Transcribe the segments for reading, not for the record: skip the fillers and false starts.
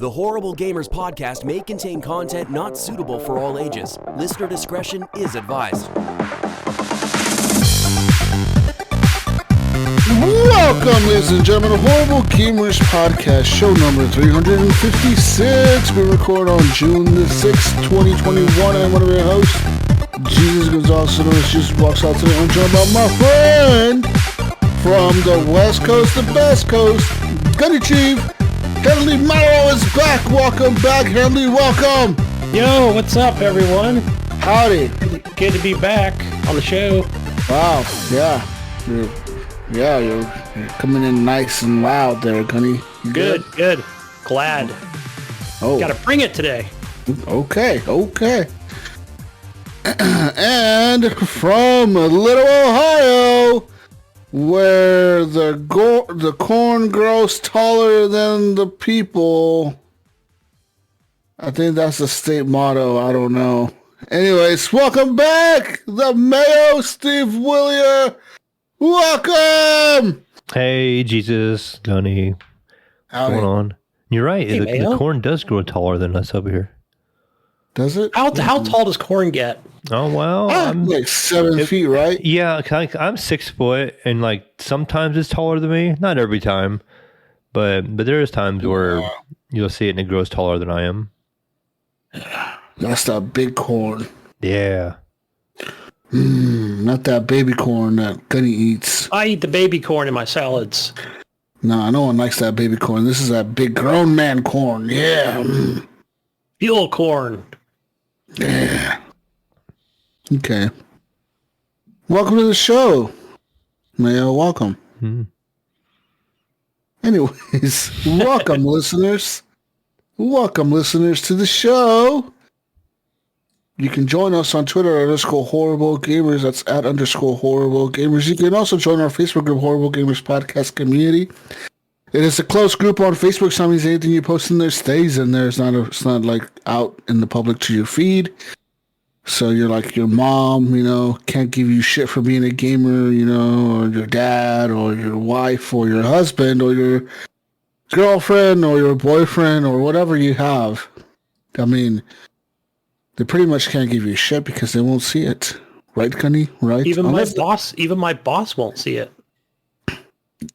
The Horrible Gamers podcast may contain content not suitable for all ages. Listener discretion is advised. Welcome, ladies and gentlemen, to Horrible Gamers podcast, show number 356. We record on June the 6th, 2021. I'm one of your hosts, Jesus Gonzalez, known as Jesus Walks Out today. I'm joined by my friend from the West Coast, the Best Coast, Gunny Chief. Gunny and Mayo is back. Welcome back, Gunny. Welcome. Yo, what's up, everyone? Howdy. Good to be back on the show. Wow. Yeah. You're coming in nice and loud there, Gunny. Good. Glad. Oh. Gotta bring it today. Okay. And from Little Ohio, where the corn grows taller than the people. I think that's the state motto. I don't know. Anyways, welcome back, the Mayo Steve Willier. Welcome. Hey, Jesus, Gunny. Howdy. What's going on? You're right. Hey, The corn does grow taller than us over here. Does it? How tall does corn get? Oh, well. I'm like 7 feet, right? Yeah, I'm 6 foot, and like sometimes it's taller than me. Not every time, but there is times where you'll see it and it grows taller than I am. That's that big corn. Yeah. Not that baby corn that Gunny eats. I eat the baby corn in my salads. No, no one likes that baby corn. This is that big grown man corn. Yeah. Fuel corn. Yeah. Okay. Welcome to the show. Mayo, welcome. Anyways, welcome listeners. Welcome listeners to the show. You can join us on Twitter @horrible gamers. That's @horrible gamers. You can also join our Facebook group, Horrible Gamers Podcast Community. It is a closed group on Facebook, so that means anything you post in there stays in there. It's not like out in the public to your feed. So you're like your mom, can't give you shit for being a gamer, or your dad or your wife or your husband or your girlfriend or your boyfriend or whatever you have. I mean, they pretty much can't give you shit because they won't see it. Right, Gunny? Right? Even my boss won't see it.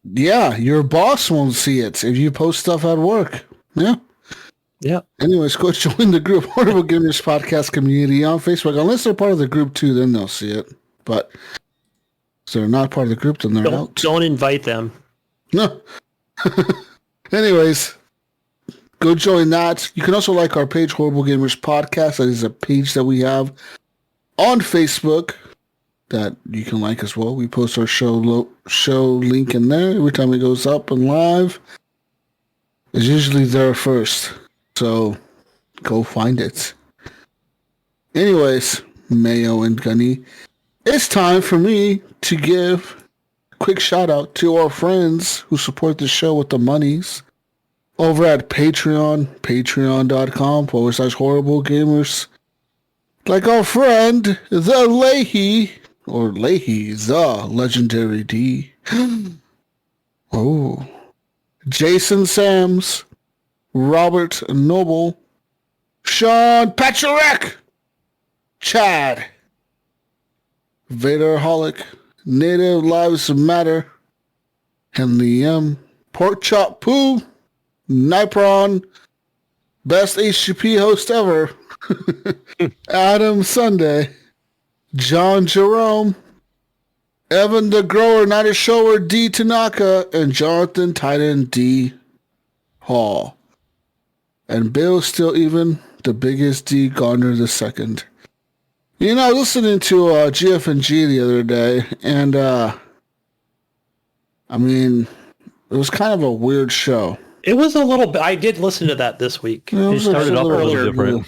Yeah, your boss won't see it if you post stuff at work. Yeah. Yeah. Anyways, go join the group, Horrible Gamers Podcast Community on Facebook. Unless they're part of the group too, then they'll see it. But if they're not part of the group, then they're out. Don't invite them. No. Anyways, go join that. You can also like our page, Horrible Gamers Podcast. That is a page that we have on Facebook that you can like as well. We post our show link in there every time it goes up and live. It's usually there first, so go find it. Anyways, Mayo and Gunny, it's time for me to give a quick shout out to our friends who support the show with the monies over at Patreon, patreon.com/horrible gamers. Like our friend, the Leahy, or Leahy, the legendary D. Oh. Jason Sams, Robert Noble, Sean Patrick, Chad, Vaderholic, Native Lives Matter, Henley M, Pork Chop Poo, Nipron, Best HGP host ever, Adam Sunday, John Jerome, Evan the Grower, Not a Shower, D Tanaka, and Jonathan Titan D Hall. And Bill still even, the biggest D Gardner the second. I was listening to GF&G the other day, and it was kind of a weird show. It was a little bit. I did listen to that this week. It started off a little different.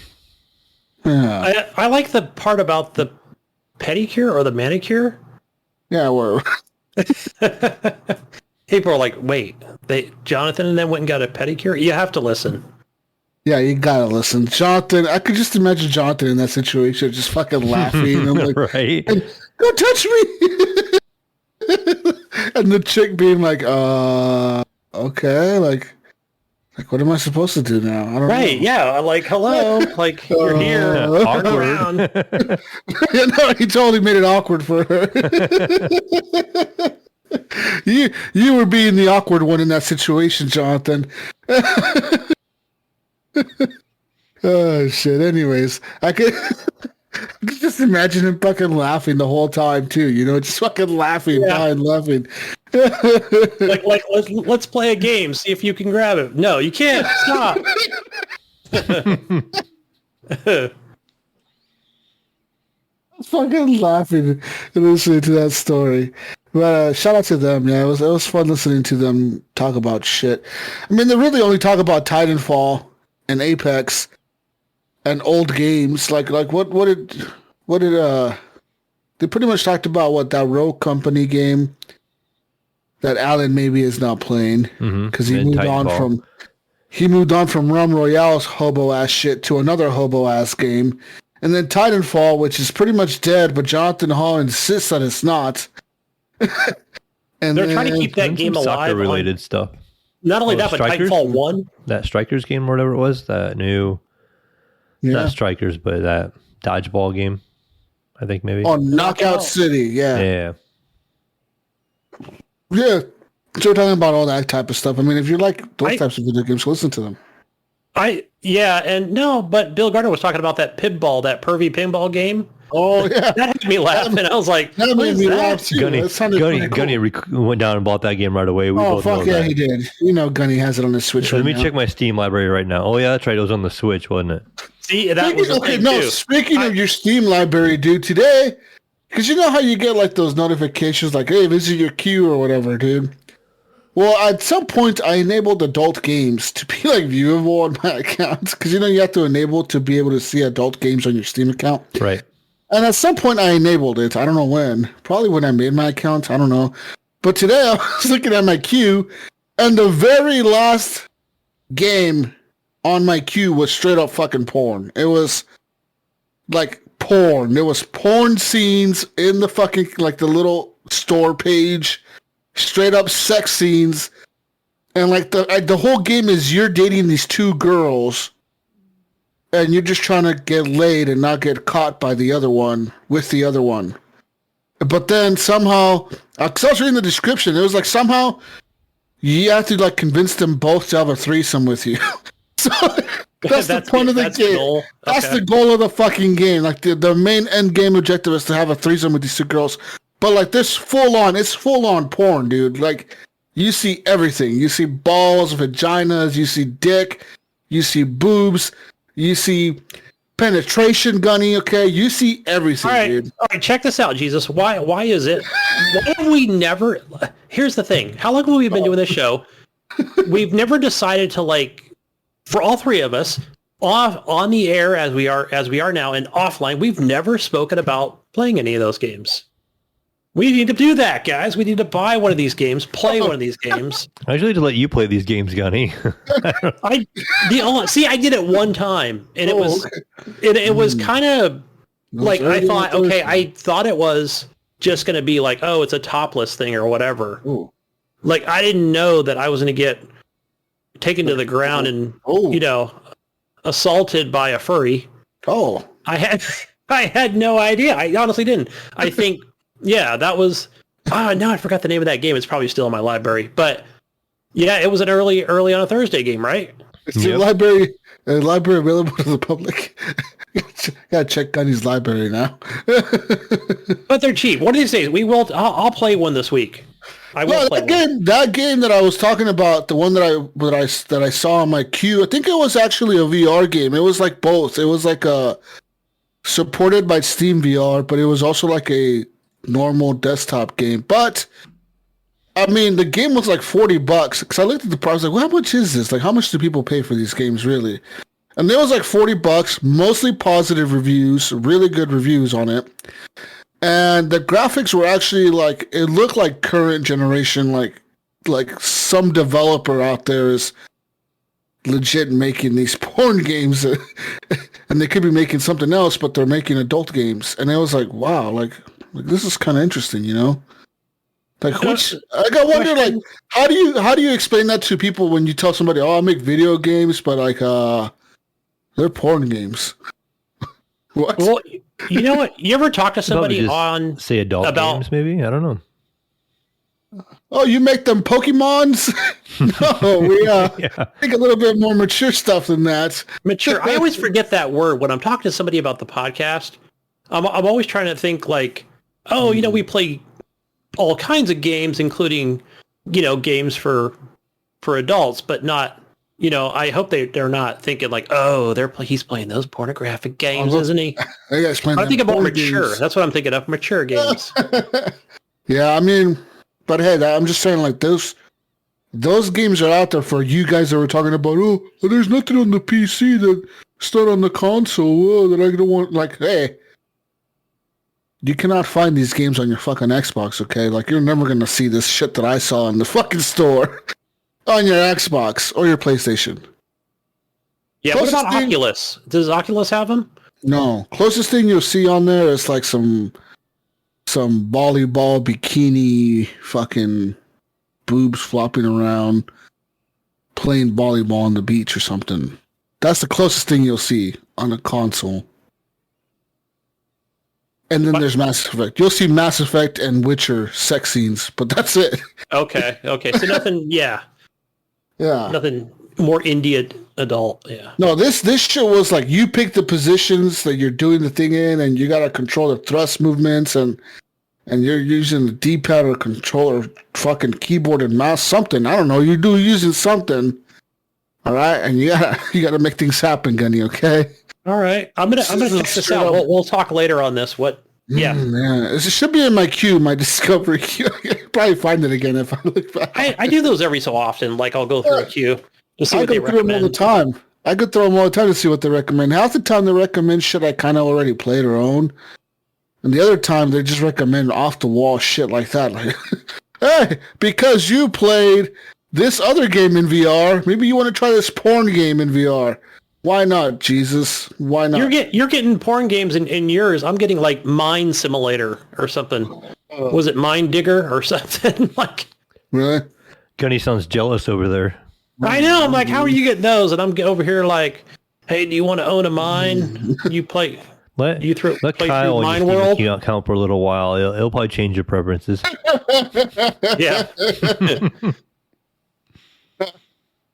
Yeah. I like the part about the pedicure or the manicure. Yeah, we're... People are like, wait, Jonathan and then went and got a pedicure? You have to listen. Yeah, you gotta listen. Jonathan, I could just imagine Jonathan in that situation, just fucking laughing. And like, right? And, don't touch me! And the chick being like, okay, like, Like, what am I supposed to do now? I don't know. Right? Yeah. Like, hello. Like, you're here. Awkward. Around. Yeah, no, he totally made it awkward for her. You were being the awkward one in that situation, Jonathan. Oh shit. Anyways, I could just imagine him fucking laughing the whole time too. Just fucking laughing, dying laughing. like let's play a game. See if you can grab it. No, you can't. Stop. Fucking laughing listening to that story. But shout out to them. Yeah, it was fun listening to them talk about shit. I mean, they really only talk about Titanfall and Apex and old games. Like what did they pretty much talked about that Rogue Company game that Alan maybe is not playing because he moved on from Realm Royale's hobo ass shit to another hobo ass game. And then Titanfall, which is pretty much dead, but Jonathan Hall insists that it's not. And they're trying to keep that game alive. Soccer-related stuff. Not only that, but Strikers? Titanfall 1. That Strikers game or whatever it was, that new... Yeah. Not Strikers, but that dodgeball game, I think maybe. Oh, Knockout City, yeah. Yeah. Yeah. So we're talking about all that type of stuff. I mean, if you like those types of video games, listen to them. But Bill Gardner was talking about that that pervy pinball game. Oh, yeah. That had me laughing. I was like, that made me laugh too. Gunny went down and bought that game right away. We both fuck know yeah, that. he did. Gunny has it on the Switch Let me check my Steam library right now. Oh, yeah, that's right. It was on the Switch, wasn't it? See, that was the thing, too. Speaking of your Steam library, dude, today, because you know how you get like those notifications like, hey, visit your queue or whatever, dude. Well, at some point, I enabled adult games to be like viewable on my account because you have to enable to be able to see adult games on your Steam account. Right. And at some point, I enabled it. I don't know when. Probably when I made my account. I don't know. But today, I was looking at my queue, and the very last game on my queue was straight up fucking porn. It was like porn. There was porn scenes in the fucking, like the little store page. Straight up sex scenes. And like the whole game is you're dating these two girls. And you're just trying to get laid and not get caught by the other one, with the other one. But then somehow, because I was reading the description, it was like somehow you have to like convince them both to have a threesome with you. So that's the point of the game. That's the goal of the fucking game. Like the main end game objective is to have a threesome with these two girls. But like this it's full on porn, dude. Like you see everything. You see balls, vaginas, you see dick, you see boobs. You see penetration, Gunny, okay? You see everything, dude. All right, check this out, Jesus. Why is it? Why have we never... Here's the thing. How long have we been doing this show? We've never decided to, like, for all three of us, on the air as we are now and offline, we've never spoken about playing any of those games. We need to do that, guys. We need to buy one of these games, play one of these games. I usually to let you play these games, Gunny. I did it one time, and it was kind of like I thought it was just going to be like, oh, it's a topless thing or whatever. Ooh. Like I didn't know that I was going to get taken to the ground and assaulted by a furry. Oh, I had no idea. I honestly didn't. I think. Yeah, that was... now I forgot the name of that game. It's probably still in my library. But, yeah, it was an early on a Thursday game, right? It's the library available to the public. Gotta check Gunny's library now. But they're cheap. One of these days, I'll play one this week. That game that I was talking about, the one that I saw on my queue, I think it was actually a VR game. It was like both. It was like supported by Steam VR, but it was also like a normal desktop game. But I mean, the game was like $40 because I looked at the price, like, well, how much is this? Like, how much do people pay for these games really? And it was like $40, mostly positive reviews, really good reviews on it. And the graphics were actually like, it looked like current generation, like some developer out there is legit making these porn games and they could be making something else, but they're making adult games. And it was like, wow, like this is kind of interesting, Like which? I wonder, like, how do you explain that to people when you tell somebody, "Oh, I make video games, but like, they're porn games." What? Well, you know what? You ever talk to somebody on say adult games? Maybe, I don't know. Oh, you make them Pokemons? No, we think a little bit more mature stuff than that. Mature. I always forget that word when I'm talking to somebody about the podcast. I'm always trying to think like, oh, we play all kinds of games, including, games for adults, but not, I hope they're not thinking like, oh, he's playing those pornographic games, isn't he? I think about mature. Games. That's what I'm thinking of, mature games. Yeah, I mean, but hey, I'm just saying, like, those games are out there for you guys that were talking about, oh, there's nothing on the PC that's not on the console that I don't want. Like, hey, you cannot find these games on your fucking Xbox, okay? Like, you're never going to see this shit that I saw in the fucking store on your Xbox or your PlayStation. Yeah, what about Oculus? Does Oculus have them? No. Closest thing you'll see on there is like some volleyball bikini fucking boobs flopping around playing volleyball on the beach or something. That's the closest thing you'll see on a console. And then there's Mass Effect. You'll see Mass Effect and Witcher sex scenes, but that's it. Okay. So nothing, yeah. Nothing more indie adult, yeah. No, this shit was like you pick the positions that you're doing the thing in, and you got to control the thrust movements, and you're using the D-pad or controller, fucking keyboard and mouse, something. I don't know. You're using something, all right? And you gotta make things happen, Gunny, okay? All right, I'm gonna check this out. We'll talk later on this. What? Yeah, it should be in my queue, my discovery queue. I could probably find it again if I look back. I do those every so often. Like I'll go through a queue to see what they recommend. I go through them all the time. I go through them all the time to see what they recommend. Half the time they recommend shit I kind of already played or own, and the other time they just recommend off the wall shit like that. Like, hey, because you played this other game in VR, maybe you want to try this porn game in VR. Why not, Jesus? Why not? You're getting porn games in yours. I'm getting like Mine Simulator or something. Was it Mine Digger or something? Like, really? Gunny sounds jealous over there. I know. I'm like, how are you getting those? And I'm over here like, hey, do you want to own a mine? You play. Let Kyle Mine World count for a little while. It'll probably change your preferences. Yeah.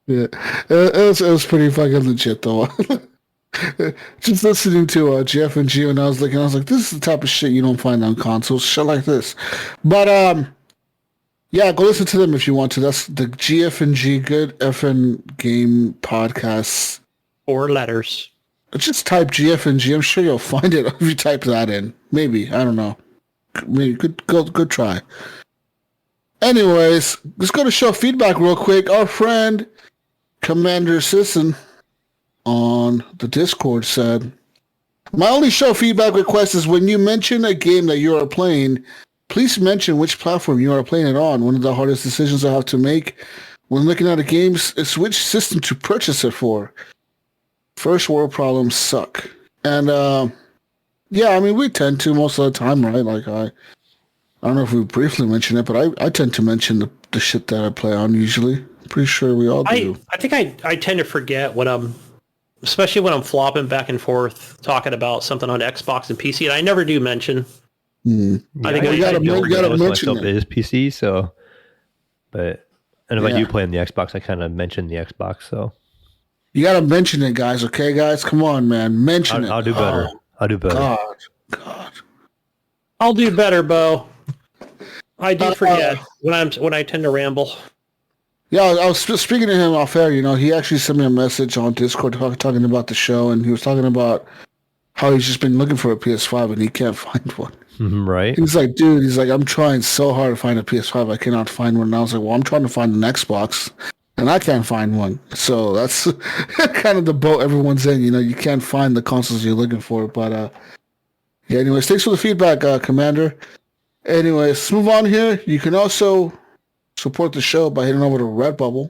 Yeah, it was pretty fucking legit though. Just listening to Jeff and Gio, and I was like, this is the type of shit you don't find on consoles, shit like this. But yeah, go listen to them if you want to. That's the GF and G Good FN Game Podcast. 4 letters. Just type GF and G. I'm sure you'll find it if you type that in. Maybe, I don't know. Maybe good try. Anyways, let's go to show feedback real quick. Our friend Commander Sisson on the Discord said, my only show feedback request is when you mention a game that you are playing, please mention which platform you are playing it on. One of the hardest decisions I have to make when looking at a game is which system to purchase it for. First world problems suck. And yeah, I mean, we tend to most of the time, right? Like I don't know if we briefly mentioned it, but I tend to mention the shit that I play on usually. Pretty sure we all do. I think I tend to forget when especially when I'm flopping back and forth talking about something on Xbox and PC, and I never do mention. Yeah, I think you gotta mention it is PC, so. But and if I do play on the Xbox, I kind of mention the Xbox, so. You gotta mention it, guys. Okay, guys, come on, man, mention it. I'll do better. I'll do better. God. I'll do better, Bo. I do forget when I tend to ramble. Yeah, I was speaking to him off air. He actually sent me a message on Discord talking about the show, and he was talking about how he's just been looking for a PS5 and he can't find one. Right. He's like, dude, I'm trying so hard to find a PS5. I cannot find one. And I was like, well, I'm trying to find an Xbox, and I can't find one. So that's kind of the boat everyone's in. You can't find the consoles you're looking for. But yeah, anyways, thanks for the feedback, Commander. Anyways, let's move on here. You can also support the show by heading over to Redbubble.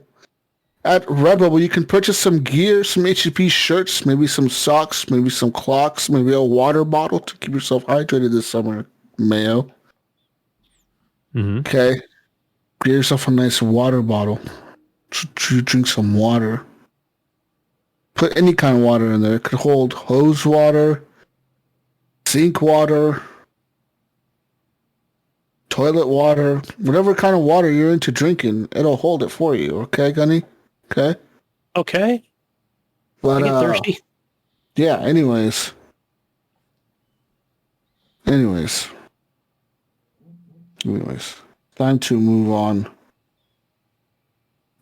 At Redbubble, you can purchase some gear, some HGP shirts, maybe some socks, maybe some clocks, maybe a water bottle to keep yourself hydrated this summer, Mayo. Okay? Get yourself a nice water bottle. Drink some water. Put any kind of water in there. It could hold hose water, sink water, toilet water, whatever kind of water you're into drinking, it'll hold it for you. Okay, Gunny? Okay? Okay. But, I get thirsty. yeah, anyways. Time to move on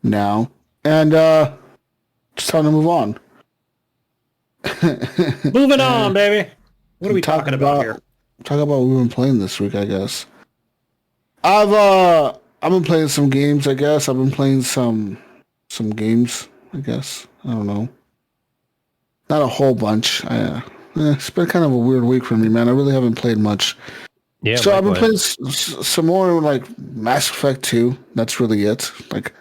now. And, it's time to move on. Moving on, baby. What are we talking about here? Talk about what we've been playing this week, I guess. I've been playing some games, I guess. I've been playing some games, I guess. I don't know. Not a whole bunch. It's been kind of a weird week for me, man. I really haven't played much. Yeah. So I've been playing some more like Mass Effect 2. That's really it. Like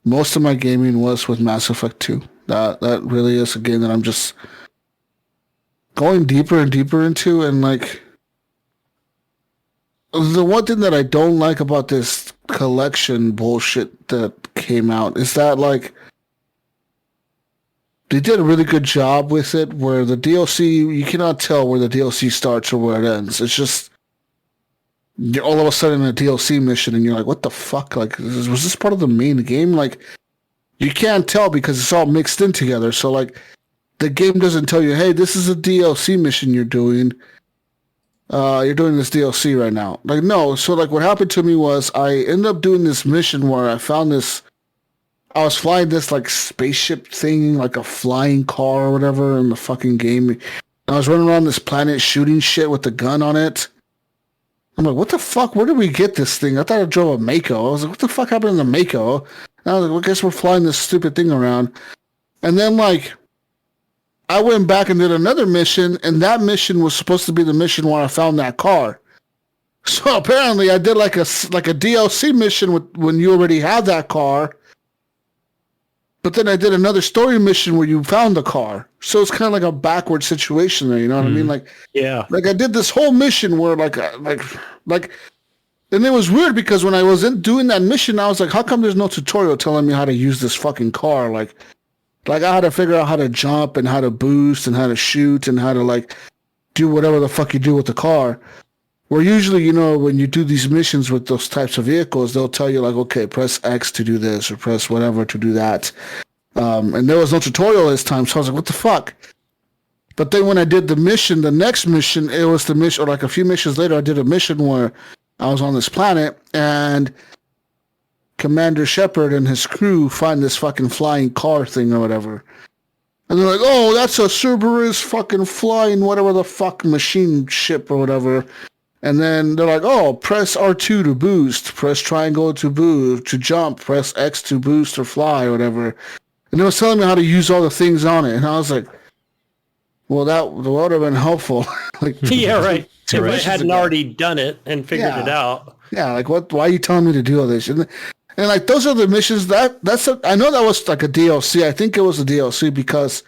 most of my gaming was with Mass Effect 2. That really is a game that I'm just going deeper and deeper into. And like the one thing that I don't like about this collection bullshit that came out is that like they did a really good job with it where the DLC, you cannot tell where the DLC starts or where it ends. It's just you're all of a sudden in a DLC mission and you're like, what the fuck? Like, was this part of the main game? Like, you can't tell because it's all mixed in together. So, like, the game doesn't tell you, hey, this is a DLC mission you're doing. You're doing this DLC right now. Like, no. So, like, what happened to me was I ended up doing this mission where I found this. I was flying this, like, spaceship thing, like a flying car or whatever in the fucking game. And I was running around this planet shooting shit with a gun on it. I'm like, what the fuck? Where did we get this thing? I thought I drove a Mako. I was like, what the fuck happened to the Mako? And I was like, well, I guess we're flying this stupid thing around. And then, like, I went back and did another mission, and that mission was supposed to be the mission where I found that car. So apparently I did like a DLC mission when you already had that car. But then I did another story mission where you found the car. So it's kind of like a backward situation there, you know what I mean? Like, yeah. Like I did this whole mission where like, and it was weird because when I was doing that mission, I was like, how come there's no tutorial telling me how to use this fucking car? Like I had to figure out how to jump and how to boost and how to shoot and how to like do whatever the fuck you do with the car. Where usually, you know, when you do these missions with those types of vehicles, they'll tell you like, okay, press X to do this or press whatever to do that. And there was no tutorial this time, so I was like, what the fuck? But then when I did the mission, the next mission, it was the mission, or like a few missions later, I did a mission where I was on this planet and Commander Shepard and his crew find this fucking flying car thing or whatever. And they're like, oh, that's a Cerberus fucking flying whatever the fuck machine ship or whatever. And then they're like, oh, press R2 to boost, press triangle to boost, to jump, press X to boost or fly or whatever. And it was telling me how to use all the things on it. And I was like, well, that would have been helpful. Like, yeah, right. If I hadn't already done it and figured it out. Yeah, like, why are you telling me to do all this? And like, those are the missions I know that was like a DLC. I think it was a DLC because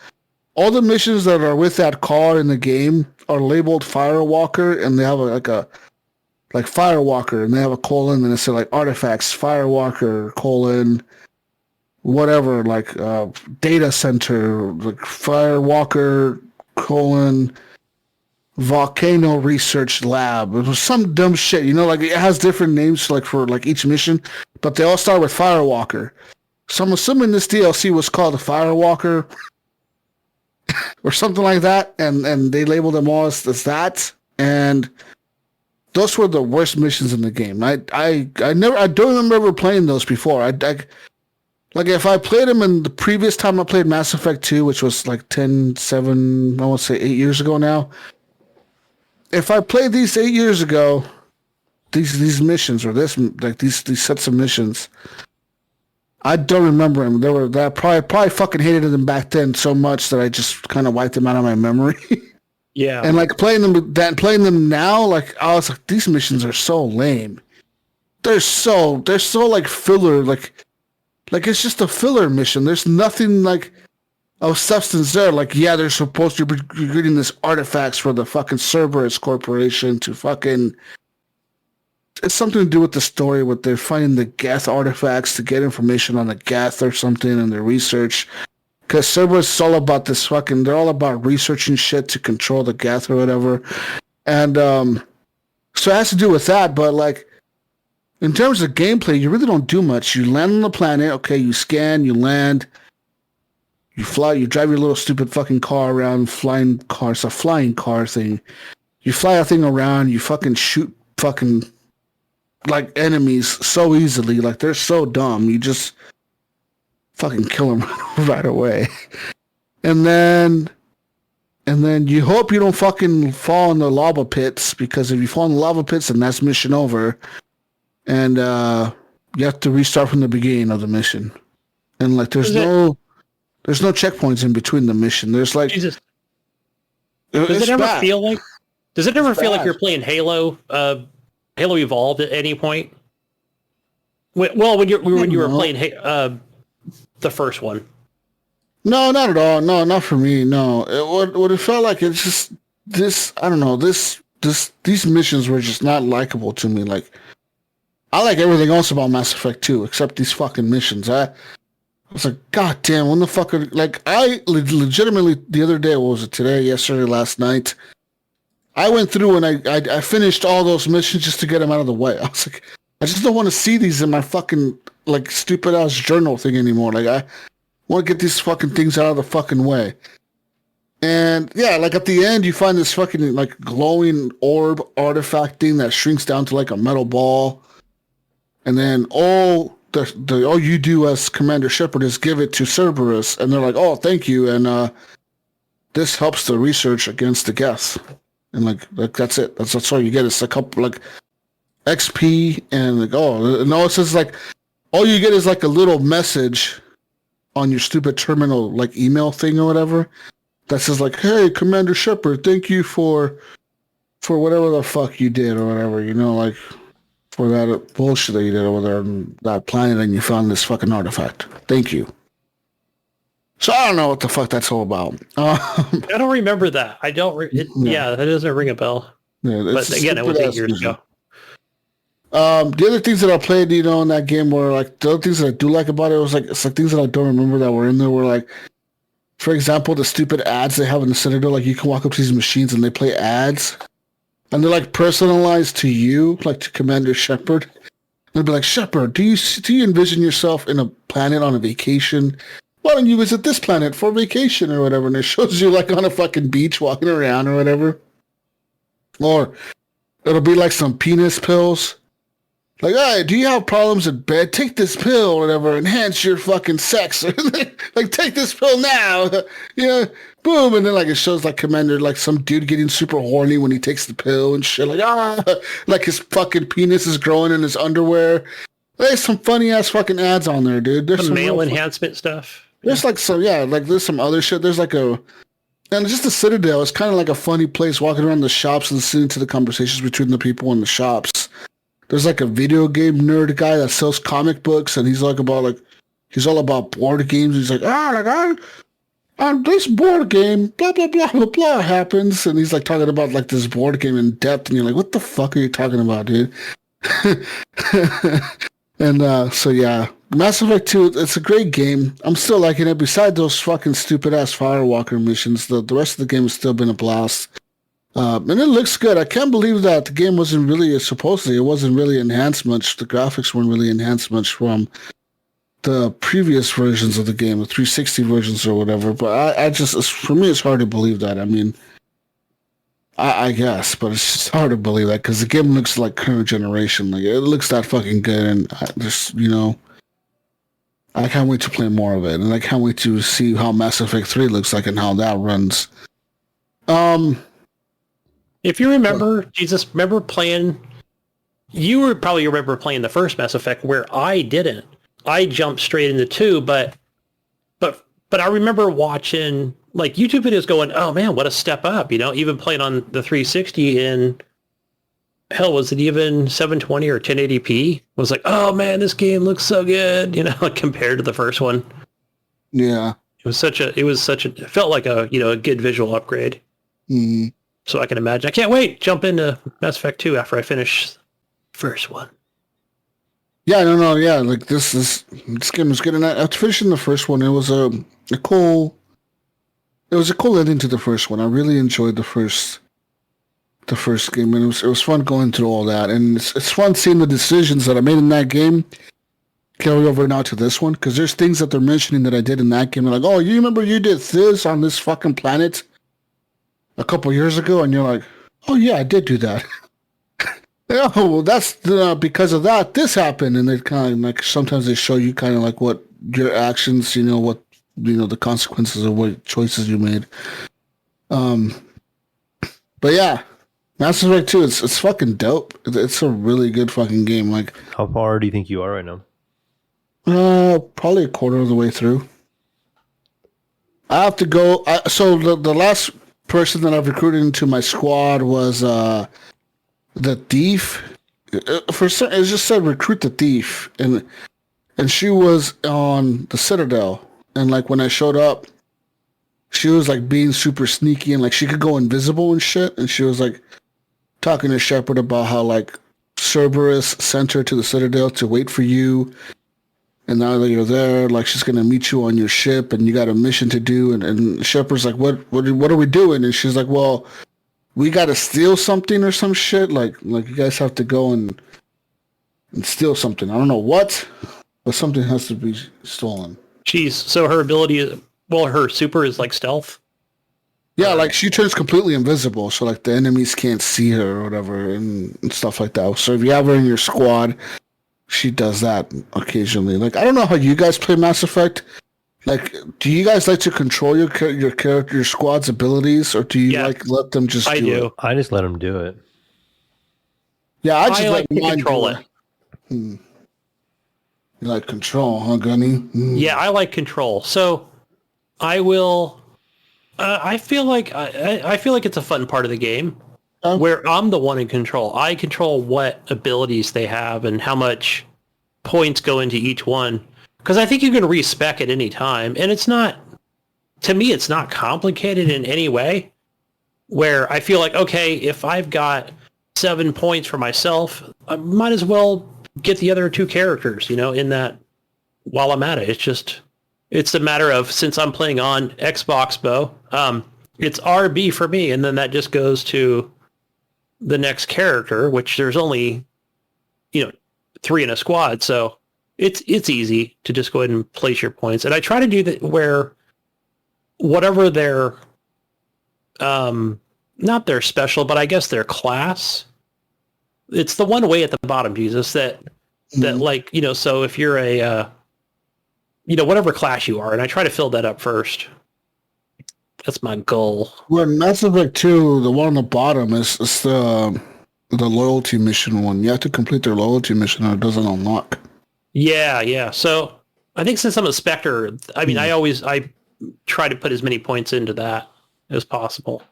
all the missions that are with that car in the game are labeled Firewalker, and they have like Firewalker, and they have a colon, and it says like artifacts, Firewalker, colon, whatever, like data center, like Firewalker, colon, volcano research lab. It was some dumb shit, you know, like it has different names like for like each mission, but they all start with Firewalker. So I'm assuming this DLC was called the Firewalker or something like that, and they labeled them all as that, and those were the worst missions in the game. I don't remember ever playing those before. Like if I played them in the previous time I played Mass Effect 2, which was like 8 years ago now. If I played these 8 years ago, these missions or these sets of missions, I don't remember them. I probably fucking hated them back then so much that I just kind of wiped them out of my memory. Yeah. And like playing them now, like I was like, these missions are so lame. They're so like filler, like it's just a filler mission. There's nothing like of substance there. Like, yeah, they're supposed to be getting this artifacts for the fucking Cerberus Corporation to fucking it's something to do with the story, with they're finding the Geth artifacts to get information on the Geth or something in their research. Because Cerberus is all about this fucking, they're all about researching shit to control the Geth or whatever. And so it has to do with that, but like, in terms of gameplay, you really don't do much. You land on the planet, okay, you scan, you land, you fly, you drive your little stupid fucking car around, flying car, it's a flying car thing. You fly a thing around, you fucking shoot fucking, like, enemies so easily. Like, they're so dumb. You just fucking kill them right away. And then you hope you don't fucking fall in the lava pits, because if you fall in the lava pits, then that's mission over. And you have to restart from the beginning of the mission. And, like, there's no checkpoints in between the mission. There's, like... Jesus. Does it ever feel like you're playing Halo Evolved at any point? Well, when you were playing the first one. No, not at all. No, not for me. No, what it felt like, it's just this. I don't know. These missions were just not likable to me. Like, I like everything else about Mass Effect 2 except these fucking missions. I was like, God damn, when the fuck are, like, I legitimately the other day, what was it, today, yesterday, last night, I went through and I finished all those missions just to get them out of the way. I was like, I just don't want to see these in my fucking, like, stupid ass journal thing anymore. Like, I want to get these fucking things out of the fucking way. And yeah, like, at the end, you find this fucking, like, glowing orb artifact thing that shrinks down to like a metal ball. And then all you do as Commander Shepard is give it to Cerberus, and they're like, "Oh, thank you," and this helps the research against the Geth. And like that's it. That's all you get. It's a couple, like, XP, and like, no, it says, like, all you get is like a little message on your stupid terminal, like, email thing or whatever, that says, like, "Hey, Commander Shepard, thank you for whatever the fuck you did," or whatever, you know, like, for that bullshit that you did over there on that planet, and you found this fucking artifact. Thank you. So I don't know what the fuck that's all about. I don't remember that. I don't. Yeah, that doesn't ring a bell. Yeah, but again, it was 8 years ago. The other things that I played, you know, in that game were, like, the other things that I do like about it was, like, it's like things that I don't remember that were in there were, like, for example, the stupid ads they have in the Citadel. Like, you can walk up to these machines and they play ads. And they're, like, personalized to you, like to Commander Shepard. They'll be like, "Shepard, do you envision yourself in a planet on a vacation? Why don't you visit this planet for vacation," or whatever? And it shows you, like, on a fucking beach walking around or whatever. Or it'll be like some penis pills. Like, "Hey, do you have problems in bed? Take this pill," or whatever, "enhance your fucking sex." Like, "Take this pill now." Yeah, boom. And then, like, it shows, like, Commander, like, some dude getting super horny when he takes the pill and shit. Like, like his fucking penis is growing in his underwear. There's some funny ass fucking ads on there, dude. There's some male enhancement stuff. There's like some, yeah, like there's some other shit. There's like and just the Citadel is kind of like a funny place, walking around the shops and listening to the conversations between the people in the shops. There's like a video game nerd guy that sells comic books, and he's all about board games. He's like, on this board game, blah, blah, blah, blah, blah happens. And he's like talking about, like, this board game in depth, and you're like, what the fuck are you talking about, dude? And so yeah, Mass Effect 2, it's a great game. I'm still liking it. Besides those fucking stupid ass Firewalker missions, the rest of the game has still been a blast. And it looks good. I can't believe that the game wasn't really, supposedly, it wasn't really enhanced much. The graphics weren't really enhanced much from the previous versions of the game, the 360 versions or whatever. But I just, for me, it's hard to believe that. I mean, I guess, but it's just hard to believe that because the game looks like current generation. Like, it looks that fucking good, and I just, you know, I can't wait to play more of it, and I can't wait to see how Mass Effect 3 looks like and how that runs. If you remember, remember playing, you would probably remember playing the first Mass Effect where I didn't. I jumped straight into 2, but I remember watching, like, YouTube videos going, "Oh man, what a step up," you know, even playing on the 360 and hell, was it even 720 or 1080p? I was like, "Oh man, this game looks so good," you know, like, compared to the first one. Yeah. It felt like a, you know, a good visual upgrade. Mm-hmm. So I can imagine. I can't wait. Jump into Mass Effect 2 after I finish First one. Yeah, no, yeah. Like this game was good, and after finishing the first one, it was a cool ending to the first one. I really enjoyed the first game, and it was fun going through all that, and it's fun seeing the decisions that I made in that game carry over now to this one, because there's things that they're mentioning that I did in that game. They're like, oh, you remember you did this on this fucking planet a couple years ago, and you're like, oh yeah, I did do that. Yeah, well, that's because of that, this happened, and they kind of like sometimes they show you kind of like what your actions, what the consequences of what choices you made. But yeah, Mass Effect 2, it's fucking dope. It's a really good fucking game. Like, how far do you think you are right now? Probably a quarter of the way through. I have to go. So the last person that I've recruited into my squad was the thief. It just said recruit the thief, and she was on the Citadel. And like when I showed up, she was like being super sneaky and like she could go invisible and shit. And she was like talking to Shepard about how like Cerberus sent her to the Citadel to wait for you. And now that you're there, like she's gonna meet you on your ship, and you got a mission to do. And Shepard's like, "What are we doing?" And she's like, "Well, we got to steal something or some shit. Like you guys have to go and steal something. I don't know what, but something has to be stolen." Jeez. So her ability is, well, her super is like stealth. Yeah, like she turns completely invisible, so like the enemies can't see her or whatever, and stuff like that. So if you have her in your squad, she does that occasionally. Like, I don't know how you guys play Mass Effect. Like, do you guys like to control your character, your squad's abilities, or do you like let them just do it? I just let them do it. Yeah, I just like let to control it. You like control, huh, Gunny? Yeah, I like control. So I will. I feel like it's a fun part of the game where I'm the one in control. I control what abilities they have and how much points go into each one. Because I think you can respec at any time. And it's not, to me, it's not complicated in any way. Where I feel like, okay, if I've got 7 points for myself, I might as well get the other 2 characters, in that while I'm at it. It's a matter of, since I'm playing on Xbox, it's RB for me. And then that just goes to the next character, which there's only, 3 in a squad. So it's easy to just go ahead and place your points. And I try to do that where whatever their, not their special, but I guess their class, it's the one way at the bottom, Jesus, that like, so if you're a, whatever class you are, and I try to fill that up first. That's my goal. Well, Mass Effect 2, the one on the bottom is the loyalty mission one. You have to complete their loyalty mission or it doesn't unlock. Yeah. So I think since I'm a Spectre, I mean, I try to put as many points into that as possible.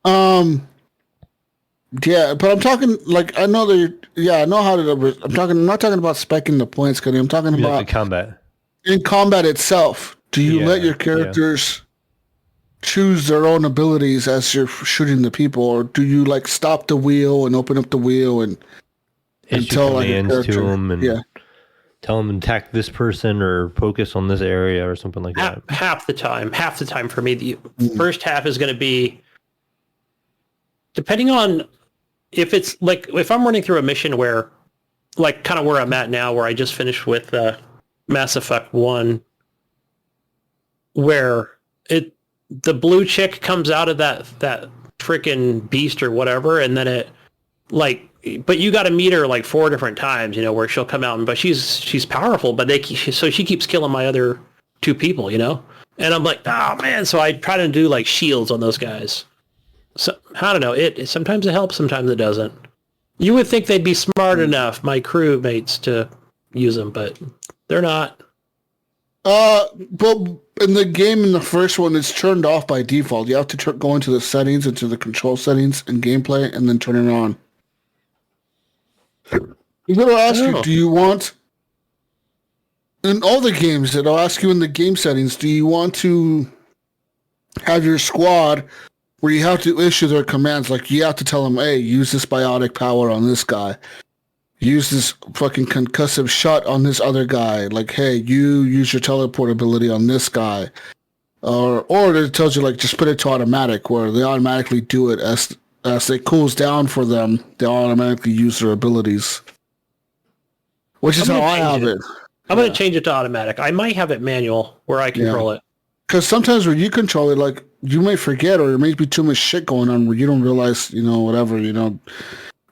Yeah, but I'm talking like I know that. I know how to. I'm not talking about specking the points, because I'm talking about the combat. In combat itself, do you let your characters choose their own abilities as you're shooting the people, or do you like stop the wheel and open up the wheel and tell like a character to them and tell them to attack this person or focus on this area or something like that? Half the time for me, the first half is going to be depending on if it's like if I'm running through a mission where, like, kind of where I'm at now, where I just finished with Mass Effect 1, where the blue chick comes out of that freaking beast or whatever, and then it like, but you got to meet her like 4 different times, where she'll come out, but she's powerful, but so she keeps killing my other 2 people, and I'm like, oh man, so I try to do like shields on those guys. So I don't know, sometimes it helps, sometimes it doesn't. You would think they'd be smart enough, my crewmates, to use them, but they're not. But in the game, in the first one, it's turned off by default. You have to go into the settings, into the control settings and gameplay, and then turn it on. It'll ask you, do you want... In all the games, it'll ask you in the game settings, do you want to have your squad where you have to issue their commands? Like, you have to tell them, hey, use this biotic power on this guy. use this fucking concussive shot on this other guy. Like, hey, you use your teleport ability on this guy. Or it tells you, like, just put it to automatic, where they automatically do it as it cools down for them. They automatically use their abilities. Which is how I have it. I'm going to change it to automatic. I might have it manual where I control it. Because sometimes when you control it, like, you may forget or there may be too much shit going on where you don't realize, whatever,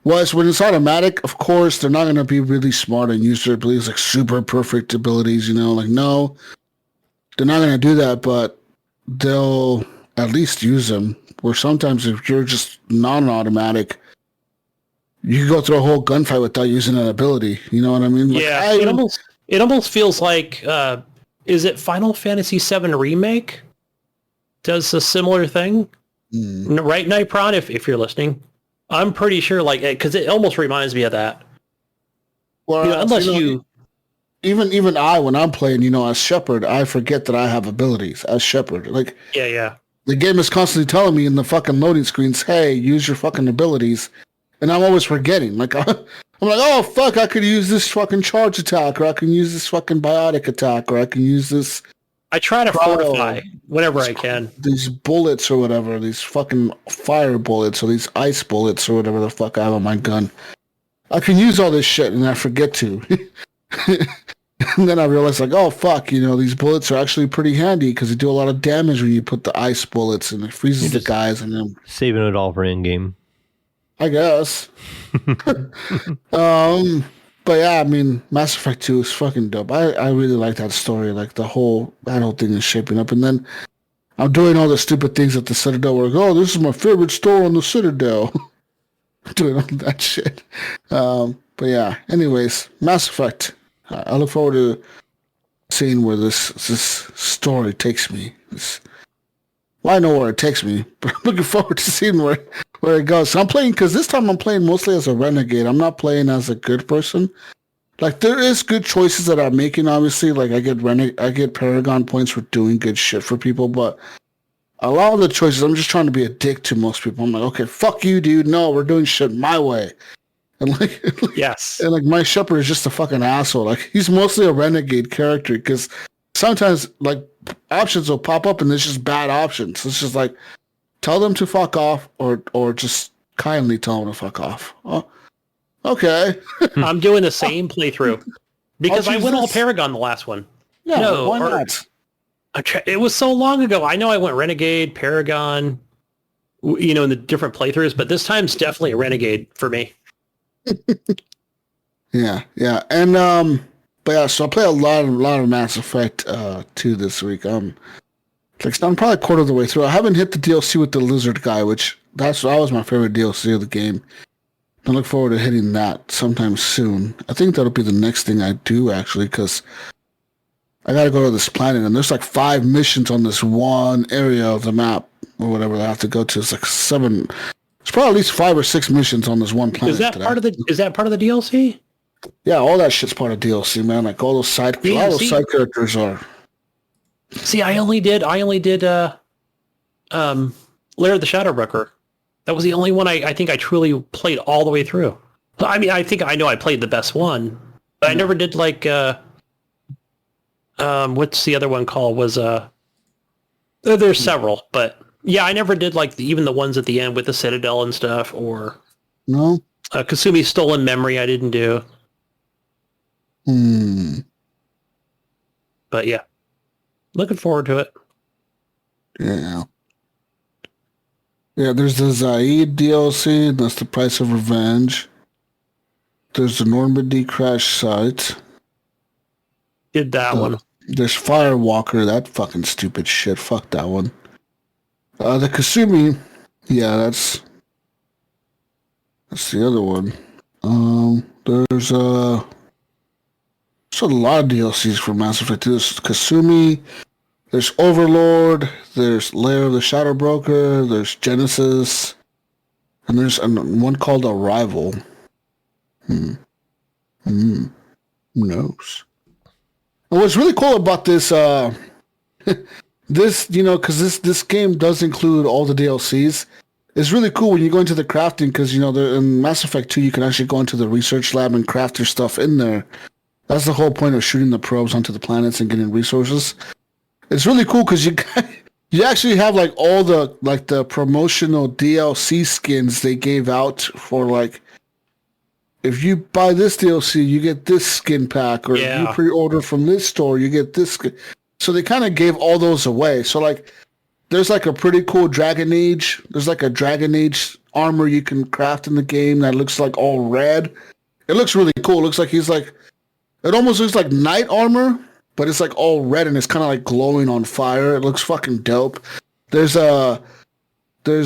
Whereas when it's automatic, of course, they're not going to be really smart and use their abilities, like super perfect abilities, like, no, they're not going to do that, but they'll at least use them. Where sometimes if you're just non-automatic, you can go through a whole gunfight without using an ability. You know what I mean? Like, yeah, it almost feels like, is it Final Fantasy VII Remake? Does a similar thing? Right, Nightprawn, if you're listening? I'm pretty sure, like, because it almost reminds me of that. Well, unless Even I, when I'm playing, as Shepard, I forget that I have abilities as Shepard. Like, yeah. The game is constantly telling me in the fucking loading screens, hey, use your fucking abilities. And I'm always forgetting. Like, I'm like, oh, fuck, I could use this fucking charge attack, or I can use this fucking biotic attack, or I can use this... I try to fortify whenever I can. These bullets or whatever, these fucking fire bullets, or these ice bullets, or whatever the fuck I have on my gun. I can use all this shit, and I forget to. And then I realized, like, oh, fuck, these bullets are actually pretty handy because they do a lot of damage when you put the ice bullets and it freezes the guys and then... Saving it all for in-game. I guess. But yeah, I mean, Mass Effect 2 is fucking dope. I really like that story, like that whole thing is shaping up. And then I'm doing all the stupid things at the Citadel where I go, oh, this is my favorite store on the Citadel. Doing all that shit. But yeah, anyways, Mass Effect. I look forward to seeing where this story takes me. Well, I know where it takes me, but I'm looking forward to seeing where it goes. So I'm playing, because this time I'm playing mostly as a renegade. I'm not playing as a good person. Like, there is good choices that I'm making, obviously. Like, I get Paragon points for doing good shit for people, but a lot of the choices, I'm just trying to be a dick to most people. I'm like, okay, fuck you, dude. No, we're doing shit my way. And yes. And like, my Shepard is just a fucking asshole. Like, he's mostly a renegade character because sometimes, like, options will pop up and there's just bad options. It's just like, tell them to fuck off or just kindly tell them to fuck off. Oh, okay. I'm doing the same playthrough because I went all Paragon the last one. Yeah, no, why not? It was so long ago. I know I went Renegade, Paragon, in the different playthroughs, but this time's definitely a Renegade for me. Yeah. And but yeah, so I play a lot of Mass Effect 2 this week. I'm probably a quarter of the way through. I haven't hit the DLC with the lizard guy, which that was my favorite DLC of the game. I look forward to hitting that sometime soon. I think that'll be the next thing I do, actually, because I gotta go to this planet, and there's like 5 missions on this one area of the map, or whatever I have to go to. It's like 7. It's probably at least 5 or 6 missions on this one planet. Is that part of the DLC? Yeah, all that shit's part of DLC, man. Like all those side characters are. See, I only did Lair of the Shadowbroker. That was the only one I think I truly played all the way through. I mean, I know I played the best one, but I never did like what's the other one called? There's several, but yeah, I never did like even the ones at the end with the Citadel and stuff, or no. Kasumi's Stolen Memory I didn't do. But yeah, looking forward to it. Yeah. Yeah, there's the Zaid DLC, that's the Price of Revenge. There's the Normandy Crash Site. Did that one. There's Firewalker, that fucking stupid shit. Fuck that one. The Kasumi, yeah, that's the other one. There's a lot of DLCs for Mass Effect 2. There's Kasumi, there's Overlord, there's Lair of the Shadowbroker, there's Genesis, and there's one called Arrival. Who knows? And what's really cool about this, this, because this game does include all the DLCs. it's really cool when you go into the crafting because, you know, in Mass Effect 2, you can actually go into the research lab and craft your stuff in there. That's the whole point of shooting the probes onto the planets and getting resources. It's really cool because you actually have like all the promotional DLC skins they gave out for like, if you buy this DLC, you get this skin pack, or if you pre-order from this store, you get this skin. So they kind of gave all those away. So like, there's like a pretty cool Dragon Age. There's like a Dragon Age armor you can craft in the game that looks like all red. It looks really cool. It looks like it almost looks like knight armor, but it's like all red and it's kind of like glowing on fire. It looks fucking dope. There's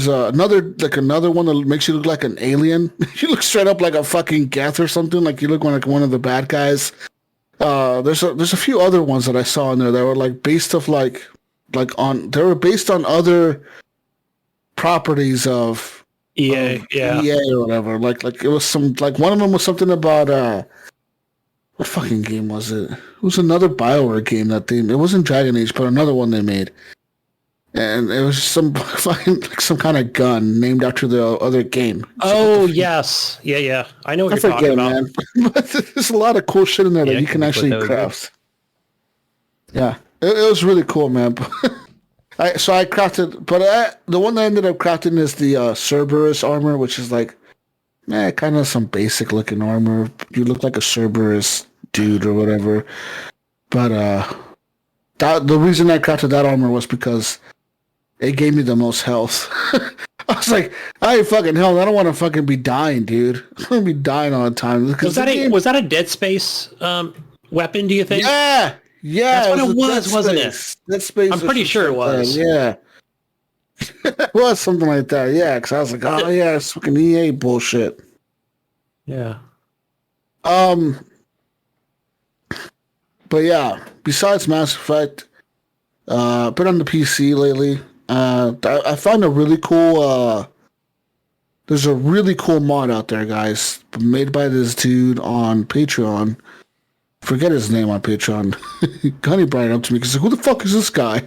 another one that makes you look like an alien. You look straight up like a fucking Geth or something. Like you look like one of the bad guys. There's a few other ones that I saw in there that were like based off they were based on other properties of EA or whatever. Like it was some, like one of them was something about what fucking game was it? It was another BioWare game it wasn't Dragon Age, but another one they made. And it was some fucking like some kind of gun named after the other game. Oh yes, yeah. I know what you're talking about. Man. But there's a lot of cool shit in there that you can actually craft. Yeah, it was really cool, man. I crafted, but the one that I ended up crafting is the Cerberus armor, which is like, kind of some basic looking armor. You look like a Cerberus dude or whatever. But the reason I crafted that armor was because it gave me the most health. I was like, I ain't fucking hell. I don't want to fucking be dying, dude. I'm gonna be dying all the time. Was that a Dead Space weapon? Do you think? Yeah, that's what it was, wasn't it? Dead Space. I'm pretty sure it was. Yeah, it was something like that. Yeah, because I was like, oh yeah, it's fucking EA bullshit. Yeah. But yeah, besides Mass Effect, been on the PC lately. I found a really cool, there's a really cool mod out there, guys, made by this dude on Patreon. Forget his name on Patreon. Gunny brought it up to me because like, who the fuck is this guy?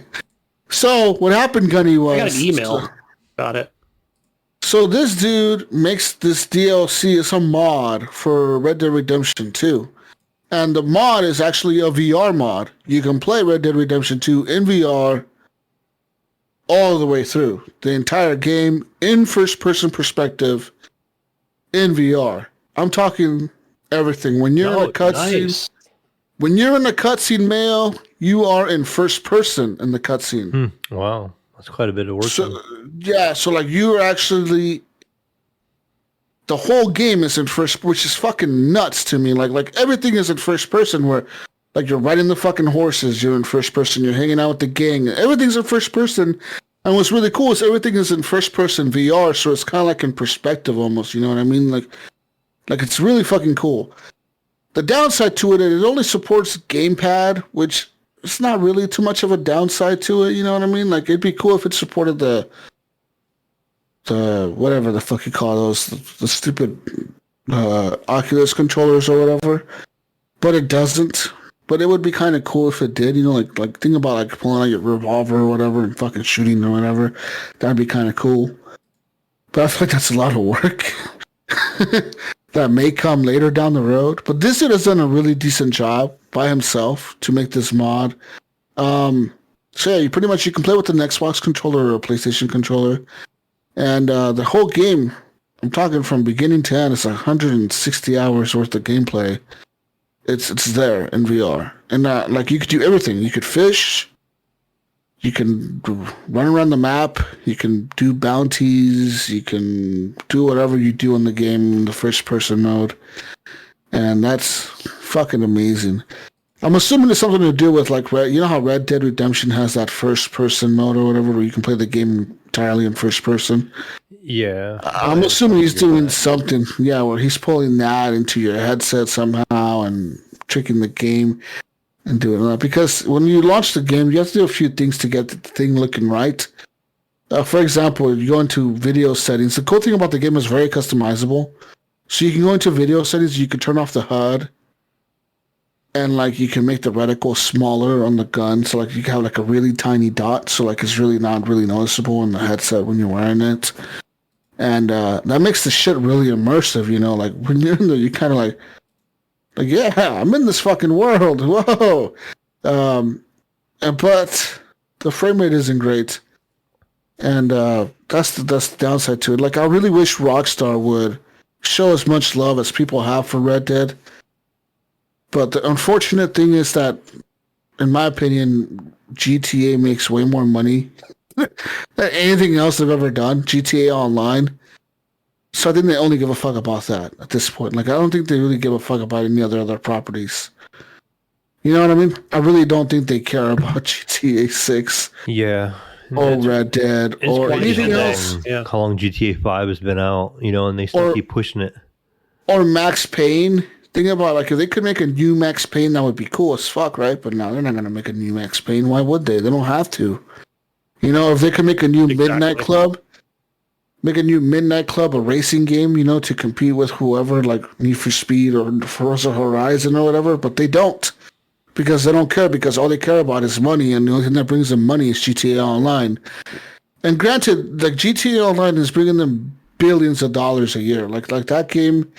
So what happened, Gunny, was... I got an email about it. So this dude makes this DLC as a mod for Red Dead Redemption 2. And the mod is actually a VR mod. You can play Red Dead Redemption 2 in VR all the way through. The entire game in first-person perspective in VR. I'm talking everything. When you're in a cutscene, when you're in a cutscene, Mayo, you are in first person in the cutscene. Wow. That's quite a bit of work. So like you're actually... The whole game is in first, which is fucking nuts to me. Like everything is in first person, where like you're riding the fucking horses, you're in first person, you're hanging out with the gang, everything's in first person. And what's really cool is everything is in first person VR, so it's kind of like in perspective almost. You know what I mean? Like it's really fucking cool. The downside to it is it only supports gamepad, which it's not really too much of a downside to it. You know what I mean? Like it'd be cool if it supported the whatever the fuck you call those, the stupid Oculus controllers or whatever, but it doesn't. But it would be kind of cool if it did, you know, like think about like pulling out your revolver or whatever and fucking shooting or whatever. That'd be kind of cool. But I feel like that's a lot of work that may come later down the road. But this dude has done a really decent job by himself to make this mod. So yeah, you can play with an Xbox controller or a PlayStation controller. And the whole game, I'm talking from beginning to end, it's 160 hours worth of gameplay. It's there in VR. And like you could do everything. You could fish. You can run around the map. You can do bounties. You can do whatever you do in the game in the first person mode. And that's fucking amazing. I'm assuming it's something to do with like, you know how Red Dead Redemption has that first person mode or whatever where you can play the game entirely in first person. Yeah. I'm assuming he's doing something, where he's pulling that into your headset somehow and tricking the game and doing that. Because when you launch the game, you have to do a few things to get the thing looking right. For example, you go into video settings. The cool thing about the game is very customizable. So you can go into video settings, you can turn off the HUD, and like you can make the reticle smaller on the gun, so like you can have like a really tiny dot, so like it's really not really noticeable in the headset when you're wearing it. And that makes the shit really immersive, you know, like when you're in there, you kind of like, yeah, I'm in this fucking world. Whoa. But the frame rate isn't great. And that's the downside to it. Like, I really wish Rockstar would show as much love as people have for Red Dead. But the unfortunate thing is that, in my opinion, GTA makes way more money than anything else they've ever done. GTA Online. So I think they only give a fuck about that at this point. Like, I don't think they really give a fuck about any other properties. You know what I mean? I really don't think they care about GTA 6. Yeah. Or Red Dead or anything else. How long GTA 5 has been out, you know, and they still keep pushing it. Or Max Payne. Think about, like, if they could make a new Max Payne, that would be cool as fuck, right? But no, they're not going to make a new Max Payne. Why would they? They don't have to. You know, if they could make a new Midnight Club, a racing game, you know, to compete with whoever, like Need for Speed or Forza Horizon or whatever, but they don't. Because they don't care, because all they care about is money, and the only thing that brings them money is GTA Online. And granted, like, GTA Online is bringing them billions of dollars a year. Like that game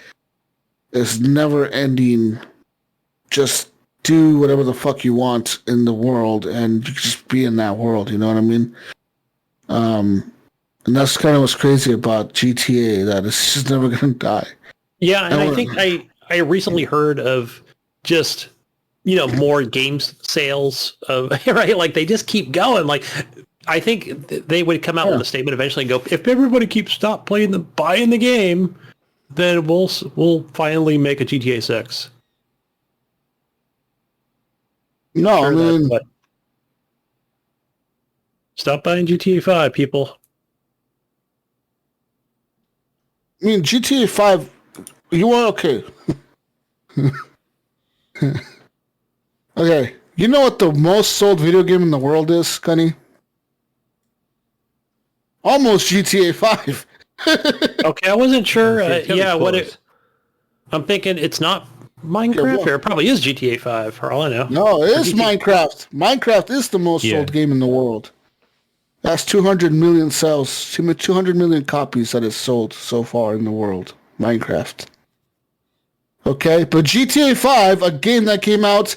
is never ending. Just do whatever the fuck you want in the world, and you just be in that world. You know what I mean? And that's kind of what's crazy about GTA, that it's just never going to die. Yeah, and I think I recently heard of just, you know, more games sales of, right? Like, they just keep going. Like, I think they would come out with a statement eventually and go, if everybody keeps buying the game, then we'll finally make a GTA 6. No, I mean, stop buying GTA 5, people. I mean, GTA 5, you are okay. Okay, you know what the most sold video game in the world is, Gunny? Almost GTA 5. Okay, I wasn't sure. I'm thinking it's not Minecraft, or it probably is GTA 5, for all I know. No, it is Minecraft. Minecraft is the most sold game in the world. That's 200 million sales, 200 million copies that is sold so far in the world. Minecraft. Okay, but GTA 5, a game that came out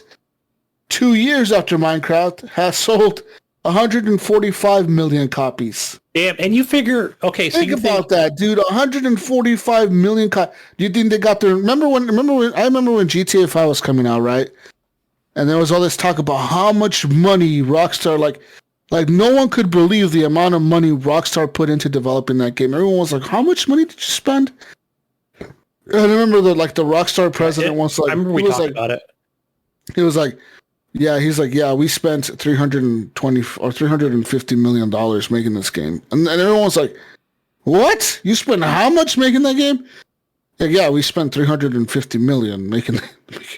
2 years after Minecraft, has sold 145 million copies. Damn, and you figure, okay, so think about that, dude. 145 million copies. Do you think they got their? I remember when GTA 5 was coming out, right? And there was all this talk about how much money Rockstar, like no one could believe the amount of money Rockstar put into developing that game. Everyone was like, "How much money did you spend?" And I remember the Rockstar president once, like, I remember we talked about it. He was like, "Yeah," he's like, "Yeah, we spent $350 million making this game," and everyone was like, "What? You spent how much making that game?" Like, yeah, we spent $350 million making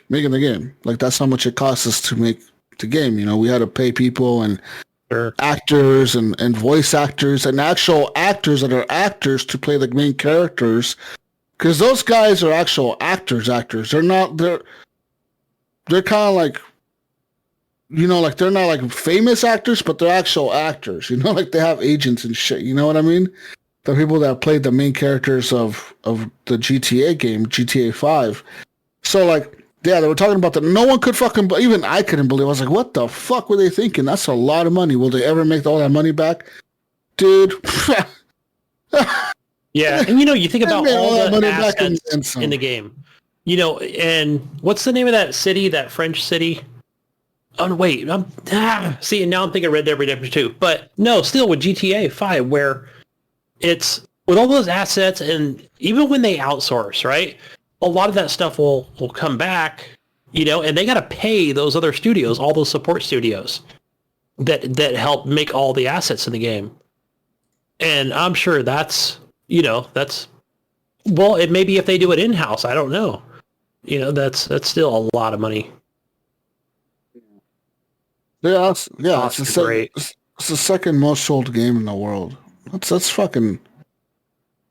the game. Like, that's how much it cost us to make the game. You know, we had to pay people and actors and voice actors and actual actors that are actors to play the main characters, because those guys are actual actors. They're kind of like, you know, like, they're not like famous actors, but they're actual actors. You know, like, they have agents and shit. You know what I mean? The people that played the main characters of the GTA game, GTA 5. So, like, yeah, they were talking about that. No one could fucking, even I couldn't believe. I was like, what the fuck were they thinking? That's a lot of money. Will they ever make all that money back? Dude. Yeah, and, you know, you think about all the assets in the game. You know, and what's the name of that city, that French city? Oh, wait. See, and now I'm thinking Red Dead Redemption 2. But no, still with GTA 5, where it's with all those assets, and even when they outsource, right? A lot of that stuff will come back, you know, and they got to pay those other studios, all those support studios that help make all the assets in the game. And I'm sure that's, you know, well, it maybe if they do it in-house, I don't know. You know, that's still a lot of money. Yeah, it's the second most sold game in the world. That's fucking.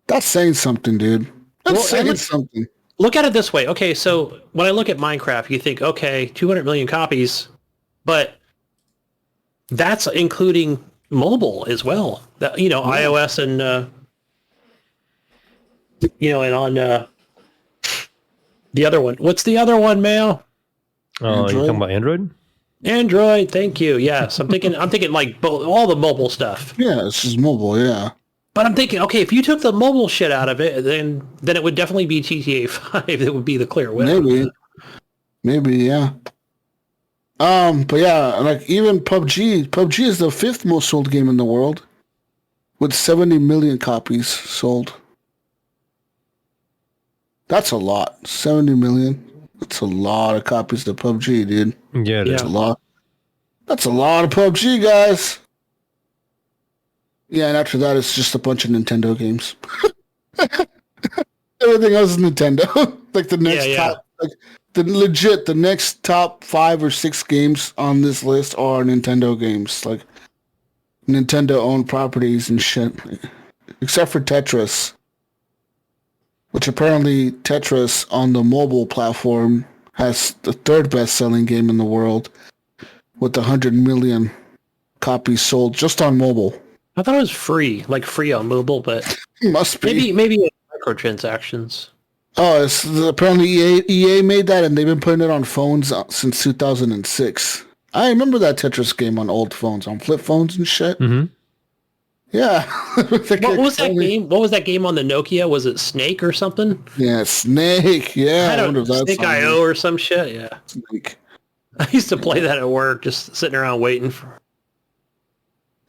That's saying something, dude. That's saying something. Look at it this way. Okay, so when I look at Minecraft, you think, okay, 200 million copies, but that's including mobile as well. That, you know, iOS and And on the other one. What's the other one, Mayo? Oh, you're talking about Android? Android, thank you. Yes, I'm thinking like all the mobile stuff. Yeah, it's just mobile, yeah. But I'm thinking, okay, if you took the mobile shit out of it, then it would definitely be GTA 5 that would be the clear winner. Maybe, yeah. But yeah, like even PUBG is the 5th most sold game in the world, with 70 million copies sold. That's a lot. 70 million. That's a lot of copies of PUBG, dude. Yeah, That's a lot. That's a lot of PUBG, guys. Yeah, and after that, it's just a bunch of Nintendo games. Everything else is Nintendo. Like the next top, like the next top 5 or 6 games on this list are Nintendo games, like Nintendo-owned properties and shit. Except for Tetris, which apparently Tetris on the mobile platform has the 3rd best-selling game in the world, with 100 million copies sold just on mobile. I thought it was free on mobile, but must be. Maybe microtransactions. Oh, apparently EA made that, and they've been putting it on phones since 2006. I remember that Tetris game on old phones, on flip phones and shit. Mm-hmm. Yeah. What was that game? What was that game on the Nokia? Was it Snake or something? Yeah, Snake. Yeah, I don't know. Snake IO or some shit. Yeah. Snake. I used to play that at work, just sitting around waiting for.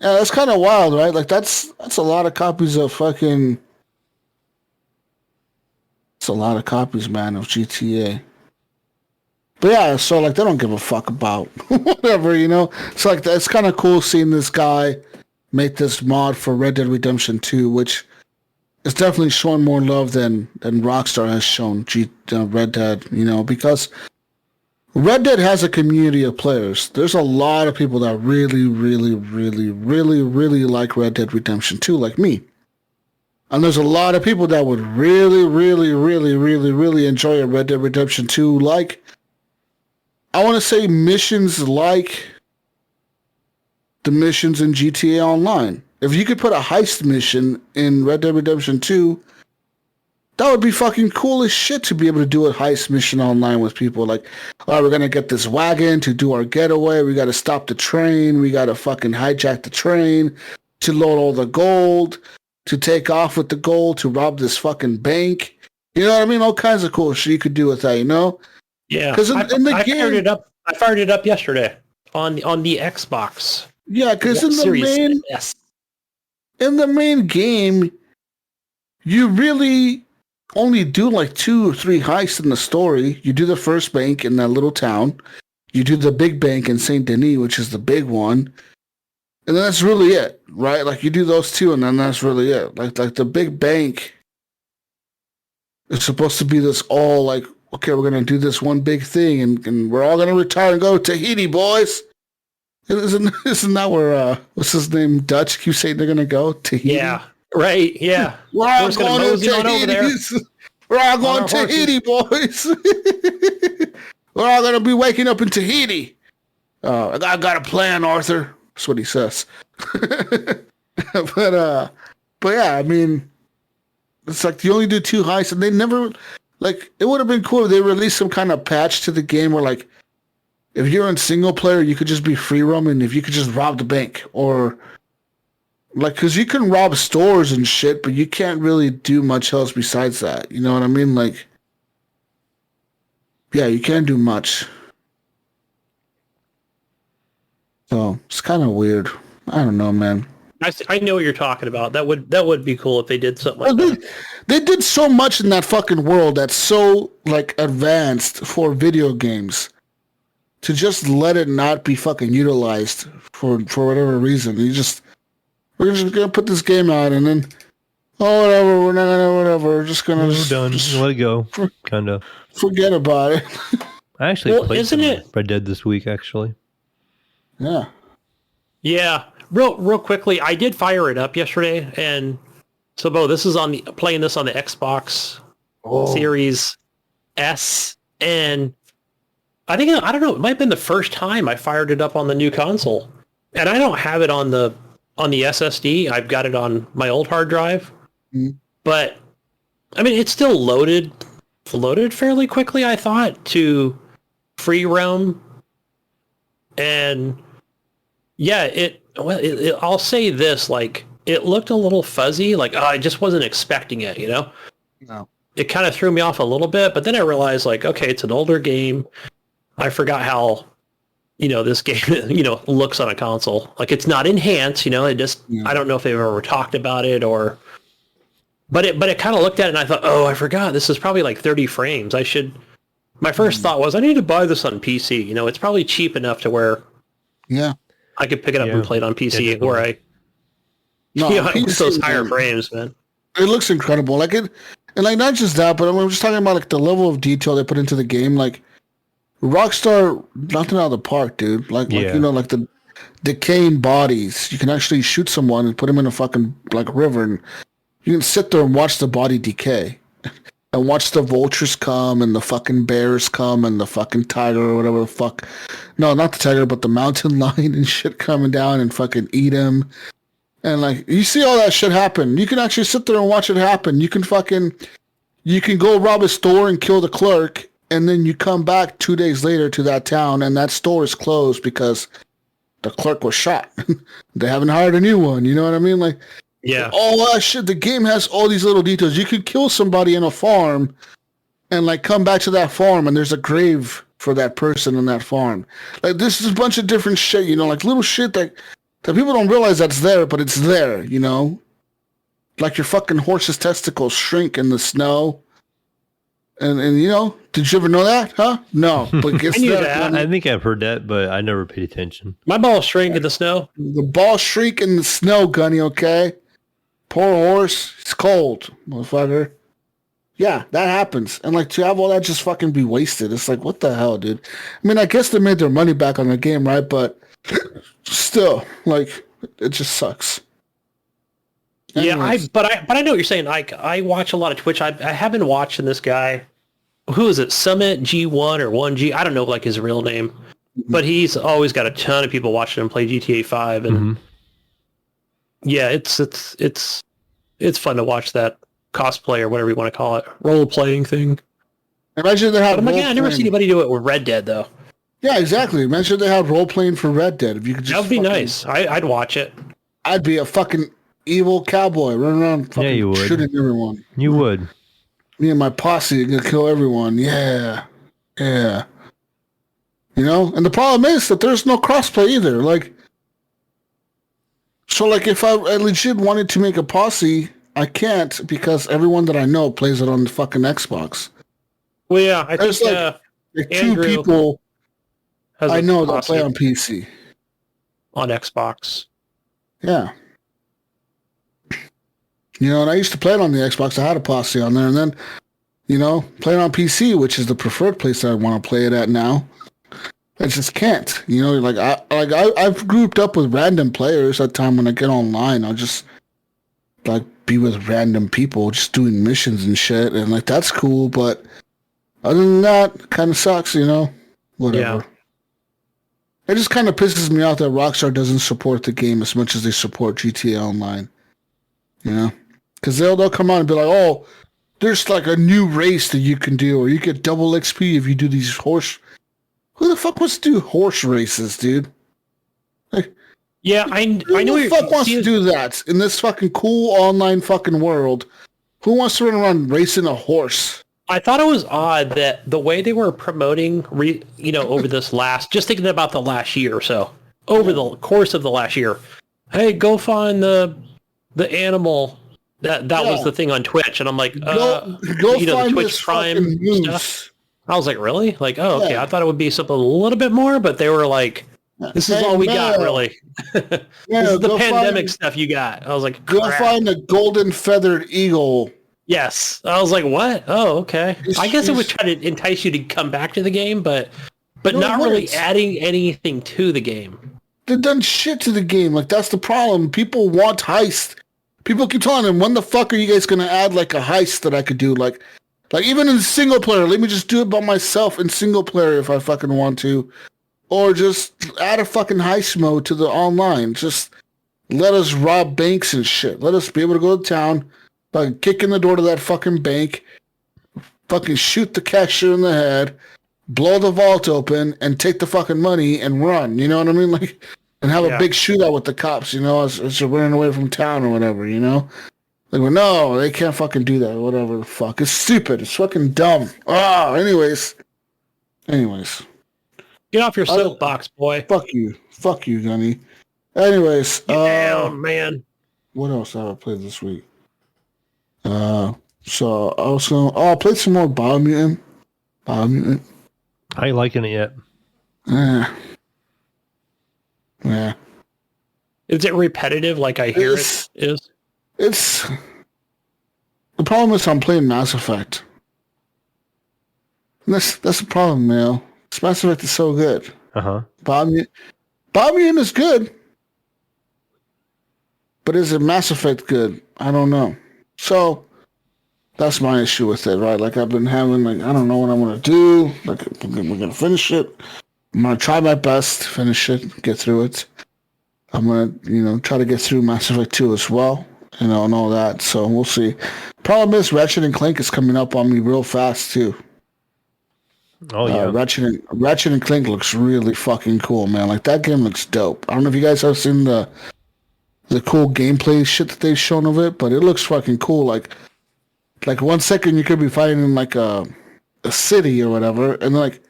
Yeah, that's kind of wild, right? Like that's a lot of copies of fucking. It's a lot of copies, man, of GTA. But yeah, so like they don't give a fuck about whatever, It's like it's kind of cool seeing this guy make this mod for Red Dead Redemption 2, which is definitely showing more love than Rockstar has shown Red Dead, because Red Dead has a community of players. There's a lot of people that really, really, really, really, really like Red Dead Redemption 2, like me. And there's a lot of people that would really, really, really, really, really enjoy a Red Dead Redemption 2, like, I want to say missions like the missions in GTA Online. If you could put a heist mission in Red Dead Redemption 2, that would be fucking cool as shit to be able to do a heist mission online with people. Like, all right, we're going to get this wagon to do our getaway. We got to stop the train. We got to fucking hijack the train to load all the gold, to take off with the gold, to rob this fucking bank. You know what I mean? All kinds of cool shit you could do with that, Yeah. Because in the game... I fired it up yesterday on the Xbox. Yeah, because in the main game, you really only do like 2 or 3 heists in the story. You do the first bank in that little town. You do the big bank in Saint Denis, which is the big one. And then that's really it, right? Like you do those 2 and then that's really it. Like the big bank is supposed to be this all like, okay, we're going to do this one big thing and we're all going to retire and go to Tahiti, boys. Isn't that where, what's his name, Dutch keeps saying they're going to go? Tahiti? Yeah, right, yeah. We're all going to Tahiti. We're all going to Tahiti, boys. We're all going to be waking up in Tahiti. I got a plan, Arthur. That's what he says. But yeah, I mean, it's like you only do 2 heists, and they never, like, it would have been cool if they released some kind of patch to the game where, like, if you're in single player, you could just be free roaming. If you could just rob the bank, or like, because you can rob stores and shit, but you can't really do much else besides that. You know what I mean? Like, yeah, you can't do much. So it's kind of weird. I don't know, man. I know what you're talking about. That would be cool if they did something like that. They did so much in that fucking world that's so like advanced for video games. To just let it not be fucking utilized for whatever reason. We're just gonna put this game out and then whatever, we're not gonna whatever. We're just gonna just let it go. Kind of forget about it. I actually played some Red Dead this week, actually. Yeah. Yeah. Real quickly, I did fire it up yesterday, and so Bo, this is playing this on the Xbox Series S, and I don't know, it might have been the first time I fired it up on the new console. And I don't have it on the SSD. I've got it on my old hard drive. Mm-hmm. But I mean, it's still loaded fairly quickly, I thought, to free roam. And yeah, I'll say this, like, it looked a little fuzzy, like, I just wasn't expecting it, you know? No. It kind of threw me off a little bit, but then I realized, like, okay, it's an older game. I forgot how, this game, looks on a console. Like, it's not enhanced, it just, I don't know if they've ever talked about it or, but it kind of looked at it and I thought, oh, I forgot, this is probably like 30 frames. My first thought was, I need to buy this on PC. It's probably cheap enough to where I could pick it up and play it on PC where I, with those higher frames, man. It looks incredible. Like it, and like not just that, but I'm just talking about like the level of detail they put into the game. Like Rockstar knocked it out of the park, dude. Like the decaying bodies. You can actually shoot someone and put them in a fucking like river, and you can sit there and watch the body decay, and watch the vultures come and the fucking bears come and the fucking tiger or whatever the fuck. No, not the tiger, but the mountain lion and shit coming down and fucking eat him. And like you see all that shit happen. You can actually sit there and watch it happen. You can go rob a store and kill the clerk, and then you come back 2 days later to that town and that store is closed because the clerk was shot. They haven't hired a new one. You know what I mean? Like, all that shit. The game has all these little details. You could kill somebody in a farm and like come back to that farm and there's a grave for that person in that farm. Like this is a bunch of different shit, like little shit that people don't realize that's there, but it's there, Like your fucking horse's testicles shrink in the snow. And did you ever know that? Huh? No. But guess I knew that. I think I've heard that, but I never paid attention. My balls shrink in the snow. The balls shrink in the snow, Gunny, okay? Poor horse. It's cold, motherfucker. Yeah, that happens. And like to have all that just fucking be wasted, it's like, what the hell, dude? I mean, I guess they made their money back on the game, right? But still, like, it just sucks. Anyways. Yeah, but I know what you're saying. I watch a lot of Twitch. I have been watching this guy. Who is it? Summit G1 or 1G? I don't know like his real name, but he's always got a ton of people watching him play GTA 5, and yeah, it's fun to watch that cosplay or whatever you want to call it, role playing thing. Imagine they have. But I never seen anybody do it with Red Dead though. Yeah, exactly. Imagine they have role playing for Red Dead. If you could just that'd be nice. I'd watch it. I'd be a fucking evil cowboy running around fucking shooting everyone. You would. Me and my posse are gonna kill everyone. Yeah. And the problem is that there's no crossplay either. Like, so like if I legit wanted to make a posse, I can't because everyone that I know plays it on the fucking Xbox. Well, yeah, I think like two people I know that play on PC. On Xbox. Yeah. And I used to play it on the Xbox. I had a posse on there, and then, play it on PC, which is the preferred place that I want to play it at now. I just can't. I've grouped up with random players at time when I get online. I'll just like be with random people, just doing missions and shit, and like that's cool. But other than that, it kind of sucks. Whatever. Yeah. It just kind of pisses me off that Rockstar doesn't support the game as much as they support GTA Online. Because they'll come out and be like, oh, there's like a new race that you can do, or you get double XP if you do these horse. Who the fuck wants to do horse races, dude? Like, yeah, I know. Who the fuck wants to do that in this fucking cool online fucking world? Who wants to run around racing a horse? I thought it was odd that the way they were promoting, over this just thinking about the last year or so, over the course of the last year, hey, go find the animal. That was the thing on Twitch, and I'm like, go the Twitch Prime stuff. I was like, really? Like, oh, okay. I thought it would be something a little bit more, but they were like, this is all we got, really. This is the pandemic stuff you got. I was like, go find a golden feathered eagle. Yes. I was like, what? Oh, okay. I guess it was trying to entice you to come back to the game, but not really adding anything to the game. They've done shit to the game. Like, that's the problem. People want heist. People keep telling them, when the fuck are you guys going to add, like, a heist that I could do? Like even in single player, let me just do it by myself in single player if I fucking want to. Or just add a fucking heist mode to the online. Just let us rob banks and shit. Let us be able to go to town, fucking kick in the door to that fucking bank, fucking shoot the cashier in the head, blow the vault open, and take the fucking money and run. You know what I mean? Like, and have a big shootout with the cops, you know, as you're running away from town or whatever, you know? Like, well, no, they can't fucking do that, whatever the fuck. It's stupid. It's fucking dumb. Anyways. Get off your soapbox, boy. Fuck you, Gunny. Anyways. Man. What else have I played this week? So I was I played some more Biomutant. How you liking it yet? Yeah. Is it repetitive like I hear it is? It's... The problem is I'm playing Mass Effect. And that's the problem, man. Mass Effect is so good. Uh-huh. Biomutant is good. But is it Mass Effect good? I don't know. So, that's my issue with it, right? Like, I've been having, like, I don't know what I'm going to do. Like, we're going to finish it. I'm going to try my best to finish it, get through it. I'm going to, try to get through Mass Effect 2 as well, and all that. So, we'll see. Problem is, Ratchet and Clank is coming up on me real fast, too. Oh, yeah. Ratchet and Clank looks really fucking cool, man. Like, that game looks dope. I don't know if you guys have seen the cool gameplay shit that they've shown of it, but it looks fucking cool. Like 1 second you could be fighting in like a city or whatever, and like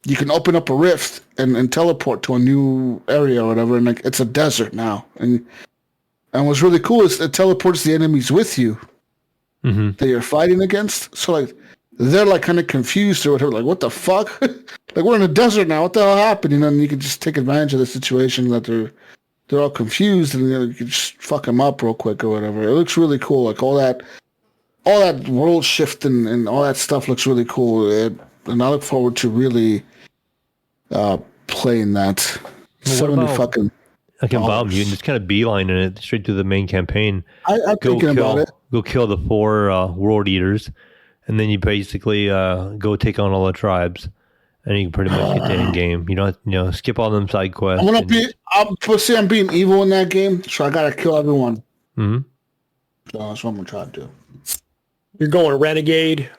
you can open up a rift and teleport to a new area or whatever, and like it's a desert now. And what's really cool is it teleports the enemies with you that you're fighting against. So like they're like kind of confused or whatever, like what the fuck? Like we're in a desert now. What the hell happened? And you can just take advantage of the situation that they're all confused, and you can just fuck them up real quick or whatever. It looks really cool. Like all that world shift and all that stuff looks really cool. And I look forward to really playing that. Well, what about like in Biomutant, just kind of beelining it straight through the main campaign. I'm thinking about it. Go kill the 4 world eaters, and then you basically go take on all the tribes. And you can pretty much get the end game. You don't, skip all them side quests. I'm being evil in that game, so I gotta kill everyone. Mm-hmm. So that's what I'm gonna try to do. You're going renegade.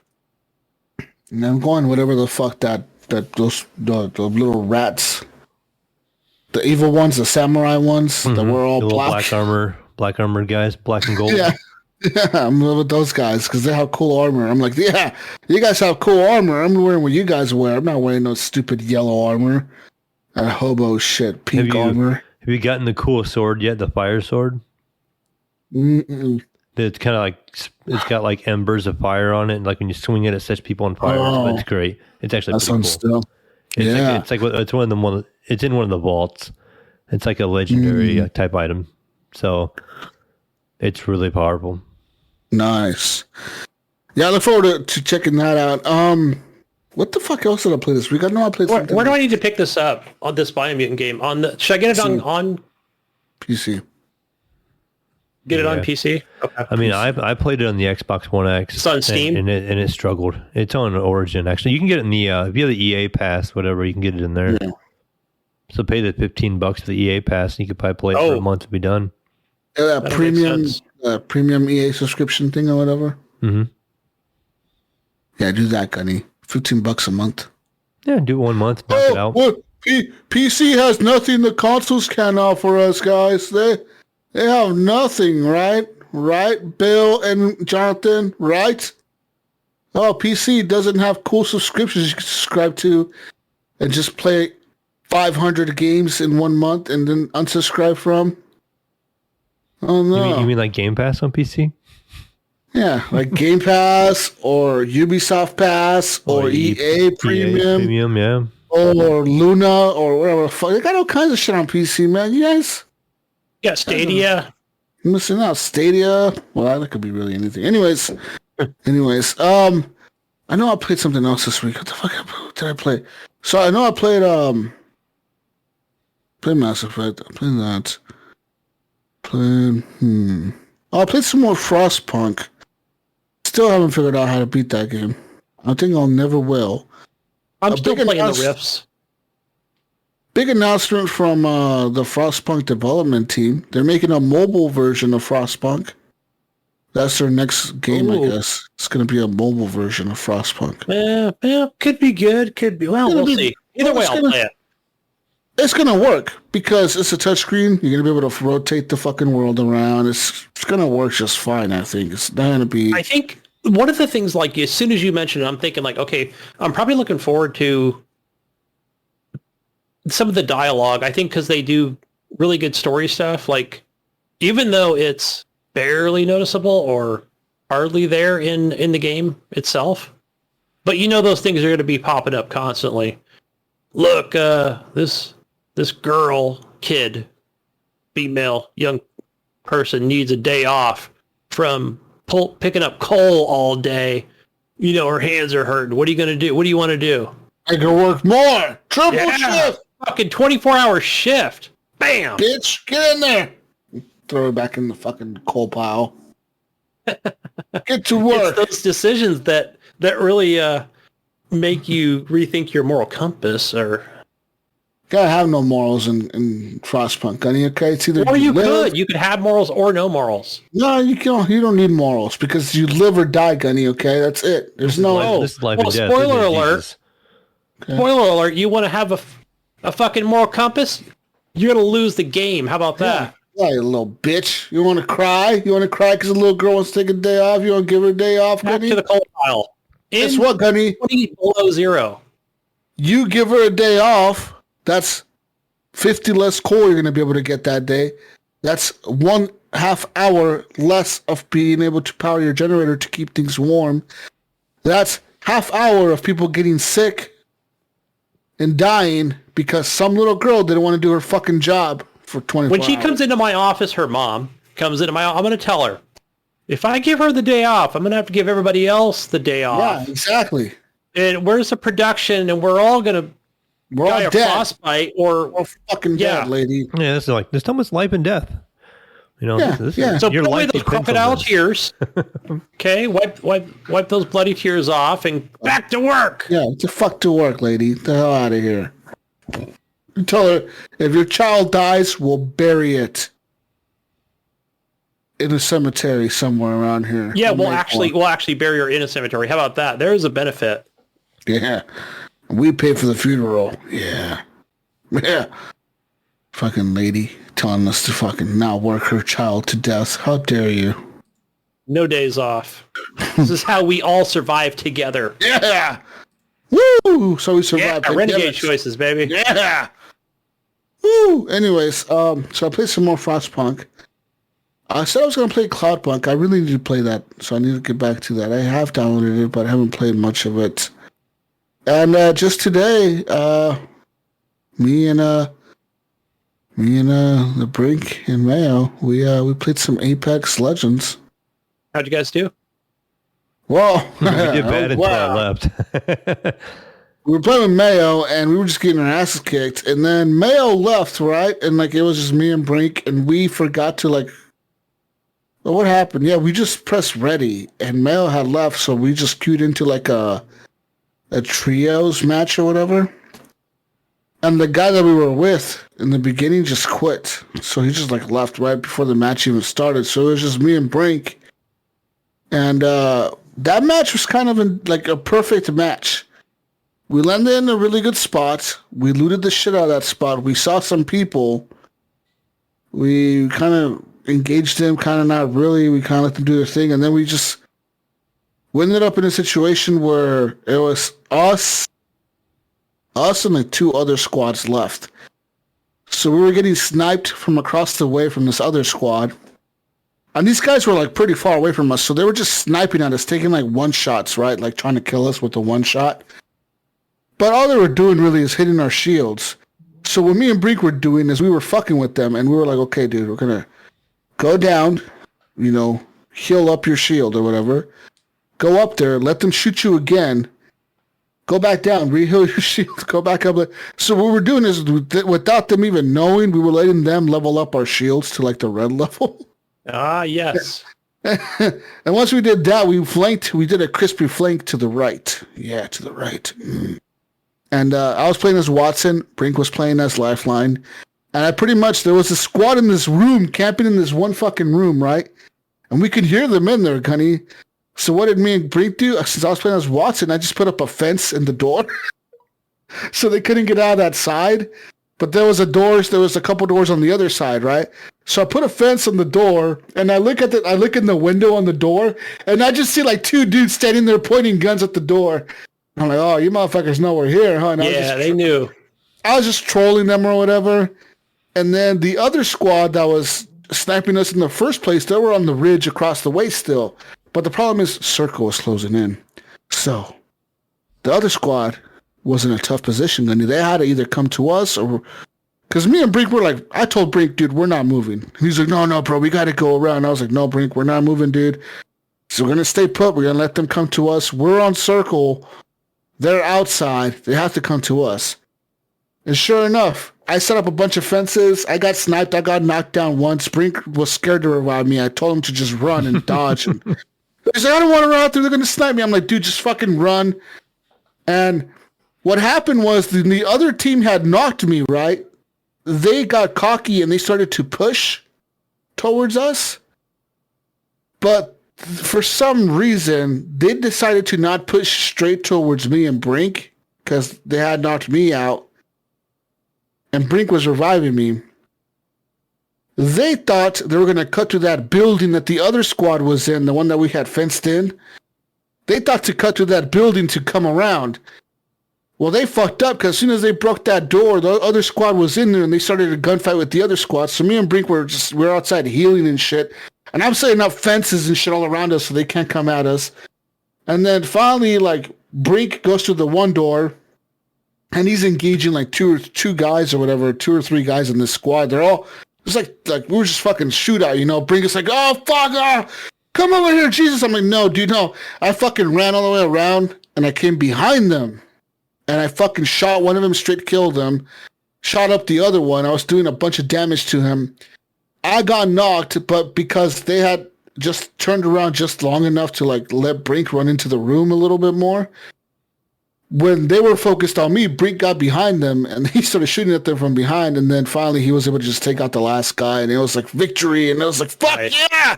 And I'm going whatever the fuck the little rats, the evil ones, the samurai ones that were all black armor guys, black and gold. Yeah, I'm with those guys because they have cool armor. I'm like, yeah, you guys have cool armor. I'm wearing what you guys wear. I'm not wearing no stupid yellow armor. That hobo shit, pink armor. Have you gotten the cool sword yet? The fire sword? Mm-mm. It's kind of like, it's got like embers of fire on it. And like when you swing it sets people on fire. It's great. It's actually pretty cool. Still. It's it's in one of the vaults. It's like a legendary type item. So it's really powerful. Nice. Yeah, I look forward to checking that out. What the fuck else did I play this week? I know I played something. Where do I need to pick this up on this Biomutant game? Should I get it on PC? Get it on PC? Okay. I mean, I played it on the Xbox One X. It's on Steam? And it struggled. It's on Origin, actually. You can get it in the, if you have the EA Pass, whatever, you can get it in there. Yeah. So pay the $15 for the EA Pass, and you could probably play it for a month to be done. Yeah, that premium EA subscription thing or whatever. Mm-hmm. Yeah, do that, Gunny. $15 a month. Yeah, do it 1 month, knock it out. What? PC has nothing the consoles can offer us, guys. They have nothing, right? Right, Bill and Jonathan, right? Oh, PC doesn't have cool subscriptions you can subscribe to and just play 500 games in 1 month and then unsubscribe from. Oh, no. You mean like Game Pass on PC? Yeah, like Game Pass or Ubisoft Pass or EA Premium. EA Premium, yeah. Or Luna or whatever the fuck. They got all kinds of shit on PC, man. You guys? Yeah, Stadia. Missing out. Stadia. Well, that could be really anything. Anyways. I know I played something else this week. What the fuck did I play? So I know I played Mass Effect. I played that. I played some more Frostpunk. Still haven't figured out how to beat that game. I think I'll never will. I'm still playing the Rifts. Big announcement from the Frostpunk development team. They're making a mobile version of Frostpunk. That's their next game, Ooh. I guess. It's going to be a mobile version of Frostpunk. Yeah, could be good. Could be. Well, we'll see. Either way, I'll play it. It's going to work because it's a touchscreen. You're going to be able to rotate the fucking world around. It's going to work just fine, I think. It's not going to be... I think one of the things, like, as soon as you mentioned it, I'm thinking, like, okay, I'm probably looking forward to some of the dialogue. I think because they do really good story stuff. Like, even though it's barely noticeable or hardly there in the game itself, but you know those things are going to be popping up constantly. Look, this girl, kid, female, young person needs a day off from picking up coal all day. You know, her hands are hurting. What are you going to do? What do you want to do? I can work more. Triple shift. Fucking 24-hour shift. Bam. Bitch, get in there. Throw her back in the fucking coal pile. Get to work. It's those decisions that really make you rethink your moral compass. Or Gotta have no morals in Frostpunk, Gunny, okay? It's either you could have morals or no morals. No, you can't. You don't need morals because you live or die, Gunny, okay? That's it. There's no... This is life and death. Spoiler alert. Jesus. Okay. Spoiler alert, you want to have a fucking moral compass? You're going to lose the game. How about that? Yeah, you little bitch. You want to cry? You want to cry because a little girl wants to take a day off? You want to give her a day off, Back Gunny? to the coal pile. Guess what, Gunny? 20 below zero. You give her a day off, that's 50 less coal you're going to be able to get that day. That's 1/2 hour less of being able to power your generator to keep things warm. That's 1/2 hour of people getting sick and dying because some little girl didn't want to do her fucking job for 24 When she hours. comes into my office, her mom comes into my office, I'm going to tell her, if I give her the day off, I'm going to have to give everybody else the day off. Yeah, exactly. And where's the production? And we're all going to We're die all of dead. frostbite or... We're fucking dead, lady. Yeah, this is like, there's almost life and death. You know, Yeah, this yeah. is So your put away life those depends on crocodile this. tears. Okay, wipe those bloody tears off and back to work. Yeah, get the fuck to work, lady. Get the hell out of here. You tell her, if your child dies, we'll bury it in a cemetery somewhere around here. Yeah, we'll actually bury her in a cemetery. How about that? There's a benefit. Yeah. We pay for the funeral. Yeah. Yeah. Fucking lady telling us to fucking not work her child to death. How dare you? No days off. This is how we all survive together. Yeah. Woo! So we Yeah, survived. renegade choices, baby. Yeah. Woo! Anyways, so I played some more Frostpunk. I said I was going to play Cloudpunk. I really need to play that, so I need to get back to that. I have downloaded it, but I haven't played much of it. And just today, me and the Brink and Mayo, we played some Apex Legends. How'd you guys do? Well, We did bad until I wow. left. We were playing with Mayo, and we were just getting our asses kicked. And then Mayo left, right? And like it was just me and Brink, and we forgot to like. Well, what happened? Yeah, we just pressed ready, and Mayo had left, so we just queued into like a trios match or whatever. And the guy that we were with in the beginning just quit, so he just like left right before the match even started. So it was just me and Brink, and that match was kind of like a perfect match. We landed in a really good spot. We looted the shit out of that spot. We saw some people. We kind of engaged them, kind of not really. We kind of let them do their thing. And then we ended up in a situation where it was us and like 2 other squads left. So we were getting sniped from across the way from this other squad. And these guys were like pretty far away from us. So they were just sniping at us, taking like one shots, right? Like trying to kill us with the one shot. But all they were doing really is hitting our shields. So what me and Brink were doing is we were fucking with them, and we were like, okay, dude, we're going to go down, heal up your shield or whatever. Go up there, let them shoot you again. Go back down, re-heal your shield, go back up. So what we're doing is, without them even knowing, we were letting them level up our shields to like the red level. Ah, yes. And once we did that, we did a crispy flank to the right. Yeah, to the right. And I was playing as Watson. Brink was playing as Lifeline. And there was a squad in this room, camping in this one fucking room, right? And And we could hear them in there, Gunny. So what did me and Brink do? Since I was playing as Watson, I just put up a fence in the door. So they couldn't get out of that side. But there was a couple doors on the other side, right? So I put a fence on the door, and I look in the window on the door, and I just see like two dudes standing there pointing guns at the door. I'm like, oh, you motherfuckers know we're here, huh? And they knew. I was just trolling them or whatever. And then the other squad that was sniping us in the first place, they were on the ridge across the way still. But the problem is Circle was closing in. So the other squad was in a tough position. And they had to either come to us or... Because me and Brink were like... I told Brink, dude, we're not moving. He's like, no, bro, we got to go around. I was like, no, Brink, we're not moving, dude. So we're going to stay put. We're going to let them come to us. We're on Circle. They're outside. They have to come to us. And sure enough, I set up a bunch of fences. I got sniped. I got knocked down once. Brink was scared to revive me. I told him to just run and dodge. And he's like, I don't want to run out there. They're going to snipe me. I'm like, dude, just fucking run. And what happened was the other team had knocked me, right? They got cocky and they started to push towards us. But for some reason, they decided to not push straight towards me and Brink because they had knocked me out. And Brink was reviving me. They thought they were going to cut to that building that the other squad was in, the one that we had fenced in. They thought to cut to that building to come around. Well, they fucked up because as soon as they broke that door, the other squad was in there and they started a gunfight with the other squad. So me and Brink were outside healing and shit. And I'm setting up fences and shit all around us so they can't come at us. And then finally, like, Brink goes to the one door and he's engaging like two guys or whatever, 2 or 3 guys in this squad. They're all just like we were just fucking shootout, you know. Brink is like, oh, fuck, come over here, Jesus. I'm like, no, dude, no. I fucking ran all the way around and I came behind them. And I fucking shot one of them, straight killed him. Shot up the other one. I was doing a bunch of damage to him. I got knocked, but because they had just turned around just long enough to like let Brink run into the room a little bit more. When they were focused on me, Brink got behind them and he started shooting at them from behind. And then finally he was able to just take out the last guy. And it was like victory. And it was like, fuck yeah!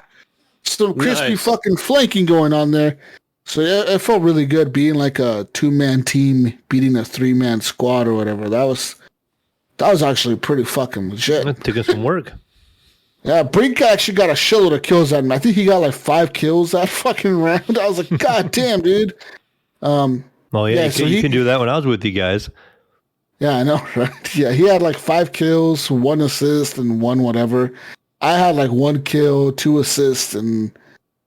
Some crispy fucking flanking going on there. So it felt really good being like a 2-man team beating a 3-man squad or whatever. That was actually pretty fucking legit. That took us some work. Yeah, Brink actually got a shitload of kills at him. I think he got like 5 kills that fucking round. I was like, God damn, dude. Oh yeah, so you can do that when I was with you guys. Yeah, I know, right? Yeah, he had like 5 kills, 1 assist, and 1 whatever. I had like 1 kill, 2 assists, and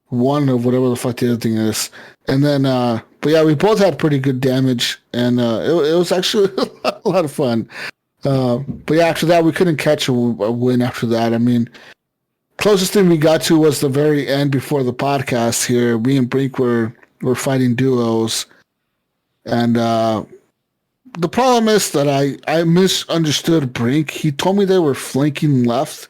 1 of whatever the fuck the other thing is. And then, but yeah, we both had pretty good damage, and it was actually a lot of fun. But yeah, after that, we couldn't catch a win after that. I mean, closest thing we got to was the very end before the podcast here. Me and Brink were fighting duos. And the problem is that I misunderstood Brink. He told me they were flanking left.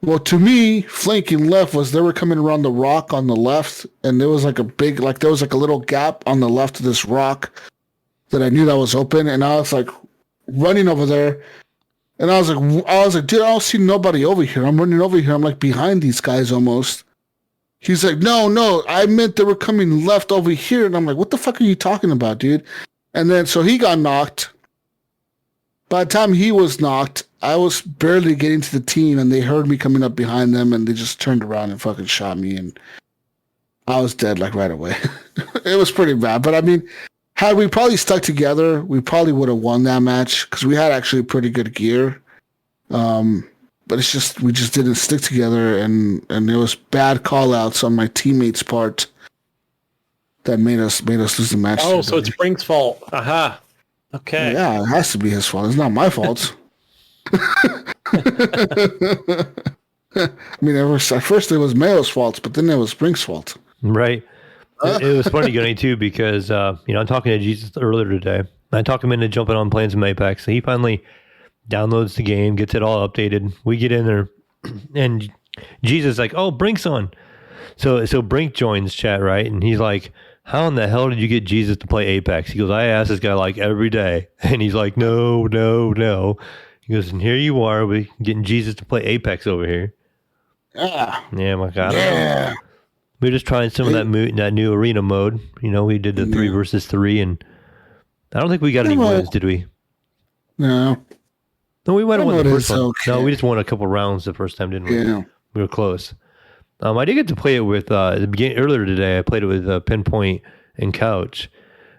Well, to me, flanking left was they were coming around the rock on the left, and there was like there was like a little gap on the left of this rock that I knew that was open, and I was like running over there, and I was like, dude, I don't see nobody over here. I'm running over here. I'm like behind these guys almost. He's like, no, I meant they were coming left over here, and I'm like, what the fuck are you talking about, dude? And then so he got knocked. By the time he was knocked, I was barely getting to the team, and they heard me coming up behind them, and they just turned around and fucking shot me, and I was dead like right away. It was pretty bad, but I mean, had we probably stuck together, we probably would have won that match because we had actually pretty good gear. But it's just we just didn't stick together, and there was bad call-outs on my teammates' part that made us lose the match. Oh, so it's Brink's fault. Aha. Okay. Yeah, it has to be his fault. It's not my fault. I mean, at first it was Mayo's fault, but then it was Brink's fault. Right. It was funny, Gunny, too, because, I'm talking to Jesus earlier today. I talked him into jumping on playing some Apex. So he finally downloads the game, gets it all updated. We get in there, and Jesus is like, oh, Brink's on. So Brink joins chat, right? And he's like, how in the hell did you get Jesus to play Apex? He goes, I ask this guy like every day. And he's like, no. He goes, and here you are, we getting Jesus to play Apex over here. Yeah. Yeah, my God. Yeah. We were just trying some of that new arena mode. We did the 3 versus 3, and I don't think we got any wins, did we? No. No, we might have won the first one. Okay. No, we just won a couple rounds the first time, didn't we? Yeah. We were close. I did get to play it with earlier today. I played it with Pinpoint and Couch,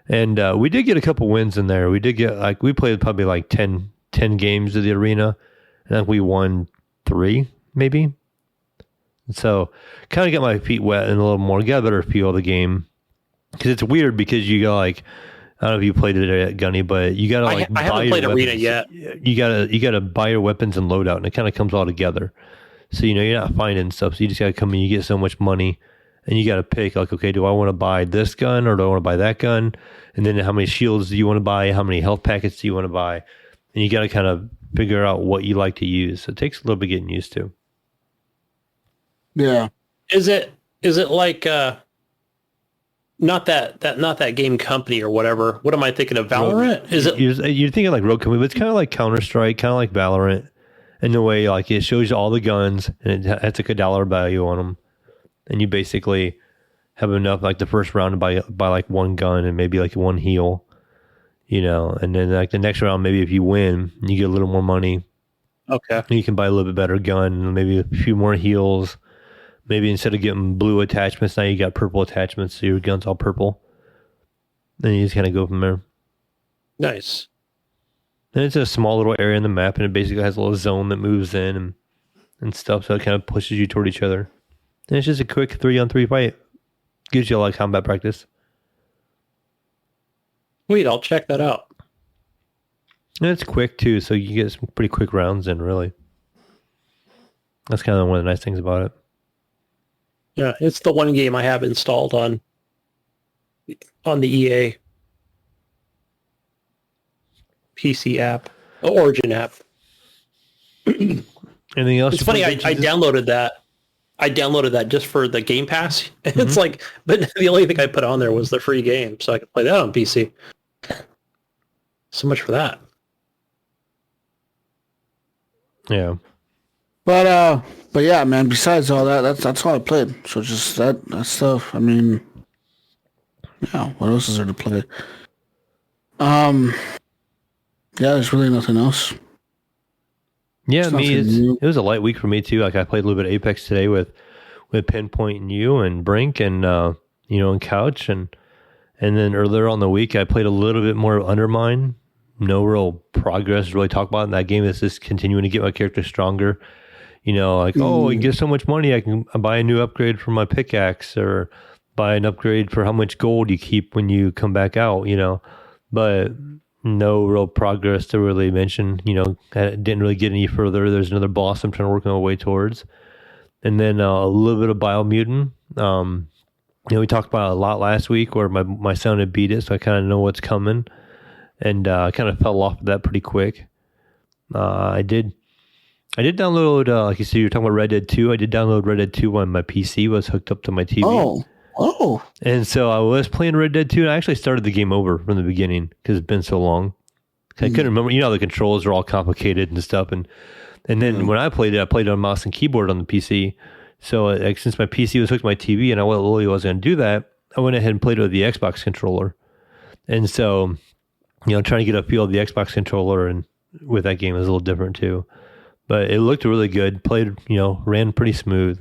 and we did get a couple wins in there. We did get we played probably like 10 games of the arena, and I think we won 3 maybe. So kind of got my feet wet and a little more. Got a better feel of the game because it's weird because you go like. I don't know if you played it at Gunny, but you gotta I haven't played Arena yet. You gotta buy your weapons and loadout, and it kind of comes all together. So you're not finding stuff. So you just gotta come in. You get so much money, and you gotta pick like, okay, do I want to buy this gun or do I want to buy that gun? And then how many shields do you want to buy? How many health packets do you want to buy? And you gotta kind of figure out what you like to use. So it takes a little bit getting used to. Yeah. Is it like not that game company or whatever? What am I thinking of? Valorant? Is it? You're thinking like Rogue Company, but it's kind of like Counter-Strike, kind of like Valorant, in the way like it shows you all the guns and it has like $1 value on them, and you basically have enough like the first round to buy like one gun and maybe like one heal, and then like the next round maybe if you win you get a little more money. Okay. You can buy a little bit better gun and maybe a few more heals. Maybe instead of getting blue attachments, now you got purple attachments, so your gun's all purple. Then you just kind of go from there. Nice. And it's a small little area in the map, and it basically has a little zone that moves in and stuff, so it kind of pushes you toward each other. And it's just a quick 3-on-3 fight. Gives you a lot of combat practice. Sweet, I'll check that out. And it's quick, too, so you get some pretty quick rounds in, really. That's kind of one of the nice things about it. Yeah, it's the one game I have installed on the EA PC app, Origin app. Anything else? It's funny, I downloaded that. I downloaded that just for the Game Pass. And it's like, but the only thing I put on there was the free game, so I could play that on PC. So much for that. Yeah. But yeah, man, besides all that, that's all I played. So just that stuff. I mean, yeah, what else is there to play? Yeah, there's really nothing else. Yeah, it was a light week for me too. Like I played a little bit of Apex today with Pinpoint and you and Brink and and Couch and then earlier on the week I played a little bit more of Undermine. No real progress to really talk about in that game. It's just continuing to get my character stronger. I get so much money, I can buy a new upgrade for my pickaxe or buy an upgrade for how much gold you keep when you come back out, but no real progress to really mention. I didn't really get any further. There's another boss I'm trying to work my way towards. And then a little bit of Biomutant. We talked about it a lot last week where my son had beat it, so I kind of know what's coming. And I kind of fell off of that pretty quick. I did download, like you said, you were talking about Red Dead 2. I did download Red Dead 2 when my PC was hooked up to my TV. Oh. And so I was playing Red Dead 2, and I actually started the game over from the beginning because it's been so long. I couldn't remember. The controls are all complicated and stuff. And then when I played it on mouse and keyboard on the PC. So since my PC was hooked to my TV and I really wasn't going to do that, I went ahead and played it with the Xbox controller. And so, trying to get a feel of the Xbox controller and with that game is a little different too. But it looked really good. Played, ran pretty smooth.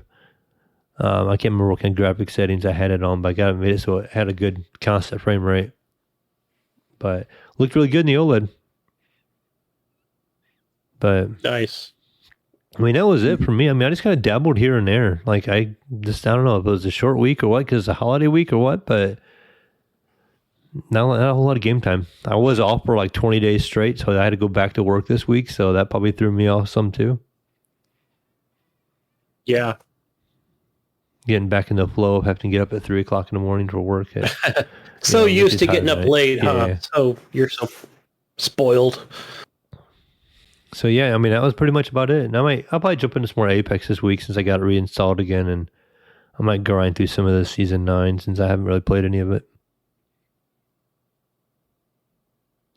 I can't remember what kind of graphic settings I had it on, but I got it made it so it had a good constant frame rate. But looked really good in the OLED. But nice. I mean, that was it for me. I mean, I just kind of dabbled here and there. Like I don't know if it was a short week or what, because it's a holiday week or what, but not a whole lot of game time. I was off for like 20 days straight, so I had to go back to work this week, so that probably threw me off some too. Yeah. Getting back in the flow of having to get up at 3 o'clock in the morning for work. So used to getting up late, huh? Yeah. So you're so spoiled. So yeah, I mean, that was pretty much about it. And I'll probably jump into some more Apex this week since I got it reinstalled again, and I might grind through some of the Season 9 since I haven't really played any of it.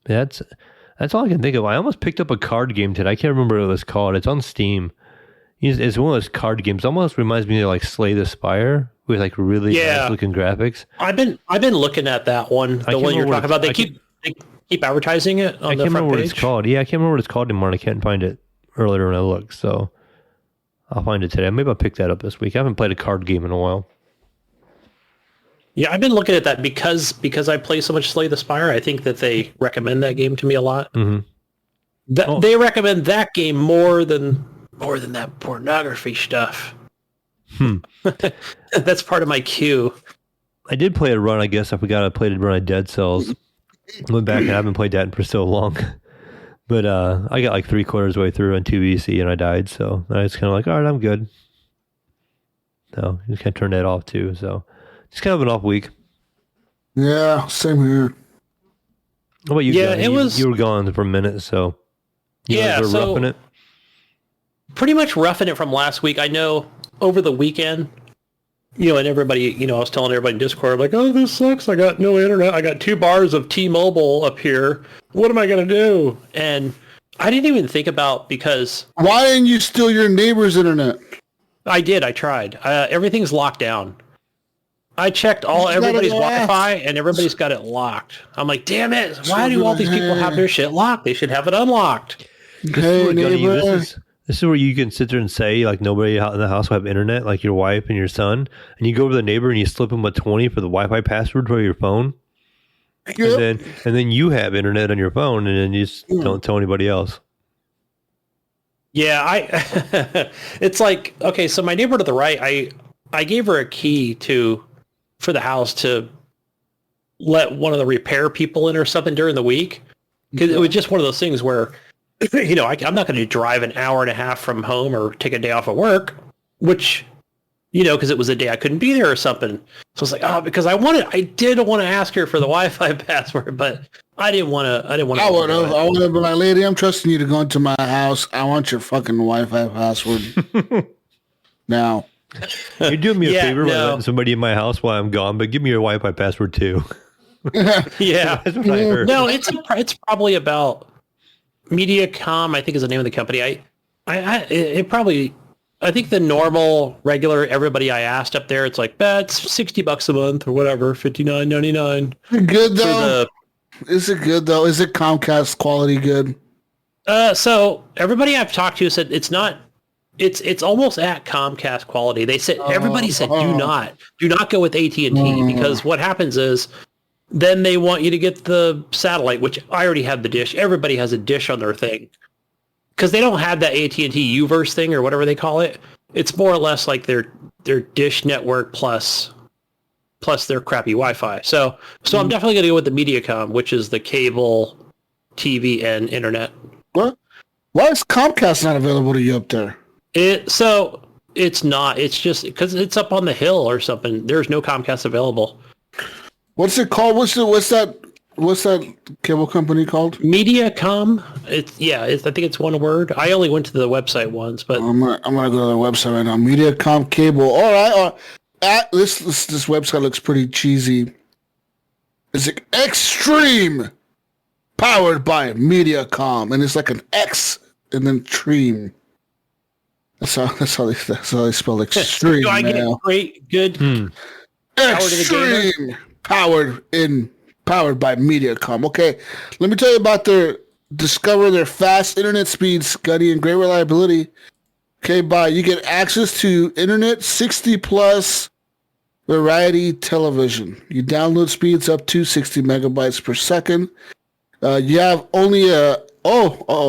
That's all I can think of. I almost picked up a card game today. I can't remember what it was called. It's on Steam. It's one of those card games. Almost reminds me of like Slay the Spire with like really nice looking graphics. I've been looking at that one. The one you're talking about. They keep advertising it on the front page. I can't remember what it's called. Yeah, I can't remember what it's called anymore. And I can't find it earlier when I looked. So I'll find it today. Maybe I'll pick that up this week. I haven't played a card game in a while. Yeah, I've been looking at that because I play so much Slay the Spire. I think that they recommend that game to me a lot. Mm-hmm. They recommend that game more than that pornography stuff. That's part of my queue. I did play a run. I guess I forgot I played a run of Dead Cells. Went back and I haven't played that for so long. But I got like 3/4 way through on 2VC and I died. So I was kind of like, all right, I'm good. So you can turn that off too. So it's kind of an off week. Yeah, same here. What about you? Yeah, guys? You were gone for a minute, so you guys were roughing it. Pretty much roughing it from last week. I know over the weekend, and everybody, I was telling everybody in Discord, like, oh, this sucks. I got no internet. I got 2 bars of T-Mobile up here. What am I going to do? And I didn't even think about because... Why didn't you steal your neighbor's internet? I did. I tried. Everything's locked down. I checked everybody's Wi-Fi and everybody's got it locked. I'm like, damn it. Why do all these people have their shit locked? They should have it unlocked. Hey, neighbor. This is where you can sit there and say, like, nobody out in the house will have internet, like your wife and your son, and you go over to the neighbor and you slip them a 20 for the Wi-Fi password for your phone, and then you have internet on your phone, and then you just don't tell anybody else. Yeah, it's like, okay, so my neighbor to the right, I gave her a key for the house to let one of the repair people in or something during the week, because it was just one of those things where, I'm not going to drive an hour and a half from home or take a day off of work, which, because it was a day I couldn't be there or something. So I was like, because I did want to ask her for the Wi-Fi password, but I didn't want to. I would have been like, lady, I'm trusting you to go into my house. I want your fucking Wi-Fi password now. You're doing me a favor by letting somebody in my house while I'm gone, but give me your Wi-Fi password too. Yeah. That's what I heard. No, it's probably about Mediacom, I think is the name of the company. I think the normal, regular, everybody I asked up there, it's like, it's $60 a month or whatever, $59.99. Good though. Is it good though? Is it Comcast quality good? So everybody I've talked to said it's not. It's almost at Comcast quality. They said everybody said do not go with AT&T because what happens is then they want you to get the satellite, which I already have the dish. Everybody has a dish on their thing because they don't have that AT&T Uverse thing or whatever they call it. It's more or less like their dish network plus their crappy Wi-Fi. So I'm definitely going to go with the Mediacom, which is the cable, TV, and internet. What? Why is Comcast not available to you up there? It's not. It's just because it's up on the hill or something. There's no Comcast available. What's it called? What's that cable company called? Mediacom. I think it's one word. I only went to the website once, but I'm gonna go to their website right now. Mediacom cable. All right. This website looks pretty cheesy. It's like Extreme, powered by Mediacom, and it's like an X and then Tream. That's how they spell extreme. Do I get a great good Extreme powered by Mediacom. Okay, let me tell you about discover their fast internet speeds, Gunny, and great reliability. Okay, you get access to internet 60 plus variety television. You download speeds up to 60 megabytes per second. You have only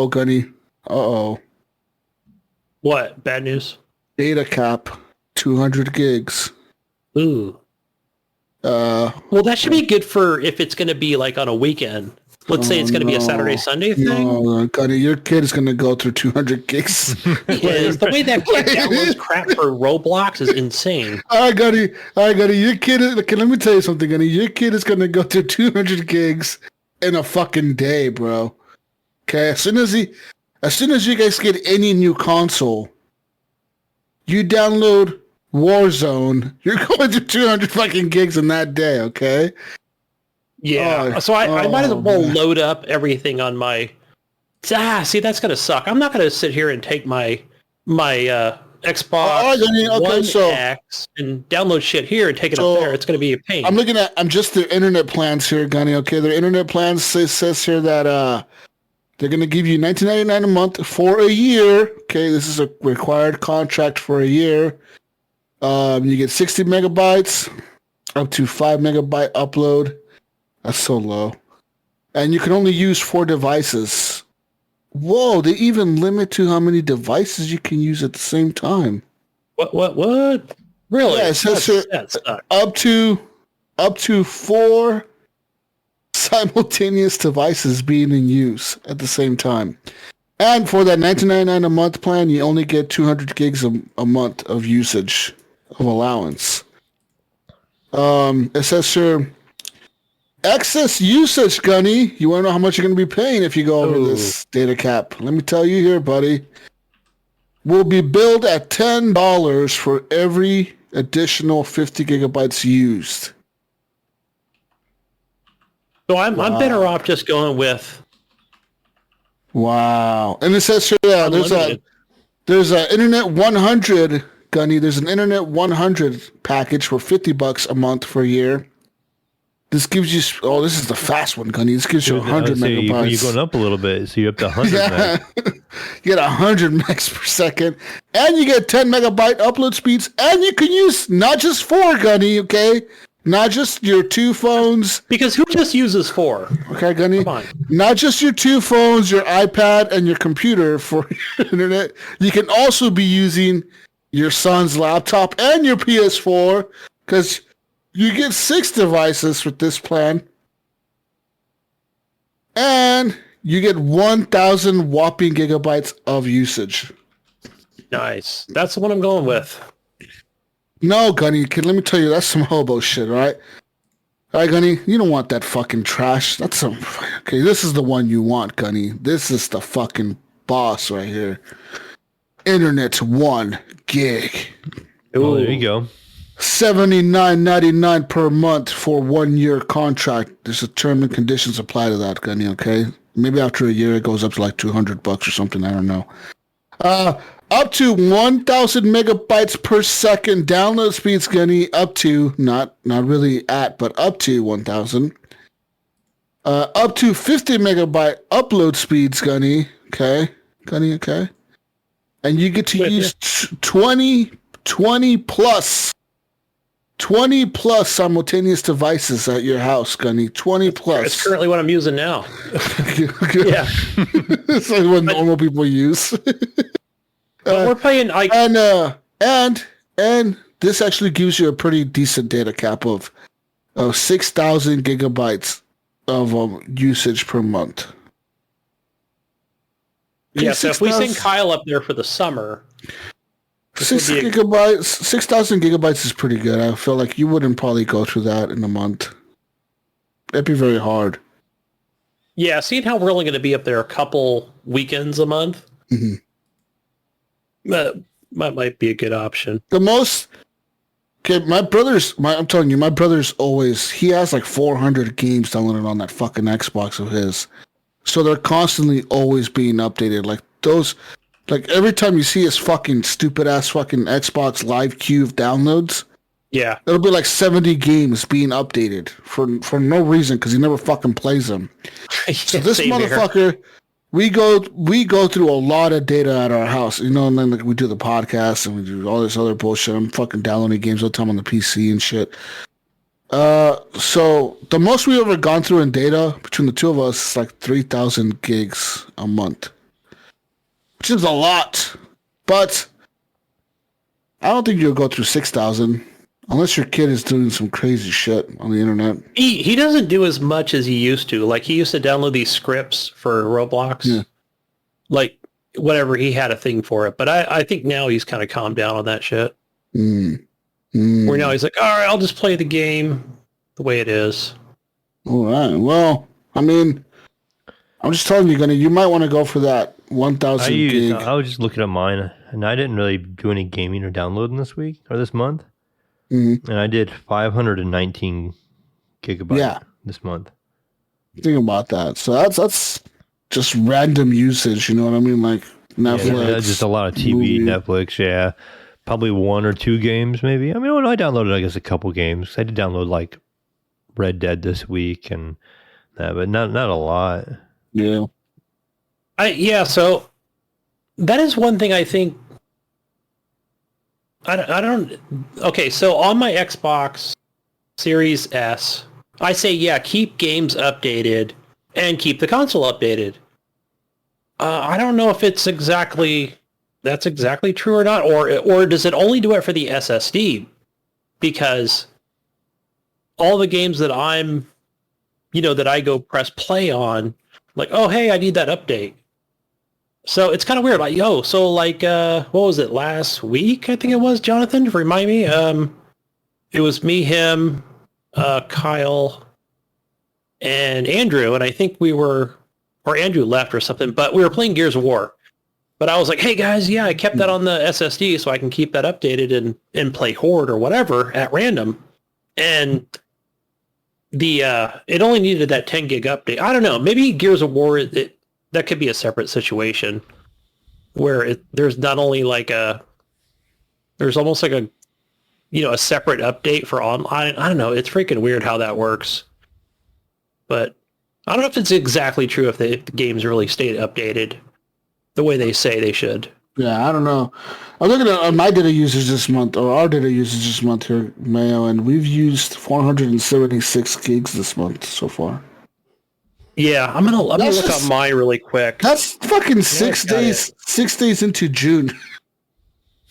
Gunny. What? Bad news? Data cap, 200 gigs. Ooh. Well, that should be good for if it's going to be like on a weekend. Let's say it's going to be a Saturday, Sunday thing. No, Gunny, your kid is going to go through 200 gigs. Yes, the way that kid downloads crap for Roblox is insane. All right, Gunny, your kid is, okay, let me tell you something, Gunny. Your kid is going to go through 200 gigs in a fucking day, bro. Okay, as soon as you guys get any new console, you download Warzone, you're going to 200 fucking gigs in that day, okay? Yeah, so I might as well load up everything on my... see, that's going to suck. I'm not going to sit here and take my my Xbox Oh, Gunny, okay, One so- X and download shit here and take it up there, it's going to be a pain. I'm just their internet plans here, Gunny. Okay, their internet plans says here that they're going to give you $19.99 a month for a year. Okay, this is a required contract for a year. You get 60 megabytes, up to 5 megabyte upload. That's so low. And you can only use 4 devices. Whoa, they even limit to how many devices you can use at the same time. What? Really? Yeah, it says here, that sucks. up to 4 simultaneous devices being in use at the same time. And for that $19.99 a month plan, you only get 200 gigs a month of usage of allowance. It says here, excess usage, Gunny. You want to know how much you're going to be paying if you go over this data cap? Let me tell you here, buddy. Will be billed at $10 for every additional 50 gigabytes used. So I'm better off just going with Wow. And it says here, unlimited. there's a Internet 100, Gunny. There's an Internet 100 package for $50 a month for a year. This gives you, this is the fast one, Gunny. This gives you 100 megabytes. You're going up a little bit, so you're up to 100 Yeah. meg. You get 100 megs per second, and you get 10 megabyte upload speeds, and you can use not just 4, Gunny, okay? Not just your 2 phones. Because who just uses 4? Okay, Gunny? Come on. Not just your 2 phones, your iPad, and your computer for your internet. You can also be using your son's laptop and your PS4, because you get 6 devices with this plan. And you get 1,000 whopping gigabytes of usage. Nice. That's the one I'm going with. No, Gunny, let me tell you, that's some hobo shit, all right? All right, Gunny, you don't want that fucking trash. That's some... Okay, this is the one you want, Gunny. This is the fucking boss right here. Internet's 1 gig. Oh, there you go. $79.99 per month for 1 year contract. There's a term and conditions apply to that, Gunny, okay? Maybe after a year it goes up to like $200 or something, I don't know. Up to 1,000 megabytes per second download speeds, Gunny, up to, not really at, but up to 1,000. Up to 50 megabyte upload speeds, Gunny, okay? Gunny, okay? And you get to use 20 plus simultaneous devices at your house, Gunny. 20 plus. It's currently what I'm using now. Yeah. It's like what normal people use. But we're paying like and this actually gives you a pretty decent data cap of 6,000 gigabytes of usage per month. yeah. So if we send Kyle up there for the summer, 6,000 gigabytes is pretty good. I feel like you wouldn't probably go through that in a month. That'd be very hard. yeah. Seeing how we're only going to be up there a couple weekends a month, that might be a good option. I'm telling you, my brother's always, he has like 400 games downloaded on that fucking Xbox of his. So they're constantly always being updated. Like those, like every time you see his fucking stupid ass fucking Xbox live queue of downloads, Yeah. it'll be like 70 games being updated for no reason because he never fucking plays them. So this Same here. motherfucker, we go through a lot of data at our house, you know, and then like, we do the podcast and we do all this other bullshit. I'm fucking downloading games all the time on the PC and shit. So the most we've ever gone through in data between the two of us is like 3,000 gigs a month, which is a lot. But I don't think you'll go through 6,000 unless your kid is doing some crazy shit on the internet. He doesn't do as much as he used to. Like he used to download these scripts for Roblox. Yeah. Like whatever, he had a thing for it. But I think now he's kind of calmed down on that shit. Where now he's like, all right, I'll just play the game the way it is. All right. Well, I mean, I'm just telling you, Gunny, you might want to go for that 1,000 gig. I was just looking at mine, and I didn't really do any gaming or downloading this week or this month. And I did 519 gigabytes this month. Think about that. So that's just random usage, you know what I mean? Like Netflix. Yeah, just a lot of TV, movie. Netflix, yeah. Probably 1 or 2 games, maybe. I mean, I downloaded, I guess, a couple games. I did download, like, Red Dead this week and that, but not a lot. Yeah. So that is one thing I think. I don't. Okay, so on my Xbox Series S, I say, yeah, keep games updated and keep the console updated. I don't know if that's exactly true or not, or does it only do it for the SSD? Because all the games that that I go press play on, like, oh, hey, I need that update. So it's kind of weird. Like, what was it, last week? I think it was, Jonathan, remind me. It was me, him, Kyle, and Andrew, and I think or Andrew left or something, but we were playing Gears of War. But I was like, hey guys, yeah, I kept that on the SSD so I can keep that updated and play Horde or whatever at random. And it only needed that 10 gig update. I don't know. Maybe Gears of War, that could be a separate situation where there's not only there's almost like a separate update for online. I don't know. It's freaking weird how that works. But I don't know if it's exactly true if the games really stayed updated the way they say they should. Yeah, I don't know. I'm looking at my data usage this month, or our data usage this month here, Mayo, and we've used 476 gigs this month so far. Yeah, I'm gonna look up mine really quick. That's fucking 6 days. 6 days into June.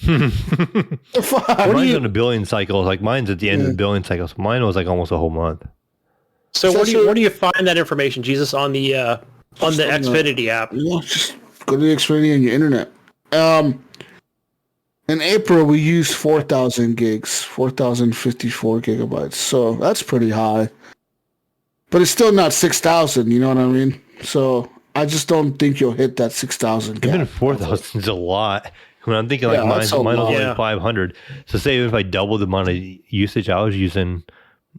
Mine's on a billing cycle. Like mine's at the end of the billing cycle. So mine was like almost a whole month. So where do you find that information, Jesus? On the Xfinity app? Yeah, just go to the Xfinity on your internet. In April, we used 4,000 gigs, 4,054 gigabytes. So that's pretty high. But it's still not 6,000, you know what I mean? So I just don't think you'll hit that 6,000 gap. Even 4,000 is a lot. When I'm thinking like mine was only 500. So say if I double the amount of usage I was using,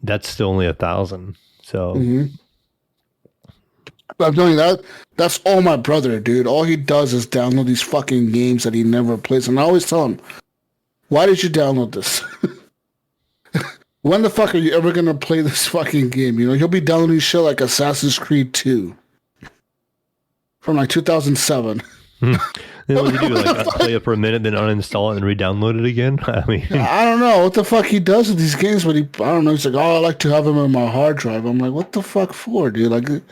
that's still only 1,000. So I'm telling you that's all my brother, dude. All he does is download these fucking games that he never plays. And I always tell him, why did you download this? When the fuck are you ever going to play this fucking game? You know, he'll be downloading shit like Assassin's Creed 2 from like 2007. Then what do you do? Like play it for a minute, then uninstall it and re-download it again? I mean, I don't know what the fuck he does with these games, but I don't know. He's like, oh, I like to have them in my hard drive. I'm like, what the fuck for, dude? Like, it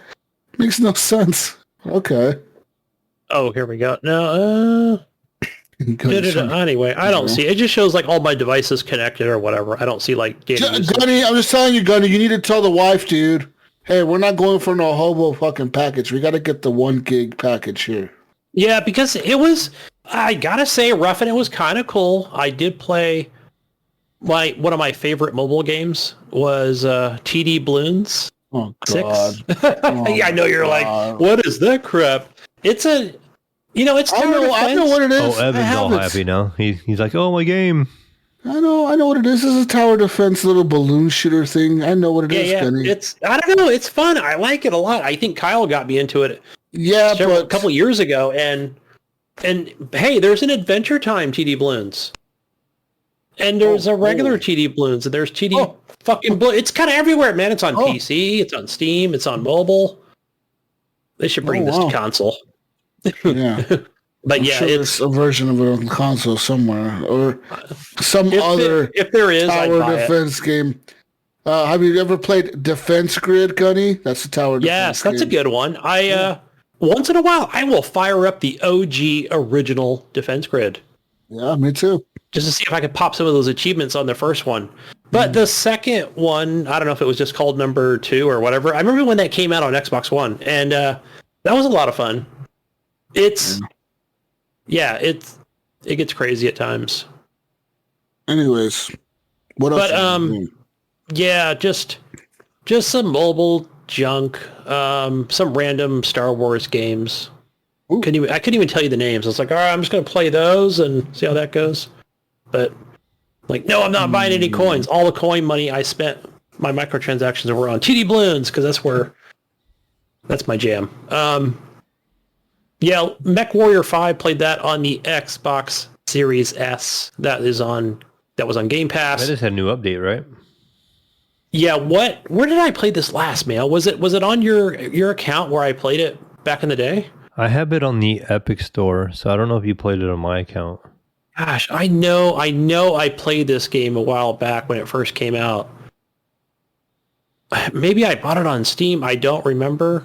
makes no sense. Okay. Oh, here we go. No, anyway, I don't see it. It just shows like all my devices connected or whatever. I don't see like data. Gunny, I'm just telling you, Gunny, you need to tell the wife, dude. Hey, we're not going for no hobo fucking package. We got to get the 1 gig package here. Yeah, because it was, I gotta say, Ruffin, it was kind of cool. I did play one of my favorite mobile games was TD Bloons. Oh, 6. God. Yeah, I know you're like, what is that crap? It's it's I know what it is. oh, Evan's all happy now. He's like, oh, my game. I know what it is. This is a tower defense little balloon shooter thing. I know what it is, Gunny. I don't know. It's fun. I like it a lot. I think Kyle got me into it. Yeah, a couple years ago, and hey, there's an Adventure Time TD Bloons, and there's a regular TD Bloons, and there's TD fucking Bloons. It's kind of everywhere, man. It's on PC, it's on Steam, it's on mobile. They should bring this to console. Yeah, but sure it's a version of it on console somewhere, or some other if there is tower defense game. Have you ever played Defense Grid, Gunny? That's the tower defense. Yes, that's a good one. Once in a while, I will fire up the OG original Defense Grid. Yeah, me too. Just to see if I could pop some of those achievements on the first one. But the second one, I don't know if it was just called number 2 or whatever. I remember when that came out on Xbox One, and that was a lot of fun. It gets crazy at times. Anyways, what else? But yeah, just some mobile junk, some random Star Wars games. I couldn't even tell you the names. I was like, all right, I'm just going to play those and see how that goes. But like, no, I'm not buying any coins. All the coin money I spent, my microtransactions were on TD Bloons because that's my jam. Yeah, Mech Warrior 5 played that on the Xbox Series S. That was on Game Pass. That just had a new update, right? Yeah, where did I play this last, Mail? Was it on your account where I played it back in the day? I have it on the Epic Store, so I don't know if you played it on my account. Gosh, I know I played this game a while back when it first came out. Maybe I bought it on Steam, I don't remember.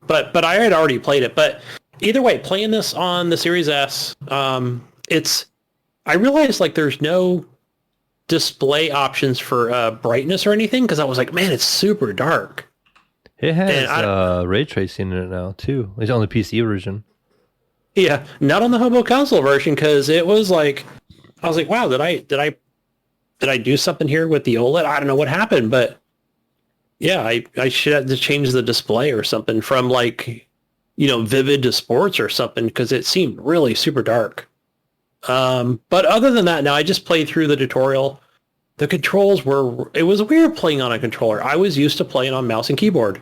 But I had already played it. But either way, playing this on the Series S, I realized like there's no display options for brightness or anything, because I was like, man, it's super dark. It has ray tracing in it now too. It's on the PC version. Yeah, not on the Hobo console version, because it was like, I was like, wow, did I do something here with the OLED? I don't know what happened, but yeah, I should have to change the display or something from like, vivid to sports or something, because it seemed really super dark. But other than that, now I just played through the tutorial. The controls it was weird playing on a controller. I was used to playing on mouse and keyboard.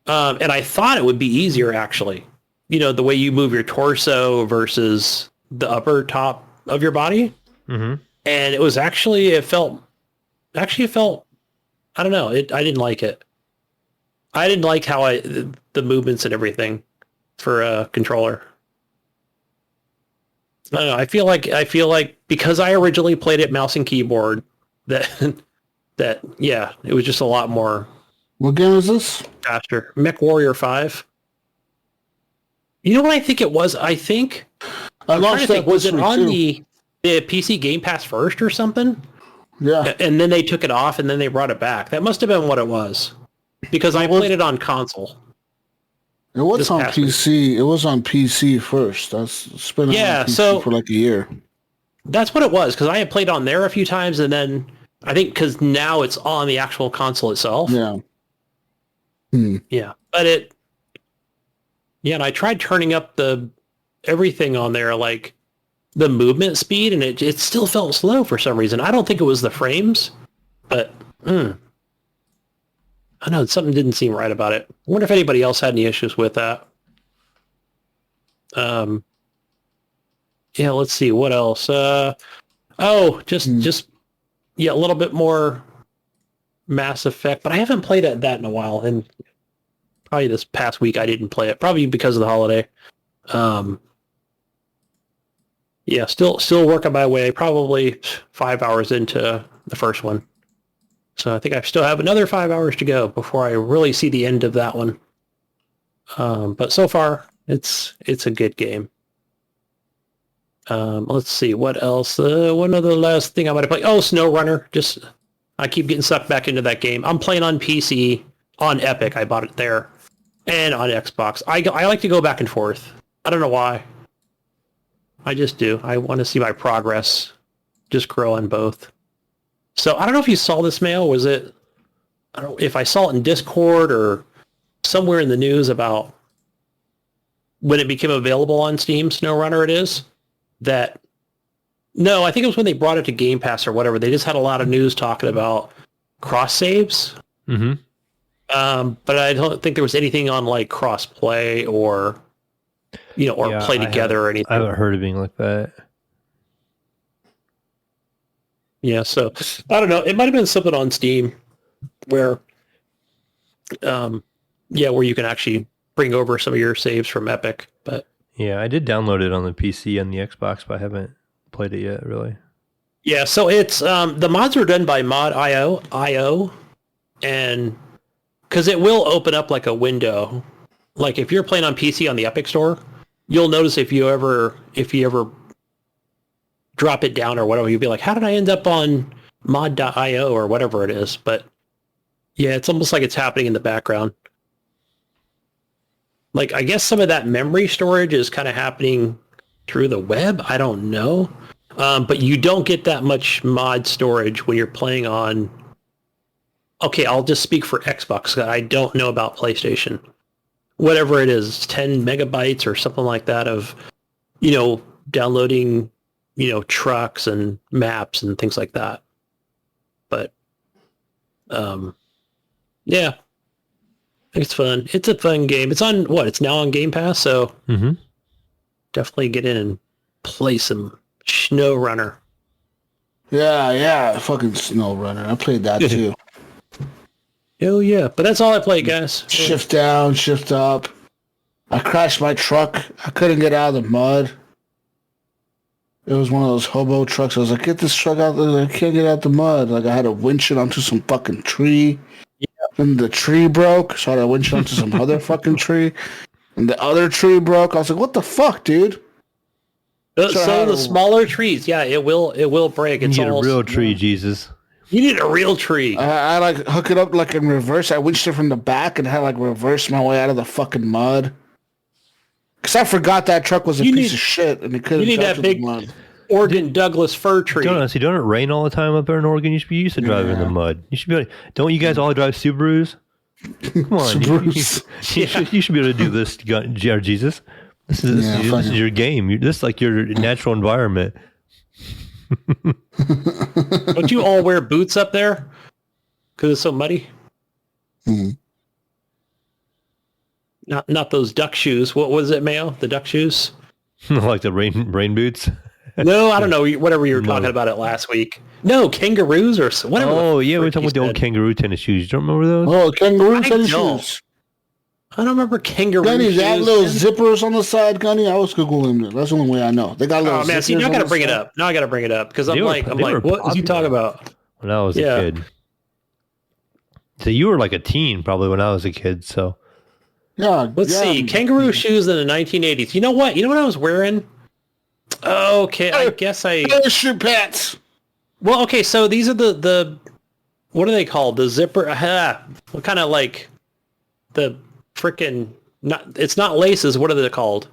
And I thought it would be easier, actually. The way you move your torso versus the upper top of your body. Mm-hmm. And it was it felt, I don't know. I didn't like it. I didn't like how the movements and everything for a controller. I don't know. I feel like because I originally played it mouse and keyboard, that yeah, it was just a lot more. What game is this? Faster. Mech Warrior 5. You know what I think it was? I think was it on the PC Game Pass first or something? Yeah. And then they took it off and then they brought it back. That must have been what it was. Because I played it on console. It was on PC. It was on PC first. It's been on PC for like a year. That's what it was, because I had played on there a few times, and then I think because now it's on the actual console itself. Yeah. Yeah, but and I tried turning up everything on there, like the movement speed, and it still felt slow for some reason. I don't think it was the frames, but I know something didn't seem right about it. I wonder if anybody else had any issues with that. Yeah, let's see what else. Just a little bit more Mass Effect, but I haven't played that in a while, and probably this past week I didn't play it, probably because of the holiday. Yeah, still working my way, probably 5 hours into the first one. So I think I still have another 5 hours to go before I really see the end of that one. But so far, it's a good game. Let's see, what else? One other last thing I might have played. Oh, SnowRunner. I keep getting sucked back into that game. I'm playing on PC, on Epic. I bought it there. And on Xbox. I like to go back and forth. I don't know why. I just do. I want to see my progress just grow on both. So I don't know if you saw this, Mail. Was it? I don't know if I saw it in Discord or somewhere in the news about when it became available on Steam. SnowRunner, it is. No, I think it was when they brought it to Game Pass or whatever. They just had a lot of news talking about cross saves. Mm-hmm. But I don't think there was anything on like cross play or play together or anything. I haven't heard of anything like that. Yeah, so I don't know. It might have been something on Steam where where you can actually bring over some of your saves from Epic. But yeah, I did download it on the PC and the Xbox, but I haven't played it yet, really. Yeah, so it's the mods were done by Mod.io, and because it will open up like a window. Like if you're playing on PC on the Epic Store, you'll notice if you ever drop it down or whatever, you'll be like, how did I end up on mod.io or whatever it is? But yeah, it's almost like it's happening in the background. Like, I guess some of that memory storage is kind of happening through the web. I don't know. But you don't get that much mod storage when you're playing on... Okay, I'll just speak for Xbox. I don't know about PlayStation. Whatever it is, 10 megabytes or something like that of, downloading, trucks and maps and things like that. But, yeah. It's fun. It's a fun game. It's on what? It's now on Game Pass, so definitely get in and play some SnowRunner. Yeah, fucking SnowRunner. I played that too. Oh yeah, but that's all I play, guys. Shift down, shift up. I crashed my truck. I couldn't get out of the mud. It was one of those hobo trucks. I was like, get this truck out there. I can't get out the mud. Like, I had to winch it onto some fucking tree. Yeah. And the tree broke, so I had to winch it onto some other fucking tree. And the other tree broke. I was like, what the fuck, dude? So the smaller trees, yeah, it will break. It's you need a real tree, Jesus. You need a real tree. I like hook it up like in reverse. I winched it from the back and had like reverse my way out of the fucking mud. Because I forgot that truck was a piece of shit and it couldn't. You need that big Oregon Douglas fir tree. Don't it rain all the time up there in Oregon? You should be used to driving in the mud. You should be like, don't you guys all drive Subarus? Come on, Subarus. You should be able to do this, Jesus. This is your game. This is like your natural environment. Don't you all wear boots up there? Because it's so muddy? Mm-hmm. Not those duck shoes. What was it, Mayo? The duck shoes? Like the rain boots? No, I don't know. Whatever you were talking about it last week. No, kangaroos or whatever. Oh, yeah, we were talking about the old kangaroo tennis shoes. Do you remember those? Oh, kangaroo tennis shoes. I don't remember kangaroo Gunny, shoes. They had little zippers on the side, Gunny. I was Googling it. That's the only way I know. They got little zippers. See, now I got to bring it up. Now I got to bring it up because I'm like, what was you talking about? When I was a kid. So you were like a teen probably when I was a kid, so. Yeah. Let's see. Kangaroo shoes in the 1980s. You know what? You know what I was wearing? Okay, I guess parachute pants. Well, okay, so these are the what are they called? The zipper. What kind of like the freaking it's not laces. What are they called?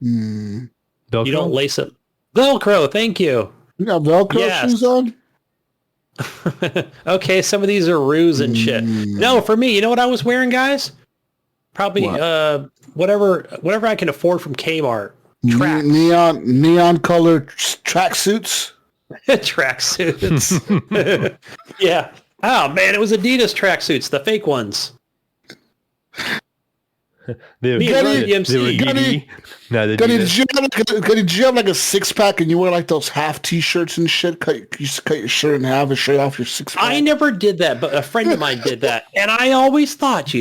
Velcro? You don't lace it. Velcro. Thank you. You got Velcro shoes on? Okay, some of these are ruse and shit. No, for me, you know what I was wearing, guys? Probably whatever I can afford from Kmart. Neon colored tracksuits. Tracksuits. Yeah. Oh man, it was Adidas tracksuits, the fake ones. Gunny, did you have like a six pack and you wear like those half t-shirts and shit? You used to cut your shirt in half and show off your six pack? I never did that, but a friend of mine did that. And I always thought,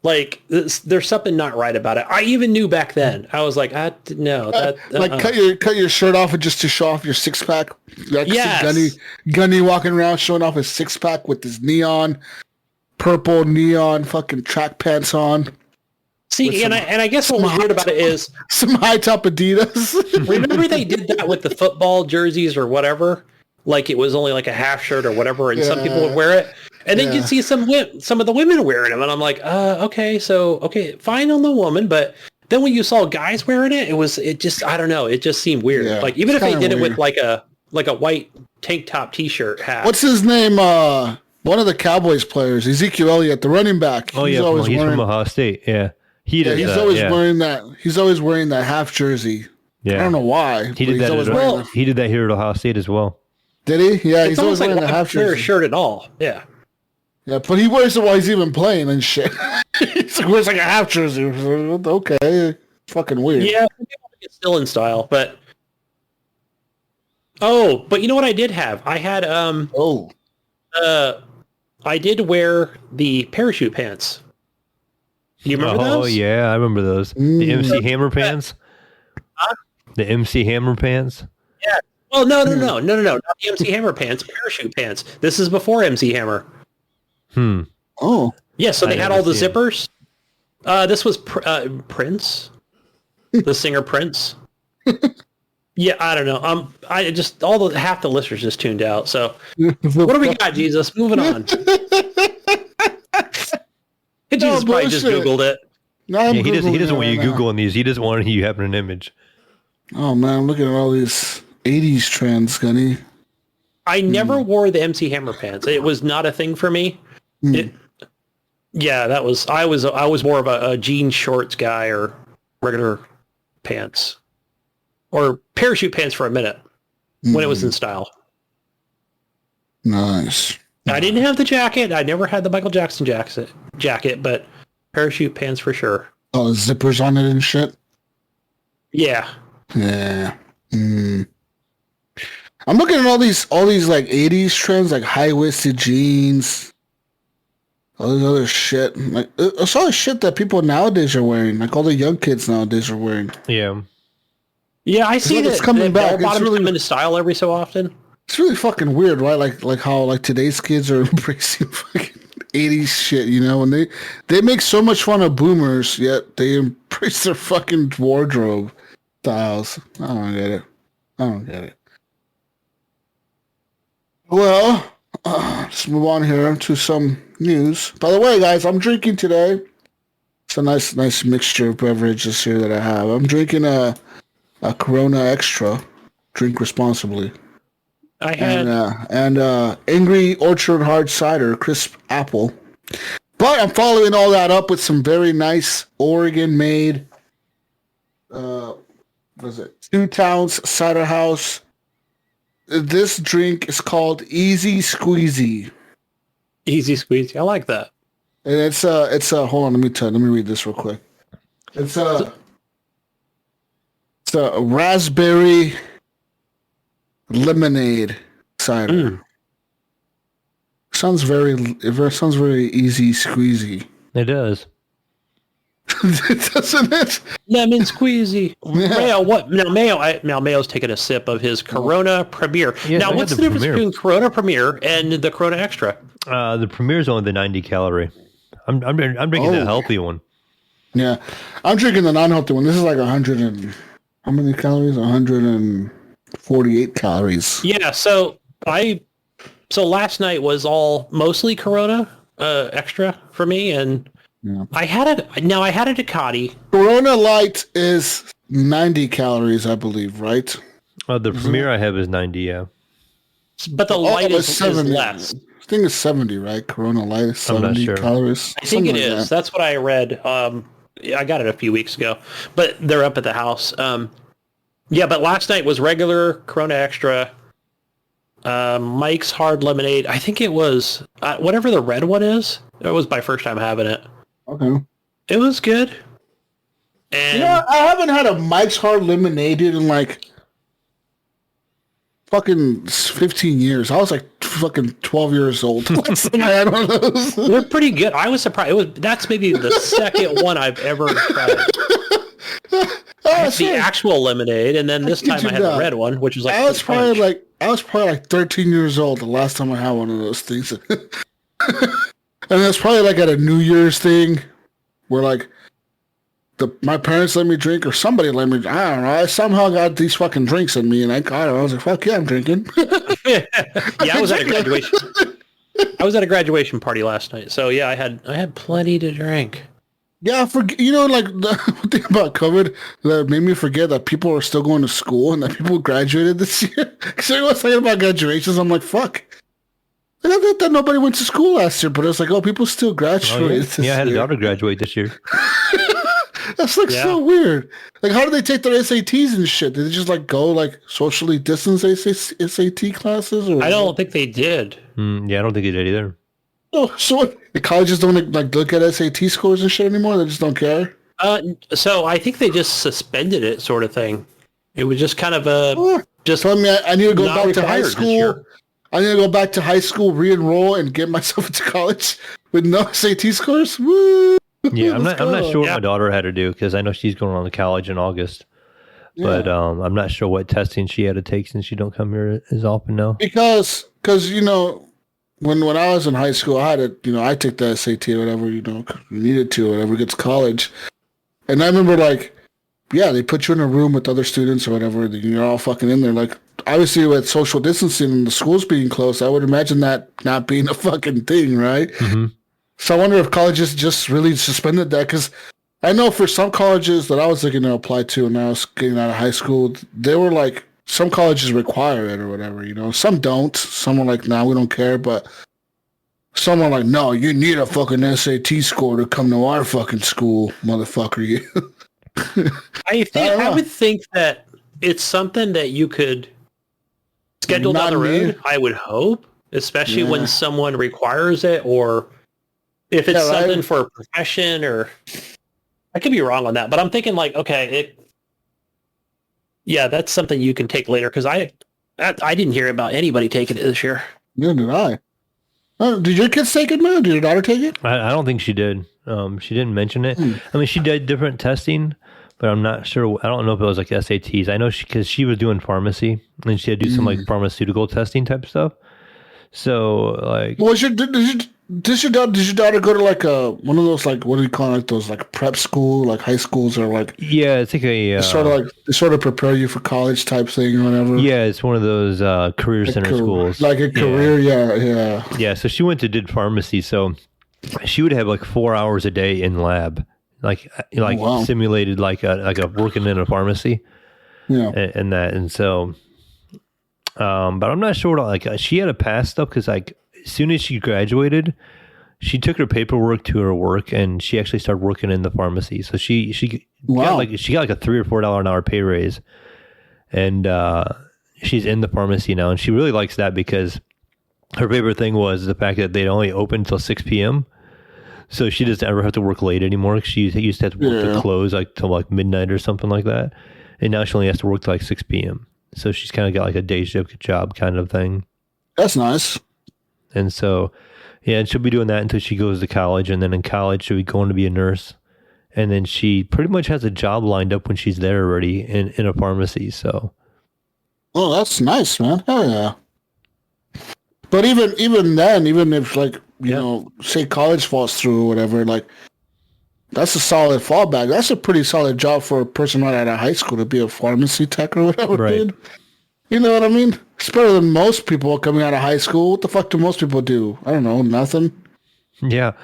like there's something not right about it. I even knew back then. I was like, no. Cut your shirt off and just to show off your six pack. Yes. Gunny walking around showing off his six pack with his purple neon fucking track pants on. See, I guess what was weird about it is some high top Adidas. Remember they did that with the football jerseys or whatever? Like it was only like a half shirt or whatever, and some people would wear it. And then you'd see some of the women wearing them, and I'm like, okay, fine on the woman, but then when you saw guys wearing it, it just I don't know, it just seemed weird. Yeah, like even if they did it with like a white tank top t-shirt hat. What's his name? One of the Cowboys players, Ezekiel Elliott, the running back. He's from Ohio State. Yeah, he's always wearing that. He's always wearing that half jersey. Yeah, I don't know why. He did that. He did that here at Ohio State as well. Did he? Yeah, he's always wearing the half jersey. Shirt at all. Yeah. Yeah, but he wears it while he's even playing and shit. He wears like a half jersey. Okay, fucking weird. Yeah, it's still in style, but. Oh, but you know what I did have? I had I did wear the parachute pants. Do you remember those? Oh yeah, I remember those. The MC Hammer pants. The MC Hammer pants. Yeah. Well, no, not the MC Hammer pants. Parachute pants. This is before MC Hammer. Oh. Yeah, so they had all the zippers. This was Prince, the singer Prince. Yeah, I don't know. I just half the listeners just tuned out. So, what do we got, Jesus? Moving on. Jesus probably just Googled it. No, he doesn't want you Googling these. He doesn't want you having an image. Oh man, I'm looking at all these '80s trends, Gunny. I never wore the MC Hammer pants. It was not a thing for me. I was more of a jean shorts guy or regular pants. Or parachute pants for a minute when it was in style. Nice. I didn't have the jacket. I never had the Michael Jackson jacket, but parachute pants for sure. Oh, zippers on it and shit? Yeah. Yeah. I'm looking at all these like 80s trends, like high-waisted jeans, all this other shit. Like, it's all the shit that people nowadays are wearing. Like, all the young kids nowadays are wearing. Yeah. Yeah, I see that it's coming back. It's really come into style every so often. It's really fucking weird, right? Like how like today's kids are embracing fucking 80s shit, you know? And they make so much fun of boomers, yet they embrace their fucking wardrobe styles. I don't get it. Well, let's move on here to some news. By the way, guys, I'm drinking today. It's a nice mixture of beverages here that I have. I'm drinking a Corona Extra. Drink responsibly. I had and Angry Orchard Hard Cider, crisp apple. But I'm following all that up with some very nice Oregon-made, what is it? 2 Towns Cider House. This drink is called Easy Squeezy. Easy Squeezy. I like that. And it's hold on, let me read this real quick. It's a raspberry lemonade cider. Sounds very easy squeezy. It does. Doesn't it? Lemon squeezy. Yeah. Mayo, what? Now Mayo's taking a sip of his Corona Premier. Yeah, now, I what's had the the difference Premier. between Corona Premier and the Corona Extra? The Premier's only the 90 calorie. I'm drinking the healthy one. Yeah. I'm drinking the non-healthy one. This is like 100 and... How many calories? 148 calories. Yeah, so last night was all mostly Corona Extra for me, and I had a Ducati. Corona Light is 90 calories, I believe, right? The Premier I have is 90, yeah. But the light is 70. less. I think it's 70, right? Corona Light is 70 calories. I think it is. That. That's what I read. I got it a few weeks ago, but they're up at the house. Yeah, but last night was regular Corona Extra, Mike's Hard Lemonade. I think it was whatever the red one is. It was my first time having it. Okay. It was good. And I haven't had a Mike's Hard Lemonade in like fucking 15 years. I was like fucking 12 years old. Last time I had one of those. they're pretty good. I was surprised. That's maybe the second one I've ever tried. The actual lemonade, and then this time I had the red one, which was like I was probably like 13 years old the last time I had one of those things. And it's probably like at a New Year's thing where like my parents let me drink or somebody let me. I don't know. I somehow got these fucking drinks in me, and I got it. I was like, "Fuck yeah, I'm drinking." Yeah, I was at a graduation. I was at a graduation party last night, so yeah, I had plenty to drink. Yeah, like the thing about COVID that made me forget that people are still going to school and that people graduated this year. Because everyone's talking about graduations, I'm like, fuck. I thought that nobody went to school last year, but it's like, people still graduated this year. Yeah, I had a daughter graduate this year. That's like so weird. Like, how do they take their SATs and shit? Did they just like go like socially distance SAT classes? Or I don't think they did. Yeah, I don't think they did either. Oh, so what? The colleges don't like look at SAT scores and shit anymore? They just don't care? So I think they just suspended it, sort of thing. It was just kind of just. Tell me, I need to go back to high required this school. year. I need to go back to high school, re-enroll, and get myself into college with no SAT scores. Woo! Yeah, I'm not sure what Yeah. my daughter had to do because I know she's going on to college in August. But I'm not sure what testing she had to take since she don't come here as often now. Because you know, when I was in high school, I had to, I took the SAT or whatever, needed to, or whatever, gets college. And I remember like, yeah, they put you in a room with other students or whatever, and you're all fucking in there. Like, obviously with social distancing and the schools being closed, I would imagine that not being a fucking thing, right? Mm-hmm. So I wonder if colleges just really suspended that, because I know for some colleges that I was looking to apply to when I was getting out of high school, they were like, some colleges require it or whatever, Some don't. Some are like, nah, we don't care. But some are like, no, you need a fucking SAT score to come to our fucking school, motherfucker. You. I would think that it's something that you could schedule down the road. I would hope. especially when someone requires it, or if it's something for a profession, or I could be wrong on that, but I'm thinking like, okay, that's something you can take later, because I didn't hear about anybody taking it this year. Neither did I. Did your kids take it, man? Did your daughter take it? I don't think she did. She didn't mention it. I mean, she did different testing, but I'm not sure. I don't know if it was like SATs. I know because she was doing pharmacy, and she had to do some like pharmaceutical testing type stuff. So like, did your daughter go to like one of those, like, what do you call it, like those like prep school, like high schools, or like, yeah, it's like a they sort of prepare you for college type thing or whatever. Yeah, it's one of those career center schools, like a career. Yeah. So she did pharmacy, so she would have like 4 hours a day in lab, like simulated like a working in a pharmacy. Yeah, and so but I'm not sure what, like, she had to pass stuff, because like as soon as she graduated, she took her paperwork to her work, and she actually started working in the pharmacy. So she got like a $3 or $4 an hour pay raise, and she's in the pharmacy now, and she really likes that, because her favorite thing was the fact that they'd only open until 6 p.m. So she doesn't ever have to work late anymore. She used to have to work to close like till like midnight or something like that, and now she only has to work till like 6 p.m. So she's kind of got like a day shift job kind of thing. That's nice. And so, yeah, and she'll be doing that until she goes to college. And then in college, she'll be going to be a nurse. And then she pretty much has a job lined up when she's there already in a pharmacy. So, oh, that's nice, man. Hell yeah. But even then, even if, like, you know, say college falls through or whatever, like, that's a solid fallback. That's a pretty solid job for a person right out of high school to be a pharmacy tech or whatever, right. Dude. You know what I mean? It's better than most people coming out of high school. What the fuck do most people do? I don't know, nothing. Yeah.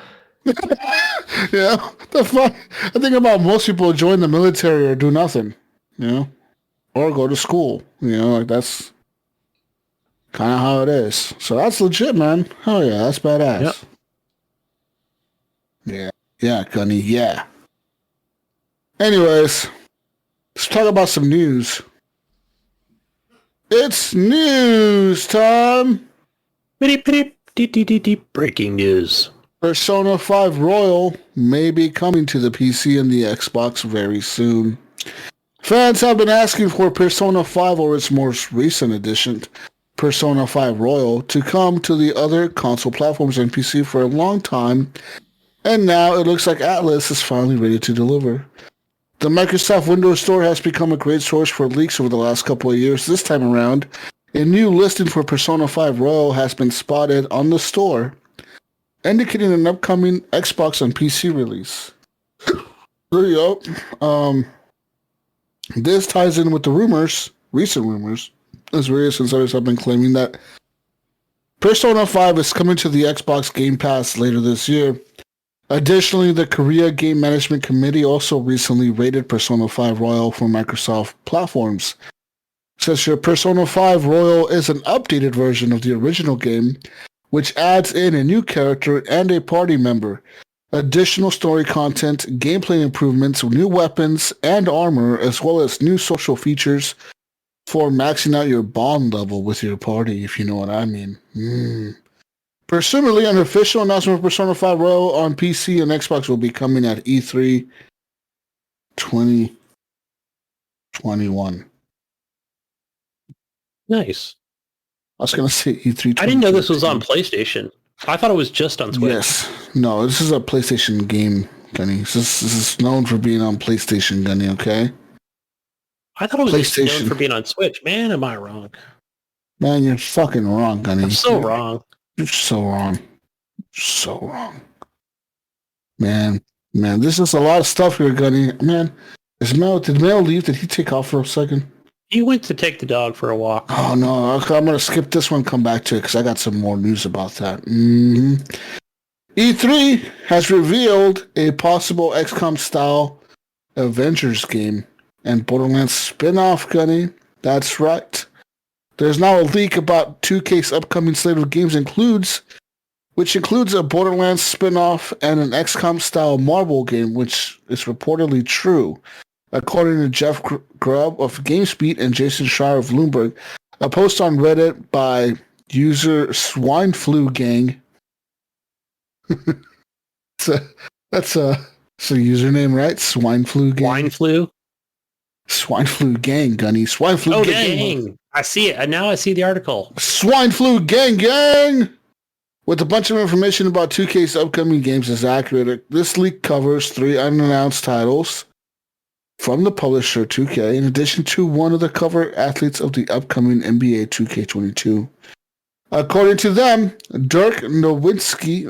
Yeah. The fuck? I think about most people join the military or do nothing, you know? Or go to school. You know, like, that's kind of how it is. So that's legit, man. Oh yeah, that's badass. Yep. Yeah. Yeah, Gunny, yeah. Anyways, let's talk about some news. It's news time! Breaking news. Persona 5 Royal may be coming to the PC and the Xbox very soon. Fans have been asking for Persona 5 or its most recent edition, Persona 5 Royal, to come to the other console platforms and PC for a long time, and now it looks like Atlus is finally ready to deliver. The Microsoft Windows Store has become a great source for leaks over the last couple of years. This time around, a new listing for Persona 5 Royal has been spotted on the store, indicating an upcoming Xbox and PC release. There you go. This ties in with the recent rumors, as various insiders have been claiming that Persona 5 is coming to the Xbox Game Pass later this year. Additionally, the Korea Game Management Committee also recently rated Persona 5 Royal for Microsoft platforms. Says here, Persona 5 Royal is an updated version of the original game, which adds in a new character and a party member, additional story content, gameplay improvements, new weapons and armor, as well as new social features for maxing out your bond level with your party, if you know what I mean. Presumably, an official announcement of Persona 5 Royal on PC and Xbox will be coming at E3 2021. Nice. I was going to say E3 I didn't know this was on PlayStation. I thought it was just on Switch. Yes. No, this is a PlayStation game, Gunny. This is known for being on PlayStation, Gunny, okay? I thought it was just known for being on Switch. Man, am I wrong? Man, you're fucking wrong, Gunny. I'm so wrong. You're so wrong. So wrong. Man, this is a lot of stuff here, Gunny. Man, did Mel leave? Did he take off for a second? He went to take the dog for a walk. Oh, no. Okay, I'm going to skip this one, come back to it, because I got some more news about that. E3 has revealed a possible XCOM-style Avengers game and Borderlands spin-off, Gunny. That's right. There's now a leak about 2K's upcoming slate of games which includes a Borderlands spin-off and an XCOM-style Marvel game, which is reportedly true. According to Jeff Grubb of GameSpeed and Jason Schreier of Bloomberg, a post on Reddit by User Swine Flu Gang. That's a username, right? Swine Flu Gang. Swine flu? Swine Flu Gang, Gunny. Swine Flu Oh, Gang. the gang. I see it. And now I see the article. Swine Flu Gang! With a bunch of information about 2K's upcoming games is accurate, this leak covers 3 unannounced titles from the publisher 2K, in addition to one of the cover athletes of the upcoming NBA 2K22. According to them, Dirk Nowitzki,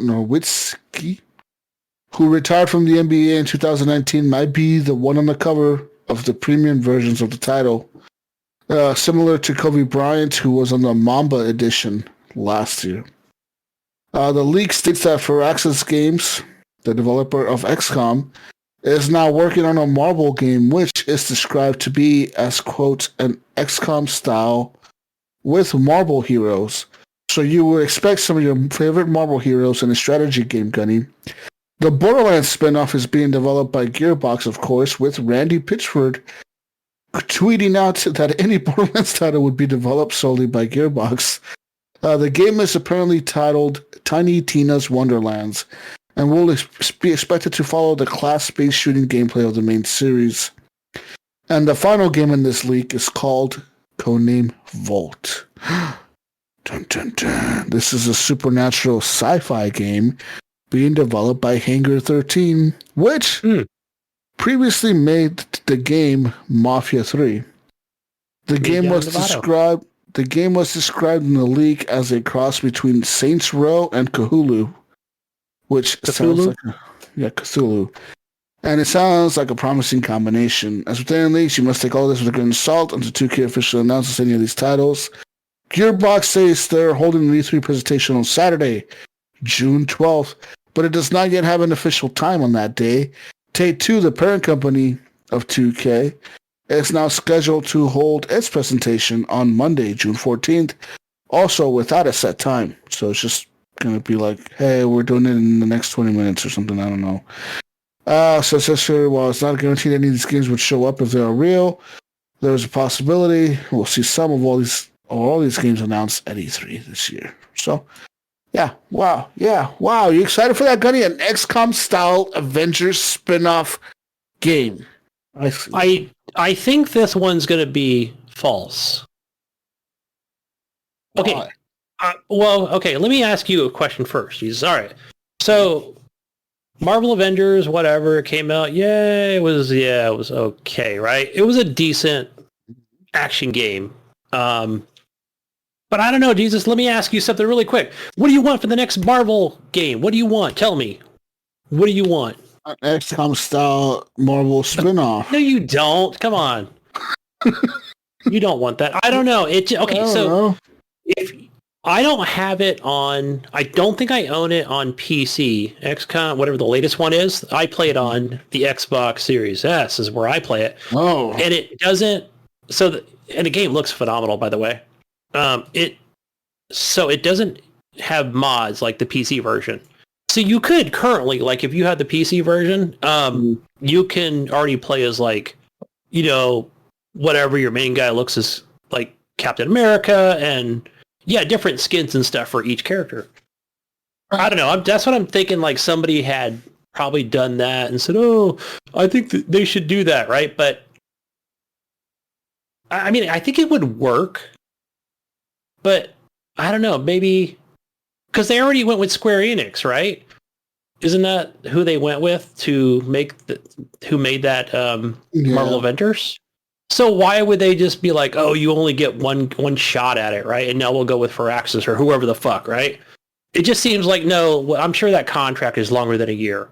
who retired from the NBA in 2019, might be the one on the cover of the premium versions of the title, similar to Kobe Bryant, who was on the Mamba edition last year. The leak states that Firaxis Games, the developer of XCOM, is now working on a Marvel game, which is described to be as, quote, an XCOM style with Marvel heroes. So you would expect some of your favorite Marvel heroes in a strategy game, Gunny. The Borderlands spinoff is being developed by Gearbox, of course, with Randy Pitchford tweeting out that any Borderlands title would be developed solely by Gearbox. The game is apparently titled Tiny Tina's Wonderlands, and will be expected to follow the class-based shooting gameplay of the main series. And the final game in this leak is called Codename Vault. Dun, dun, dun. This is a supernatural sci-fi game being developed by Hangar 13, which previously made the game Mafia 3. The game was described in the leak as a cross between Saints Row and Cthulhu, which sounds like Cthulhu. And it sounds like a promising combination. As with any leaks, you must take all this with a grain of salt until 2K officially announces any of these titles. Gearbox says they're holding an E3 presentation on Saturday, June 12th, but it does not yet have an official time on that day. Take-Two, the parent company of 2K, is now scheduled to hold its presentation on Monday, June 14th, also without a set time. So it's just going to be like, hey, we're doing it in the next 20 minutes or something. I don't know. While it's not guaranteed any of these games would show up if they are real, there's a possibility we'll see some of all these games announced at E3 this year. So, wow. You excited for that, Gunny? An XCOM-style Avengers spin-off game. I think this one's going to be false. Okay. Let me ask you a question first. All right. So, Marvel Avengers, whatever, came out. It was okay, right? It was a decent action game. But I don't know, Jesus, let me ask you something really quick. What do you want for the next Marvel game? What do you want? Tell me. What do you want? An XCOM-style Marvel spin-off. No, you don't. Come on. You don't want that. I don't know. If I don't have it on, I don't think I own it on PC. XCOM, whatever the latest one is, I play it on the Xbox Series S is where I play it. Oh. And it doesn't, and the game looks phenomenal, by the way. It doesn't have mods like the PC version. So you could currently, like, if you had the PC version, you can already play as, like, whatever your main guy looks as, like Captain America, and different skins and stuff for each character. I don't know. That's what I'm thinking. Like, somebody had probably done that and said, "Oh, I think they should do that," right? But I mean, I think it would work. But I don't know, maybe because they already went with Square Enix, right? Isn't that who they went with to make who made that Marvel Avengers? So why would they just be like, oh, you only get one shot at it, right? And now we'll go with Firaxis or whoever the fuck, right? It just seems like, no, I'm sure that contract is longer than a year.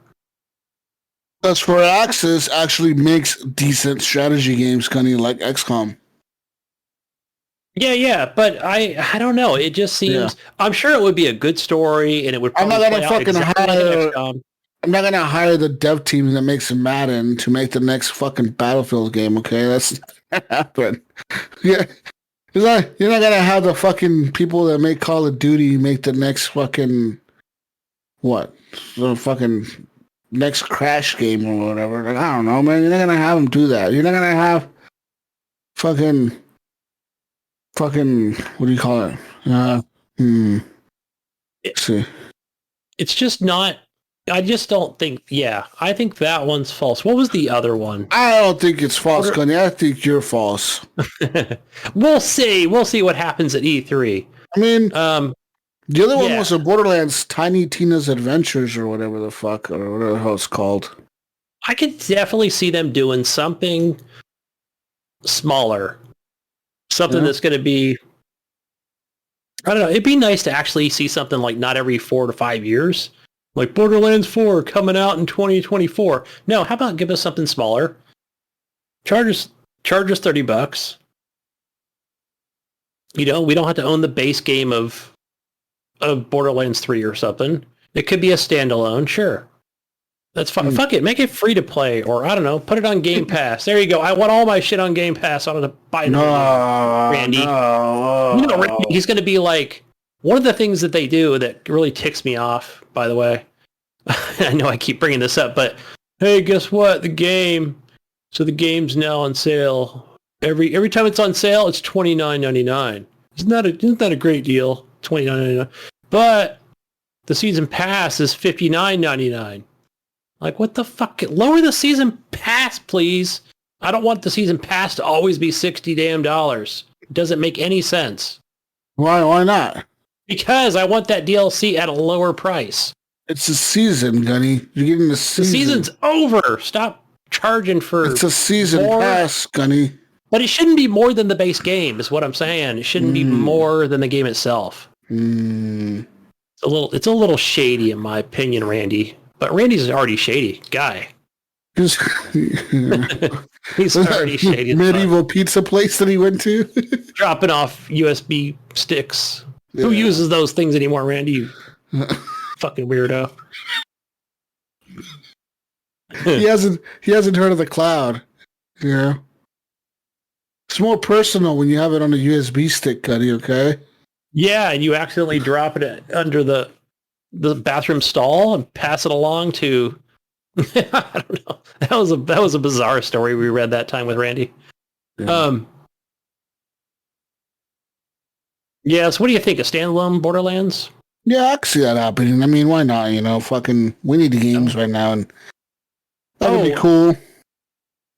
Because Firaxis actually makes decent strategy games, kind of like XCOM. Yeah, but I don't know. It just seems. I'm sure it would be a good story, and it would. I'm not gonna hire the dev team that makes Madden to make the next fucking Battlefield game. Okay, that's not happen. Yeah, you're not gonna have the fucking people that make Call of Duty make the next fucking the fucking next Crash game or whatever. Like, I don't know, man. You're not gonna have them do that. You're not gonna have fucking what do you call it? See. It's just not. I just don't think. Yeah, I think that one's false. What was the other one? I don't think it's false, Gunny. I think you're false. We'll see. We'll see what happens at E3. I mean, the other one was a Borderlands Tiny Tina's Adventures or whatever the fuck, or whatever the hell it's called. I could definitely see them doing something smaller. Something that's going to be... I don't know. It'd be nice to actually see something like not every 4 to 5 years. Like Borderlands 4 coming out in 2024. No, how about give us something smaller? Charge us $30. You know, we don't have to own the base game of Borderlands 3 or something. It could be a standalone, sure. That's fine. Fuck it, make it free to play, or I don't know, put it on Game Pass. There you go. I want all my shit on Game Pass. I don't have to buy it. Randy. No. You know, Randy, he's going to be like, one of the things that they do that really ticks me off, by the way, I know I keep bringing this up, but hey, guess what? The game's now on sale. Every time it's on sale, it's $29.99. Isn't that a great deal? $29.99. But the season pass is $59.99. Like, what the fuck? Lower the season pass, please. I don't want the season pass to always be $60 damn dollars. It doesn't make any sense. Why not? Because I want that DLC at a lower price. It's a season, Gunny. You're getting the season. The season's over. Stop charging for... It's a season pass, Gunny. But it shouldn't be more than the base game, is what I'm saying. It shouldn't be more than the game itself. It's a little shady, in my opinion, Randy. But Randy's already shady guy. He's already shady. Medieval pizza place that he went to. Dropping off USB sticks. Yeah. Who uses those things anymore, Randy? You fucking weirdo. He hasn't heard of the cloud. Yeah. It's more personal when you have it on a USB stick, Cuddy, okay? Yeah, and you accidentally drop it under the bathroom stall and pass it along to... I don't know. That was a bizarre story we read that time with Randy. Yeah. Yeah, so what do you think? A standalone Borderlands? Yeah, I can see that happening. I mean, why not? You know, fucking, we need the games right now, and that would be cool.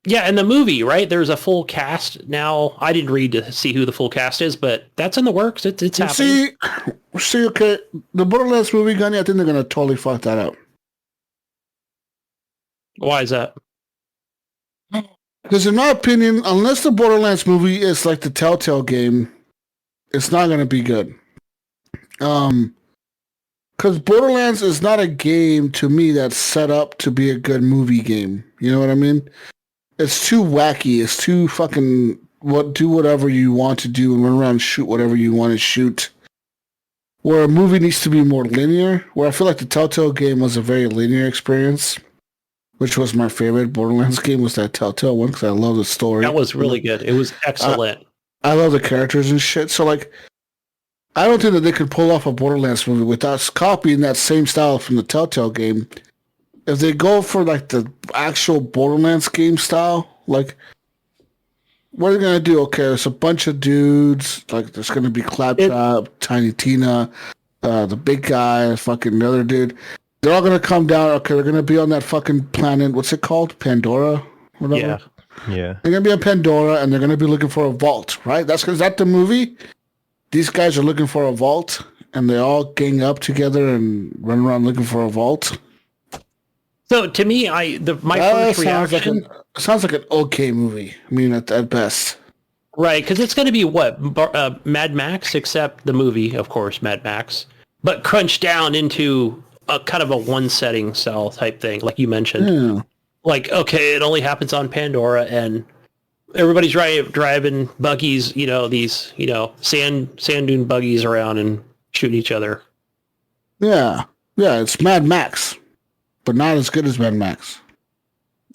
Yeah, and the movie, right? There's a full cast now. I didn't read to see who the full cast is, but that's in the works. It's happening. See, okay, the Borderlands movie, Gunny, I think they're going to totally fuck that up. Why is that? Because in my opinion, unless the Borderlands movie is like the Telltale game, it's not going to be good. Because Borderlands is not a game, to me, that's set up to be a good movie game. You know what I mean? It's too wacky. It's too fucking do whatever you want to do and run around and shoot whatever you want to shoot. Where a movie needs to be more linear. Where I feel like the Telltale game was a very linear experience, which was my favorite Borderlands game, was that Telltale one, because I love the story. That was really good. It was excellent. I love the characters and shit. So, like, I don't think that they could pull off a Borderlands movie without copying that same style from the Telltale game. If they go for, like, the actual Borderlands game style, like, what are they going to do? Okay, there's a bunch of dudes. Like, there's going to be Claptrap, Tiny Tina, the big guy, fucking the other dude. They're all going to come down. Okay, they're going to be on that fucking planet. What's it called? Pandora? Whatever. Yeah. They're going to be on Pandora, and they're going to be looking for a vault, right? Is that the movie? These guys are looking for a vault, and they all gang up together and run around looking for a vault. So, to me, my first reaction... Sounds like an okay movie. I mean, at best. Right, because it's going to be what? Mad Max, except the movie, of course, Mad Max. But crunched down into a kind of a one-setting cell type thing, like you mentioned. Yeah. Like, okay, it only happens on Pandora, and everybody's driving buggies, these, sand dune buggies around and shooting each other. Yeah. Yeah, it's Mad Max, but not as good as Mad Max.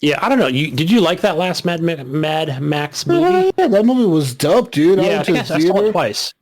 Yeah, I don't know. Did you like that last Mad Max movie? Yeah, that movie was dope, dude. Yeah, I saw it twice.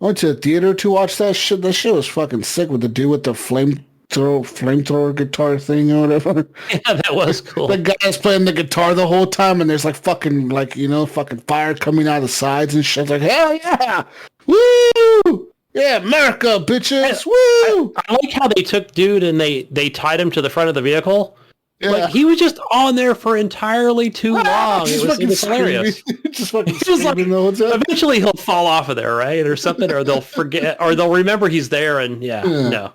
I went to the theater to watch that shit. That shit was fucking sick with the dude with the flamethrower guitar thing or whatever. Yeah, that was cool. The guy's playing the guitar the whole time, and there's like fucking fucking fire coming out of the sides and shit. It's like, hell yeah! Woo! Yeah, Yeah, America, bitches. Woo! I like how they took dude and they tied him to the front of the vehicle. Yeah. Like he was just on there for entirely too long. It was hilarious. Just fucking He was like, screaming the whole time. eventually he'll fall off of there, right, or something, or they'll forget, or they'll remember he's there, and no.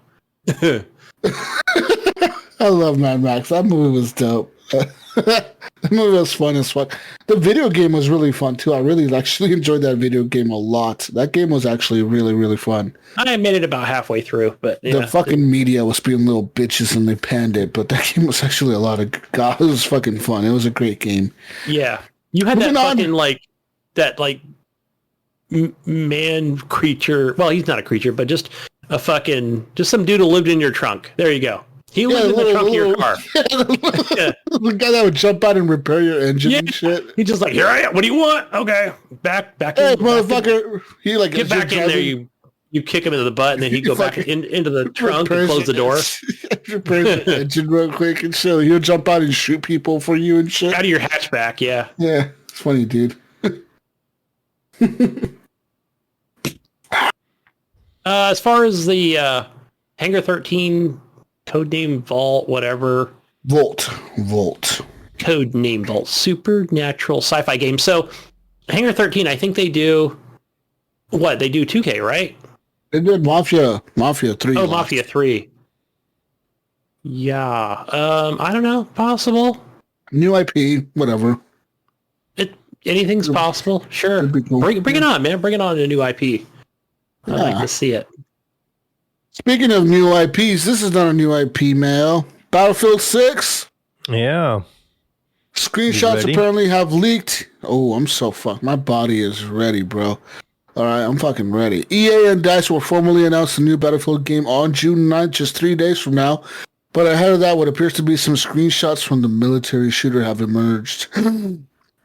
I love Mad Max. That movie was dope. That movie was fun as fuck. The video game was really fun too. I really actually enjoyed that video game a lot. That game was actually really, really fun. I made it about halfway through, but The fucking media was being little bitches and they panned it, but that game was actually a lot of God. It was fucking fun. It was a great game. Yeah, you had Moving that on. fucking man creature. Well, he's not a creature, but just just some dude who lived in your trunk. There you go. He lived in the trunk of your car. Yeah. The guy that would jump out and repair your engine and shit. He's just like, here I am. What do you want? Okay, back. Hey, motherfucker! He like Get back in there. You kick him into the butt, and then he'd go back into the trunk and close the door. Repair the engine real quick and shit. He'll jump out and shoot people for you and shit. Out of your hatchback, yeah. Yeah, it's funny, dude. As far as the Hangar 13 codename Vault, whatever. Volt. Codename Vault. Supernatural sci-fi game. So Hangar 13, I think they do... What? They do 2K, right? They did Mafia 3. Oh, Mafia 3. Yeah. I don't know. Possible. New IP, whatever. Anything's possible. Sure. Cool. Bring it on, man. Bring it on, a new IP. I'd like to see it. Speaking of new IPs, this is not a new IP, Mayo. Battlefield 6. Yeah. Screenshots apparently have leaked. Oh, I'm so fucked. My body is ready, bro. All right, I'm fucking ready. EA and DICE will formally announce the new Battlefield game on June 9th, just 3 days from now. But ahead of that, what appears to be some screenshots from the military shooter have emerged.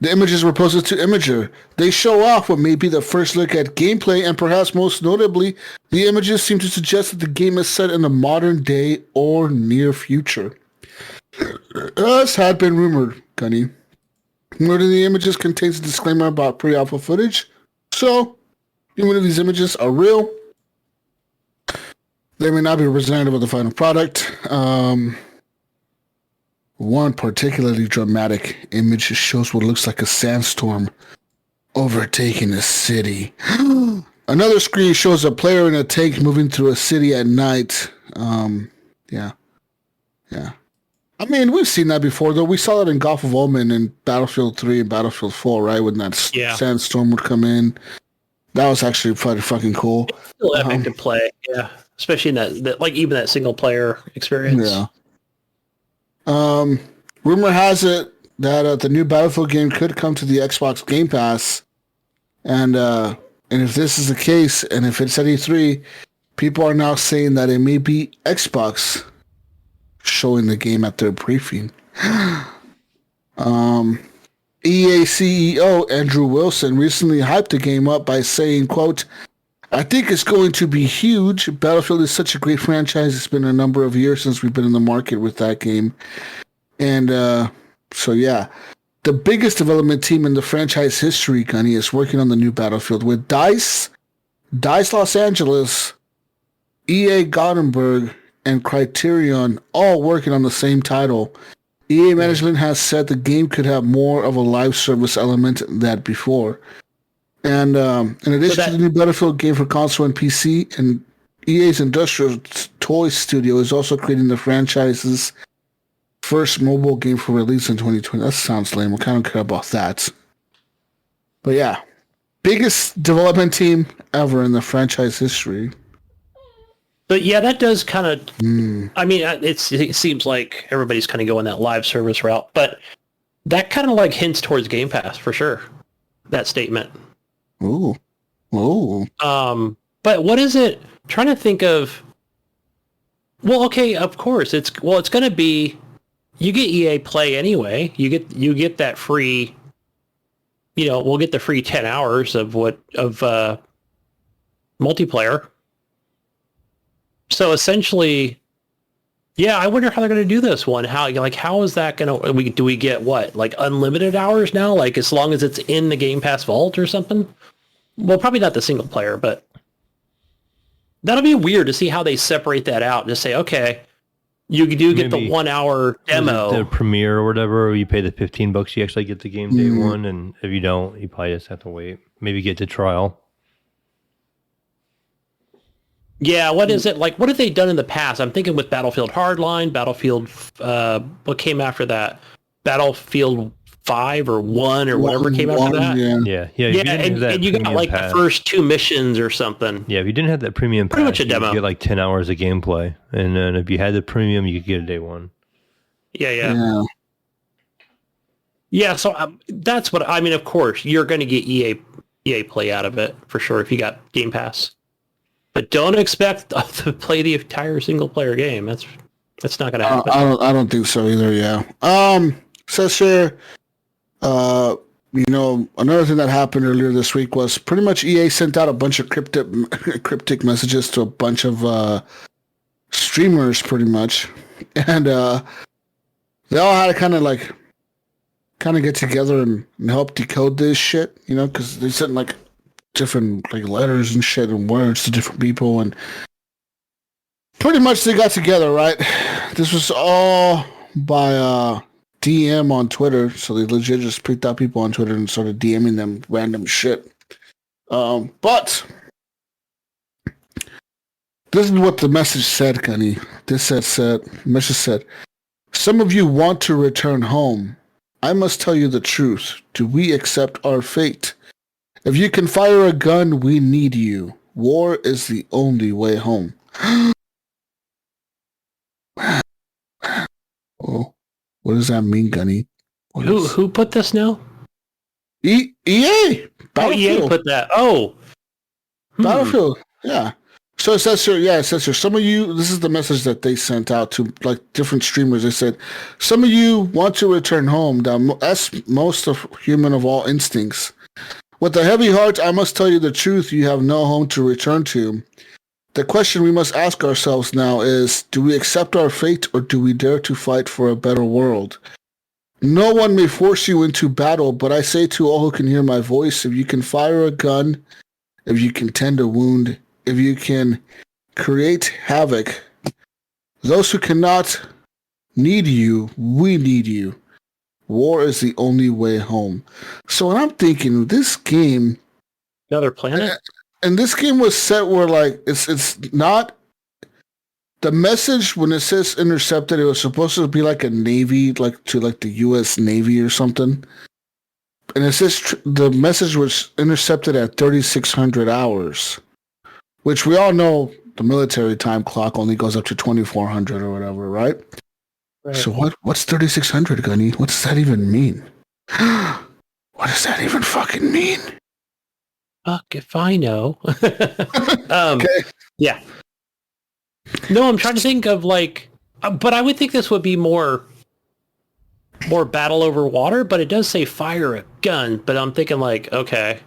The images were posted to Imager. They show off what may be the first look at gameplay, and perhaps most notably, the images seem to suggest that the game is set in the modern day or near future. As had been rumored, Gunny. One of the images contains a disclaimer about pre-alpha footage, so even if these images are real, they may not be representative of the final product. One particularly dramatic image shows what looks like a sandstorm overtaking a city. Another screen shows a player in a tank moving through a city at night. Yeah. I mean, we've seen that before, though. We saw that in Gulf of Omen in Battlefield 3 and Battlefield 4, right? When that sandstorm would come in. That was actually fucking cool. It's still epic to play, yeah. Especially in that even that single player experience. Yeah. Rumor has it that the new Battlefield game could come to the Xbox Game Pass, and if this is the case, and if it's at E3, people are now saying that it may be Xbox showing the game at their briefing. EA CEO Andrew Wilson recently hyped the game up by saying, quote, "I think it's going to be huge. Battlefield is such a great franchise. It's been a number of years since we've been in the market with that game." And so, yeah. The biggest development team in the franchise history, Gunny, is working on the new Battlefield with DICE Los Angeles, EA Gothenburg, and Criterion all working on the same title. EA management has said the game could have more of a live service element than that before. And in addition to the new Battlefield game for console and PC, and EA's Industrial Toy Studio is also creating the franchise's first mobile game for release in 2020. That sounds lame. I kind of care about that. But yeah, biggest development team ever in the franchise history. But yeah, that does kind of... I mean, it seems like everybody's kind of going that live service route, but that kind of like hints towards Game Pass for sure. That statement. Ooh. But what is it? I'm trying to think of... Well, okay, of course. It's going to be... You get EA Play anyway. You get that free... we'll get the free 10 hours of multiplayer. So essentially, yeah, I wonder how they're going to do this one. How is that going to... Do we get what? Like unlimited hours now? Like as long as it's in the Game Pass vault or something? Well, probably not the single player, but... That'll be weird to see how they separate that out and just say, okay, you do get Maybe the 1 hour demo. The premiere or whatever, or you pay the $15, you actually get the game day one, and if you don't, you probably just have to wait. Maybe get the trial. Yeah, what is it? Like, what have they done in the past? I'm thinking with Battlefield Hardline, Battlefield, what came after that? Battlefield 5 or 1 or whatever came after that? Yeah. And you got like the first 2 missions or something. Yeah, if you didn't have that premium pass, pretty much a demo. you get like 10 hours of gameplay. And then if you had the premium, you could get a day one. Yeah, so that's what, I mean, of course, you're going to get EA play out of it, for sure, if you got Game Pass. But don't expect to play the entire single-player game. That's not going to happen. I don't think so either, yeah. Says here, another thing that happened earlier this week was pretty much EA sent out a bunch of cryptic messages to a bunch of streamers, pretty much. And they all had to kind of get together and help decode this shit, because they sent like different like letters and shit and words to different people, and pretty much they got together, right? This was all by DM on Twitter, so they legit just picked out people on Twitter and started DMing them random shit. But this is what the message said, Gunny. Message said, "Some of you want to return home. I must tell you the truth. Do we accept our fate? If you can fire a gun, we need you. War is the only way home." Oh, what does that mean, Gunny? Who put this now? EA. EA put that. Oh. Battlefield. Yeah. So it says here, some of you, this is the message that they sent out to like different streamers. They said, some of you want to return home. That's most of human of all instincts. With a heavy heart, I must tell you the truth. You have no home to return to. The question we must ask ourselves now is, do we accept our fate or do we dare to fight for a better world? No one may force you into battle, but I say to all who can hear my voice, if you can fire a gun, if you can tend a wound, if you can create havoc, those who cannot need you, we need you. War is the only way home. So when I'm thinking, this game... Another planet? And this game was set where, like, it's not... The message, when it says intercepted, it was supposed to be like a Navy, like to like the U.S. Navy or something. And it says the message was intercepted at 3,600 hours, which we all know the military time clock only goes up to 2,400 or whatever, right? Right. So what's 3,600, Gunny? What does that even mean? What does that even fucking mean? Fuck if I know. Okay. Yeah. No, I'm trying to think of like, but I would think this would be more battle over water, but it does say fire a gun, but I'm thinking like, okay,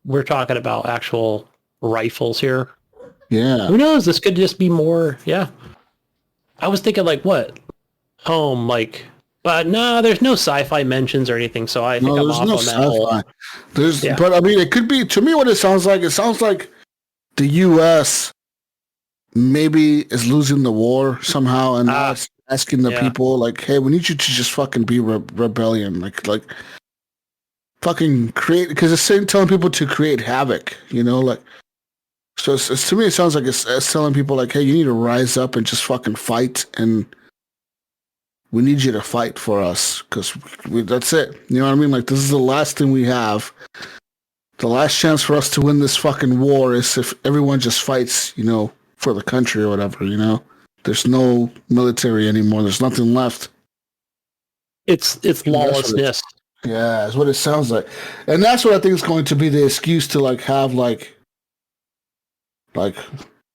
we're talking about actual rifles here. Yeah. Who knows? This could just be more, yeah. I was thinking like, what? Home, like, but no, there's no sci-fi mentions or anything, so I think I'm off on that whole. But I mean, it could be, to me what it sounds like the U.S. maybe is losing the war somehow, and now it's asking the people, like, hey, we need you to just fucking be rebellion, like fucking create, because it's telling people to create havoc, like, so it's to me it sounds like it's telling people like, hey, you need to rise up and just fucking fight, and we need you to fight for us, because that's it, you know what I mean? Like, this is the last thing we have. The last chance for us to win this fucking war is if everyone just fights, for the country or whatever, There's no military anymore. There's nothing left. It's lawlessness. Yeah, that's what it sounds like. And that's what I think is going to be the excuse to like have like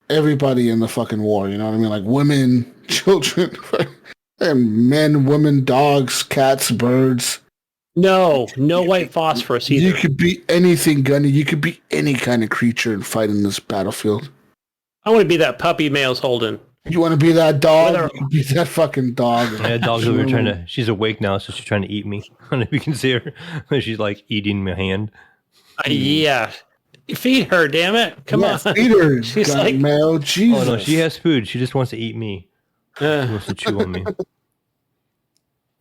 everybody in the fucking war, you know what I mean? Like women, children, and men, women, dogs, cats, birds. No white phosphorus either. You could be anything, Gunny. You could be any kind of creature and fight in this battlefield. I want to be that puppy Mayo's holding. You want to be that dog? You can be that fucking dog. Yeah, dog's over here she's awake now, so she's trying to eat me. I don't know if you can see her. She's like eating my hand. Yeah. Feed her, damn it! Come on, feed her. She's Gunny like, and Mayo. Jesus. Oh no, she has food. She just wants to eat me. She wants to chew on me.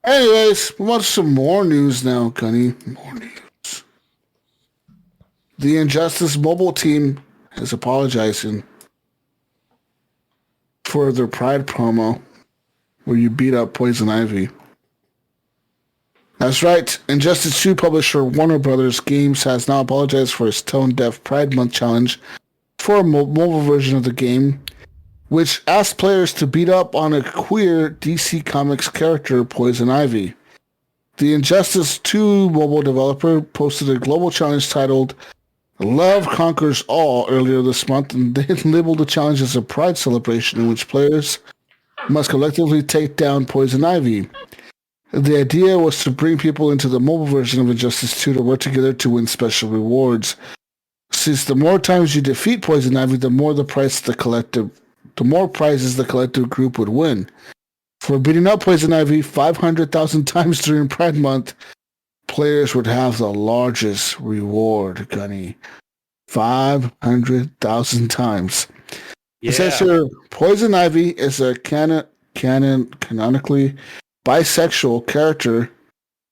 Anyways, we want some more news now, Gunny. More news. The Injustice mobile team is apologizing for their Pride promo where you beat up Poison Ivy. That's right. Injustice 2 publisher Warner Brothers Games has now apologized for its tone-deaf Pride Month challenge for a mobile version of the game, which asked players to beat up on a queer DC Comics character, Poison Ivy. The Injustice 2 mobile developer posted a global challenge titled Love Conquers All earlier this month, and they labeled the challenge as a pride celebration in which players must collectively take down Poison Ivy. The idea was to bring people into the mobile version of Injustice 2 to work together to win special rewards. Since the more times you defeat Poison Ivy, the more prizes the collective group would win. For beating up Poison Ivy 500,000 times during Pride Month, players would have the largest reward, Gunny. 500,000 times. It says here, Poison Ivy is a canonically bisexual character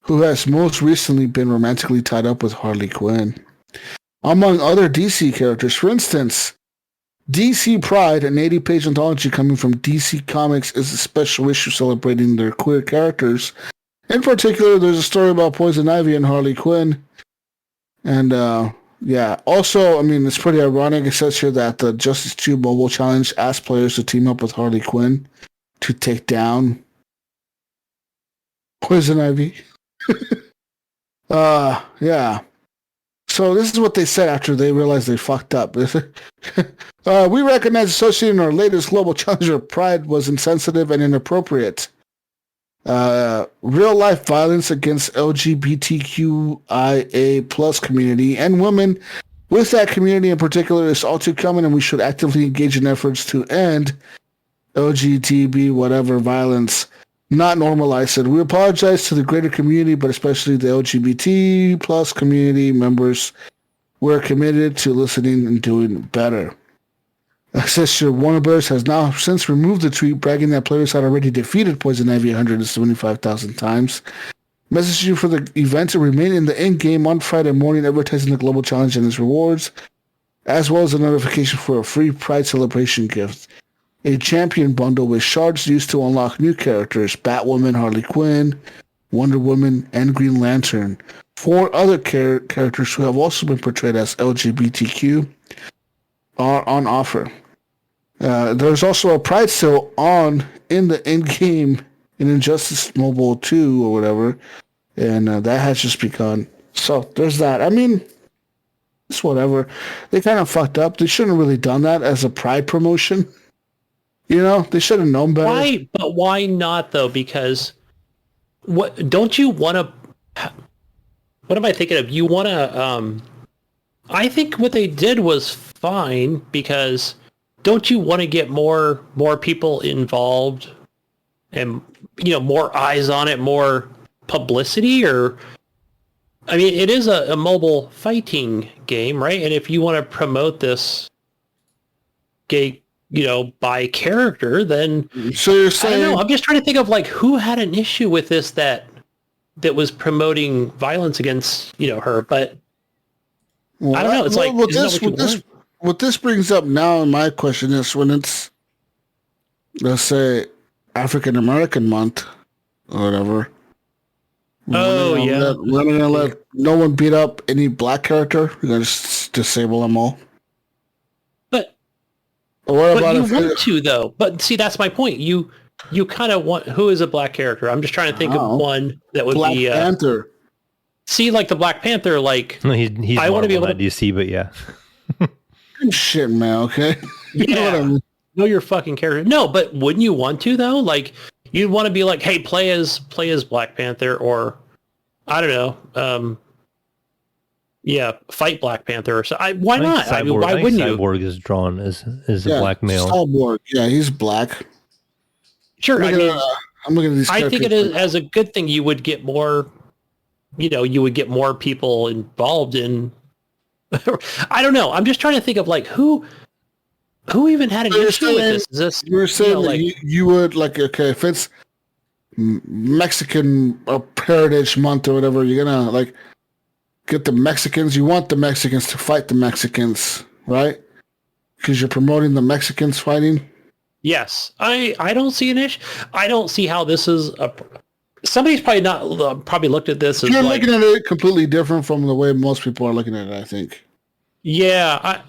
who has most recently been romantically tied up with Harley Quinn. Among other DC characters, for instance, DC Pride, an 80-page anthology coming from DC Comics, is a special issue celebrating their queer characters. In particular, there's a story about Poison Ivy and Harley Quinn. And, also, I mean, it's pretty ironic. It says here that the Justice 2 mobile challenge asked players to team up with Harley Quinn to take down Poison Ivy. Yeah. So this is what they said after they realized they fucked up. We recognize associating our latest global challenge with Pride was insensitive and inappropriate. Real-life violence against LGBTQIA plus community and women with that community in particular is all too common, and we should actively engage in efforts to end LGTB whatever violence, not normalize it. We apologize to the greater community, but especially the LGBT plus community members. We're committed to listening and doing better. Sister Warner Bros. Has now since removed the tweet bragging that players had already defeated Poison Ivy 175,000 times. Messaging for the event to remain in the in-game on Friday morning, advertising the global challenge and its rewards, as well as a notification for a free Pride celebration gift. A champion bundle with shards used to unlock new characters, Batwoman, Harley Quinn, Wonder Woman, and Green Lantern. 4 other characters who have also been portrayed as LGBTQ are on offer. There's also a Pride sale on in the in-game in Injustice Mobile 2 or whatever, and that has just begun. So there's that. I mean, it's whatever. They kind of fucked up. They shouldn't have really done that as a Pride promotion. You know, they should have known better. Why? But why not though? Because what don't you want to? What am I thinking of? You want to? I think what they did was fine because don't you want to get more people involved and more eyes on it, more publicity? Or I mean, it is a mobile fighting game, right? And if you want to promote this gay by character, then so you're saying, I don't know. I'm just trying to think of like who had an issue with this that was promoting violence against her. But I don't know. It's what this brings up now. And my question is, when it's let's say African American Month or whatever. We're not gonna let no one beat up any black character. We're gonna just disable them all. But you want to, though. But see, that's my point. You kind of want... Who is a black character? I'm just trying to think of one that would Black be... Black Panther. See, like the Black Panther, like... No, he's I want to be able to... DC, but yeah. Shit, man, okay? Yeah. Know your fucking character. No, but wouldn't you want to, though? Like, you'd want to be like, hey, play as Black Panther, or... I don't know. Fight Black Panther. So why not? Cyborg, I mean, why wouldn't you? Cyborg is drawn as a black male. Cyborg, yeah, he's black. Sure, I'm looking at these. I think it is as a good thing. You would get more, you would get more people involved in I don't know. I'm just trying to think of like who even had an issue with this. Is this you were saying know, that like you would like, okay, if it's Mexican Heritage Month or whatever, you're gonna like get the Mexicans. You want the Mexicans to fight the Mexicans, right? Because you're promoting the Mexicans fighting. yes, I don't see an issue. I don't see how this is a. Somebody's probably looked at this as You're like, looking at it completely different from the way most people are looking at it, I think. yeah,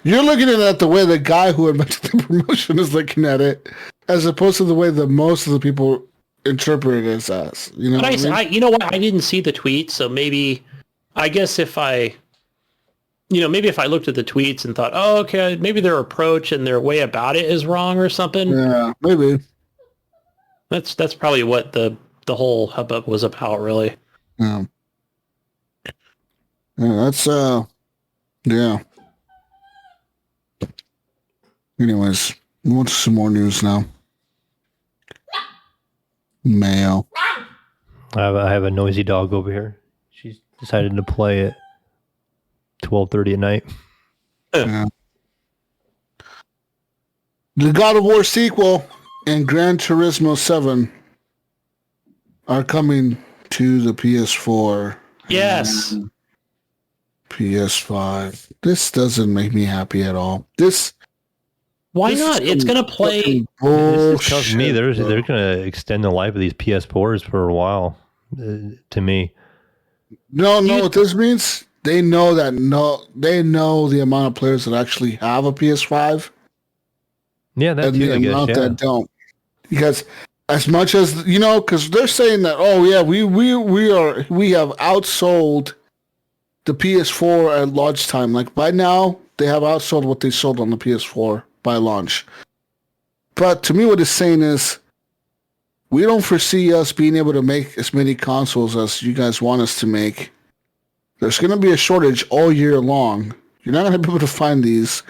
You're looking at it the way the guy who invented the promotion is looking at it, as opposed to the way that most of the people interpret it as. You know but what I mean? you know what? I didn't see the tweet, so maybe I guess if I looked at the tweets and thought, oh, okay, maybe their approach and their way about it is wrong or something. Yeah, maybe. That's probably what the whole hubbub was about, really. Yeah. Yeah, that's yeah. Anyways, we want some more news now. Mayo. I have a noisy dog over here. She's decided to play at 12:30 at night. Yeah. The God of War sequel and Gran Turismo 7 are coming to the PS4. Yes. And PS5. This doesn't make me happy at all. Why not? It's going to play. This tells me they're going to extend the life of these PS4s for a while. To me, No, what this means? They know the amount of players that actually have a PS5. Yeah, that And too, the I guess. amount Yeah. that don't. Because as much as because they're saying that, oh yeah, we have outsold the PS4 at launch time. Like by now, they have outsold what they sold on the PS4 by launch. But to me, what it's saying is, we don't foresee us being able to make as many consoles as you guys want us to make. There's going to be a shortage all year long. You're not going to be able to find these.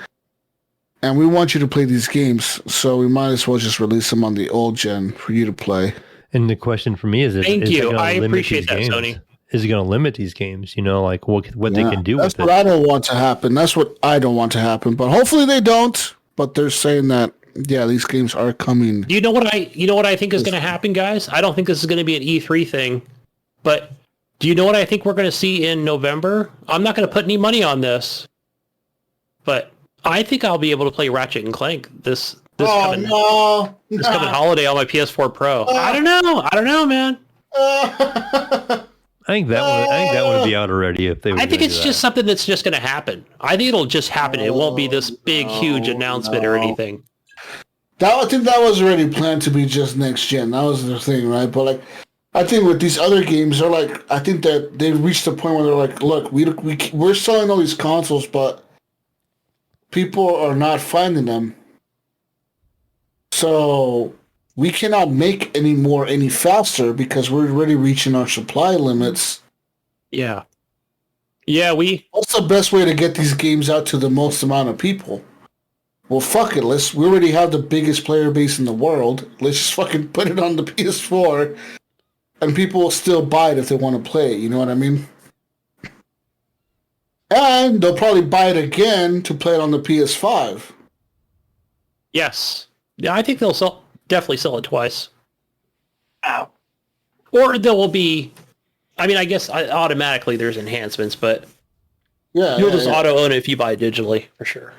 And we want you to play these games, so we might as well just release them on the old gen for you to play. And the question for me is, Thank you. I appreciate that, Sony. Is it going to limit these games? Like what they can do That's with what it? I don't want to happen. That's what I don't want to happen. But hopefully they don't. But they're saying that, yeah, these games are coming. Do you know what I think is going to happen, guys? I don't think this is going to be an E3 thing, but do you know what I think we're going to see in November? I'm not going to put any money on this, but I think I'll be able to play Ratchet and Clank this coming holiday on my PS4 Pro. I don't know, man. I think that would be out already if they were. I think it's just something that's just going to happen. I think it'll just happen. It won't be this big, huge announcement or anything. I think that was already planned to be just next gen. That was the thing, right? But like, I think with these other games, they're like, I think that they reached the point where they're like, look, we're selling all these consoles, but people are not finding them, so we cannot make any faster because we're already reaching our supply limits. Yeah. What's the best way to get these games out to the most amount of people? Well, fuck it. We already have the biggest player base in the world. Let's just fucking put it on the PS4, and people will still buy it if they want to play it. You know what I mean? And they'll probably buy it again to play it on the PS5. Yes. Yeah, I think they'll definitely sell it twice. Ow. Or there will be, I guess automatically there's enhancements, but you'll just auto own it if you buy it digitally, for sure.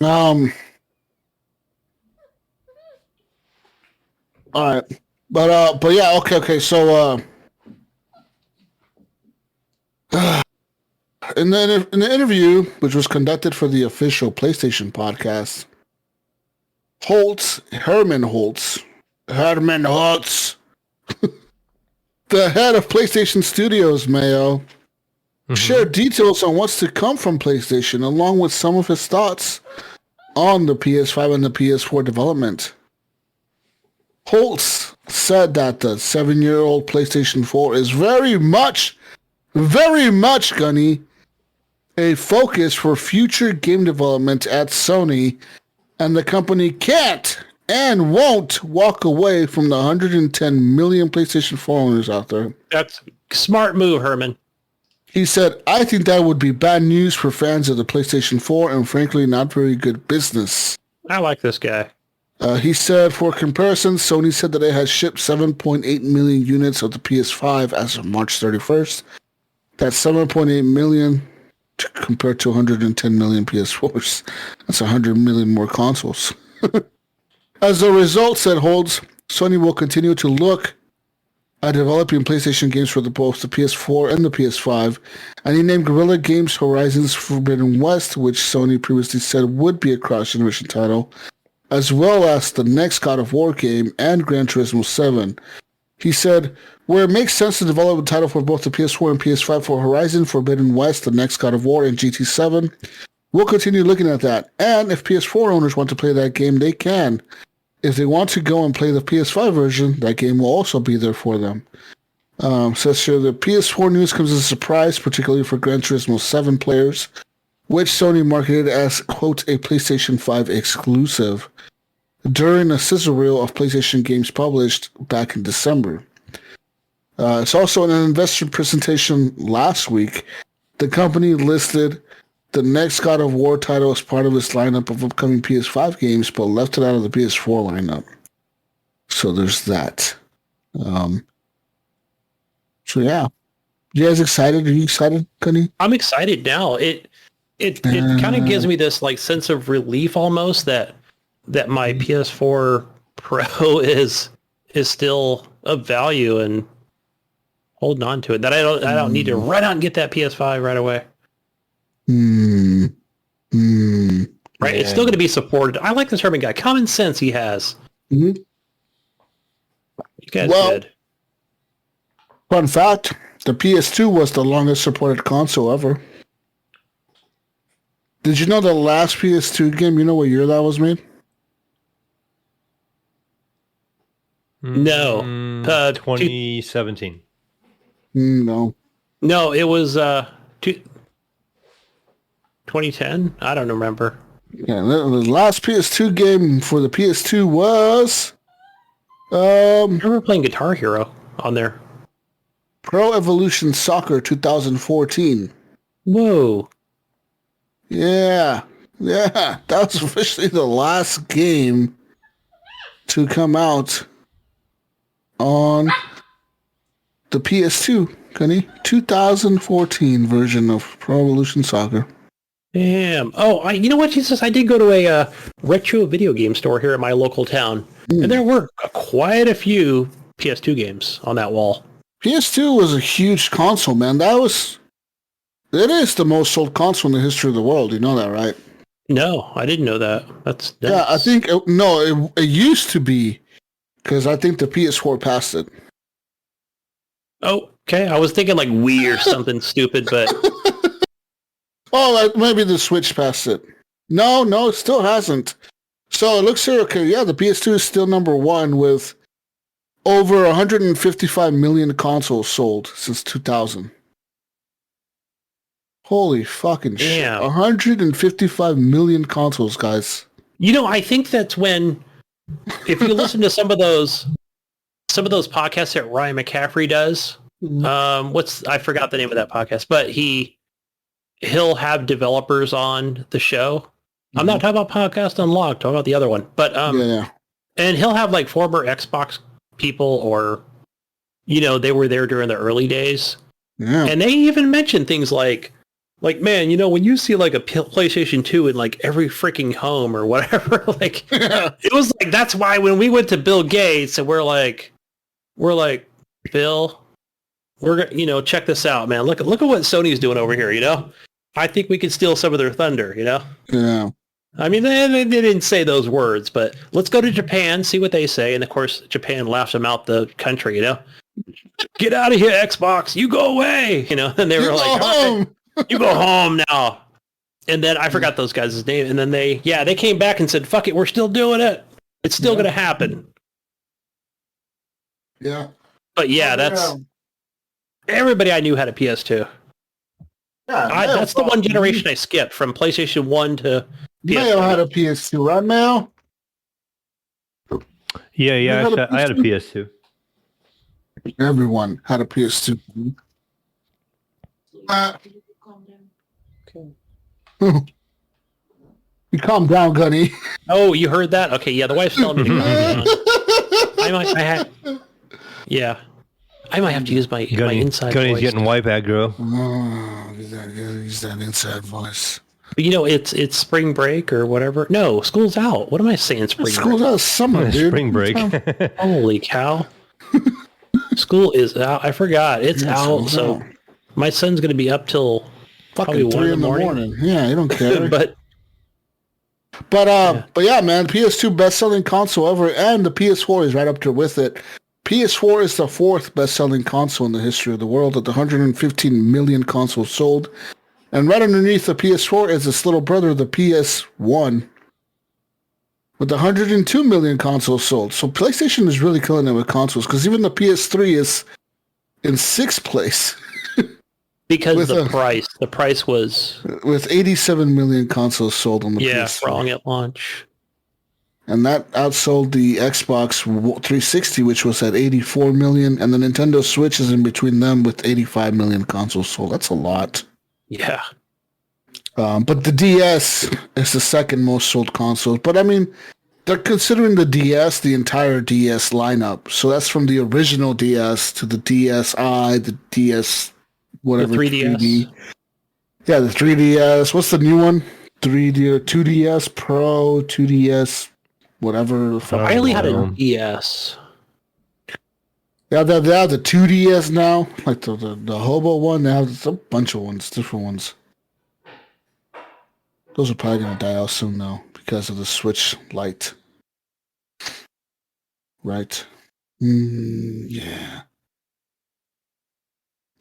All right. But yeah, okay. So, in the interview, which was conducted for the official PlayStation podcast, Herman Holtz, the head of PlayStation Studios, Mayo, shared details on what's to come from PlayStation, along with some of his thoughts on the PS5 and the PS4 development. Holtz said that the 7-year-old PlayStation 4 is very much, Gunny, a focus for future game development at Sony, and the company can't and won't walk away from the 110 million PlayStation 4 owners out there. That's a smart move, Herman. He said, I think that would be bad news for fans of the PlayStation 4 and frankly not very good business. I like this guy. He said, for comparison, Sony said that it has shipped 7.8 million units of the PS5 as of March 31st. That's 7.8 million compared to 110 million PS4s. That's 100 million more consoles. As a result, said Holds, Sony will continue to look at developing PlayStation games for both the PS4 and the PS5, and he named Guerrilla Games' Horizon's Forbidden West, which Sony previously said would be a cross-generation title, as well as the next God of War game and Gran Turismo 7. He said, where it makes sense to develop a title for both the PS4 and PS5 for Horizon, Forbidden West, the next God of War, and GT7, we'll continue looking at that. And if PS4 owners want to play that game, they can. If they want to go and play the PS5 version, that game will also be there for them. Says here, the PS4 news comes as a surprise, particularly for Gran Turismo 7 players, which Sony marketed as, quote, a PlayStation 5 exclusive during a sizzle reel of PlayStation games published back in December. It's also in an investor presentation last week. The company listed the next God of War title as part of its lineup of upcoming PS5 games, but left it out of the PS4 lineup. So there's that. So yeah. You guys excited? Are you excited, Gunny? I'm excited now. It kind of gives me this like sense of relief almost that my PS4 Pro is still of value and holding on to it. That I don't need to run out and get that PS5 right away. Right, Yeah. it's still going to be supported. I like this Herman guy. Common sense he has. Mm-hmm. You guys good. Fun fact, the PS2 was the longest supported console ever. Did you know the last PS2 game, you know what year that was made? No. 2017. No. No, it was 2010? I don't remember. Yeah, the last PS2 game for the PS2 was I remember playing Guitar Hero on there. Pro Evolution Soccer 2014. Whoa. Yeah. That was officially the last game to come out on the PS2, Gunny. 2014 version of Pro Evolution Soccer. Damn. Oh, you know what, Jesus? I did go to a retro video game store here in my local town, and there were quite a few PS2 games on that wall. PS2 was a huge console, man. It is the most sold console in the history of the world. You know that, right? No, I didn't know that. That's nuts. Yeah, I think, it used to be, because I think the PS4 passed it. Oh, okay. I was thinking like Wii or something stupid, but... Oh, like maybe the Switch passed it. No, it still hasn't. So it looks here, okay, yeah, the PS2 is still number one with over 155 million consoles sold since 2000. Holy fucking shit. 155 million consoles, guys. You know, I think that's when, if you listen to some of those podcasts that Ryan McCaffrey does, I forgot the name of that podcast, but he'll have developers on the show. I'm not talking about Podcast Unlocked, talking about the other one. But yeah. And he'll have like former Xbox people or, they were there during the early days. Yeah. And they even mention things like, man, when you see like a PlayStation 2 in like every freaking home or whatever, like it was like, that's why when we went to Bill Gates and we're like, Bill, we're check this out, man. Look at what Sony's doing over here. I think we could steal some of their thunder. Yeah. I mean, they didn't say those words, but let's go to Japan, see what they say. And of course, Japan laughs them out the country. Get out of here, Xbox. You go away. And they were like, home. Right, you go home now. And then I forgot those guys' name. And then they came back and said, fuck it, we're still doing it. It's still going to happen. Yeah. But that's everybody I knew had a PS2. Yeah, that's the one generation I skipped from PlayStation 1 to PS2. Mayo had a PS2, right, Mayo? Yeah. Actually, I had a PS2. Everyone had a PS2. You calm down, Gunny. Oh, you heard that? Okay, yeah, the wife's telling me to calm down. I might have to use my inside Gunny's voice. getting wife aggro. Oh, he's that inside voice. But it's spring break or whatever. No, school's out. What am I saying? School's out. Summer, dude. Spring break. Holy cow! School is out. I forgot. It's out. So my son's going to be up till probably fucking 3 in the morning. Yeah, you don't care. But yeah, man, PS2 best-selling console ever, and the PS4 is right up there with it. PS4 is the 4th best-selling console in the history of the world at 115 million consoles sold. And right underneath the PS4 is its little brother, the PS1, with 102 million consoles sold. So PlayStation is really killing it with consoles, because even the PS3 is in 6th place. Because the price was... With 87 million consoles sold on the PS3. Yeah, wrong at launch. And that outsold the Xbox 360, which was at 84 million, and the Nintendo Switch is in between them with 85 million consoles sold. That's a lot. Yeah. But the DS is the second most sold console. But I mean, they're considering the DS the entire DS lineup. So that's from the original DS to the DSi, the DS, whatever. The 3DS. 3D. Yeah, the 3DS. What's the new one? 3D or 2DS Pro, 2DS, whatever. I only had a DS. Yeah, they have the 2DS now, like the Hobo one. They have a bunch of ones, different ones. Those are probably going to die out soon, though, because of the Switch Lite. Right? Yeah.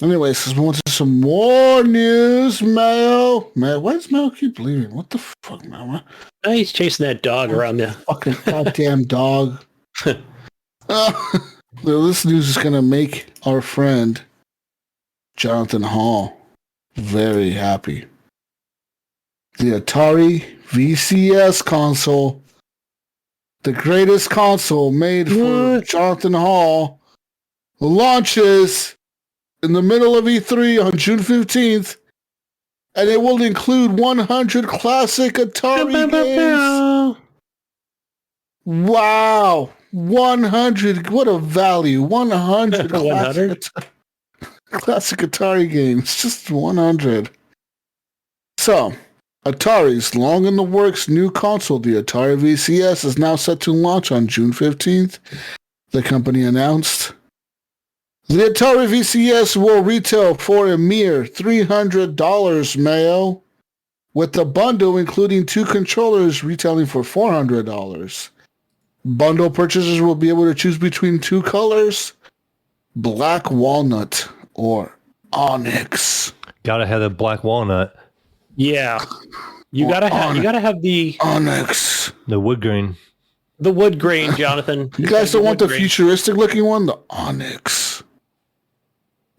Anyways, let's move on to some more news, Mayo. Mayo, why does Mayo keep leaving? What the fuck, Mayo? Oh, he's chasing that dog around the... Fucking goddamn dog. This news is going to make our friend Jonathan Hall very happy. The Atari VCS console, the greatest console made for Jonathan Hall, launches in the middle of E3 on June 15th, and it will include 100 classic Atari games. Wow. 100, what a value. 100 classic Atari games. Just 100. So, Atari's long in the works new console, the Atari VCS, is now set to launch on June 15th. The company announced. The Atari VCS will retail for a mere $300, Mayo, with the bundle including 2 controllers retailing for $400. Bundle purchasers will be able to choose between 2 colors, black walnut or onyx. Gotta have the black walnut. Yeah. You gotta have the onyx. The wood grain. The wood grain, Jonathan. You guys don't want the futuristic looking one? The onyx.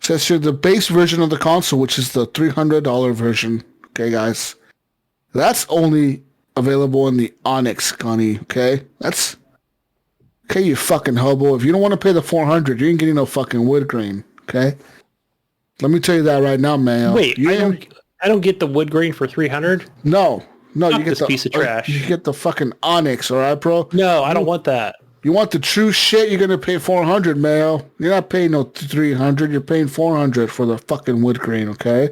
Says here the base version of the console, which is the $300 version. Okay, guys. That's only available in the onyx, Gunny. Okay? That's... Okay, you fucking hobo. If you don't want to pay the $400, you ain't getting no fucking wood grain. Okay? Let me tell you that right now, man. Wait, I don't get the wood grain for $300? No, you get this piece of trash. You get the fucking onyx, all right, bro? No, I don't want that. You want the true shit, you're gonna pay $400, Mayo. You're not paying no $300, you're paying $400 for the fucking wood grain, okay?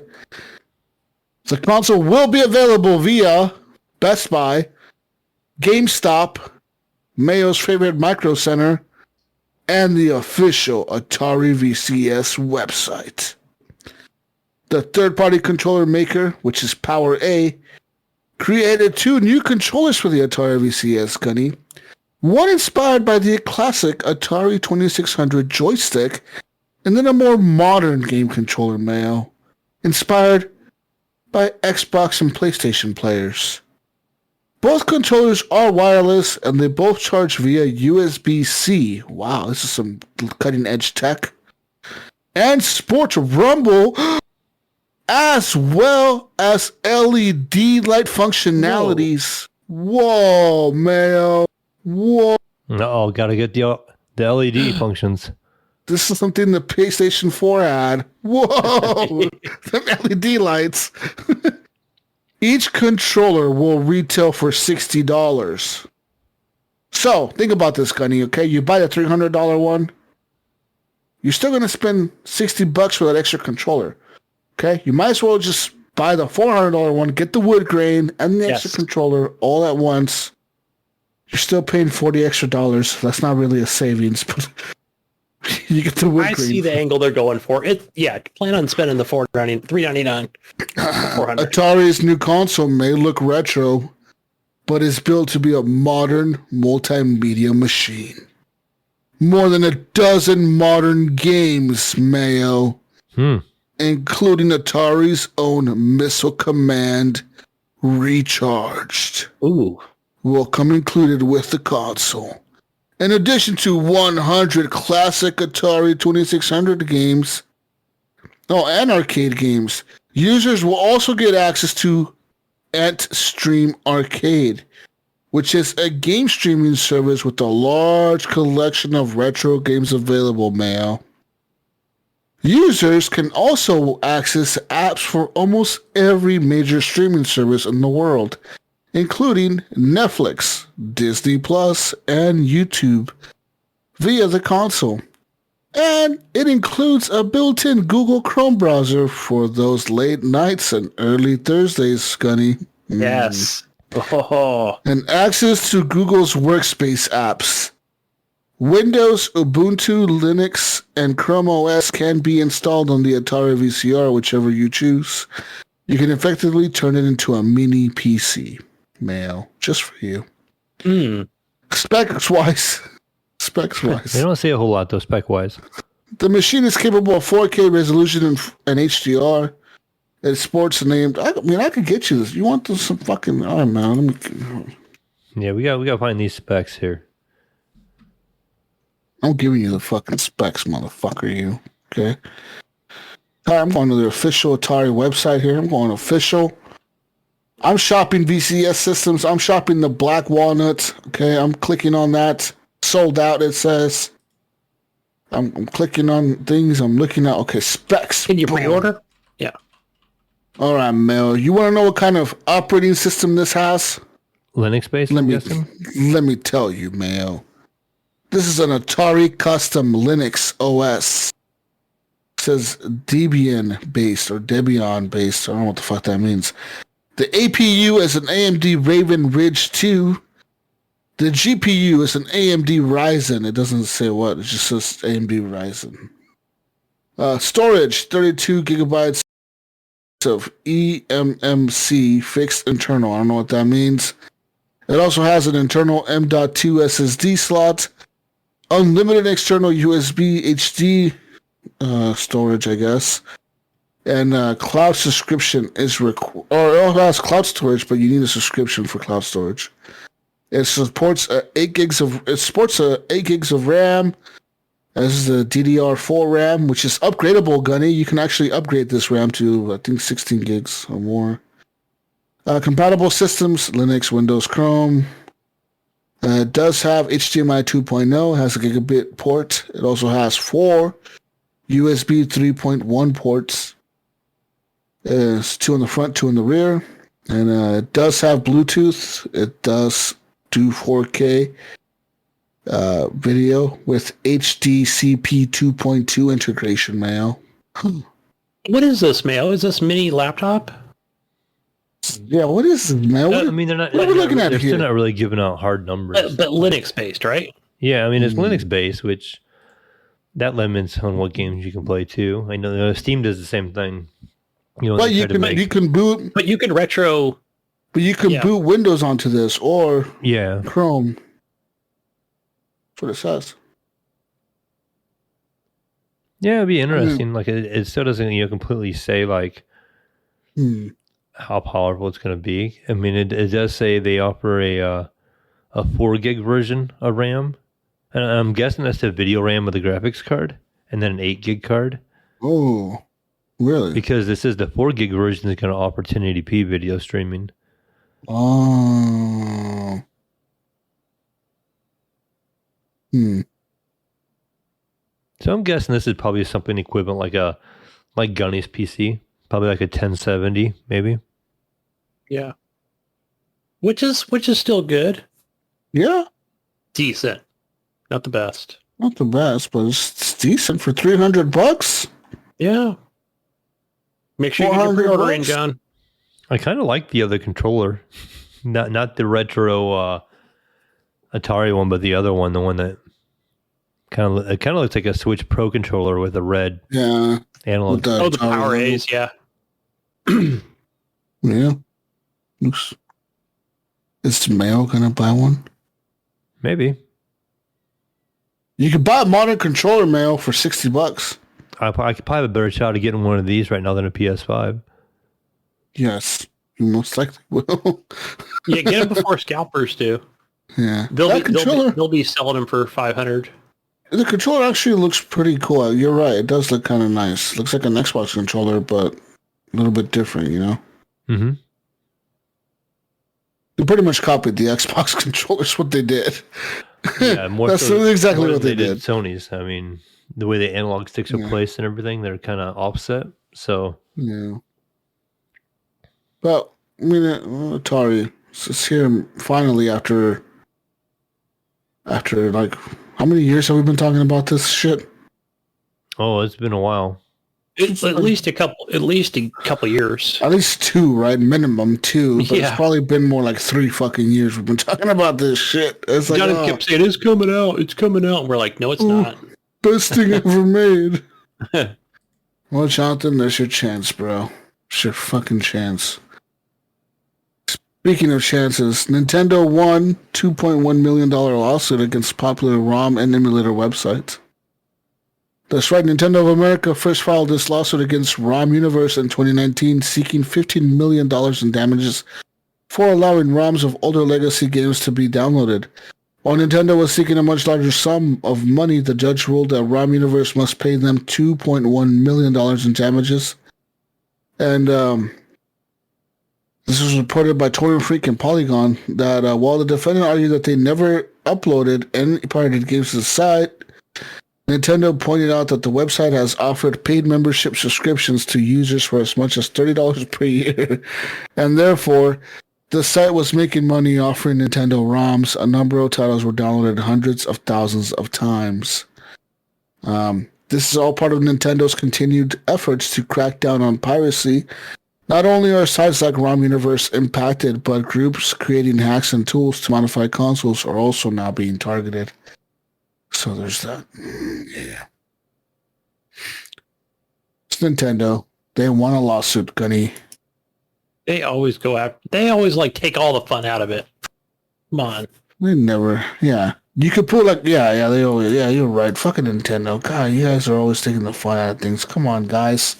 The console will be available via Best Buy, GameStop, Mayo's favorite Micro Center, and the official Atari VCS website. The third-party controller maker, which is Power A, created 2 new controllers for the Atari VCS, Gunny. One inspired by the classic Atari 2600 joystick, and then a more modern game controller, Mayo, inspired by Xbox and PlayStation players. Both controllers are wireless, and they both charge via USB-C. Wow, this is some cutting-edge tech. And sport rumble, as well as LED light functionalities. Whoa, Mayo. Whoa. Uh-oh, gotta get the LED functions. This is something the PlayStation 4 had. Whoa! The LED lights. Each controller will retail for $60. So, think about this, Gunny, okay? You buy the $300 one, you're still going to spend $60 for that extra controller, okay? You might as well just buy the $400 one, get the wood grain and the extra controller all at once. You're still paying $40 extra. That's not really a savings, but you get the wood grain. I see the angle they're going for. Plan on spending the $399. Atari's new console may look retro, but is built to be a modern multimedia machine. More than a dozen modern games, Mayo, including Atari's own Missile Command Recharged, will come included with the console. In addition to 100 classic Atari 2600 games, and arcade games, users will also get access to Stream Arcade, which is a game streaming service with a large collection of retro games available, Mayo. Users can also access apps for almost every major streaming service in the world, including Netflix, Disney Plus, and YouTube via the console. And it includes a built-in Google Chrome browser for those late nights and early Thursdays, Gunny. Yes. Oh. And access to Google's Workspace apps. Windows, Ubuntu, Linux, and Chrome OS can be installed on the Atari VCR, whichever you choose. You can effectively turn it into a mini PC. Mail, just for you. Specs-wise. They don't say a whole lot, though, spec-wise. The machine is capable of 4K resolution and HDR. It sports a named... I could get you this. You want this some fucking... All right, man. Yeah, we got to find these specs here. I'm giving you the fucking specs, motherfucker, you. Okay? All right, I'm going to the official Atari website here. I'm going official. I'm shopping VCS systems. I'm shopping the Black Walnut. Okay, I'm clicking on that. Sold out, it says. I'm clicking on things. I'm looking at, okay, specs. Can you pre-order? Yeah. All right, Mel. You want to know what kind of operating system this has? Linux-based, Let me tell you, Mel. This is an Atari custom Linux OS. It says Debian-based or Debian-based. I don't know what the fuck that means. The APU is an AMD Raven Ridge 2. The GPU is an AMD Ryzen. It doesn't say what. It just says AMD Ryzen. Storage, 32 gigabytes of eMMC fixed internal. I don't know what that means. It also has an internal M.2 SSD slot. Unlimited external USB HD storage, I guess. And cloud subscription is required. Or it has cloud storage, but you need a subscription for cloud storage. It supports 8 gigs of RAM. This is the DDR4 RAM, which is upgradable, Gunny. You can actually upgrade this RAM to, I think, 16 gigs or more. Compatible systems, Linux, Windows, Chrome. It does have HDMI 2.0, has a gigabit port. It also has 4 USB 3.1 ports. It's 2 in the front, 2 in the rear. And it does have Bluetooth. It does do 4K video with HDCP 2.2 integration, Mayo. What is this, Mayo? Is this mini laptop? Yeah, what is this, Mayo? They're not. What are we looking at They're here? still not really giving out hard numbers. But Linux-based, right? Yeah, it's Linux-based, which that limits on what games you can play too. I know Steam does the same thing. But you can boot. But you can retro. But you can boot Windows onto this or Chrome. That's what it says. Yeah, it'd be interesting. It still doesn't completely say how powerful it's going to be. It does say they offer a 4 gig version of RAM, and I'm guessing that's the video RAM of the graphics card, and then an 8 gig card. Oh, really? Because this is the 4 gig version is going to offer 1080p video streaming. Oh. So I'm guessing this is probably something equivalent like Gunny's PC, probably like a 1070 maybe. Yeah. Which is still good. Yeah. Decent. Not the best. Not the best, but it's decent for $300. Yeah. Make sure you get your pre-order in, John. I kind of like the other controller. Not the retro Atari one, but the other one, the one that kind of looks like a Switch Pro controller with a red analog. The Power A's, yeah. Yeah. Looks. Is Mayo gonna buy one? Maybe. You could buy a modern controller, Mayo, for $60. I could probably have a better shot of getting one of these right now than a PS5. Yes, you most likely will. Yeah, get them before scalpers do. Yeah, they'll be selling them for $500. The controller actually looks pretty cool. You're right; it does look kind of nice. Looks like an Xbox controller, but a little bit different, you know. Mm-hmm. They pretty much copied the Xbox controllers. What they did. Yeah, That's exactly what they did. Sony's. I mean, the way the analog sticks are placed and everything, they're kind of offset. So yeah. Well, I mean, Atari, it's here finally after like, how many years have we been talking about this shit? Oh, it's been a while. It's at least a couple years. At least 2, right? Minimum 2. But Yeah. It's probably been more like 3 fucking years we've been talking about this shit. It's like, Johnny kept saying, it's coming out. And we're like, no, it's not. Best thing ever made. Well, Jonathan, there's your chance, bro. It's your fucking chance. Speaking of chances, Nintendo won $2.1 million lawsuit against popular ROM and emulator websites. That's right, Nintendo of America first filed this lawsuit against ROM Universe in 2019, seeking $15 million in damages for allowing ROMs of older legacy games to be downloaded. While Nintendo was seeking a much larger sum of money, the judge ruled that ROM Universe must pay them $2.1 million in damages. And this was reported by Torrent Freak and Polygon that while the defendant argued that they never uploaded any pirated games to the site, Nintendo pointed out that the website has offered paid membership subscriptions to users for as much as $30 per year, and therefore, the site was making money offering Nintendo ROMs. A number of titles were downloaded hundreds of thousands of times. This is all part of Nintendo's continued efforts to crack down on piracy. Not only are sites like ROM Universe impacted, but groups creating hacks and tools to modify consoles are also now being targeted. So there's that. Yeah. It's Nintendo. They won a lawsuit, Gunny. They always take all the fun out of it. Come on. They never, yeah. You could pull you're right. Fucking Nintendo. God, you guys are always taking the fun out of things. Come on, guys.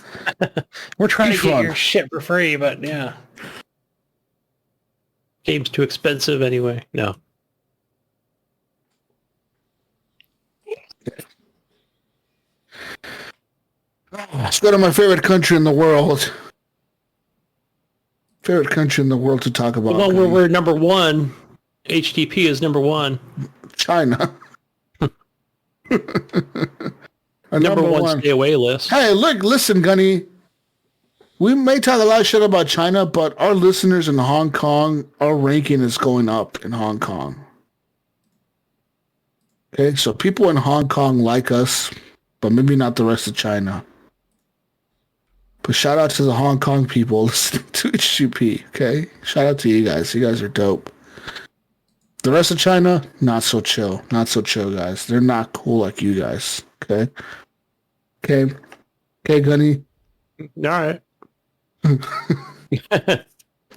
We're trying to get your shit for free, but yeah. Game's too expensive anyway. No. Let's go to my favorite country in the world. Favorite country in the world to talk about. Well, we're number one. HGP is number one. China. Number one stay away list. Hey, listen, Gunny. We may talk a lot of shit about China, but our listeners in Hong Kong, our ranking is going up in Hong Kong. Okay, so people in Hong Kong like us, but maybe not the rest of China. But shout out to the Hong Kong people listening to HGP, okay? Shout out to you guys. You guys are dope. The rest of China, not so chill. Not so chill, guys. They're not cool like you guys, okay? Okay, Gunny? All right.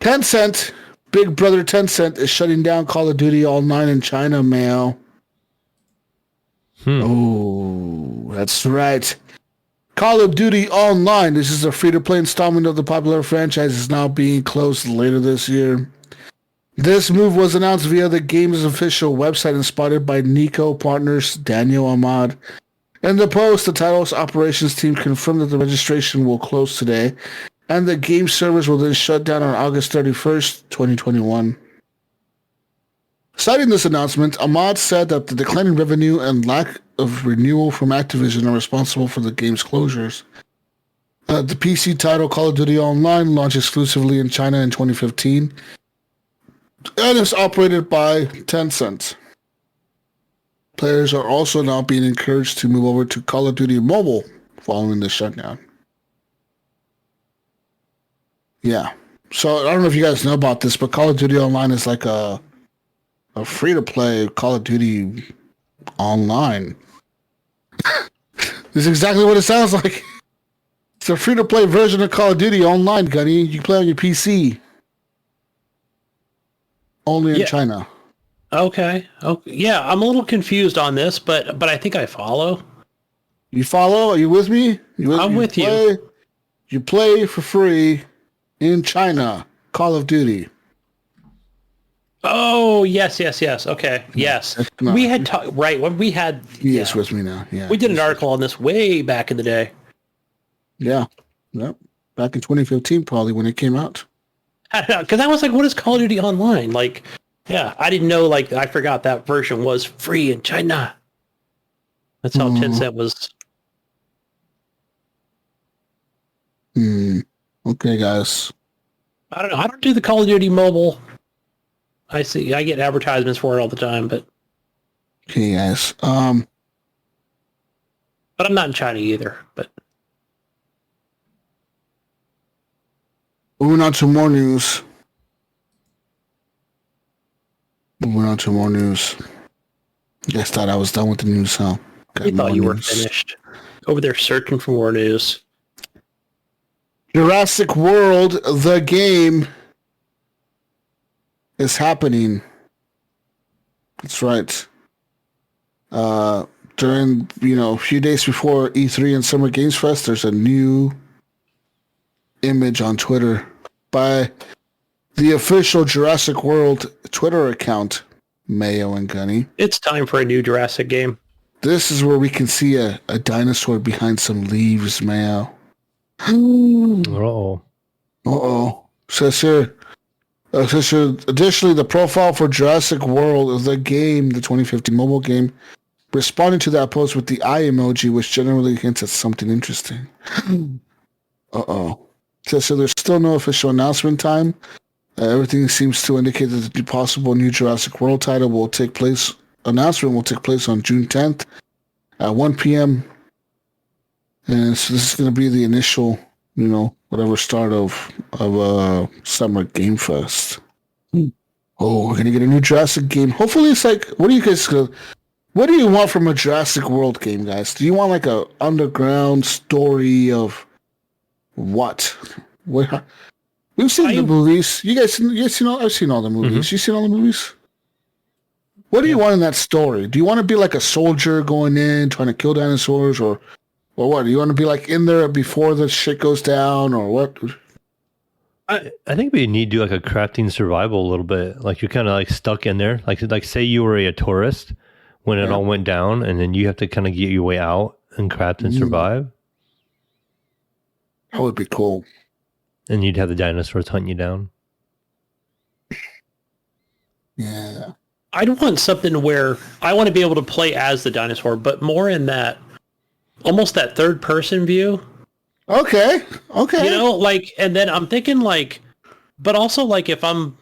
Tencent, Big Brother Tencent is shutting down Call of Duty Online in China, Mayo. Oh, that's right. Call of Duty Online, this is a free-to-play installment of the popular franchise, is now being closed later this year. This move was announced via the game's official website and spotted by Nico partners Daniel Ahmad. In the post, the title's operations team confirmed that the registration will close today, and the game servers will then shut down on August 31st, 2021. Citing this announcement, Ahmad said that the declining revenue and lack of renewal from Activision are responsible for the game's closures. The PC title Call of Duty Online launched exclusively in China in 2015 and is operated by Tencent. Players are also now being encouraged to move over to Call of Duty Mobile following the shutdown. Yeah. So I don't know if you guys know about this, but Call of Duty Online is like a free-to-play Call of Duty Online. This is exactly what it sounds like. It's a free-to-play version of Call of Duty Online, Gunny. You play on your PC. Only in China. Okay. Yeah, I'm a little confused on this, but I think I follow. You follow? Are you with me? I'm with you. You play for free in China. Call of Duty. Oh, yes. Okay, yes. We had talked, right, when we had... He is with me now, yeah. We did an article on this way back in the day. Yeah. Yep. Back in 2015, probably, when it came out. I don't know, because I was like, what is Call of Duty Online? Like, yeah, I didn't know, like, I forgot that version was free in China. That's how Tencent was. Okay, guys. I don't know. I don't do the Call of Duty mobile. I get advertisements for it all the time, but... Okay, guys. But I'm not in China either, but... Moving on to more news. You guys thought I was done with the news, huh? You thought you were finished. Over there searching for more news. Jurassic World, the game, is happening. That's right. During, a few days before E3 and Summer Games Fest, there's a new image on Twitter by the official Jurassic World Twitter account, Mayo and Gunny. It's time for a new Jurassic game. This is where we can see a dinosaur behind some leaves, Mayo. Uh-oh. Says here, additionally, the profile for Jurassic World of the game, the 2015 mobile game, responded to that post with the eye emoji, which generally hints at something interesting. Says here, there's still no official announcement time. Everything seems to indicate that the possible new Jurassic World title announcement will take place on June 10th at 1 p.m. And so this is going to be the initial, whatever start of Summer Game Fest. Oh, we're going to get a new Jurassic game. Hopefully it's like, what do you want from a Jurassic World game, guys? Do you want like a underground story of what? We've seen the movies. You guys seen all? I've seen all the movies. Mm-hmm. You seen all the movies? What do you want in that story? Do you want to be like a soldier going in, trying to kill dinosaurs, or what? Do you want to be like in there before the shit goes down, or what? I think we need to do like a crafting survival a little bit. Like you're kind of like stuck in there. Like say you were a tourist when it all went down, and then you have to kind of get your way out and craft and survive. That would be cool. And you'd have the dinosaurs hunt you down. Yeah. I'd want something where I want to be able to play as the dinosaur, but more in that, almost that third person view. Okay. And then I'm thinking but also like if I'm,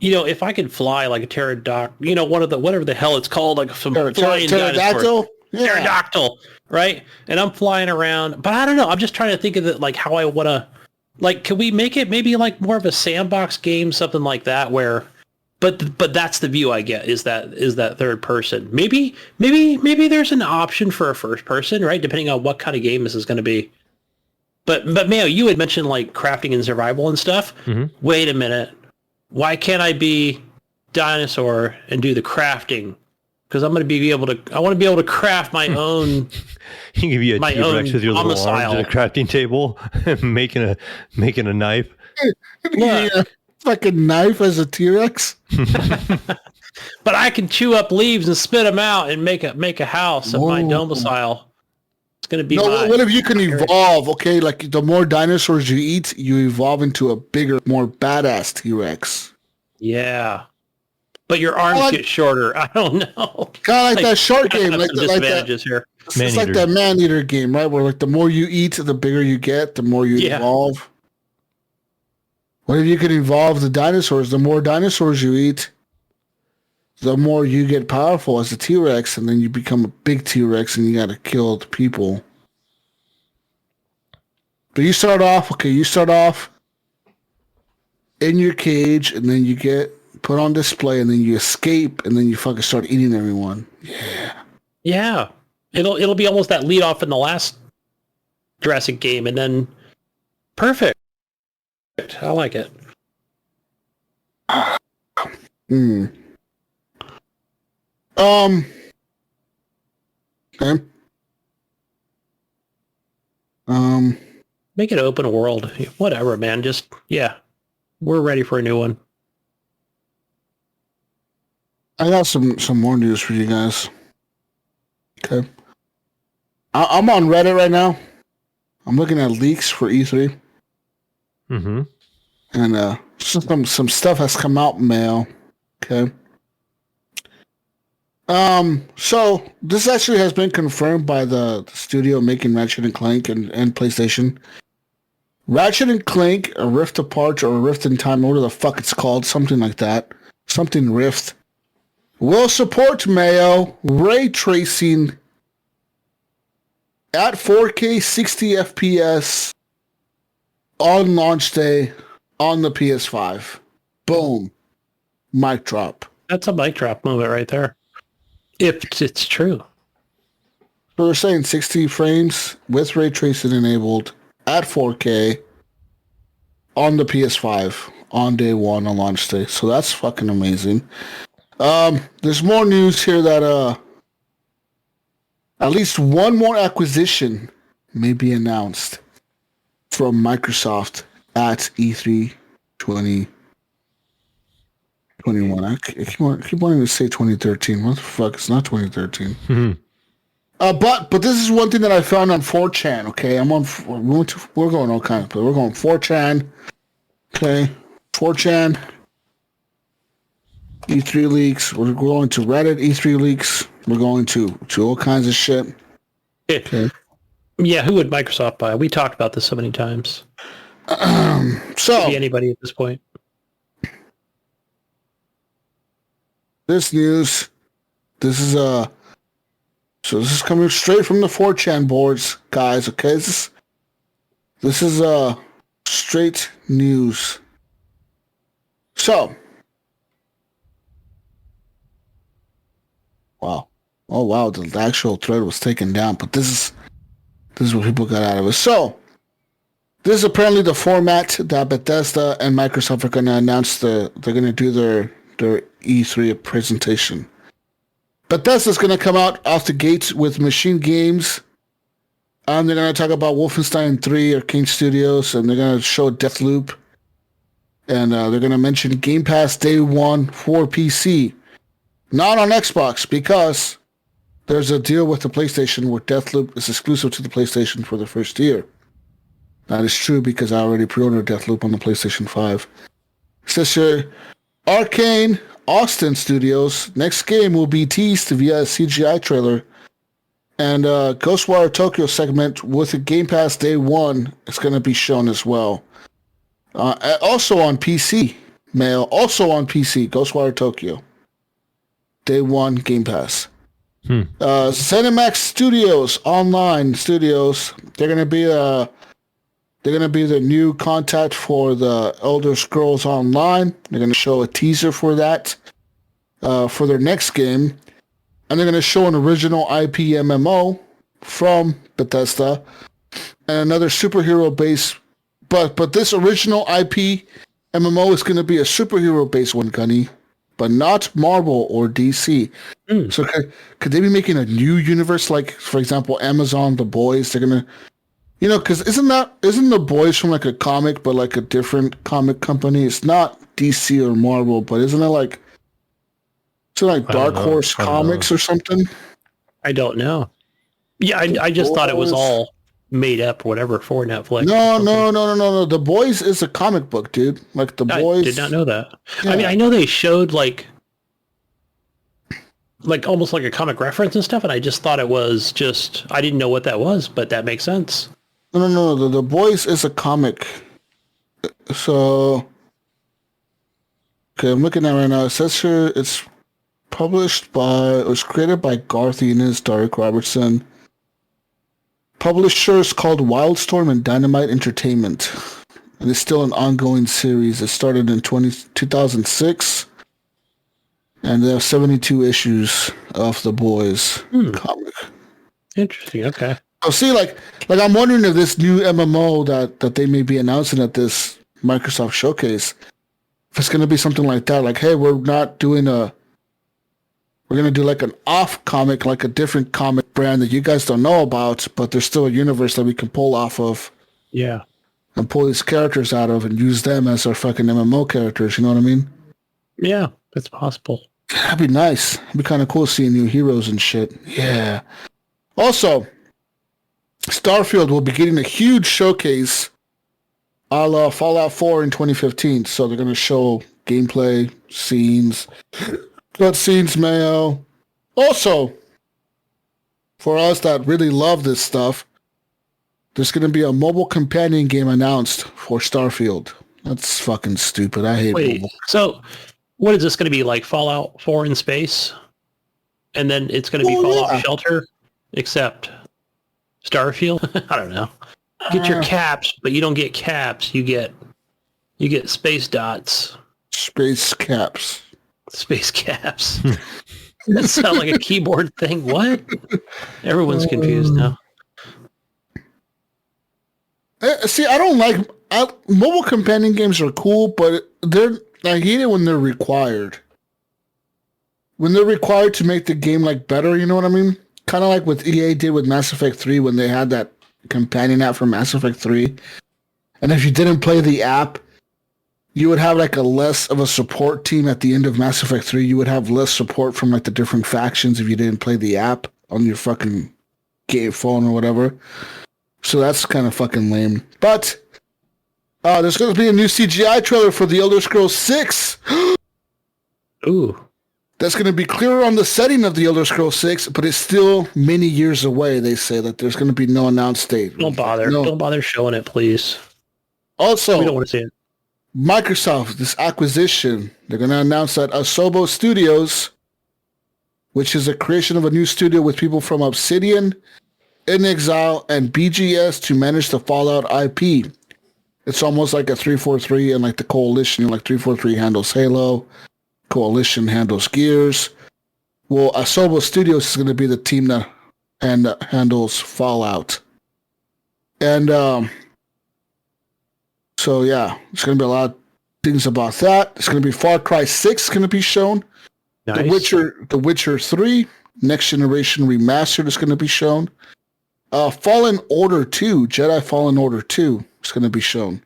if I could fly like a pterodactyl, whatever the hell it's called, like some flying pterodactyl? Yeah. Pterodactyl, right? And I'm flying around, but I don't know. I'm just trying to think of it like how I want to, can we make it maybe like more of a sandbox game, something like that, where, but that's the view I get is that third person. Maybe there's an option for a first person, right? Depending on what kind of game this is going to be. But Mayo, you had mentioned like crafting and survival and stuff. Mm-hmm. Wait a minute. Why can't I be dinosaur and do the crafting? Because I want to be able to craft my own. You give you a T-Rex with your little arms and a crafting table, making a knife. Yeah, like a knife as a T-Rex. But I can chew up leaves and spit them out and make a house of my domicile. It's going to be. What if you can evolve? Okay, like the more dinosaurs you eat, you evolve into a bigger, more badass T-Rex. Yeah. but your arms get shorter. I don't know. Kind of like that shark game. Like some disadvantages here. It's like that man-eater game, right? Where like the more you eat, the bigger you get, the more you evolve. What if you could evolve the dinosaurs? The more dinosaurs you eat, the more you get powerful as a T-Rex, and then you become a big T-Rex and you got to kill the people. But you start off in your cage, and then you get put on display, and then you escape, and then you fucking start eating everyone. Yeah. Yeah. It'll be almost that lead off in the last Jurassic game, and then perfect. I like it. Okay. Make it open world. Whatever, man. Just we're ready for a new one. I got some more news for you guys. Okay. I'm on Reddit right now. I'm looking at leaks for E3. Mm-hmm. And some stuff has come out, Mayo. Okay. So this actually has been confirmed by the studio making Ratchet and Clank and PlayStation. Ratchet and Clank, a Rift Apart or a Rift in Time, whatever the fuck it's called, something like that. Something Rift. Will support Mayo ray tracing at 4K 60 FPS on launch day on the PS5. Boom. Mic drop. That's a mic drop moment right there. If it's true. So they're saying 60 frames with ray tracing enabled at 4K on the PS5 on day one on launch day. So that's fucking amazing. There's more news here that at least one more acquisition may be announced from Microsoft at E3 2021. I keep wanting to say 2013. What the fuck? It's not 2013. Mm-hmm. But this is one thing that I found on 4chan. Okay, we're going all kinds, but we're going 4chan. Okay, 4chan. E3 leaks. We're going to Reddit E3 leaks. We're going to all kinds of shit. Okay. Yeah, who would Microsoft buy? We talked about this so many times. So could be anybody at this point. This news. This is coming straight from the 4chan boards, guys. Okay, this is straight news. So. Wow. Oh, wow. The actual thread was taken down, but this is what people got out of it. So, this is apparently the format that Bethesda and Microsoft are going to announce they're going to do their E3 presentation. Bethesda's going to come out off the gates with Machine Games. They're going to talk about Wolfenstein 3 or King Studios, and they're going to show Deathloop. And they're going to mention Game Pass Day 1 for PC. Not on Xbox, because there's a deal with the PlayStation where Deathloop is exclusive to the PlayStation for the first year. That is true because I already pre-ordered Deathloop on the PlayStation 5. It says here, Arcane Austin Studios' next game will be teased via a CGI trailer. And Ghostwire Tokyo segment with a Game Pass Day 1 is going to be shown as well. Also on PC, also on PC, Ghostwire Tokyo. Day 1 Game Pass. Cinemax Studios, online studios, they're going to be the new contact for the Elder Scrolls Online. They're going to show a teaser for that for their next game. And they're going to show an original IP MMO from Bethesda and another superhero-based. But this original IP MMO is going to be a superhero-based one, Gunny, but not Marvel or DC. So could they be making a new universe, like, for example, Amazon, The Boys? They're going to, because isn't The Boys from like a comic, but like a different comic company? It's not DC or Marvel, but isn't it like Dark Horse Comics or something? I don't know. Yeah, I just thought it was all made up or whatever for Netflix. No. The Boys is a comic book, dude. Like The Boys. I did not know that. Yeah. I mean, I know they showed like like almost like a comic reference and stuff, and I just thought it was just I didn't know what that was, but that makes sense. No. The Boys is a comic. So, okay, I'm looking at it right now. It says here it was created by Garth Ennis, Derek Robertson. Publisher is called Wildstorm and Dynamite Entertainment. And it's still an ongoing series. It started in 2006. And there are 72 issues of The Boys comic. Interesting. Okay. Oh, see, like I'm wondering if this new MMO that they may be announcing at this Microsoft showcase, if it's going to be something like that, like, hey, we're going to do like an off comic, like a different comic brand that you guys don't know about, but there's still a universe that we can pull off of. Yeah. And pull these characters out of and use them as our fucking MMO characters, you know what I mean? Yeah, that's possible. That'd be nice. It'd be kind of cool seeing new heroes and shit. Yeah. Also, Starfield will be getting a huge showcase a la Fallout 4 in 2015. So they're going to show gameplay, scenes, cutscenes, Mayo. Also, for us that really love this stuff, there's going to be a mobile companion game announced for Starfield. That's fucking stupid. I hate mobile. So what is this going to be, like Fallout 4 in space? And then it's going to be Fallout Shelter, except Starfield? I don't know. Get your caps, but you don't get caps. You get space dots. Space caps. Space caps. That sounds like a keyboard thing. What? Everyone's confused now. See, I don't like mobile companion games are cool, but I hate it when they're required. When they're required to make the game like better, you know what I mean? Kind of like what EA did with Mass Effect 3 when they had that companion app for Mass Effect 3. And if you didn't play the app, you would have like a less of a support team at the end of Mass Effect 3. You would have less support from like the different factions if you didn't play the app on your fucking game phone or whatever. So that's kind of fucking lame. But there's going to be a new CGI trailer for The Elder Scrolls 6. Ooh. That's going to be clearer on the setting of The Elder Scrolls 6, but it's still many years away. They say that there's going to be no announced date. Don't bother. No. Don't bother showing it, please. Also, we don't want to see it. Microsoft, this acquisition, they're going to announce that Asobo Studios, which is a creation of a new studio with people from Obsidian, In Exile, and BGS to manage the Fallout IP. It's almost like a 343 and like the Coalition, like 343 handles Halo, Coalition handles Gears. Well, Asobo Studios is going to be the team that handles Fallout. And so yeah, it's going to be a lot of things about that. It's going to be Far Cry 6 going to be shown. Nice. The Witcher 3 Next Generation Remastered is going to be shown. Fallen Order 2, Jedi Fallen Order 2 is going to be shown.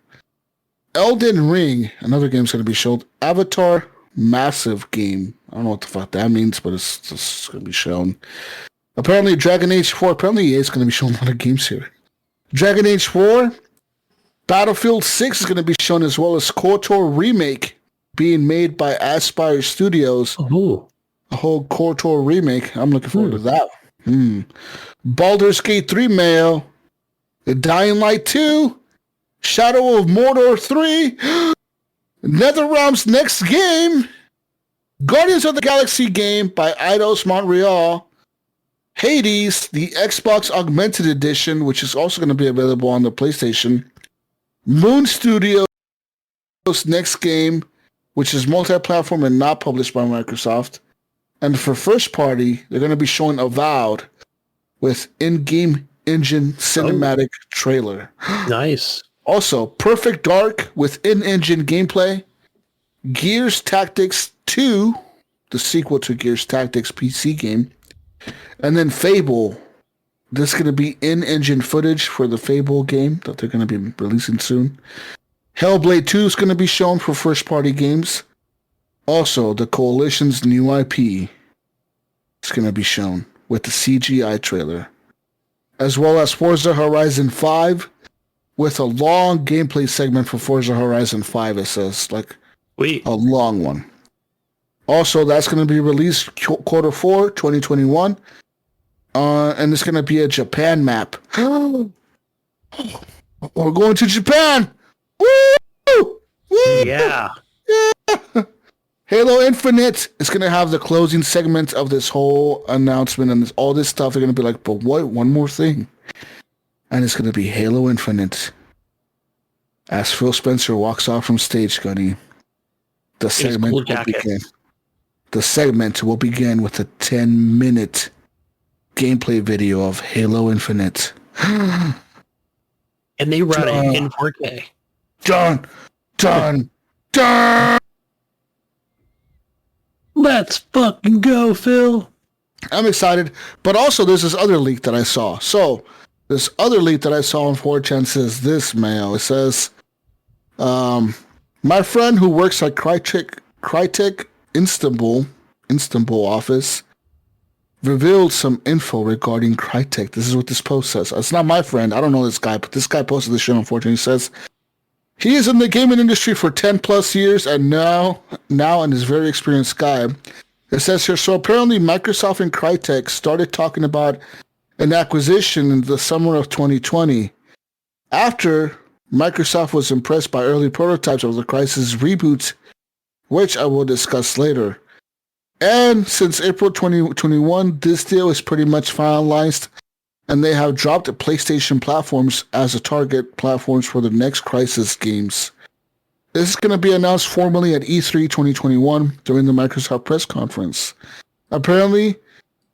Elden Ring, another game is going to be shown. Avatar Massive Game. I don't know what the fuck that means, but it's going to be shown. Apparently Dragon Age 4, apparently EA is going to be showing a lot of games here. Dragon Age 4, Battlefield 6 is going to be shown, as well as KOTOR Remake being made by Aspyr Studios. Ooh. A whole KOTOR remake. I'm looking forward to that. Baldur's Gate 3, Mayo. The Dying Light 2. Shadow of Mordor 3. NetherRealm's next game. Guardians of the Galaxy game by Eidos Montreal. Hades, the Xbox Augmented Edition, which is also going to be available on the PlayStation. Moon Studios' next game, which is multi-platform and not published by Microsoft. And for first party, they're going to be showing Avowed with in-game engine cinematic trailer. Nice. Also, Perfect Dark with in-engine gameplay. Gears Tactics 2, the sequel to Gears Tactics PC game. And then Fable. This is going to be in-engine footage for the Fable game that they're going to be releasing soon. Hellblade 2 is going to be shown for first-party games. Also, the Coalition's new IP is going to be shown with the CGI trailer. As well as Forza Horizon 5 with a long gameplay segment for Forza Horizon 5, it says. Like, a long one. Also, that's going to be released quarter 4, 2021. And it's going to be a Japan map. We're going to Japan! Woo! Woo! Yeah. Yeah! Halo Infinite is going to have the closing segment of this whole announcement and all this stuff. They're going to be like, but what? One more thing. And it's going to be Halo Infinite. As Phil Spencer walks off from stage, Gunny, the segment will begin. The segment will begin with a 10-minute gameplay video of Halo Infinite. And they run it in 4K. Done. Let's fucking go, Phil. I'm excited. But also, there's this other leak that I saw. So, this other leak that I saw on 4chan says this, Mayo. It says, my friend who works at Crytek Istanbul office revealed some info regarding Crytek. This is what this post says. It's not my friend. I don't know this guy, but this guy posted this shit on 4chan. He says, he is in the gaming industry for 10 plus years and now and is very experienced guy. It says here, so apparently Microsoft and Crytek started talking about an acquisition in the summer of 2020. After Microsoft was impressed by early prototypes of the Crysis reboot, which I will discuss later. And since April 2021, this deal is pretty much finalized, and they have dropped PlayStation platforms as the target platforms for the next Crysis games. This is going to be announced formally at E3 2021 during the Microsoft press conference. Apparently,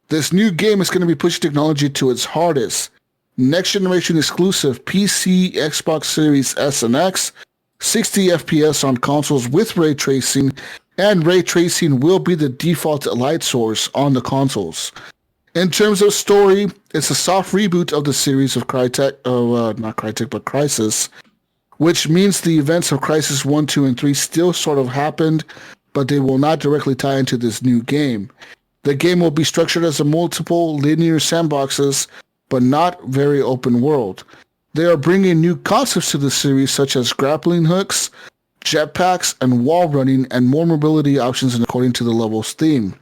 this new game is going to be pushing technology to its hardest. Next generation exclusive PC, Xbox Series S and X, 60 FPS on consoles with ray tracing, and ray tracing will be the default light source on the consoles. In terms of story, it's a soft reboot of the series of Crysis, which means the events of Crysis 1, 2, and 3 still sort of happened, but they will not directly tie into this new game. The game will be structured as a multiple linear sandboxes, but not very open world. They are bringing new concepts to the series, such as grappling hooks, jetpacks, and wall running, and more mobility options according to the level's theme.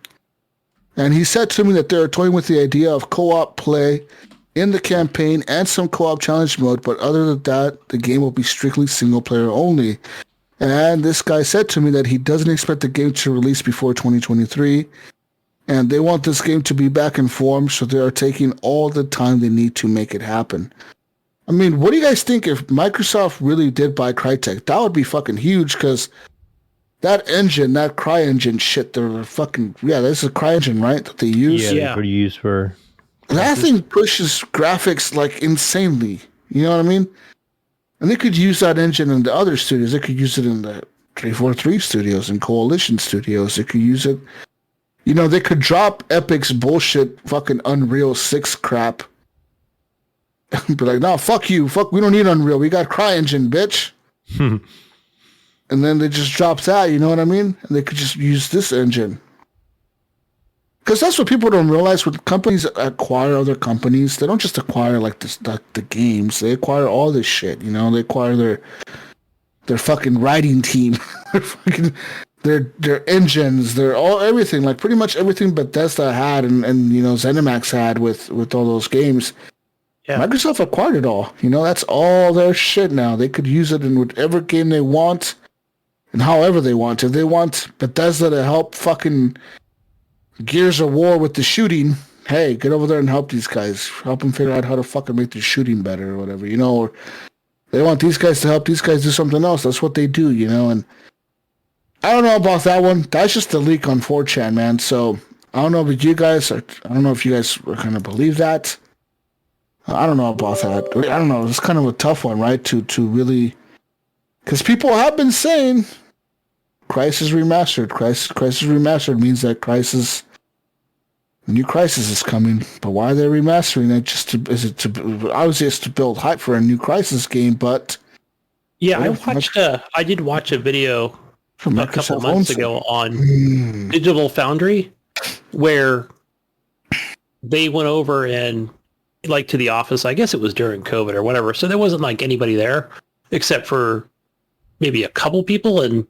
And he said to me that they are toying with the idea of co-op play in the campaign and some co-op challenge mode, but other than that, the game will be strictly single-player only. And this guy said to me that he doesn't expect the game to release before 2023, and they want this game to be back in form, so they are taking all the time they need to make it happen. I mean, what do you guys think if Microsoft really did buy Crytek? That would be fucking huge, because that engine, that CryEngine shit, they're fucking... Yeah, this is a CryEngine, right, that they use? Yeah, they use for... That thing pushes graphics, like, insanely. You know what I mean? And they could use that engine in the other studios. They could use it in the 343 studios and Coalition studios. They could use it... You know, they could drop Epic's bullshit fucking Unreal 6 crap. Be like, no, fuck you. We don't need Unreal. We got CryEngine, bitch. And then they just drop that, you know what I mean? And they could just use this engine. Because that's what people don't realize. When companies acquire other companies, they don't just acquire like the games. They acquire all this shit, you know? They acquire their fucking writing team. Their engines, everything, like pretty much everything Bethesda had and you know ZeniMax had with all those games. Yeah. Microsoft acquired it all. You know, that's all their shit now. They could use it in whatever game they want and however they want. If they want Bethesda to help fucking Gears of War with the shooting, hey, get over there and help these guys. Help them figure out how to fucking make the shooting better or whatever, you know. Or they want these guys to help these guys do something else. That's what they do, you know. And I don't know about that one. That's just a leak on 4chan, man. So I don't know if you guys are going to believe that. I don't know about that. I don't know. It's kind of a tough one, right? To really, because people have been saying Crysis Remastered. Crysis Remastered means that new Crysis is coming. But why are they remastering it? Obviously it's to build hype for a new Crysis game, but yeah, I did watch a video a couple months ago on Digital Foundry where they went over and like to the office. I guess it was during COVID or whatever. So there wasn't like anybody there except for maybe a couple people and,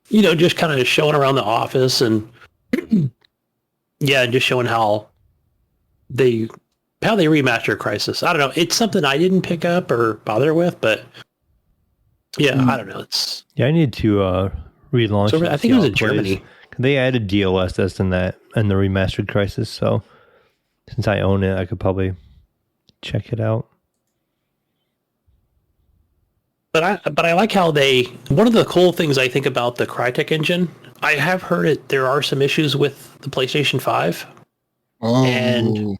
you know, just kind of showing around the office and Yeah, just showing how they remaster Crisis. I don't know. It's something I didn't pick up or bother with, but yeah, I don't know. It's I need to relaunch. so I think it was in Germany. They added DLSS in that and the remastered Crisis. So since I own it, I could probably check it out. But I like how one of the cool things I think about the Crytek engine, I have heard there are some issues with the PlayStation 5. Oh. And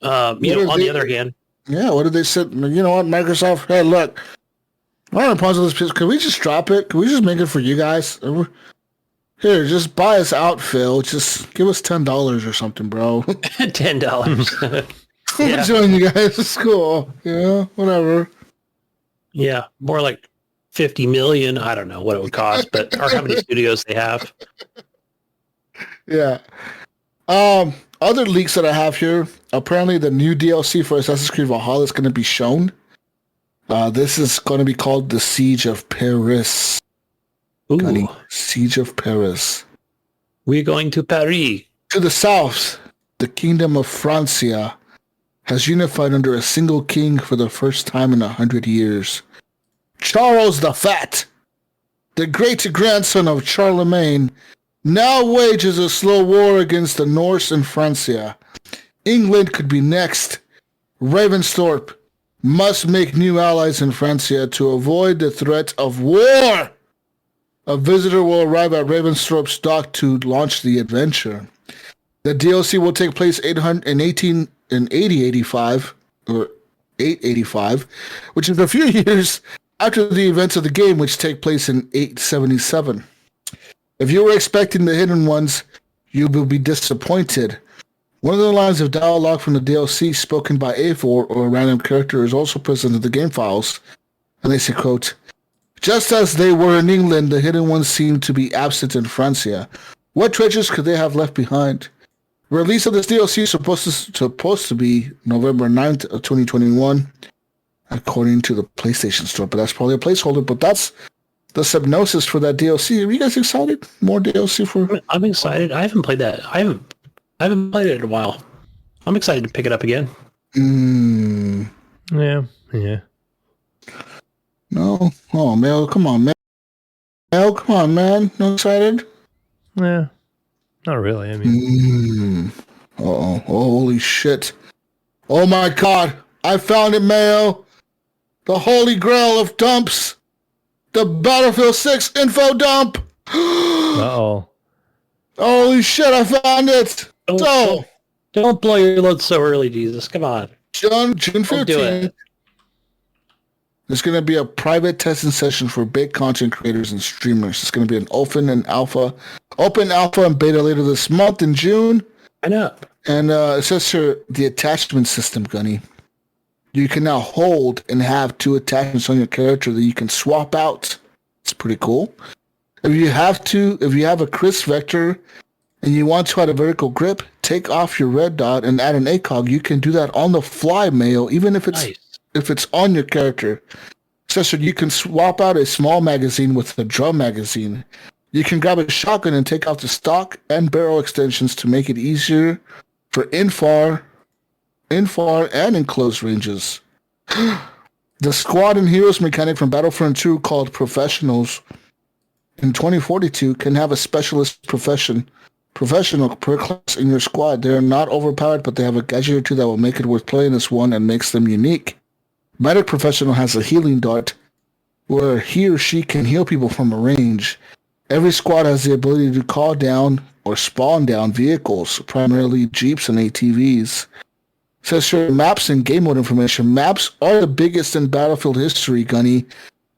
on the other hand, yeah, what did they say? You know what, Microsoft? Hey, look, I want to pause this piece. Can we just drop it? Can we just make it for you guys? Here, just buy us out, Phil. Just give us $10 or something, bro. $10. Yeah. Join you guys. It's cool. Yeah, whatever. Yeah, more like 50 million. I don't know what it would cost, but or how many studios they have. Yeah. Other leaks that I have here. Apparently, the new DLC for Assassin's Creed Valhalla is going to be shown. This is going to be called the Siege of Paris. Ooh. Gunny, Siege of Paris. We're going to Paris. To the south, the Kingdom of Francia has unified under a single king for the first time in 100 years. Charles the Fat, the great-grandson of Charlemagne, now wages a slow war against the Norse in Francia. England could be next. Ravensthorpe must make new allies in Francia to avoid the threat of war. A visitor will arrive at Ravensthorpe's dock to launch the adventure. The DLC will take place in 8085, or 885, which is a few years after the events of the game, which take place in 877. If you were expecting the hidden ones, you will be disappointed. One of the lines of dialogue from the DLC spoken by Eivor or a random character is also present in the game files. And they say, quote, just as they were in England, the hidden ones seem to be absent in Francia. What treasures could they have left behind? Release of this DLC is supposed to be November 9th of 2021, according to the PlayStation Store. But that's probably a placeholder. But that's the subnosis for that DLC. Are you guys excited? More DLC for... I'm excited. I haven't played that. I haven't played it in a while. I'm excited to pick it up again. Yeah. No. Oh, Mayo, come on, man. Mayo, come on, man. No excited? Yeah. Not really. I mean... Uh-oh. Holy shit. Oh, my God. I found it, Mayo. The holy grail of dumps. The Battlefield 6 info dump. Uh-oh. Holy shit, I found it. Don't blow your load so early, Jesus. Come on. June 15th. There's going to be a private testing session for big content creators and streamers. It's going to be an open alpha and beta later this month in June. I know. And it says here, the attachment system, Gunny. You can now hold and have two attachments on your character that you can swap out. It's pretty cool. If you have a crisp vector and you want to add a vertical grip, take off your red dot and add an ACOG. You can do that on the fly, Mayo, even if it's on your character. So you can swap out a small magazine with a drum magazine. You can grab a shotgun and take off the stock and barrel extensions to make it easier for in-far and in close ranges. The squad and heroes mechanic from Battlefront 2 called Professionals in 2042 can have a specialist professional per class in your squad. They are not overpowered, but they have a gadget or two that will make it worth playing as one and makes them unique. Medic Professional has a healing dart where he or she can heal people from a range. Every squad has the ability to call down or spawn down vehicles, primarily Jeeps and ATVs. Says here, maps and game mode information. Maps are the biggest in Battlefield history, Gunny.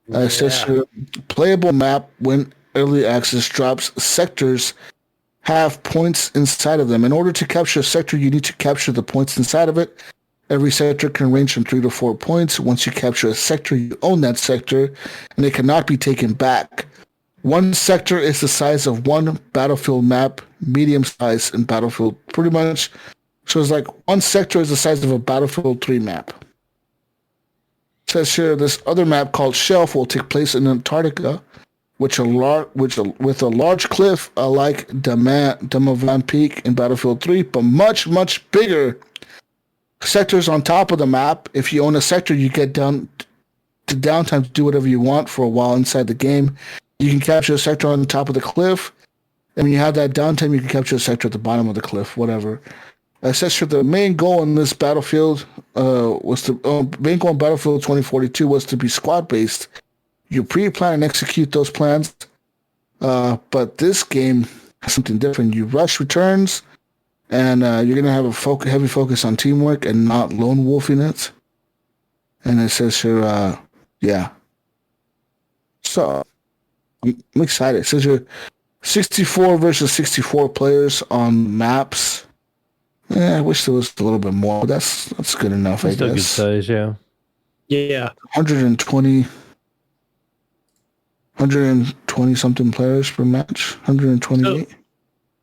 Says here, playable map when early access drops. Sectors have points inside of them. In order to capture a sector, you need to capture the points inside of it. Every sector can range from 3 to 4 points. Once you capture a sector, you own that sector, and it cannot be taken back. One sector is the size of one Battlefield map, medium size in Battlefield, pretty much. So it's like one sector is the size of a Battlefield 3 map. It says here, this other map called Shelf will take place in Antarctica with a large cliff like Demovan Peak in Battlefield 3, but much, much bigger sectors on top of the map. If you own a sector, you get down to downtime to do whatever you want for a while inside the game. You can capture a sector on the top of the cliff, and when you have that downtime, you can capture a sector at the bottom of the cliff, whatever. Essentially, the main goal in this Battlefield main goal in Battlefield 2042 was to be squad-based. You pre-plan and execute those plans, but this game has something different. You rush returns, and you're going to have a heavy focus on teamwork and not lone wolfing it. And it says here, yeah. So, I'm excited. It says here, 64 versus 64 players on maps. I wish there was a little bit more. But that's good enough, I guess. Still good size, yeah. Yeah. 120 something players per match. 128.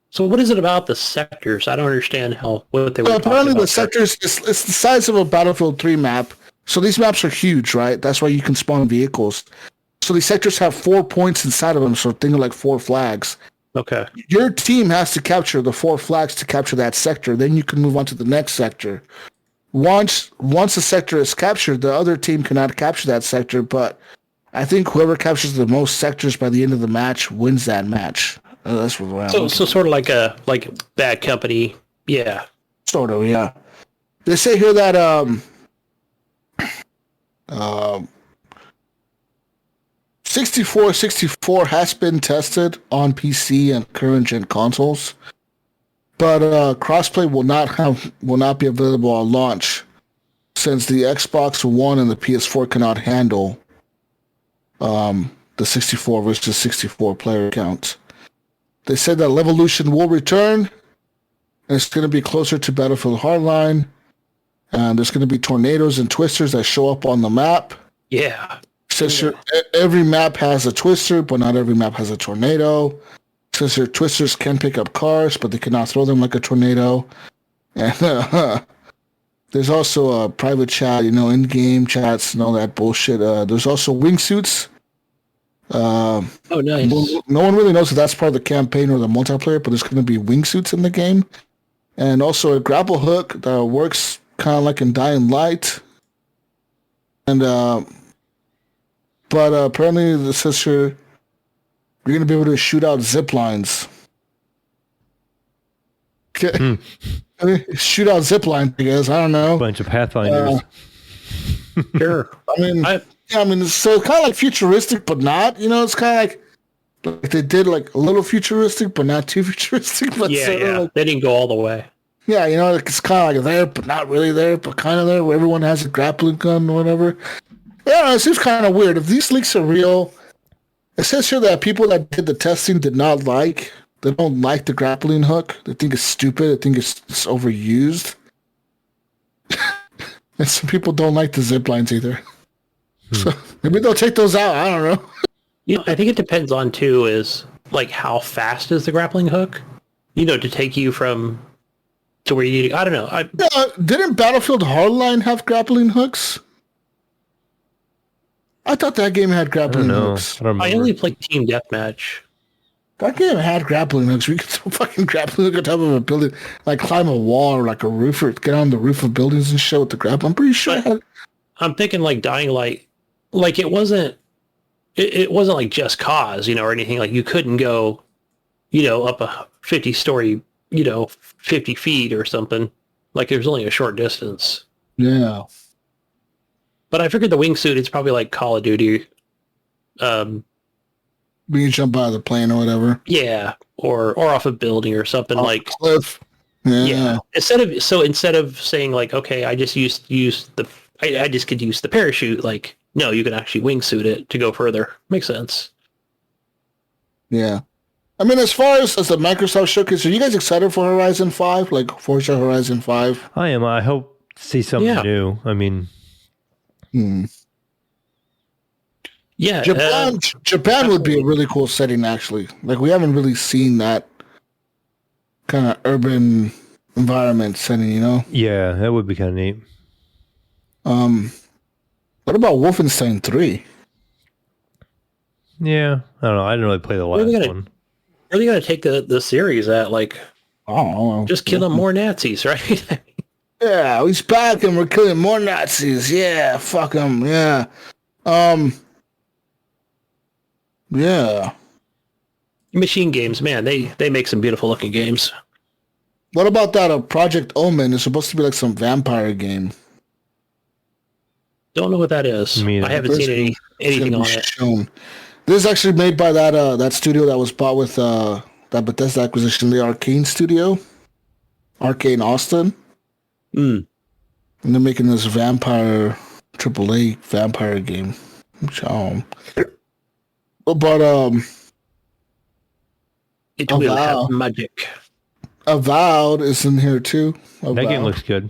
So what is it about the sectors? I don't understand what they were talking apparently about. The sectors, it's the size of a Battlefield 3 map. So these maps are huge, right? That's why you can spawn vehicles. So these sectors have 4 points inside of them, so think of like 4 flags. Okay. Your team has to capture the 4 flags to capture that sector. Then you can move on to the next sector. Once a sector is captured, the other team cannot capture that sector, but I think whoever captures the most sectors by the end of the match wins that match. That's what So sort of like Bad Company. Yeah. Sort of, yeah. They say here that 64 has been tested on PC and current gen consoles, but crossplay will not be available on launch since the Xbox One and the PS4 cannot handle the 64 versus 64 player count. They said that Levolution will return, and it's going to be closer to Battlefield Hardline. And there's going to be tornadoes and twisters that show up on the map. Yeah. Since every map has a twister, but not every map has a tornado. Since your twisters can pick up cars, but they cannot throw them like a tornado. And there's also a private chat, in-game chats and all that bullshit. There's also wingsuits. Oh, nice. No one really knows if that's part of the campaign or the multiplayer, but there's going to be wingsuits in the game. And also a grapple hook that works kind of like in Dying Light. And, but apparently this says here, you're going to be able to shoot out zip lines. Okay. Shoot out zip lines, I guess. I don't know. Bunch of Pathfinders. Sure. I mean, so it's kind of like futuristic, but not. It's kind of like they did like a little futuristic, but not too futuristic. But Yeah. Like, They didn't go all the way. yeah, it's kind of like there, but not really there, but kind of there, where everyone has a grappling gun or whatever. Yeah, it seems kind of weird. If these leaks are real, it says here that people that did the testing did not like. They don't like the grappling hook. They think it's stupid. They think it's overused. And some people don't like the zip lines either. So maybe they'll take those out. I don't know. I think it depends on too is like how fast is the grappling hook? To take you from to where you. I don't know. Didn't Battlefield Hardline have grappling hooks? I thought that game had grappling hooks. I only played Team Deathmatch. That game had grappling hooks. We could throw fucking grappling hook on top of a building, like climb a wall or like a roof or get on the roof of buildings and shit with the grapple. I'm pretty sure. I'm thinking like Dying Light. Like it wasn't like Just Cause, or anything. Like you couldn't go, up a 50-story, 50 feet or something. Like there's only a short distance. Yeah. But I figured the wingsuit, it's probably like Call of Duty. When you jump out of the plane or whatever. Yeah. Or off a building or something off like. A cliff. Yeah. Instead of saying like, okay, I just I just could use the parachute. Like, no, you can actually wingsuit it to go further. Makes sense. Yeah. I mean, as far as the Microsoft showcase, are you guys excited for Horizon 5? Like Forza Horizon 5? I am. I hope to see something new. I mean... Yeah. Japan would be a really cool setting, actually. Like, we haven't really seen that kind of urban environment setting, Yeah, that would be kind of neat. What about Wolfenstein 3? Yeah, I don't know. I didn't really play the last one. Where are they going to take the series at? Like, I don't know. just killing more Nazis, right? Yeah, he's back and we're killing more Nazis. Yeah, fuck them. Yeah. Yeah. Machine Games, man, they make some beautiful looking games. What about that Project Omen? It's supposed to be like some vampire game. Don't know what that is. I haven't seen anything on it. Shown. This is actually made by that studio that was bought with that Bethesda acquisition, the Arcane studio. Arcane Austin. Mm. And they're making this vampire AAA vampire game. But it will have magic. Avowed is in here too. That game looks good.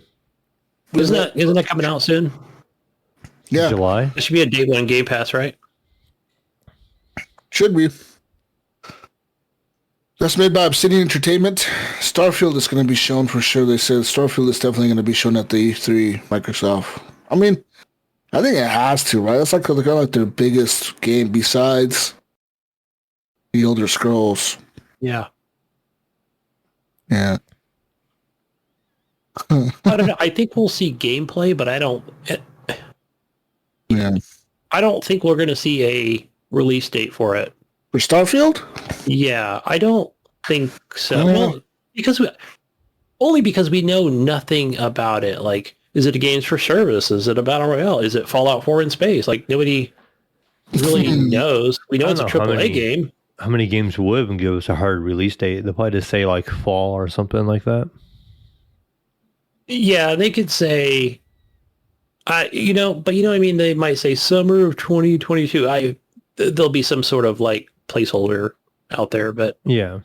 Isn't that coming out soon? Yeah. July? It should be a day one Game Pass, right? Should be. That's made by Obsidian Entertainment. Starfield is going to be shown for sure. They said Starfield is definitely going to be shown at the E3 Microsoft. I mean, I think it has to, right? That's like kind of like their biggest game besides the Elder Scrolls. Yeah. Yeah. I don't know. I think we'll see gameplay, but I don't think we're going to see a release date for it. For Starfield? Yeah, I don't think so. Yeah. Well, because we know nothing about it. Like, is it a games for service? Is it a battle royale? Is it Fallout 4 in space? Like, nobody really knows. We know it's a AAA game. How many games would even give us a hard release date? They'll probably just say like fall or something like that. Yeah, they could say, but you know what I mean? They might say summer of 2022. There'll be some sort of like placeholder out there, but yeah,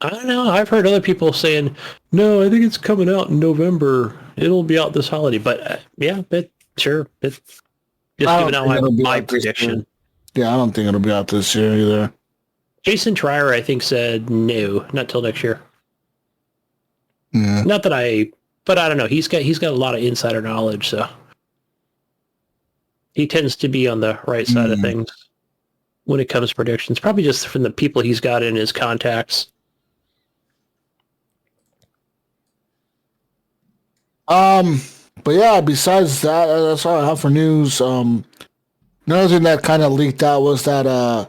I don't know. I've heard other people saying, no, I think it's coming out in November. It'll be out this holiday, but sure. It's just giving out my prediction. Yeah, I don't think it'll be out this year either. Jason Schreier, I think, said no, not till next year. Yeah. Not that but I don't know. He's got a lot of insider knowledge, so he tends to be on the right side of things when it comes to predictions. Probably just from the people he's got in his contacts. But yeah, besides that, that's all I have for news. Another thing that kind of leaked out was that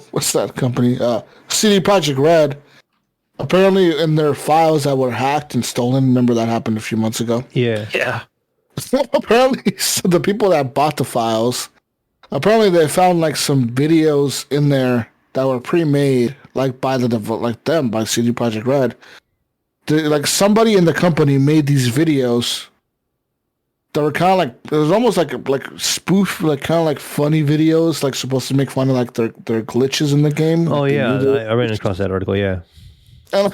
what's that company? CD Projekt Red. Apparently, in their files that were hacked and stolen. Remember that happened a few months ago. Yeah. Apparently, so the people that bought the files, apparently they found like some videos in there that were pre-made, like by by CD Projekt Red. Like somebody in the company made these videos that were kind of like, it was almost like spoof, like kind of like funny videos, like supposed to make fun of like their glitches in the game. Oh like yeah, I ran across that article. Yeah. And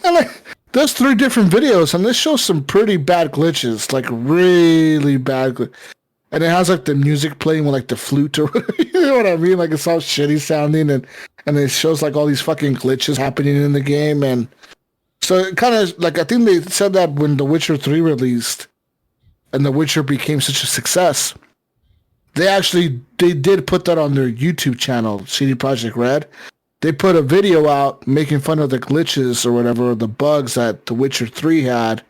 like, there's 3 different videos, and this shows some pretty bad glitches, like really bad. And it has like the music playing with like the flute or you know what I mean? Like it's all shitty sounding, and it shows like all these fucking glitches happening in the game, and so it kind of like I think they said that when The Witcher 3 released, and The Witcher became such a success, they did put that on their YouTube channel, CD Projekt Red. They put a video out making fun of the glitches or whatever, the bugs that The Witcher 3 had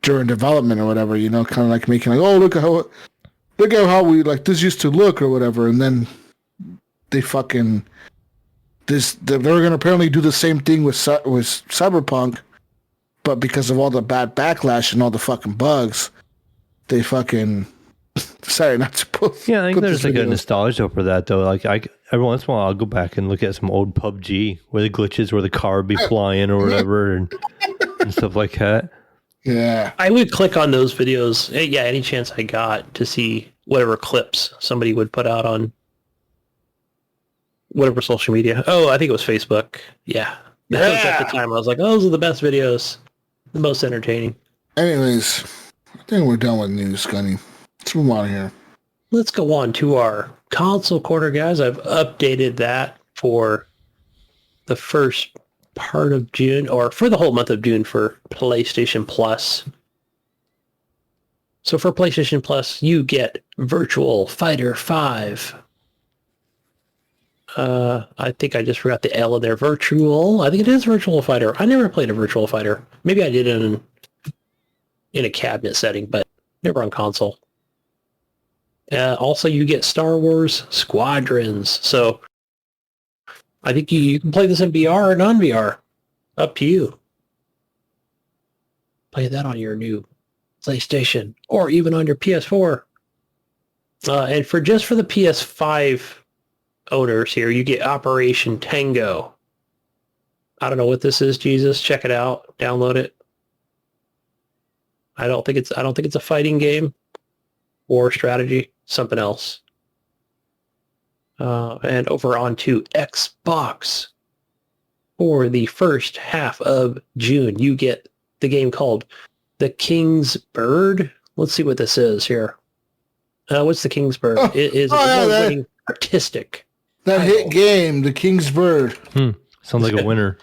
during development or whatever, you know, kind of like making like, oh, look at how we like this used to look or whatever. And then they fucking they were going to apparently do the same thing with Cyberpunk, but because of all the bad backlash and all the fucking bugs, they fucking decided not to put. Yeah, I think there's like a nostalgia for that though. Like every once in a while, I'll go back and look at some old PUBG where the glitches, where the car would be flying or whatever, and stuff like that. Yeah, I would click on those videos. Yeah, any chance I got to see whatever clips somebody would put out on whatever social media. Oh, I think it was Facebook. Yeah, that was at the time. I was like, oh, those are the best videos, the most entertaining. Anyways, I think we're done with news, Gunny. Let's move on here. Let's go on to our console corner, guys. I've updated that for the first part of June, or for the whole month of June for PlayStation Plus. So for PlayStation Plus, you get Virtual Fighter 5 I think I just forgot the L in there. Virtual. I think it is Virtual Fighter. I never played a Virtual Fighter. Maybe I did it in a cabinet setting, but never on console. Also, you get Star Wars Squadrons. So I think you can play this in VR or non-VR. Up to you. Play that on your new PlayStation or even on your PS4. And for the PS5 owners here, you get Operation Tango. I don't know what this is, Jesus. Check it out. Download it. I don't think it's a fighting game or strategy. Something else. And over onto Xbox. For the first half of June, you get the game called The King's Bird. Let's see what this is here. What's The King's Bird? It is award-winning artistic. That hit game, The King's Bird. Sounds like a winner.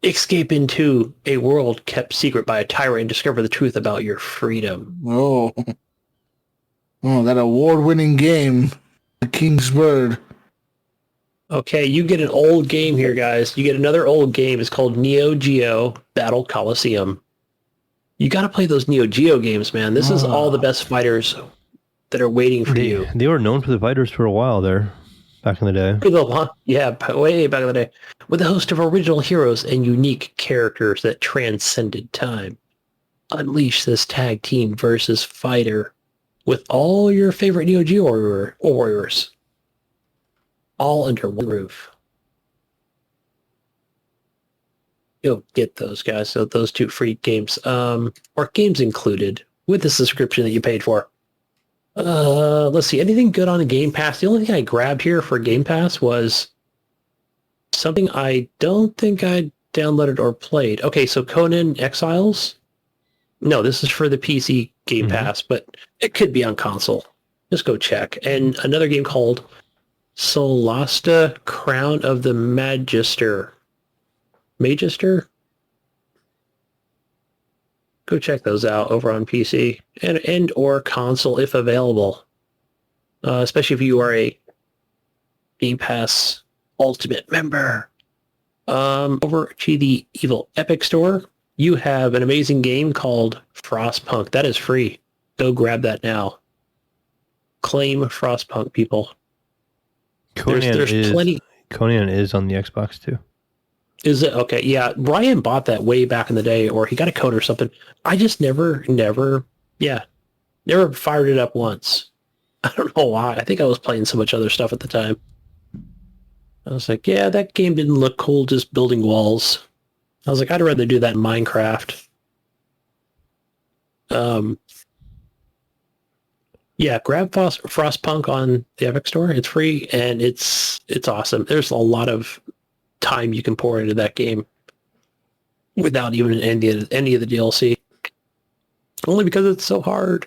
Escape into a world kept secret by a tyrant and discover the truth about your freedom. Oh, that award-winning game, The King's Bird. Okay, you get an old game here, guys. You get another old game. It's called Neo Geo Battle Coliseum. You got to play those Neo Geo games, man. This is all the best fighters that are waiting for you. They were known for the fighters for a while there, back in the day. Yeah, way back in the day. With a host of original heroes and unique characters that transcended time. Unleash this tag team versus fighter with all your favorite Neo Geo warriors. All under one roof. You'll get those guys. So those two free games, or games included with the subscription that you paid for. Let's see. Anything good on a Game Pass? The only thing I grabbed here for Game Pass was something I don't think I downloaded or played. Okay, so Conan Exiles. No, this is for the PC Game Pass, but it could be on console. Just go check. And another game called Solasta Crown of the Magister. Go check those out over on PC and or console if available. Especially if you are a Game Pass Ultimate member. Over to the Evil Epic Store, you have an amazing game called Frostpunk. That is free. Go grab that now. Claim Frostpunk, people. There's plenty. Conan is on the Xbox too. Is it? Okay, yeah. Ryan bought that way back in the day, or he got a code or something. I just never fired it up once. I don't know why. I think I was playing so much other stuff at the time. I was like, yeah, that game didn't look cool just building walls. I was like, I'd rather do that in Minecraft. Yeah, grab Frostpunk on the Epic Store. It's free and it's awesome. There's a lot of time you can pour into that game without even any of the DLC. Only because it's so hard.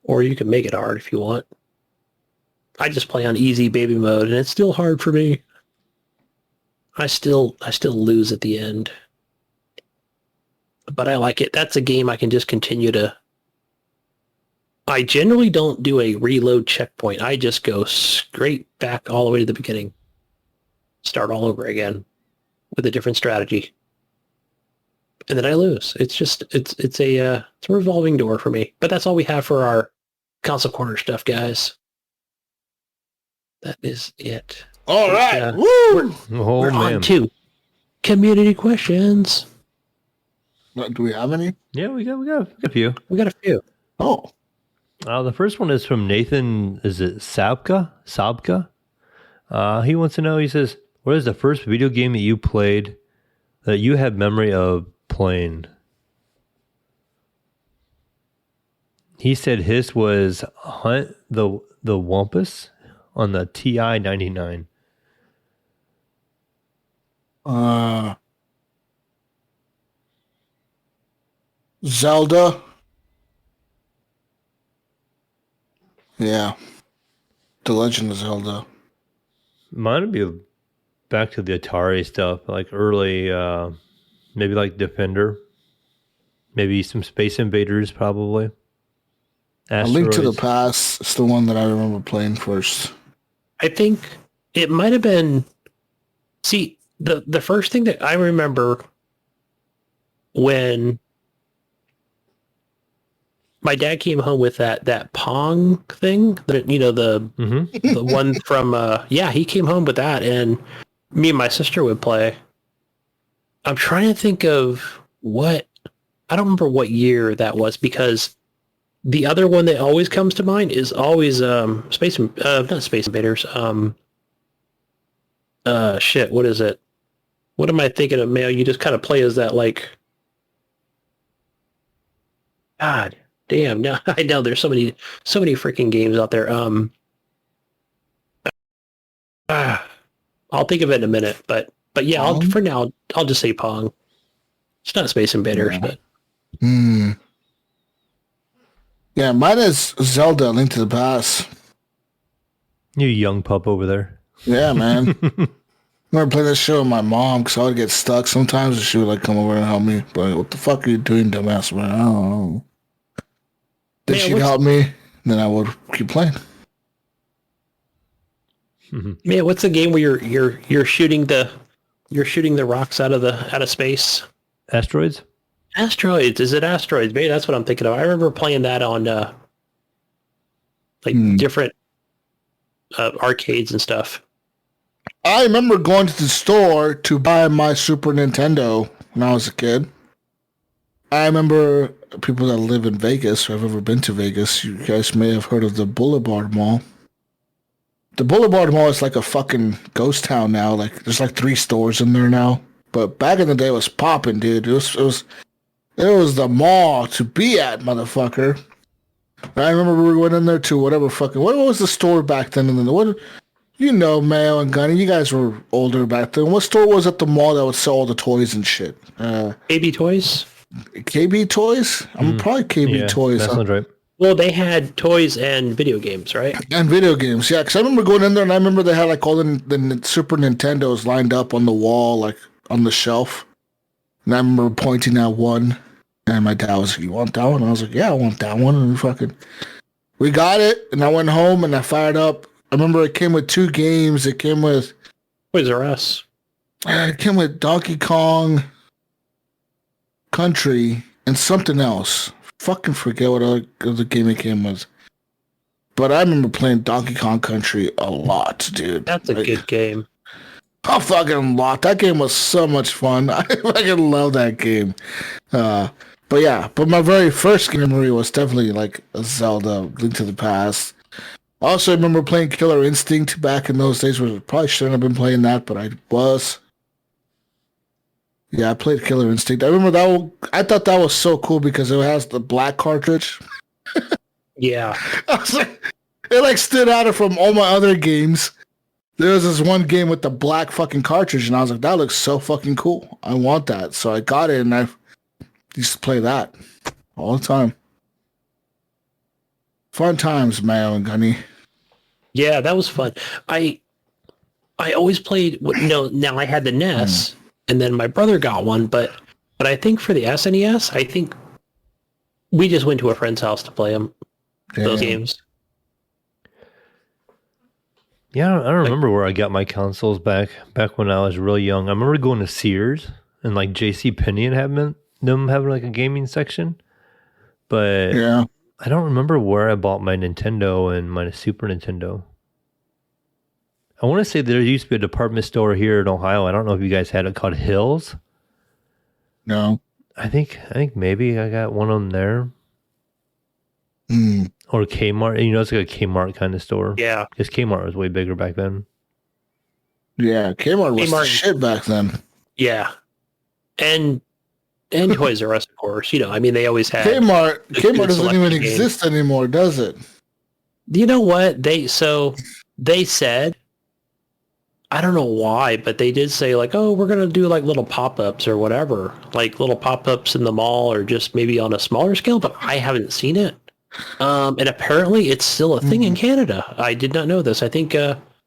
Or you can make it hard if you want. I just play on easy baby mode and it's still hard for me. I still lose at the end. But I like it. That's a game I can just continue to. I generally don't do a reload checkpoint. I just go straight back all the way to the beginning. Start all over again with a different strategy. And then I lose. It's a revolving door for me. But that's all we have for our console corner stuff, guys. That is it. All right. Woo! We're on to community questions. Do we have any? Yeah, we got a few. We got a few. Oh. The first one is from Nathan. Is it Sabka? He wants to know. He says, "What is the first video game that you played that you have memory of playing?" He said his was Hunt the Wampus on the TI-99. Zelda. Yeah. The Legend of Zelda. Mine would be back to the Atari stuff, like early, maybe like Defender. Maybe some Space Invaders, probably. A Link to the Past is the one that I remember playing first. I think it might have been. See, the first thing that I remember when my dad came home with that Pong thing, that the one from he came home with that, and me and my sister would play. I'm trying to think of what, I don't remember what year that was, because the other one that always comes to mind is always not Space Invaders. Shit, what is it? What am I thinking of, Mayo? You just kind of play as that, like, God damn. No, I know there's so many freaking games out there. I'll think of it in a minute, but yeah, for now, I'll just say Pong. It's not Space Invaders, but. Yeah, mine is Zelda: Link to the Past. You young pup over there. Yeah, man. I remember playing this show with my mom because I would get stuck sometimes, and she would like come over and help me. But like, what the fuck are you doing, dumbass? Man, I don't know. Then she'd help me, and then I would keep playing. Man, what's the game where you're shooting the rocks out of space? Asteroids? Asteroids. Is it Asteroids? Maybe that's what I'm thinking of. I remember playing that on different arcades and stuff. I remember going to the store to buy my Super Nintendo when I was a kid. I remember people that live in Vegas, or have ever been to Vegas, you guys may have heard of the Boulevard Mall. The Boulevard Mall is like a fucking ghost town now. Like, there's like 3 stores in there now. But back in the day, it was popping, dude. It was the mall to be at, motherfucker. I remember we went in there to whatever fucking... What was the store back then? And then what... You know, Mayo and Gunny, you guys were older back then. What store was at the mall that would sell all the toys and shit? KB Toys? KB Toys? I'm probably KB Toys. That sounds right. Well, they had toys and video games, right? And video games, yeah. Because I remember going in there, and I remember they had like all the Super Nintendos lined up on the wall, like on the shelf. And I remember pointing at one, and my dad was like, "You want that one?" And I was like, "Yeah, I want that one." And we got it, and I went home, and I fired up. I remember it came with 2 games. It came with... Toys R Us. It came with Donkey Kong Country and something else. Fucking forget what other game it came with. But I remember playing Donkey Kong Country a lot, dude. That's a good game. A fucking lot. That game was so much fun. I fucking love that game. But my very first game memory was definitely like a Zelda, Link to the Past. I also remember playing Killer Instinct back in those days, where I probably shouldn't have been playing that, but I was. Yeah, I played Killer Instinct. I remember that. I thought that was so cool because it has the black cartridge. Yeah. I was like, it like stood out from all my other games. There was this one game with the black fucking cartridge, and I was like, that looks so fucking cool. I want that. So I got it, and I used to play that all the time. Fun times, Mayo and Gunny. Yeah, that was fun. I always played. Now I had the NES, and then my brother got one. But I think for the SNES, I think we just went to a friend's house to play those games. Yeah, I don't remember where I got my consoles back when I was really young. I remember going to Sears and like J.C. Penney and having like a gaming section, but yeah. I don't remember where I bought my Nintendo and my Super Nintendo. I want to say there used to be a department store here in Ohio. I don't know if you guys had it, called Hills. No. I think maybe I got one of them there. Or Kmart. It's like a Kmart kind of store. Yeah. Because Kmart was way bigger back then. Yeah, Kmart was the shit back then. Yeah. And Toys R Us, of course. They always had... Kmart doesn't even exist anymore, does it? You know what? They said... I don't know why, but they did say like, oh, we're going to do like little pop-ups or whatever. Like little pop-ups in the mall or just maybe on a smaller scale, but I haven't seen it. And apparently it's still a thing in Canada. I did not know this. I think...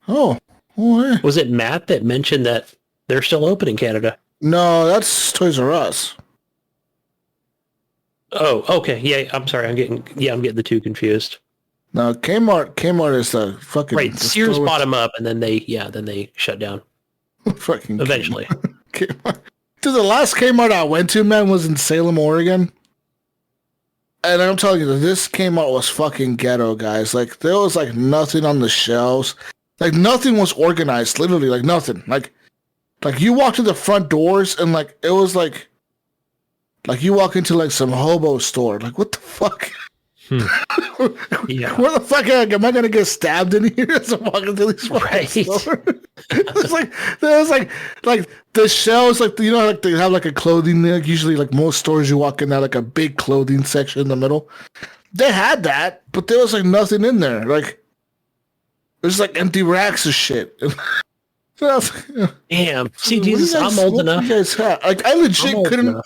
was it Matt that mentioned that they're still open in Canada? No, that's Toys R Us. Oh, okay. Yeah, I'm sorry. I'm getting the two confused. No, Kmart is the fucking... Right, Sears bought them up, and then they shut down. Fucking Eventually. Kmart. Dude, the last Kmart I went to, man, was in Salem, Oregon. And I'm telling you, this Kmart was fucking ghetto, guys. Like, there was, like, nothing on the shelves. Like, nothing was organized, literally, like, nothing. Like, you walk to the front doors, and, like, it was, like you walk into, like, some hobo store. Like, what the fuck? Yeah. Where the fuck am I gonna get stabbed in here as I'm walking through these fucking stores? It's like there's like the shelves, like you know, like they have like a clothing. Like usually, like most stores, you walk in there like a big clothing section in the middle. They had that, but there was like nothing in there. Like there's like empty racks of shit. So I was like, damn. See, Jesus, I'm old enough. Like I legit couldn't.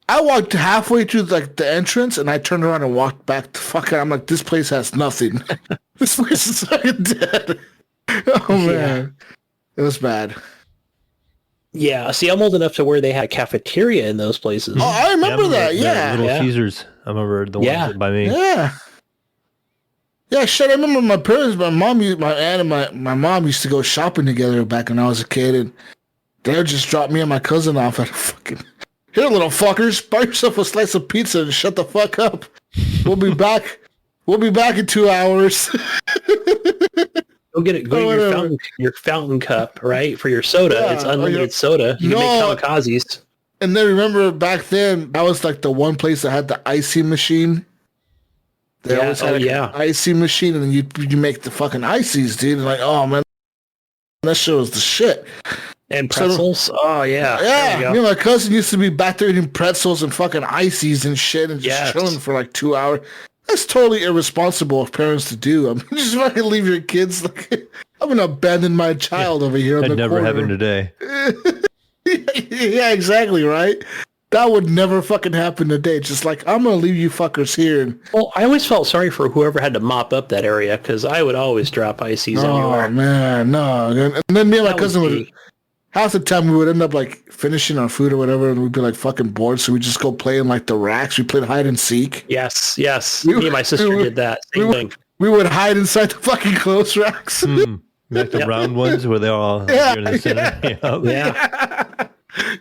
I walked halfway through like the entrance, and I turned around and walked back. I'm like, this place has nothing. This place is fucking dead. Oh man, it was bad. Yeah, see, I'm old enough to where they had a cafeteria in those places. Oh, I remember that. Yeah, Little Caesars. I remember the ones by me. Yeah. Yeah, shit. I remember my parents, my aunt, and my mom used to go shopping together back when I was a kid, and they would just drop me and my cousin off at a fucking. Here, little fuckers, buy yourself a slice of pizza and shut the fuck up. We'll be back. We'll be back in 2 hours. Go get your fountain cup, right? For your soda. Yeah, it's unlimited soda. You can make kamikazes. And then remember back then, that was like the one place that had the icy machine. They always had an icy machine, and then you make the fucking ices, dude. And like, oh man, that shit was the shit. And pretzels? Oh, yeah. Yeah. Me and my cousin used to be back there eating pretzels and fucking ices and shit and just chilling for like 2 hours. That's totally irresponsible of parents to do. I mean, just fucking leave your kids. Like, I'm going to abandon my child over here. That never happened today. Yeah, exactly, right? That would never fucking happen today. Just like, I'm going to leave you fuckers here. Well, I always felt sorry for whoever had to mop up that area because I would always drop ices anywhere. Oh, man, no. And then me and my cousin would... Half the time we would end up like finishing our food or whatever, and we'd be like fucking bored, so we'd just go play in like the racks. We played hide and seek. Yes. Me and my sister did that. Same thing. We would hide inside the fucking clothes racks. Like the round ones where they're all here in the center. Yeah.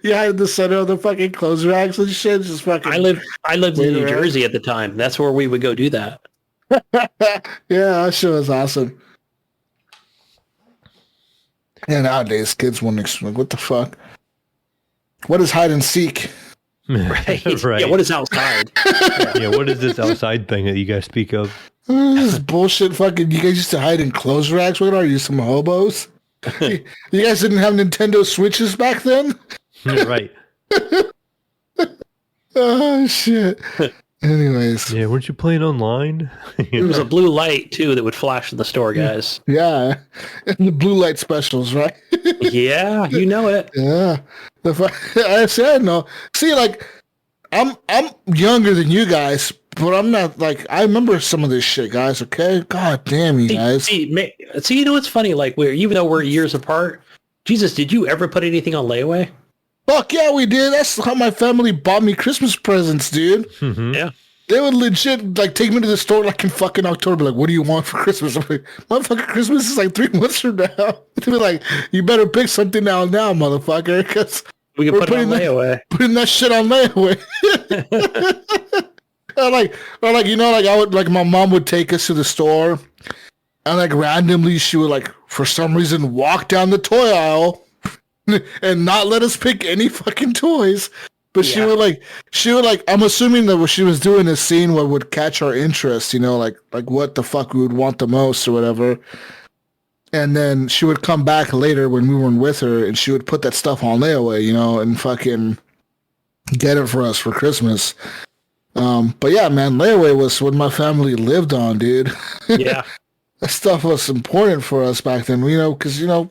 Yeah, in the center of the fucking clothes racks and shit. Just fucking. I lived in New Jersey at the time. That's where we would go do that. Yeah, that shit was awesome. Yeah, nowadays kids won't explain. What the fuck? What is hide and seek? Right. Yeah, what is outside? Yeah, what is this outside thing that you guys speak of? This is bullshit. Fucking, you guys used to hide in clothes racks. What are you, some hobos? You guys didn't have Nintendo Switches back then? Right. Oh shit. Anyways. Yeah, weren't you playing online? There was a blue light, too, that would flash in the store, guys. Yeah. And the blue light specials, right? Yeah, you know it. Yeah. I said no. See, like, I'm younger than you guys, but I'm not, like, I remember some of this shit, guys, okay? God damn you guys. See, you know what's funny? Like, even though we're years apart, Jesus, did you ever put anything on layaway? Fuck yeah, we did. That's how my family bought me Christmas presents, dude. Mm-hmm. Yeah. They would legit, like, take me to the store, like, in fucking October. Like, what do you want for Christmas? I'm like, motherfucker, Christmas is, like, 3 months from now. They'd be like, you better pick something now, motherfucker, because we can put it on layaway. Putting that shit on layaway. or, like, you know, like, I would, like, my mom would take us to the store, and, like, randomly, she would, like, for some reason, walk down the toy aisle and not let us pick any fucking toys. But she would like, I'm assuming that what she was doing is seeing what would catch our interest, you know, like what the fuck we would want the most or whatever. And then she would come back later when we weren't with her, and she would put that stuff on layaway, you know, and fucking get it for us for Christmas. But yeah, man, layaway was what my family lived on, dude. Yeah. That stuff was important for us back then, you know, because, you know,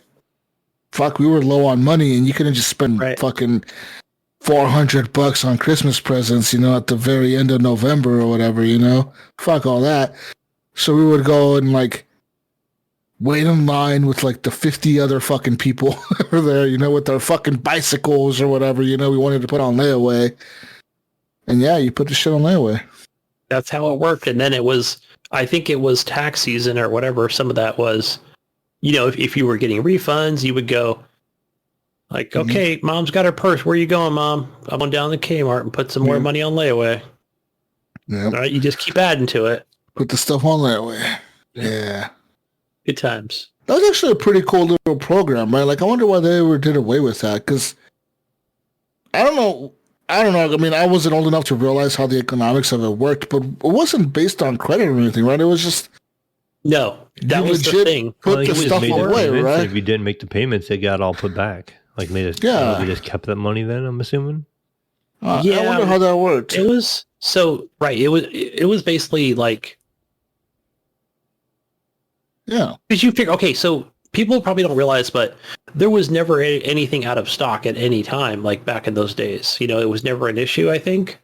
fuck, we were low on money, and you couldn't just spend fucking $400 on Christmas presents, you know, at the very end of November or whatever, you know? Fuck all that. So we would go and, like, wait in line with, like, the 50 other fucking people over there, you know, with their fucking bicycles or whatever, you know, we wanted to put on layaway. And yeah, you put the shit on layaway. That's how it worked. And then it was I think it was tax season or whatever. Some of that was, you know, if you were getting refunds, you would go like, okay, Mom's got her purse. Where are you going, Mom? I'm going down to Kmart and put some more money on layaway. Yeah. All right, you just keep adding to it. Put the stuff on layaway. Yeah. Good times. That was actually a pretty cool little program, right? Like, I wonder why they ever did away with that. Because I don't know. I mean, I wasn't old enough to realize how the economics of it worked, but it wasn't based on credit or anything, right? It was just no. That was the thing. Put the stuff away, right? If you didn't make the payments, it got all put back. Like, they just kept that money. Then I'm assuming. I wonder how that worked. It was so right. It was basically like. Yeah. Because you figure, okay, so people probably don't realize, but there was never anything out of stock at any time, like back in those days. You know, it was never an issue, I think.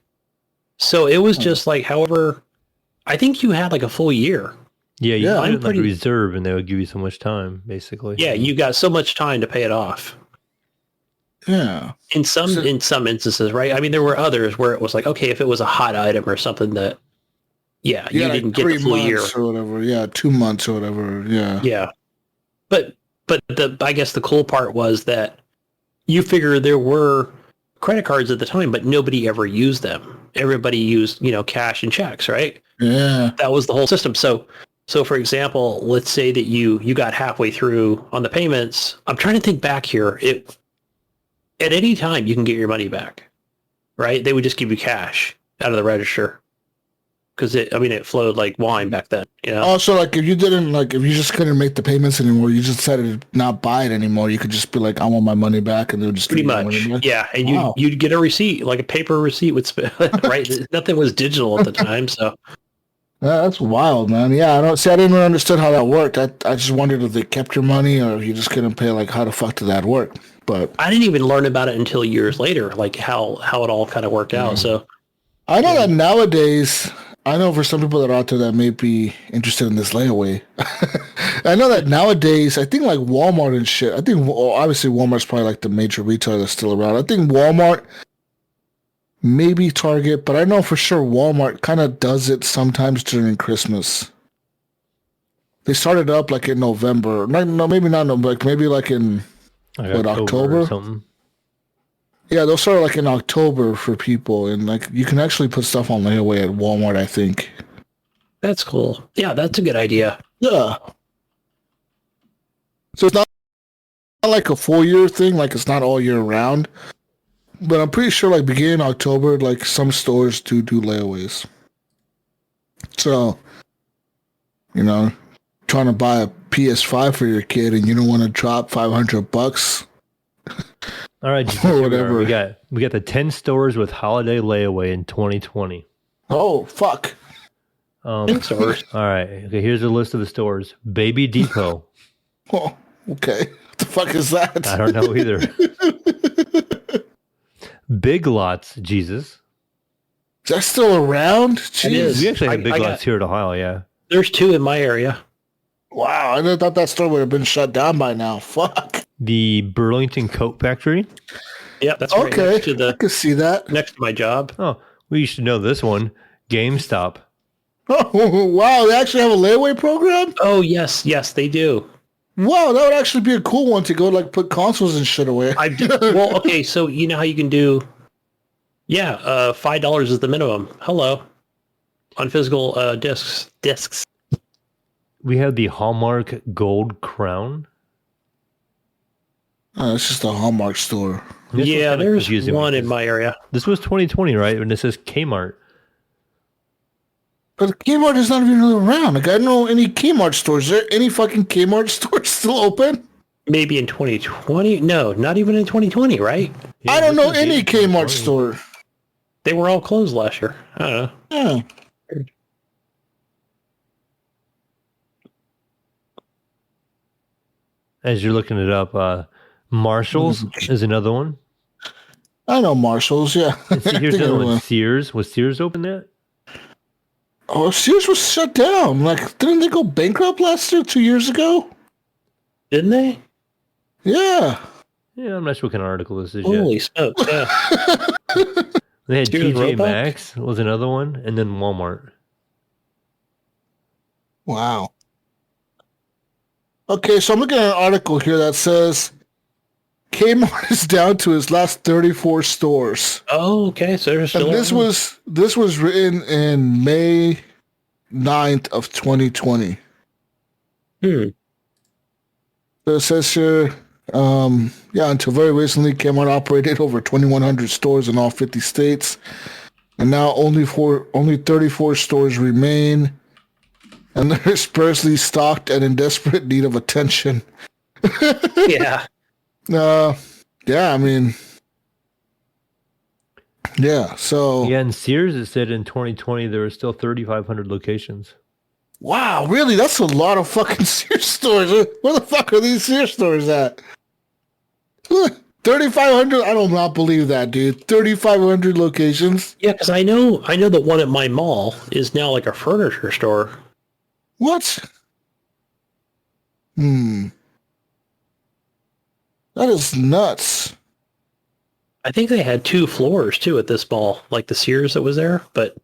So it was just like, however, I think you had like a full year. Yeah, you had like a reserve, and they would give you so much time, basically. Yeah, you got so much time to pay it off. Yeah. In some instances, right? I mean, there were others where it was like, okay, if it was a hot item or something that, you like didn't get the full year or whatever. Yeah, 2 months or whatever. Yeah. Yeah. But I guess the cool part was that you figure there were credit cards at the time, but nobody ever used them. Everybody used, cash and checks, right? Yeah. That was the whole system. So for example, let's say that you got halfway through on the payments. I'm trying to think back here. At any time you can get your money back, right? They would just give you cash out of the register. Because it flowed like wine back then, Oh, so like if you just couldn't make the payments anymore, you just decided to not buy it anymore, you could just be like, I want my money back, and they would just pretty much, yeah. And you'd get a receipt, like a paper receipt would right? Nothing was digital at the time, so. That's wild, man. Yeah, I didn't really understand how that worked. I just wondered if they kept your money or if you just couldn't pay. Like, how the fuck did that work? But I didn't even learn about it until years later, like how it all kind of worked out. So I know that nowadays. I know for some people that are out there that may be interested in this layaway. I know that nowadays, I think like Walmart and shit, I think obviously Walmart's probably like the major retailer that's still around. I think Walmart, maybe Target, but I know for sure Walmart kind of does it sometimes during Christmas. They started up like in November. No, maybe not November, like maybe like in October? Or something. Yeah, they'll start like in October for people, and like you can actually put stuff on layaway at Walmart, I think. That's cool. Yeah, that's a good idea. Yeah. So it's not like a full year thing, like it's not all year round. But I'm pretty sure like beginning October, like some stores do layaways. So, trying to buy a PS5 for your kid and you don't want to drop $500. All right, or whatever. We got the 10 stores with holiday layaway in 2020. Oh, fuck. 10 stores. All right. Okay, here's a list of the stores. Baby Depot. Oh, okay. What the fuck is that? I don't know either. Big Lots, Jesus. Is that still around? Jeez. We actually have Big Lots here at Ohio, yeah. There's 2 in my area. Wow, I thought that store would have been shut down by now. Fuck. The Burlington Coat Factory. Yeah, that's right next to I can see that. Next to my job. Oh, we should know this one. GameStop. Oh, wow, they actually have a layaway program? Oh, yes, they do. Wow, that would actually be a cool one to go like put consoles and shit away. Well, okay, so you know how you can do, $5 is the minimum. Hello. On physical discs. We have the Hallmark Gold Crown. Oh, it's just a Hallmark store. There's one in my area. This was 2020, right? And this is Kmart. But Kmart is not even really around. Like, I don't know any Kmart stores. Is there any fucking Kmart stores still open? Maybe in 2020? No, not even in 2020, right? Yeah, I don't know any Kmart store. They were all closed last year. I don't know. Yeah. As you're looking it up, Marshall's is another one. I know Marshall's, yeah. And see, here's another one. Sears. Was Sears open yet? Oh, Sears was shut down. Like, didn't they go bankrupt last year, 2 years ago? Didn't they? Yeah. Yeah, I'm not sure what kind of article this is Holy yet. smokes, yeah. They had Sears TJ Roebuck? Maxx was another one, and then Walmart. Wow. Okay, so I'm looking at an article here that says Kmart is down to his last 34 stores. Oh, okay. So there's still And this was written in May 9th of 2020. So it says here, until very recently, Kmart operated over 2,100 stores in all 50 states. And now only 34 stores remain. And they're sparsely stocked and in desperate need of attention. Yeah. I mean, yeah, so... Yeah, and Sears, it said in 2020 there were still 3,500 locations. Wow, really? That's a lot of fucking Sears stores. Where the fuck are these Sears stores at? 3,500? I do not believe that, dude. 3,500 locations? Yeah, because I know the one at my mall is now like a furniture store. What? That is nuts. I think they had 2 floors too at this mall, like the Sears that was there, but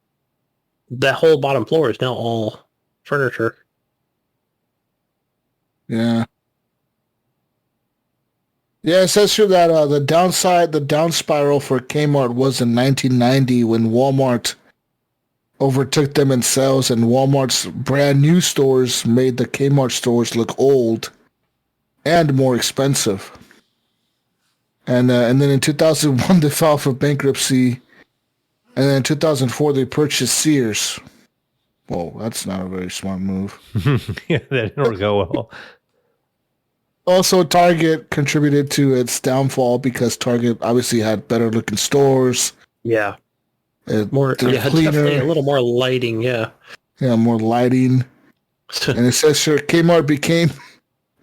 that whole bottom floor is now all furniture. Yeah. Yeah, it says here that the down spiral for Kmart was in 1990 when Walmart overtook them in sales, and Walmart's brand new stores made the Kmart stores look old and more expensive. And then in 2001 they filed for bankruptcy, and then in 2004 they purchased Sears. Well, that's not a very smart move. Yeah, that didn't work out well. Also, Target contributed to its downfall because Target obviously had better looking stores. Yeah. More definitely a little more lighting, yeah. Yeah, more lighting. And it says here, Kmart became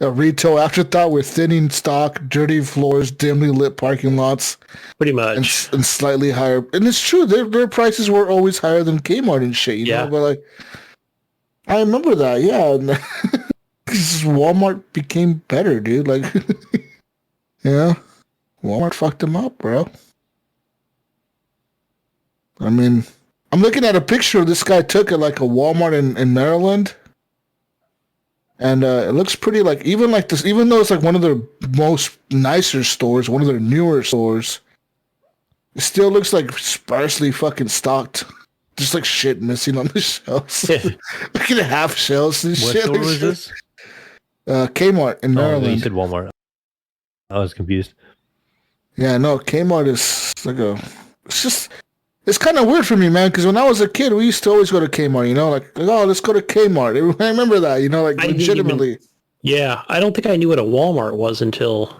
a retail afterthought with thinning stock, dirty floors, dimly lit parking lots. Pretty much. And slightly higher. And it's true, their prices were always higher than Kmart and shit, you know? But like, I remember that, yeah. Walmart became better, dude. Like, yeah. Walmart fucked them up, bro. I mean, I'm looking at a picture this guy took at like a Walmart in Maryland. And it looks pretty like, even like this, even though it's like one of their most nicer stores, one of their newer stores, it still looks like sparsely fucking stocked. Just like shit missing on the shelves. Look at half shelves and What shit. store was this? Kmart in Maryland. Oh, you said Walmart. I was confused. Yeah, no, Kmart is like it's kind of weird for me, man, because when I was a kid, we used to always go to Kmart, you know, like, oh, let's go to Kmart. I remember that, you know, like, legitimately. I don't think I knew what a Walmart was until...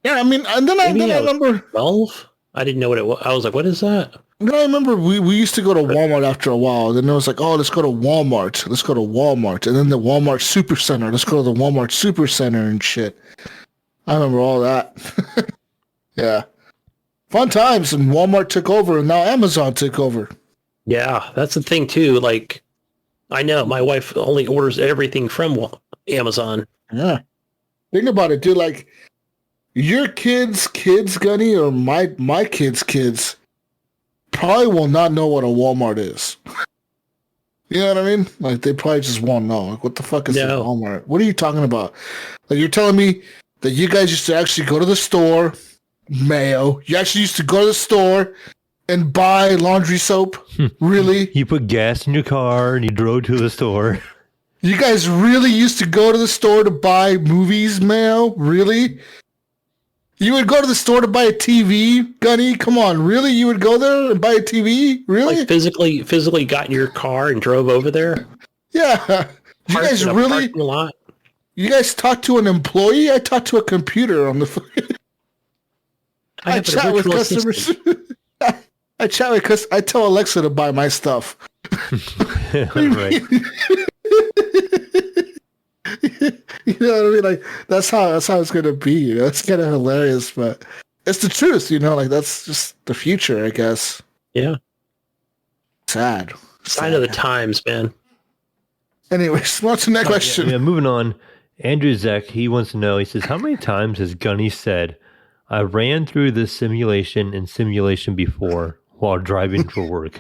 Yeah, I mean, and then I remember... 12? I didn't know what it was. I was like, what is that? Then I remember we used to go to Walmart after a while. Then it was like, oh, let's go to Walmart. Let's go to Walmart. And then the Walmart Supercenter. Let's go to the Walmart Supercenter and shit. I remember all that. Yeah. Fun times, and Walmart took over, and now Amazon took over. Yeah, that's the thing, too. Like, I know, my wife only orders everything from Amazon. Yeah. Think about it, dude. Like, your kids, Gunny, or my kids, probably will not know what a Walmart is. You know what I mean? Like, they probably just won't know. Like, what the fuck is a Walmart? What are you talking about? Like, you're telling me that you guys used to actually go to the store... Mayo. You actually used to go to the store and buy laundry soap? Really? You put gas in your car and you drove to the store. You guys really used to go to the store to buy movies, Mayo? Really? You would go to the store to buy a TV, Gunny? Come on, really? You would go there and buy a TV? Really? Like physically got in your car and drove over there? Yeah. You guys really? You guys talked to an employee? I talked to a computer on the phone. I chat with customers. I chat with customers. I tell Alexa to buy my stuff. Right. You know what I mean? Like that's how it's gonna be. You know, it's kind of hilarious, but it's the truth. You know, like that's just the future, I guess. Yeah. Sad. Sign of the times, man. Anyways, what's the next question? Yeah, moving on. Andrew Zek, he wants to know. He says, "How many times has Gunny said?" I ran through this simulation and simulation before while driving for work.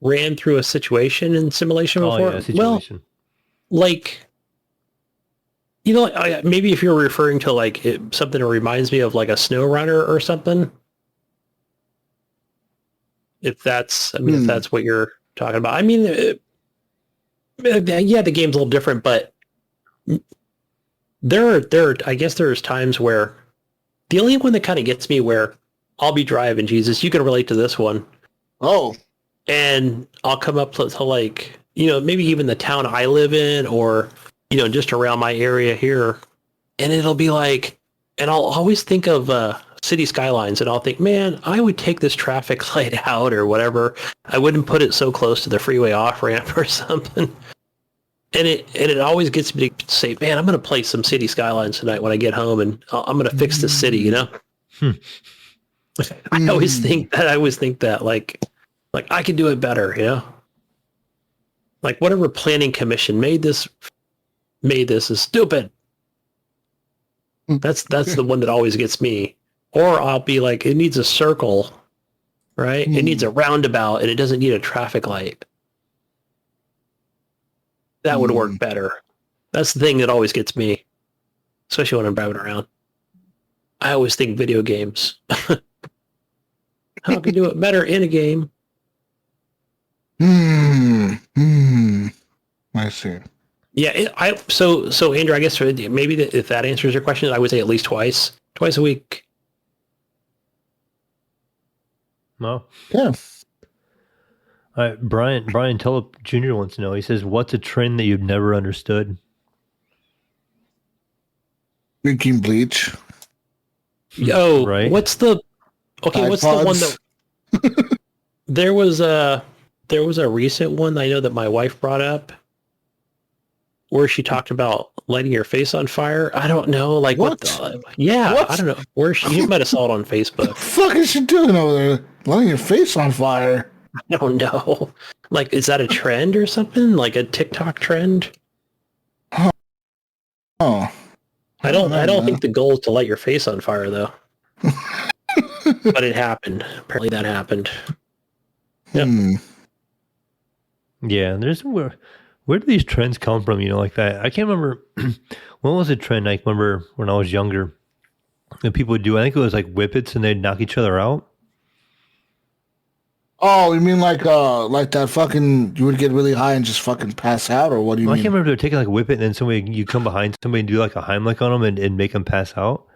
ran through a situation in simulation before? Yeah, situation. Well, like, maybe if you're referring to like something that reminds me of like a snow runner or something. If that's what you're talking about. I mean, yeah, the game's a little different, but I guess there's times where the only one that kind of gets me where I'll be driving, Jesus, you can relate to this one. Oh. And I'll come up to like, maybe even the town I live in or, just around my area here. And it'll be like, and I'll always think of city skylines and I'll think, man, I would take this traffic light out or whatever. I wouldn't put it so close to the freeway off ramp or something. And it always gets me to say, man, I'm going to play some city skylines tonight when I get home and I'm going to fix the city, I always think that like I can do it better, like whatever planning commission made this is stupid. That's the one that always gets me. Or I'll be like, it needs a circle, right? It needs a roundabout and it doesn't need a traffic light. That would work better. That's the thing that always gets me, especially when I'm driving around. I always think video games. How can you do it better in a game? I see. Yeah, so Andrew, I guess maybe if that answers your question, I would say at least twice a week. No. Yeah. All right, Brian Tulip Jr. wants to know. He says, "What's a trend that you've never understood?" Drinking bleach. Oh, right. What's the iPods. one that there was a recent one I know that my wife brought up where she talked about lighting your face on fire. I don't know, like what? I don't know where you might have saw it on Facebook. What the fuck is she doing over there? Lighting your face on fire. I don't know. Like, is that a trend or something? Like a TikTok trend? Oh. I don't think the goal is to light your face on fire though. But it happened. Apparently that happened. Yep. Yeah, there's where do these trends come from? Like that. I can't remember when was a trend. I remember when I was younger, that people would do. I think it was like whippets, and they'd knock each other out. Oh, you mean like that fucking, you would get really high and just fucking pass out, or what do you mean? I can't remember, they're taking like a whippet and then you come behind somebody and do like a Heimlich on them and make them pass out.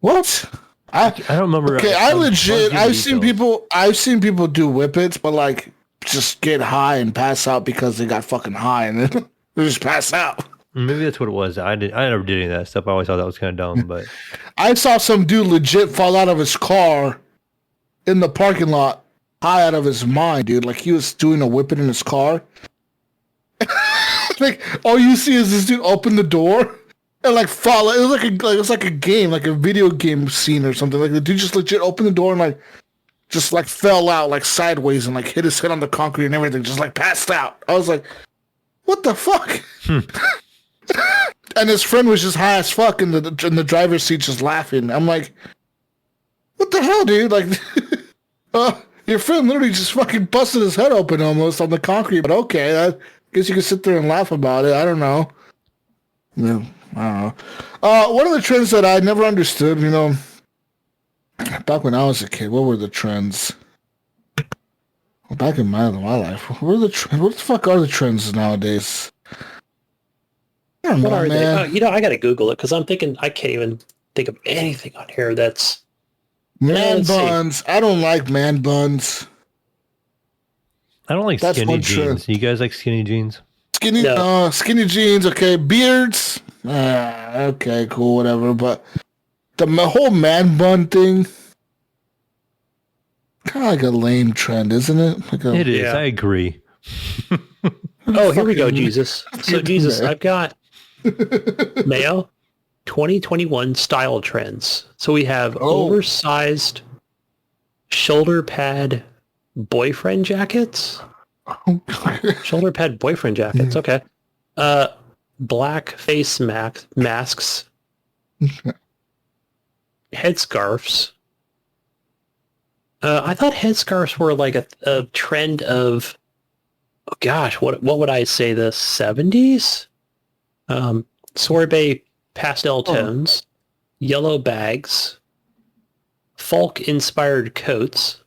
What? I don't remember. Okay, I've seen people do whippets, but like just get high and pass out because they got fucking high and then they just pass out. Maybe that's what it was. I never did any of that stuff. I always thought that was kind of dumb, but I saw some dude legit fall out of his car in the parking lot. High out of his mind, dude. Like he was doing a whippet in his car. Like all you see is this dude open the door and like fall. It was like a game, like a video game scene or something. Like the dude just legit opened the door and like just like fell out like sideways and like hit his head on the concrete and everything, just like passed out. I was like, what the fuck? And his friend was just high as fuck in the driver's seat, just laughing. I'm like, what the hell, dude? Like, your friend literally just fucking busted his head open almost on the concrete, but okay, I guess you can sit there and laugh about it. I don't know. Yeah, I don't know. One of the trends that I never understood, back when I was a kid, what were the trends? Well, back in my life, what the fuck are the trends nowadays? I don't know, what are man. they? I gotta Google it because I'm thinking I can't even think of anything on here that's Man buns. I don't like man buns. I don't like skinny jeans. You guys like skinny jeans? Skinny jeans. Okay, beards. Okay, cool, whatever. But the whole man bun thing, kind of like a lame trend, isn't it? It is. Yeah. I agree. Oh, here we go, Jesus. So, Jesus, I've got Mayo 2021 style trends. So we have oversized shoulder pad boyfriend jackets. Shoulder pad boyfriend jackets. Okay. Black face masks. Headscarves. I thought headscarves were like a trend of, oh gosh, what would I say, the 70s? Sorbet pastel tones, yellow bags, folk-inspired coats,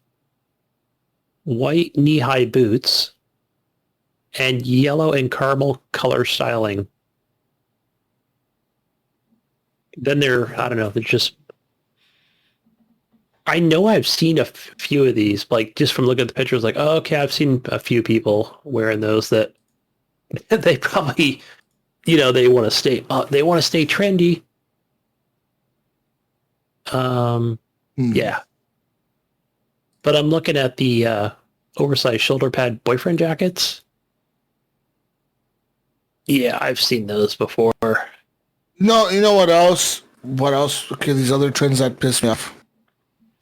white knee-high boots, and yellow and caramel color styling. Then I don't know, they're just... I know I've seen a few of these, like, just from looking at the pictures, like, oh, okay, I've seen a few people wearing those that they probably, they want to stay trendy. Yeah. But I'm looking at the oversized shoulder pad boyfriend jackets. Yeah, I've seen those before. No, you know what else? What else? Okay, these other trends that piss me off.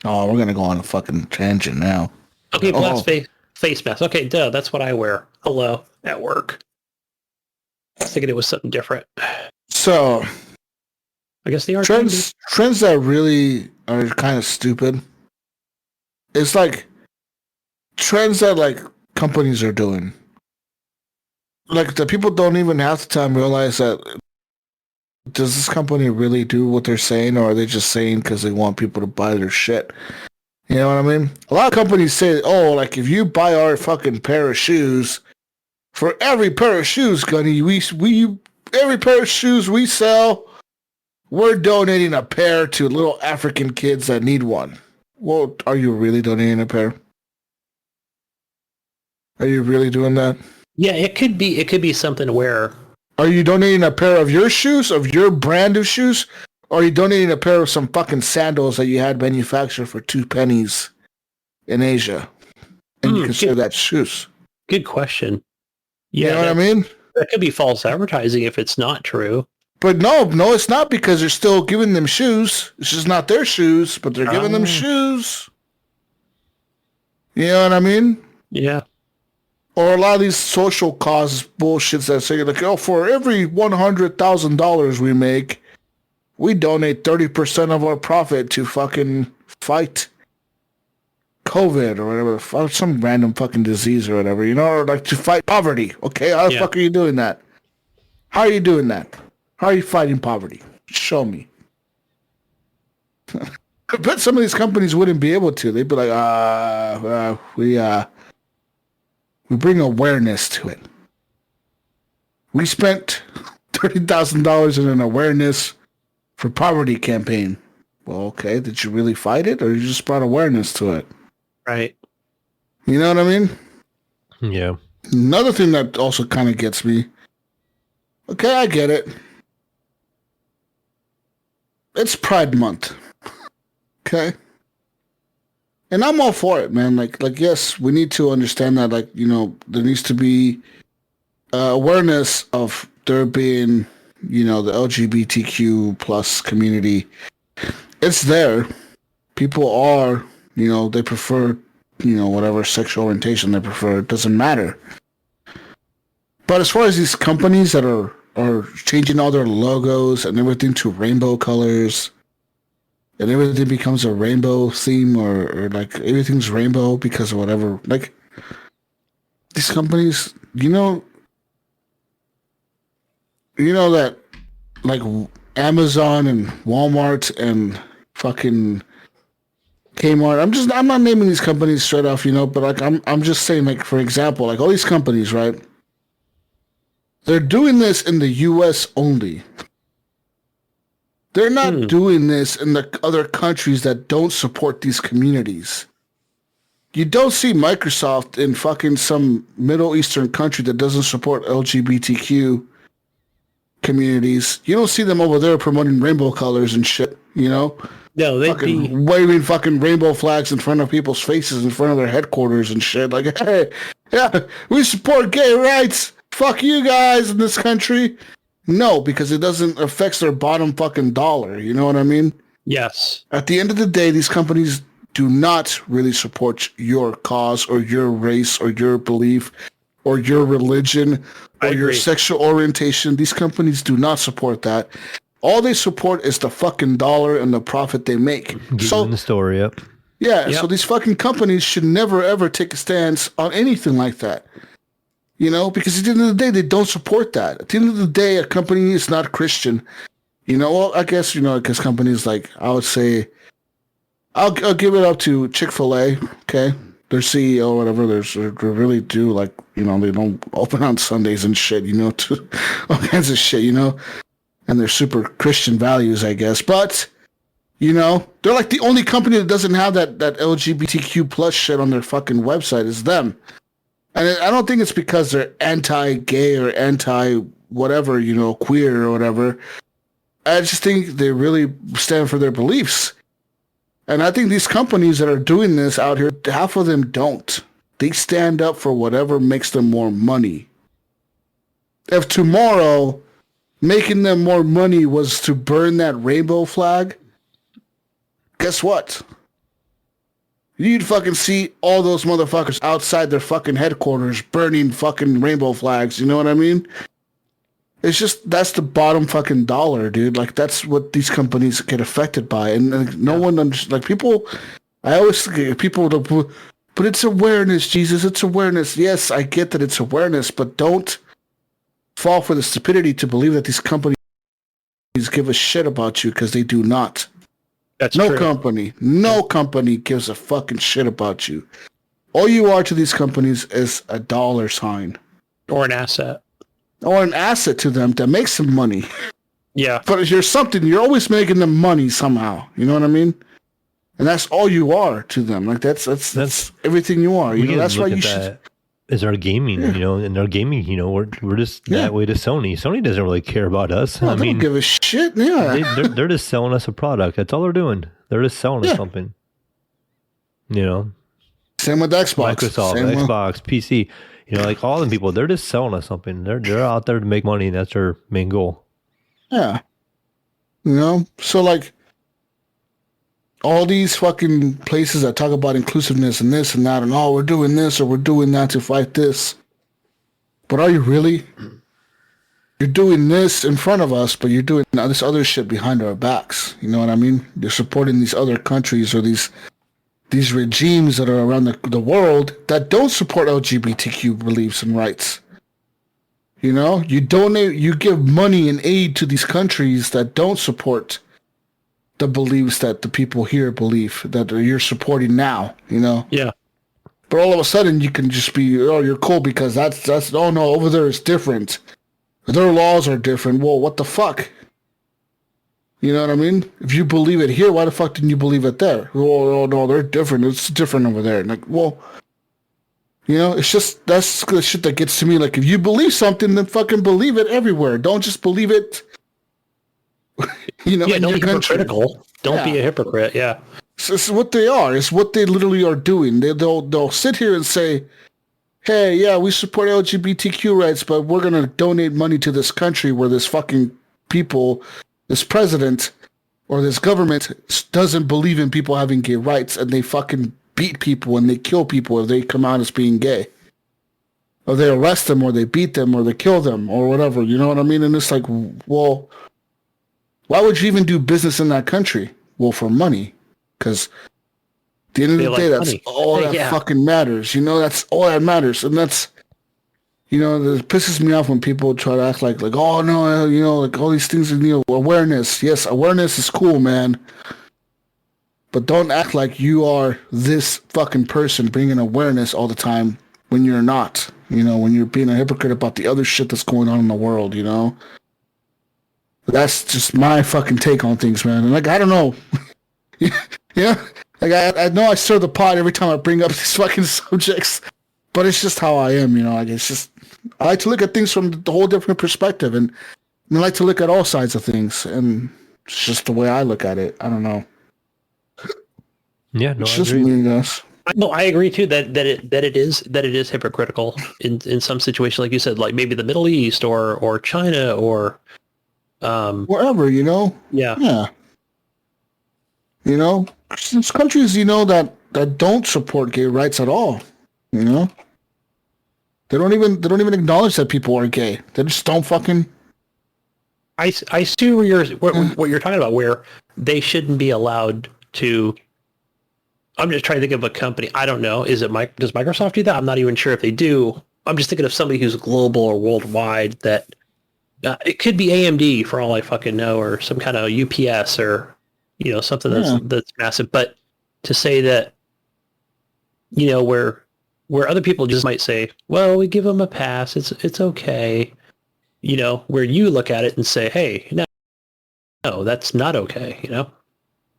Oh, we're gonna go on a fucking tangent now. Okay, blast face mask. Okay, duh, that's what I wear. Hello, at work. I was thinking it was something different. So, I guess they are trends that really are kind of stupid. It's like trends that like companies are doing. Like the people don't even half the time realize that. Does this company really do what they're saying, or are they just saying because they want people to buy their shit? You know what I mean? A lot of companies say, oh, like if you buy our fucking pair of shoes, for every pair of shoes, Gunny, every pair of shoes we sell, we're donating a pair to little African kids that need one. Well, are you really donating a pair? Are you really doing that? Yeah, it could be something where... Are you donating a pair of your shoes, of your brand of shoes? Or are you donating a pair of some fucking sandals that you had manufactured for 2 pennies in Asia? And you consider that shoes? Good question. Yeah, you know what I mean? That could be false advertising if it's not true. But no, it's not, because they're still giving them shoes. It's just not their shoes, but they're giving them shoes. You know what I mean? Yeah. Or a lot of these social cause bullshits that say, like, oh, for every $100,000 we make, we donate 30% of our profit to fucking fight COVID or whatever, some random fucking disease or whatever, or like to fight poverty. Okay, how the fuck are you doing that? How are you doing that? How are you fighting poverty? Show me. I bet some of these companies wouldn't be able to. They'd be like, we bring awareness to it. We spent $30,000 in an awareness for poverty campaign. Well, okay, did you really fight it, or you just brought awareness to it? Right. You know what I mean? Yeah. Another thing that also kind of gets me. Okay, I get it. It's Pride Month. Okay? And I'm all for it, man. Like, yes, we need to understand that, like, there needs to be awareness of there being, the LGBTQ plus community. It's there. People are, they prefer, whatever sexual orientation they prefer. It doesn't matter. But as far as these companies that are changing all their logos and everything to rainbow colors, and everything becomes a rainbow theme, or like everything's rainbow because of whatever. Like, these companies, that, like, Amazon and Walmart and fucking Kmart. I'm not naming these companies straight off, but like I'm just saying, like, for example, like all these companies, right? They're doing this in the US only. They're not doing this in the other countries that don't support these communities. You don't see Microsoft in fucking some Middle Eastern country that doesn't support LGBTQ communities. You don't see them over there promoting rainbow colors and shit, No, they'd waving fucking rainbow flags in front of people's faces in front of their headquarters and shit. Like, hey, yeah, we support gay rights. Fuck you guys in this country. No, because it doesn't affect their bottom fucking dollar. You know what I mean? Yes. At the end of the day, these companies do not really support your cause or your race or your belief or your religion or your sexual orientation. These companies do not support that. All they support is the fucking dollar and the profit they make. Get in the story up. Yeah, Yep. so these fucking companies should never ever take a stance on anything like that. You know, because at the end of the day, they don't support that. At the end of the day, a company is not Christian. You know, well, I guess, because companies like, I would say, I'll give it up to Chick-fil-A, okay? Their CEO or whatever, they really do, like, they don't open on Sundays and shit, to all kinds of shit, and they're super Christian values, I guess. But, they're like the only company that doesn't have that LGBTQ plus shit on their fucking website is them. And I don't think it's because they're anti-gay or anti-whatever, queer or whatever. I just think they really stand for their beliefs. And I think these companies that are doing this out here, half of them don't. They stand up for whatever makes them more money. If tomorrow making them more money was to burn that rainbow flag, guess what? You'd fucking see all those motherfuckers outside their fucking headquarters burning fucking rainbow flags. You know what I mean? It's just, that's the bottom fucking dollar, dude. Like, that's what these companies get affected by. And no one understands. Like, people, I always get people to, but it's awareness, Jesus. It's awareness. Yes, I get that it's awareness, but don't fall for the stupidity to believe that these companies give a shit about you, because they do not. That's no true. No company gives a fucking shit about you. All you are to these companies is a dollar sign. Or an asset. Or an asset to them that makes them money. Yeah. But if you're something, you're always making them money somehow. You know what I mean? And that's all you are to them. Like, that's everything you are. You know, that's why you should. Is our gaming, and our gaming, we're just that way to Sony. Sony doesn't really care about us. No, they don't give a shit. Yeah. They're just selling us a product. That's all they're doing. They're just selling us something. Same with Xbox. Microsoft, Xbox, PC. Like all them people, they're just selling us something. They're out there to make money, and that's their main goal. Yeah. So like all these fucking places that talk about inclusiveness and this and that and we're doing this or we're doing that to fight this. But are you really? You're doing this in front of us, but you're doing this other shit behind our backs. You know what I mean? You're supporting these other countries or these regimes that are around the world that don't support LGBTQ beliefs and rights. You donate, you give money and aid to these countries that don't support the beliefs that the people here believe that you're supporting now, Yeah. But all of a sudden you can just be, you're cool because that's, oh no, over there it's different. Their laws are different. Well, what the fuck? You know what I mean? If you believe it here, why the fuck didn't you believe it there? Oh, no, they're different. It's different over there. Like, well, it's just, that's the shit that gets to me. Like, if you believe something, then fucking believe it everywhere. Don't just believe it, in don't your be country. hypocritical. Don't be a hypocrite. Yeah. It's what they are. It's what they literally are doing. They'll sit here and say, hey, yeah, we support LGBTQ rights, but we're going to donate money to this country where this fucking people, this president or this government doesn't believe in people having gay rights, and they fucking beat people and they kill people if they come out as being gay. Or they arrest them or they beat them or they kill them or whatever. You know what I mean? And it's like, well, why would you even do business in that country? Well, for money. Because at the end of the day, that's all that fucking matters. That's all that matters. And that's, it pisses me off when people try to act like, oh, no, like all these things, awareness. Yes, awareness is cool, man. But don't act like you are this fucking person bringing awareness all the time when you're not. When you're being a hypocrite about the other shit that's going on in the world, That's just my fucking take on things, man. And I don't know. Like I know I stir the pot every time I bring up these fucking subjects, but it's just how I am, Like it's just, I like to look at things from the whole different perspective, and I like to look at all sides of things, and it's just the way I look at it. I don't know. Yeah, no, it's I just agree. me, guys. No, I agree too that it is hypocritical in some situation, like you said, like maybe the Middle East or China or wherever, Yeah. There's countries, that don't support gay rights at all. They don't even acknowledge that people are gay. They just don't fucking. I see what you're talking about, where they shouldn't be allowed to I'm just trying to think of a company. I don't know. Does Microsoft do that? I'm not even sure if they do. I'm just thinking of somebody who's global or worldwide that it could be AMD for all I fucking know, or some kind of UPS or, something that's massive. But to say that, where other people just might say, well, we give them a pass. It's okay. Where you look at it and say, hey, no, that's not okay.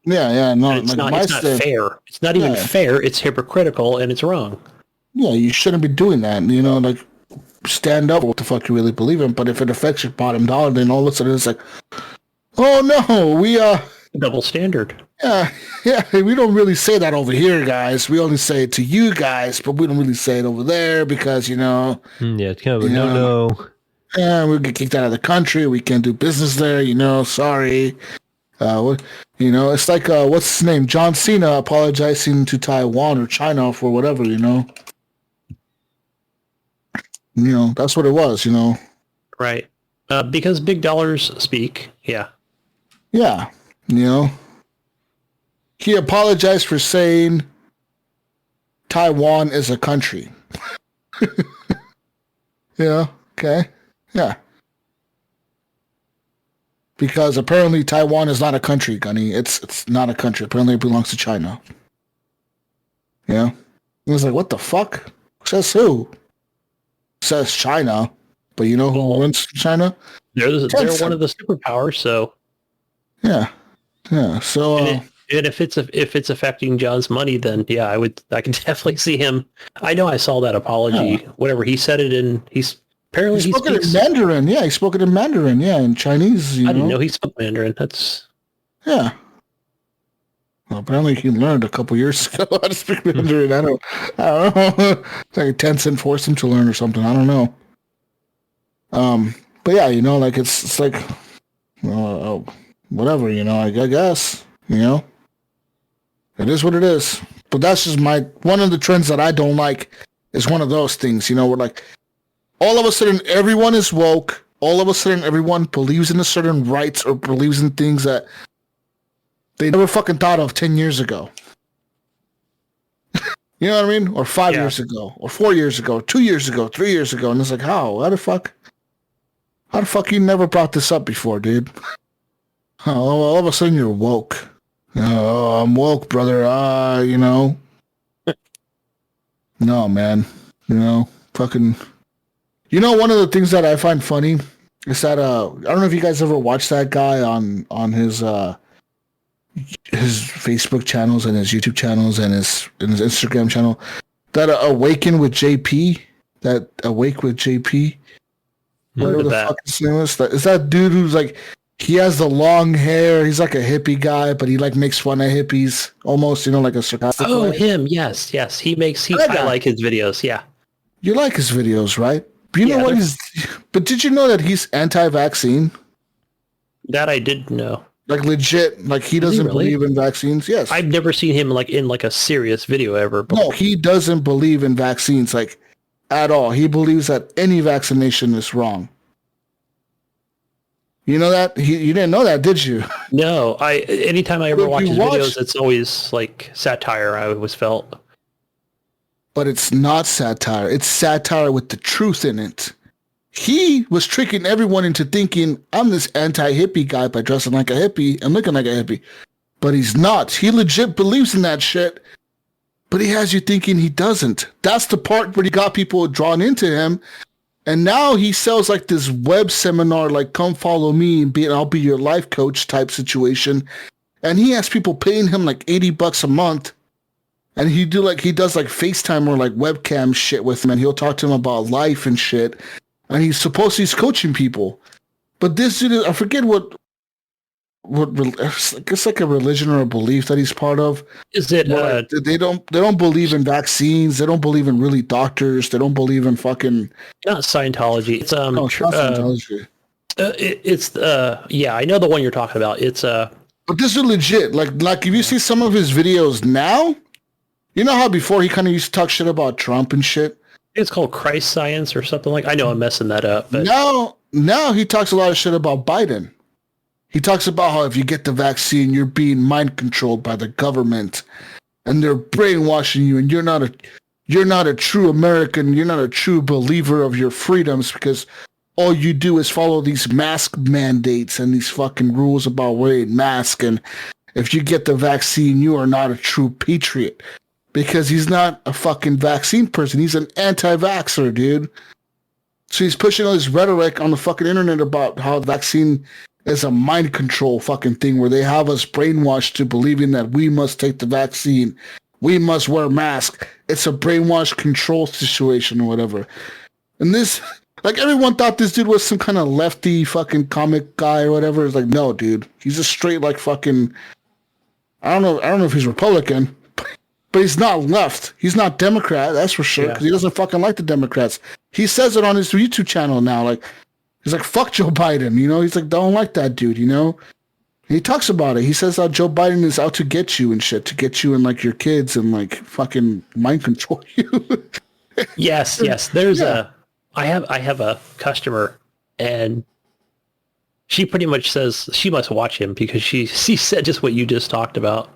Yeah, no, it's not fair. It's not even fair. It's hypocritical and it's wrong. Yeah, you shouldn't be doing that. Stand up for what the fuck you really believe in. But if it affects your bottom dollar, then all of a sudden it's like, oh no, we double standard. Yeah, we don't really say that over here, guys. We only say it to you guys, but we don't really say it over there because Yeah, it's kind of a no. Yeah, we'll get kicked out of the country. We can't do business there. Sorry. It's like what's his name? John Cena apologizing to Taiwan or China for whatever. That's what it was. Right. Because big dollars speak. Yeah. Yeah. He apologized for saying Taiwan is a country. Yeah. Okay. Yeah. Because apparently Taiwan is not a country, Gunny. It's not a country. Apparently it belongs to China. Yeah. It was like, what the fuck? Says who? Says China. But you know who owns China? They're one of the superpowers, so. Yeah. Yeah. So and if it's affecting John's money, then yeah, I can definitely see him. I know I saw that apology. Whatever he said it in, he spoke it in Mandarin. Yeah, he spoke it in Mandarin. Yeah, in Chinese. I didn't know he spoke Mandarin. That's Well, apparently he learned a couple years ago how to speak Mandarin. I don't know. It's like Tencent forced him to learn or something. I don't know. But yeah, it's like, whatever. I guess. It is what it is. But that's just one of the trends that I don't like is one of those things. Where like, all of a sudden, everyone is woke. All of a sudden, everyone believes in a certain rights or believes in things that they never fucking thought of 10 years ago. You know what I mean? Or 5 years ago, or 4 years ago, 2 years ago, 3 years ago. And it's like, how the fuck you never brought this up before, dude? All of a sudden, you're woke. Oh, I'm woke, brother. No, man. Fucking... one of the things that I find funny is that I don't know if you guys ever watched that guy on his Facebook channels and his YouTube channels and his Instagram channel, that Awaken with JP, that Awake with JP, whatever the fuck his name is. Is that dude who's like, he has the long hair, he's like a hippie guy, but he like makes fun of hippies almost, like a sarcastic way. Him, yes. I like his videos, yeah. You like his videos, right? But you know what but did you know that he's anti-vaccine? That I didn't know. Like legit, like he doesn't believe in vaccines. Yes. I've never seen him in a serious video ever before. No, he doesn't believe in vaccines at all. He believes that any vaccination is wrong. You know that? You didn't know that, did you? No, anytime I ever watch his videos, it's always like satire, I always felt. But it's not satire. It's satire with the truth in it. He was tricking everyone into thinking, I'm this anti-hippie guy by dressing like a hippie and looking like a hippie. But he's not. He legit believes in that shit. But he has you thinking he doesn't. That's the part where he got people drawn into him. And now he sells like this web seminar, like come follow me and I'll be your life coach type situation. And he has people paying him like $80 a month. And he does like FaceTime or like webcam shit with him, and he'll talk to him about life and shit. And he's coaching people. But this dude, I forget what it's like a religion or a belief that he's part of. Is it? They don't believe in vaccines. They don't believe in really doctors. They don't believe in fucking. Not Scientology. It's no, it's not Scientology. I know the one you're talking about. It's But this is legit. Like if you see some of his videos now. You know how before he kind of used to talk shit about Trump and shit? It's called Christ Science or something like. I know I'm messing that up. But now he talks a lot of shit about Biden. He talks about how if you get the vaccine, you're being mind controlled by the government. and they're brainwashing you, and you're not a true American, you're not a true believer of your freedoms because all you do is follow these mask mandates and these fucking rules about wearing masks, and if you get the vaccine, you are not a true patriot. Because he's not a fucking vaccine person. He's an anti-vaxxer, dude. So he's pushing all this rhetoric on the fucking internet about how the vaccine is a mind control fucking thing where they have us brainwashed to believing that we must take the vaccine. We must wear masks. It's a brainwash control situation or whatever. And this, like, everyone thought this dude was some kind of lefty fucking comic guy or whatever. It's like, no, dude. He's a straight, like, fucking, I don't know if he's Republican, but he's not left. He's not Democrat, that's for sure, because he doesn't fucking like the Democrats. He says it on his YouTube channel now. Like, he's like, fuck Joe Biden, you know? He's like, don't like that dude, you know? And he talks about it. He says how Joe Biden is out to get you and shit, to get you and, like, your kids and, like, fucking mind control you. Yes. There's I have a customer, and she pretty much says she must watch him because she said just what you just talked about.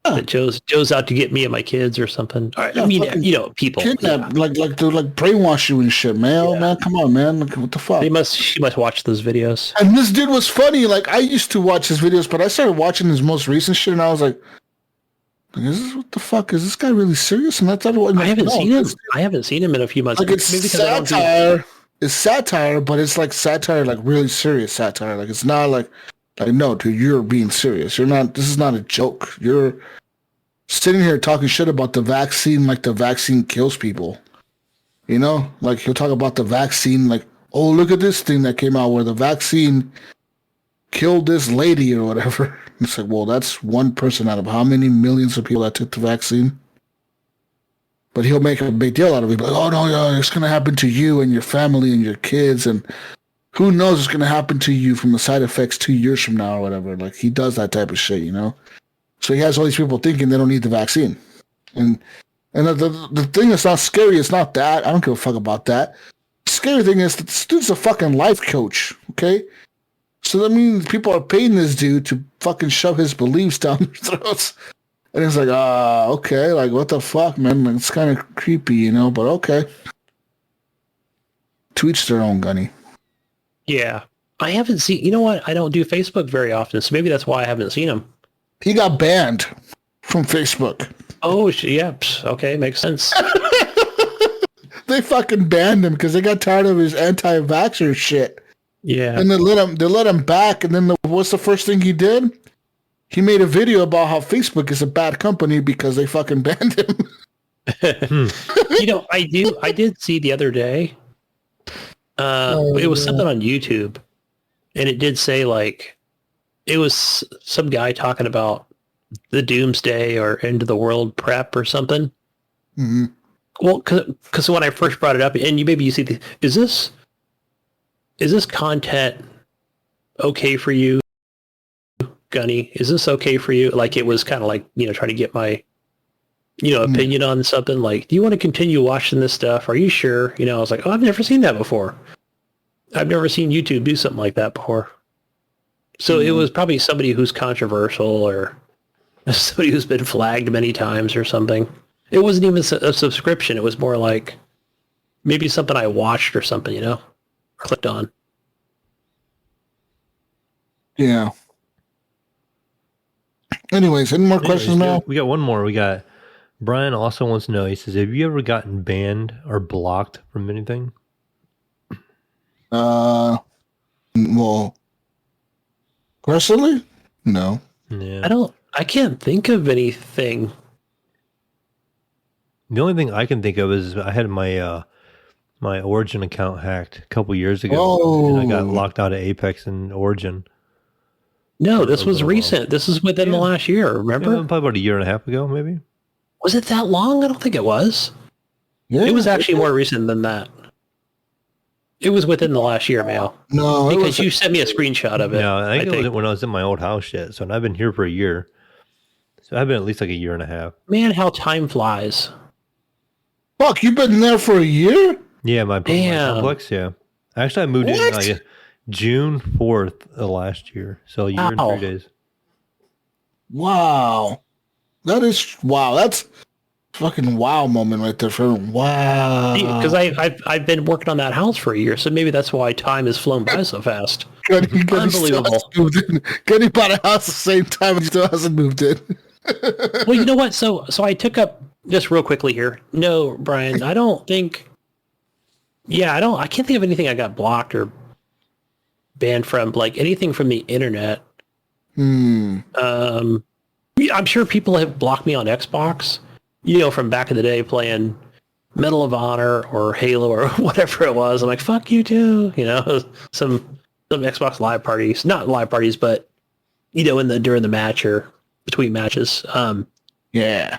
That Joe's out to get me and my kids or something. I mean, you know, people kidnap, like they're like brainwash you and shit, man. Man, come on, man. Like, what the fuck? She must watch those videos. And this dude was funny. Like, I used to watch his videos, but I started watching his most recent shit, and I was like, what the fuck? Is this guy really serious? And I thought, I haven't seen him. I haven't seen him in a few months. Like, it's satire. It's satire, but it's like satire, like really serious satire. Like, it's not like, no, dude, you're being serious. You're not. This is not a joke. You're sitting here talking shit about the vaccine, like the vaccine kills people. You know, like he'll talk about the vaccine, like, oh, look at this thing that came out where the vaccine killed this lady or whatever. It's like, well, that's one person out of how many millions of people that took the vaccine? But he'll make a big deal out of it. Like, oh, no, yeah, it's going to happen to you and your family and your kids. And who knows what's going to happen to you from the side effects 2 years from now or whatever. Like, he does that type of shit, you know? So he has all these people thinking they don't need the vaccine. And the thing that's not scary is not that. I don't give a fuck about that. The scary thing is that this dude's a fucking life coach, okay? So that means people are paying this dude to fucking shove his beliefs down their throats. And it's like, okay, like, what the fuck, man? Like, it's kind of creepy, you know, but okay. To each their own, Gunny. Yeah. I haven't seen, you know what? I don't do Facebook very often, so maybe that's why I haven't seen him. He got banned from Facebook. Oh, yeah. Okay, makes sense. They fucking banned him because they got tired of his anti-vaxxer shit. Yeah. And they let him back, and then what's the first thing he did? He made a video about how Facebook is a bad company because they fucking banned him. You know, I did see the other day, it was something on YouTube, and it did say, like, it was some guy talking about the doomsday or end of the world prep or something. Mm-hmm. Well, because when I first brought it up, and maybe you see, is this content okay for you, Gunny? Is this okay for you? Like, it was kind of like, you know, trying to get my, you know, opinion on something. Like, do you want to continue watching this stuff? Are you sure? You know, I was like, oh, I've never seen that before. I've never seen YouTube do something like that before. So it was probably somebody who's controversial or somebody who's been flagged many times or something. It wasn't even a subscription. It was more like maybe something I watched or something, you know, clicked on. Yeah. Anyways, any more questions now? We got one more. We got Brian also wants to know. He says, have you ever gotten banned or blocked from anything? Well, personally, no. Yeah. I can't think of anything. The only thing I can think of is I had my my Origin account hacked a couple years ago, and I got locked out of Apex and Origin. No, this was recent. This is within the last year, remember? Yeah, probably about a year and a half ago, maybe. Was it that long? I don't think it was. Yeah, it was actually more recent than that. It was within the last year, Mayo. No, because you sent me a screenshot of it. No, I think it was when I was in my old house yet. So I've been here for a year. So I've been at least like a year and a half. Man, how time flies. Fuck, you've been there for a year? Yeah, my complex, yeah. Actually, I moved in like June 4th of last year. So a year and 3 days. Wow. That is wow. That's fucking wow moment right there for him. Wow. Because I've been working on that house for a year, so maybe that's why time has flown by so fast. Unbelievable. Gunny bought a house the same time and still hasn't moved in. Well, you know what? So I took up just real quickly here. No, Brian, I don't think. Yeah, I can't think of anything I got blocked or banned from, like anything from the internet. I'm sure people have blocked me on Xbox, from back in the day playing Medal of Honor or Halo or whatever it was. I'm like, fuck you too. Some Xbox live parties, not live parties, but during the match or between matches. Yeah.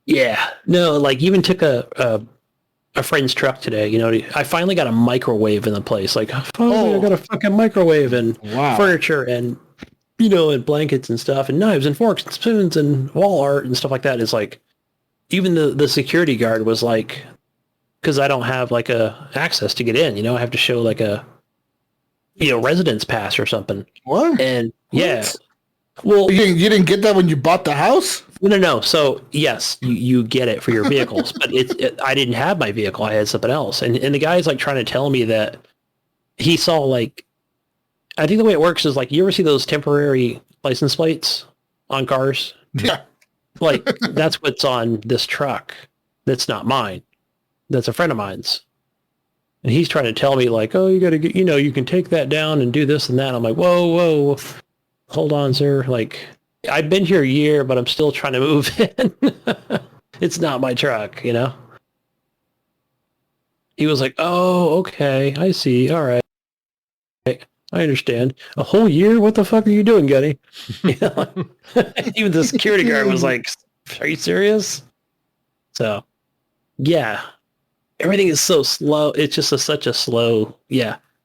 Yeah, no, like even took a friend's truck today. I finally got a microwave in the place. Like, finally I got a fucking microwave and furniture and and blankets and stuff and knives and forks and spoons and wall art and stuff like that. It's like even the security guard was like, because I don't have like a access to get in. I have to show like a residence pass or something. What? And yeah. What? Well, you didn't get that when you bought the house? No. So yes, you get it for your vehicles, but I didn't have my vehicle. I had something else. And the guy's like trying to tell me that he saw like, I think the way it works is like, you ever see those temporary license plates on cars? Yeah. Like that's what's on this truck. That's not mine. That's a friend of mine's. And he's trying to tell me like, oh, you got to get, you can take that down and do this and that. I'm like, whoa. Hold on, sir. Like, I've been here a year, but I'm still trying to move in. It's not my truck, He was like, oh, okay. I see. All right. I understand. A whole year? What the fuck are you doing, Gunny? Even the security guard was like, are you serious? So, yeah. Everything is so slow. It's just such a slow,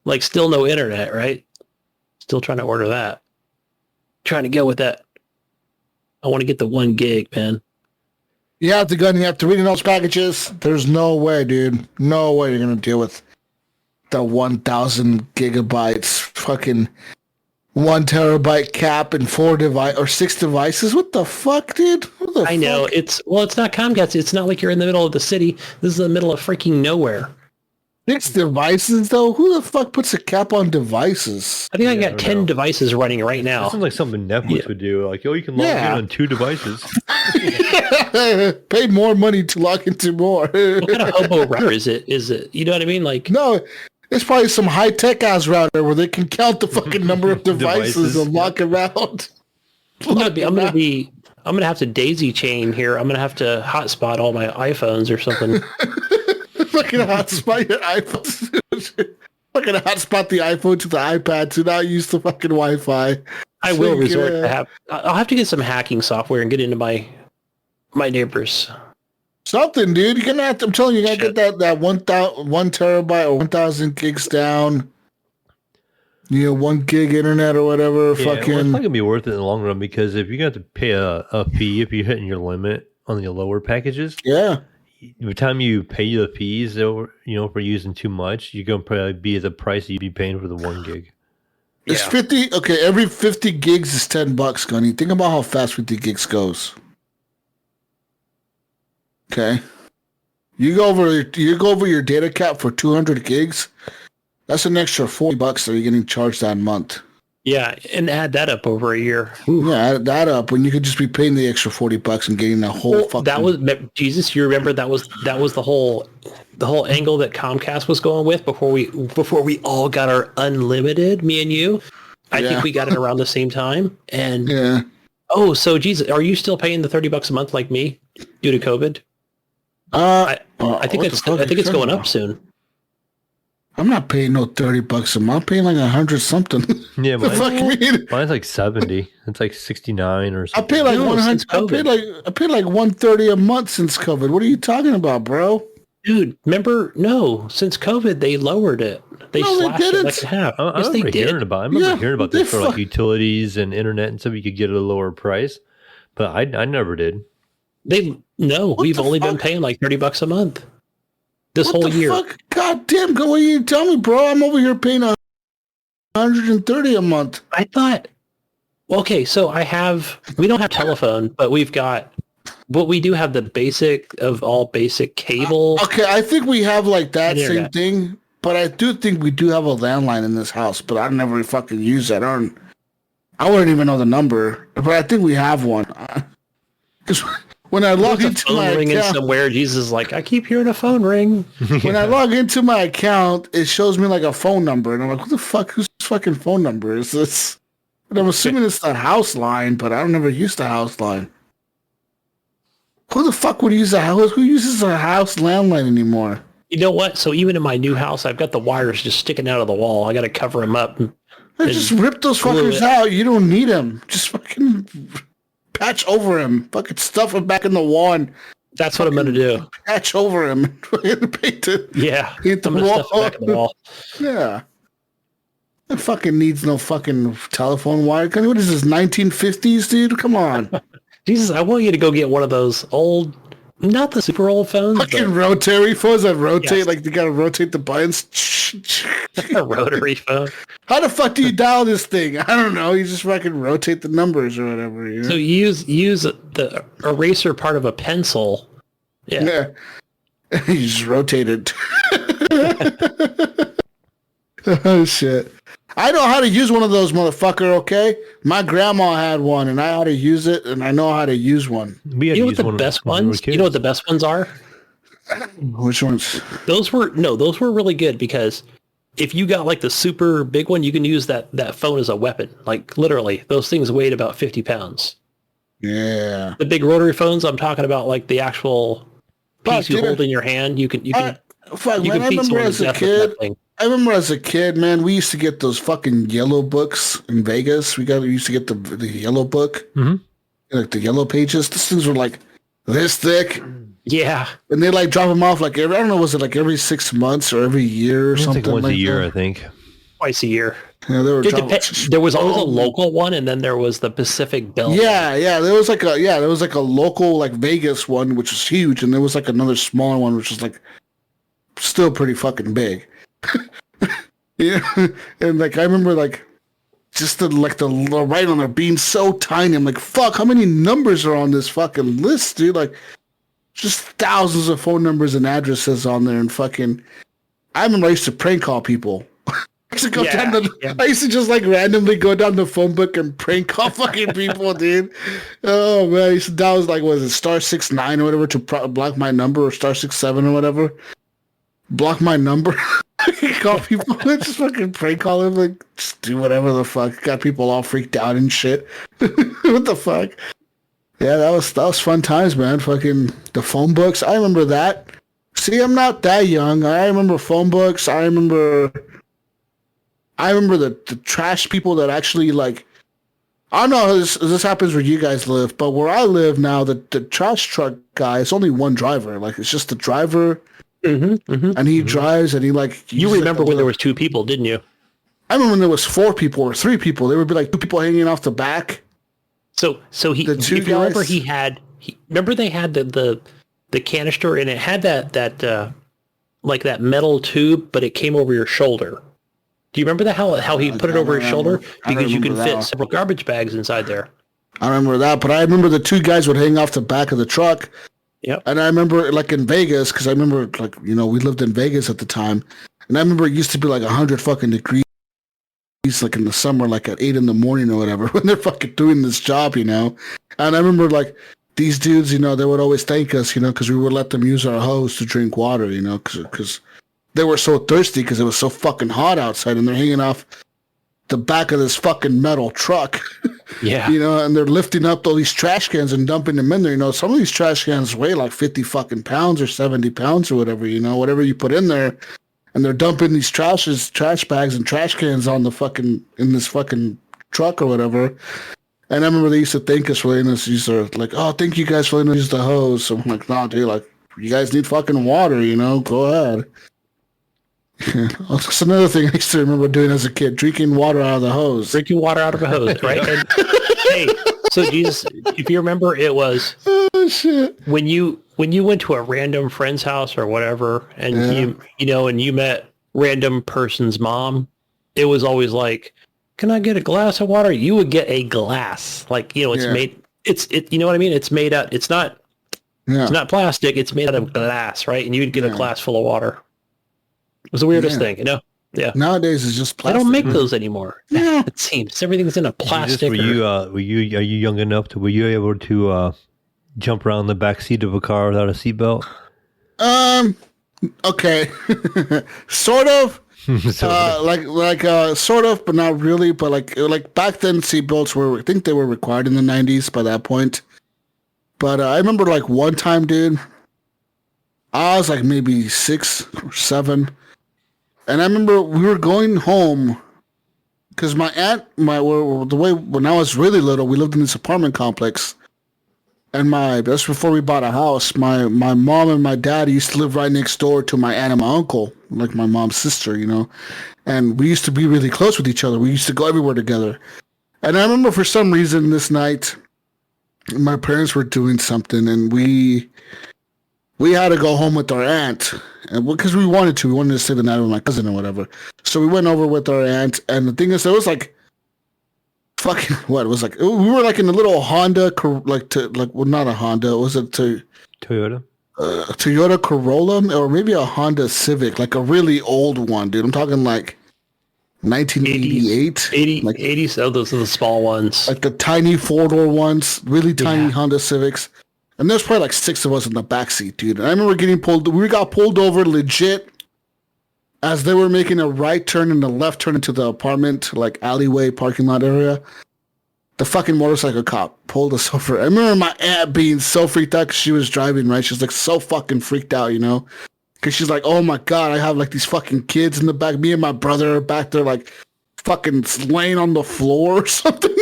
like still no internet, right? Still trying to order that. Trying to go with that. I want to get the 1 gig, man. You have to read in those packages. There's no way, dude. No way you're going to deal with the 1,000 gigabytes, fucking 1 terabyte cap and 6 devices. What the fuck, dude? What the I know. fuck? It's not Comcast. It's not like you're in the middle of the city. This is the middle of freaking nowhere. 6 devices, though? Who the fuck puts a cap on devices? I think I got 10 devices running right now. That sounds like something Netflix would do. Like, you can log in on 2 devices. Pay more money to log into more. What kind of hobo router is it? You know what I mean? Like, no, it's probably some high-tech ass router where they can count the fucking number of devices and lock around. I'm gonna have to daisy chain here. I'm gonna have to hotspot all my iPhones or something. Fucking hotspot your iPhone. Fucking hotspot the iPhone to the iPad to not use the fucking Wi-Fi. I will resort to I'll have to get some hacking software and get into my neighbors. Something, dude. You're gonna have to. I'm telling you, you gotta get that 1 terabyte or 1,000 gigs down. 1 gig internet or whatever. Yeah, fucking. It's not gonna be worth it in the long run because if you got to pay a fee if you're hitting your limit on the lower packages. Yeah. By the time you pay the fees, for using too much, you're gonna probably be at the price you'd be paying for the 1 gig. It's 50. Okay, every 50 gigs is $10, Gunny. Think about how fast 50 gigs goes. Okay, you go over your data cap for 200 gigs. That's an extra $40 that you're getting charged that month. Yeah, and add that up over a year. Yeah, add that up when you could just be paying the extra $40 and getting the whole fucking. That was Jesus. You remember that was the whole angle that Comcast was going with before we all got our unlimited. Me and you, I think we got it around the same time. And oh, so Jesus, are you still paying the $30 a month like me due to COVID? I think it's going up soon. I'm not paying no $30 a month. I'm paying like 100 something. Yeah, mine's like 70. It's like 69 or something. I pay like 100. I paid like 130 a month since COVID. What are you talking about, bro? Dude, remember? No, since COVID they lowered it. They slashed it like half. I remember hearing about this for like utilities and internet and stuff. You could get at a lower price, but I never did. We've only been paying like $30 a month this whole year. Fuck? God damn, go away and tell me, bro. I'm over here paying $130 a month. I thought Okay, so we don't have telephone, but we do have the basic of all basic cable. Okay, I think we have like that same Internet. thing, but I do think we do have a landline in this house, but I never fucking use that. I wouldn't even know the number, but I think we have one. Because when I log There's a into phone my ringing account, somewhere, Jesus is like, I keep hearing a phone ring. when I log into my account, it shows me like a phone number, and I'm like, what the fuck? Whose fucking phone number is this? And I'm assuming it's the house line, but I don't ever use the house line. Who the fuck would use a house? Who uses a house landline anymore? You know what? So even in my new house, I've got the wires just sticking out of the wall. I got to cover them up. Just rip those fuckers out. You don't need them. Just fucking patch over him. Fucking stuff him back in the wall and That's what I'm going to do. patch over him. Paint the, Yeah. paint the I'm going to wall. stuff it back in the wall. Yeah. It fucking needs no fucking telephone wire. What is this, 1950s, dude? Come on. Jesus, I want you to go get one of those old, not the super old phones, Fucking rotary phones that rotate, Yes. like you gotta rotate the buttons. but a rotary phone. How the fuck do you dial this thing? I don't know. You just fucking rotate the numbers or whatever. You know? So you use the eraser part of a pencil. Yeah. Yeah. You just rotate it. Oh, shit. I know how to use one of those, motherfucker, okay? My grandma had one, and I know how to use it, and I know how to use one. We had You know to what use the best ones? kids. You know what the best ones are? Which ones? Those were really good because if you got like the super big one, you can use that phone as a weapon. Like literally, those things weighed about 50 pounds. Yeah. The big rotary phones, I'm talking about like the actual piece you hold in your hand. You can Fuck, you man, can I beat remember someone as to a death with kid. that thing. I remember as a kid, man, we used to get those fucking yellow books in Vegas. We used to get the yellow book, like the yellow pages. These things were like this thick, Yeah. and they like drop them off like I don't know, was it like every 6 months or every year or It's something? like once a year, that? I think. Twice a year. Yeah, they were There was always a local one, and then there was the Pacific Bell. Yeah, there was like a local like Vegas one which was huge, and there was like another smaller one which was like still pretty fucking big. Yeah, and like I remember like just the right on there being so tiny. I'm like, fuck, how many numbers are on this fucking list, dude? Like just thousands of phone numbers and addresses on there, and fucking I remember I used to prank call people. I used to go down I used to just like randomly go down the phone book and prank call fucking people, dude. Oh man, I used to dial like was it *69 or whatever to block my number, or *67 or whatever. Block my number. Call people. Just fucking prank call them. Like just do whatever the fuck. Got people all freaked out and shit. What the fuck? Yeah, that was fun times, man. Fucking the phone books. I remember that. See, I'm not that young. I remember phone books. I remember the trash people that actually like. I don't know if this happens where you guys live, but where I live now, the trash truck guy, it's only one driver. Like it's just the driver, and he drives, and he like. You remember when there was two people, didn't you? I remember when there was 4 people or 3 people. There would be like 2 people hanging off the back. So he. The two if you remember, guys- remember they had the canister, and it had that like that metal tube, but it came over your shoulder. Do you remember that how he put it over his shoulder? Because you can fit several garbage bags inside there. I remember that, but I remember the 2 guys would hang off the back of the truck. Yep. And I remember like in Vegas, because I remember like, you know, we lived in Vegas at the time. And I remember it used to be like 100 fucking degrees like in the summer, like at 8 in the morning or whatever, when they're fucking doing this job, you know. And I remember like these dudes, you know, they would always thank us, you know, because we would let them use our hose to drink water, you know, because they were so thirsty because it was so fucking hot outside, and they're hanging off the back of this fucking metal truck. Yeah. You know, and they're lifting up all these trash cans and dumping them in there. You know, some of these trash cans weigh like 50 fucking pounds or 70 pounds or whatever, you know, whatever you put in there. And they're dumping these trash bags and trash cans on the fucking, in this fucking truck or whatever. And I remember they used to thank us for letting us use their, like, oh, thank you guys for letting us use the hose. So I'm like, nah, dude, like, you guys need fucking water, you know, go ahead. That's another thing I used to remember doing as a kid, drinking water out of the hose. Drinking water out of a hose, right? And, hey, so Jesus, if you remember, it was shit. when you went to a random friend's house or whatever, and you know, and you met random person's mom. It was always like, can I get a glass of water? You would get a glass. Like, you know, it's made, you know what I mean? It's made out, it's not plastic. It's made out of glass, right? And you'd get a glass full of water. It was the weirdest thing, you know? Yeah. Nowadays it's just plastic. I don't make those anymore. Yeah. It seems everything's in a plastic. Are you young enough were you able to jump around the back seat of a car without a seatbelt? Okay. Sort of. Sort of, but not really. But like back then, seatbelts were, I think they were required in the 90s by that point. But I remember like one time, dude, I was like maybe 6 or 7. And I remember we were going home because my aunt, when I was really little, we lived in this apartment complex. And that's before we bought a house. My mom and my dad used to live right next door to my aunt and my uncle, like my mom's sister, you know. And we used to be really close with each other. We used to go everywhere together. And I remember for some reason this night, my parents were doing something, and we had to go home with our aunt, and because we wanted to stay the night with my cousin or whatever. So we went over with our aunt, and the thing is, it was like fucking what? It was like we were like in a little Honda, not a Honda. Was it Toyota? Toyota Corolla, or maybe a Honda Civic, like a really old one, dude. I'm talking like 1988, 80s. Oh, those are the small ones, like the tiny 4-door ones, really tiny Honda Civics. And there's probably like 6 of us in the backseat, dude. And I remember getting pulled. We got pulled over legit as they were making a right turn and a left turn into the apartment, like alleyway parking lot area. The fucking motorcycle cop pulled us over. I remember my aunt being so freaked out because she was driving, right? She was like so fucking freaked out, you know? Because she's like, oh my God, I have like these fucking kids in the back. Me and my brother are back there like fucking laying on the floor or something.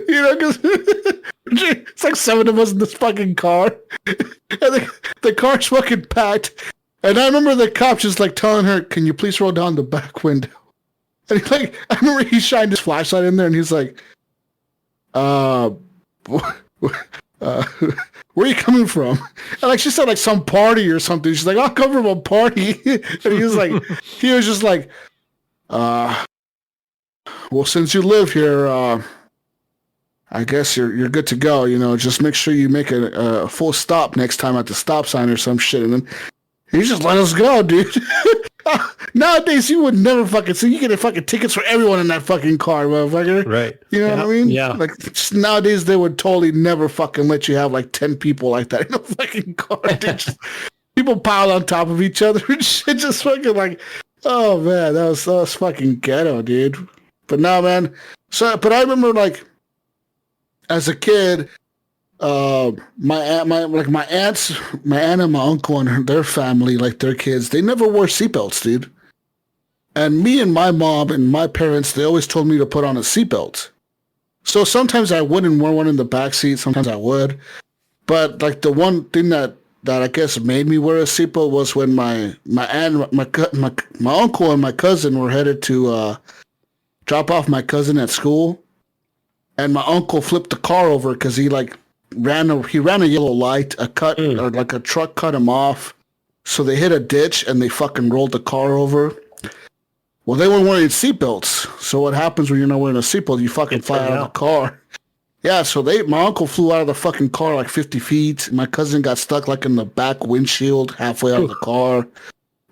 You know, because it's like 7 of us in this fucking car. And the car's fucking packed. And I remember the cop just like telling her, can you please roll down the back window? And he's like, I remember he shined his flashlight in there and he's like, where are you coming from? And like she said like some party or something. She's like, I'll come from a party. And he was just like, well, since you live here, I guess you're good to go. You know, just make sure you make a full stop next time at the stop sign or some shit. And then he just let us go, dude. Nowadays, you would never fucking see. You get fucking tickets for everyone in that fucking car, motherfucker. Right. You know what I mean? Yeah. Like nowadays, they would totally never fucking let you have like 10 people like that in a fucking car. People pile on top of each other and shit. Just fucking like, oh man, that was fucking ghetto, dude. But no, man. But I remember like as a kid, my aunt and my uncle and their family, like their kids, they never wore seatbelts, dude. And me and my mom and my parents, they always told me to put on a seatbelt. So sometimes I wouldn't wear one in the back seat. Sometimes I would. But like the one thing that I guess made me wear a seatbelt was when my aunt, my uncle and my cousin were headed to drop off my cousin at school, and my uncle flipped the car over because he ran a yellow light, or like a truck cut him off, so they hit a ditch and they fucking rolled the car over. Well, they weren't wearing seatbelts, so what happens when you're not wearing a seatbelt? You fucking fly out of the car. Yeah, so my uncle flew out of the fucking car like 50 feet. My cousin got stuck like in the back windshield halfway out of the car.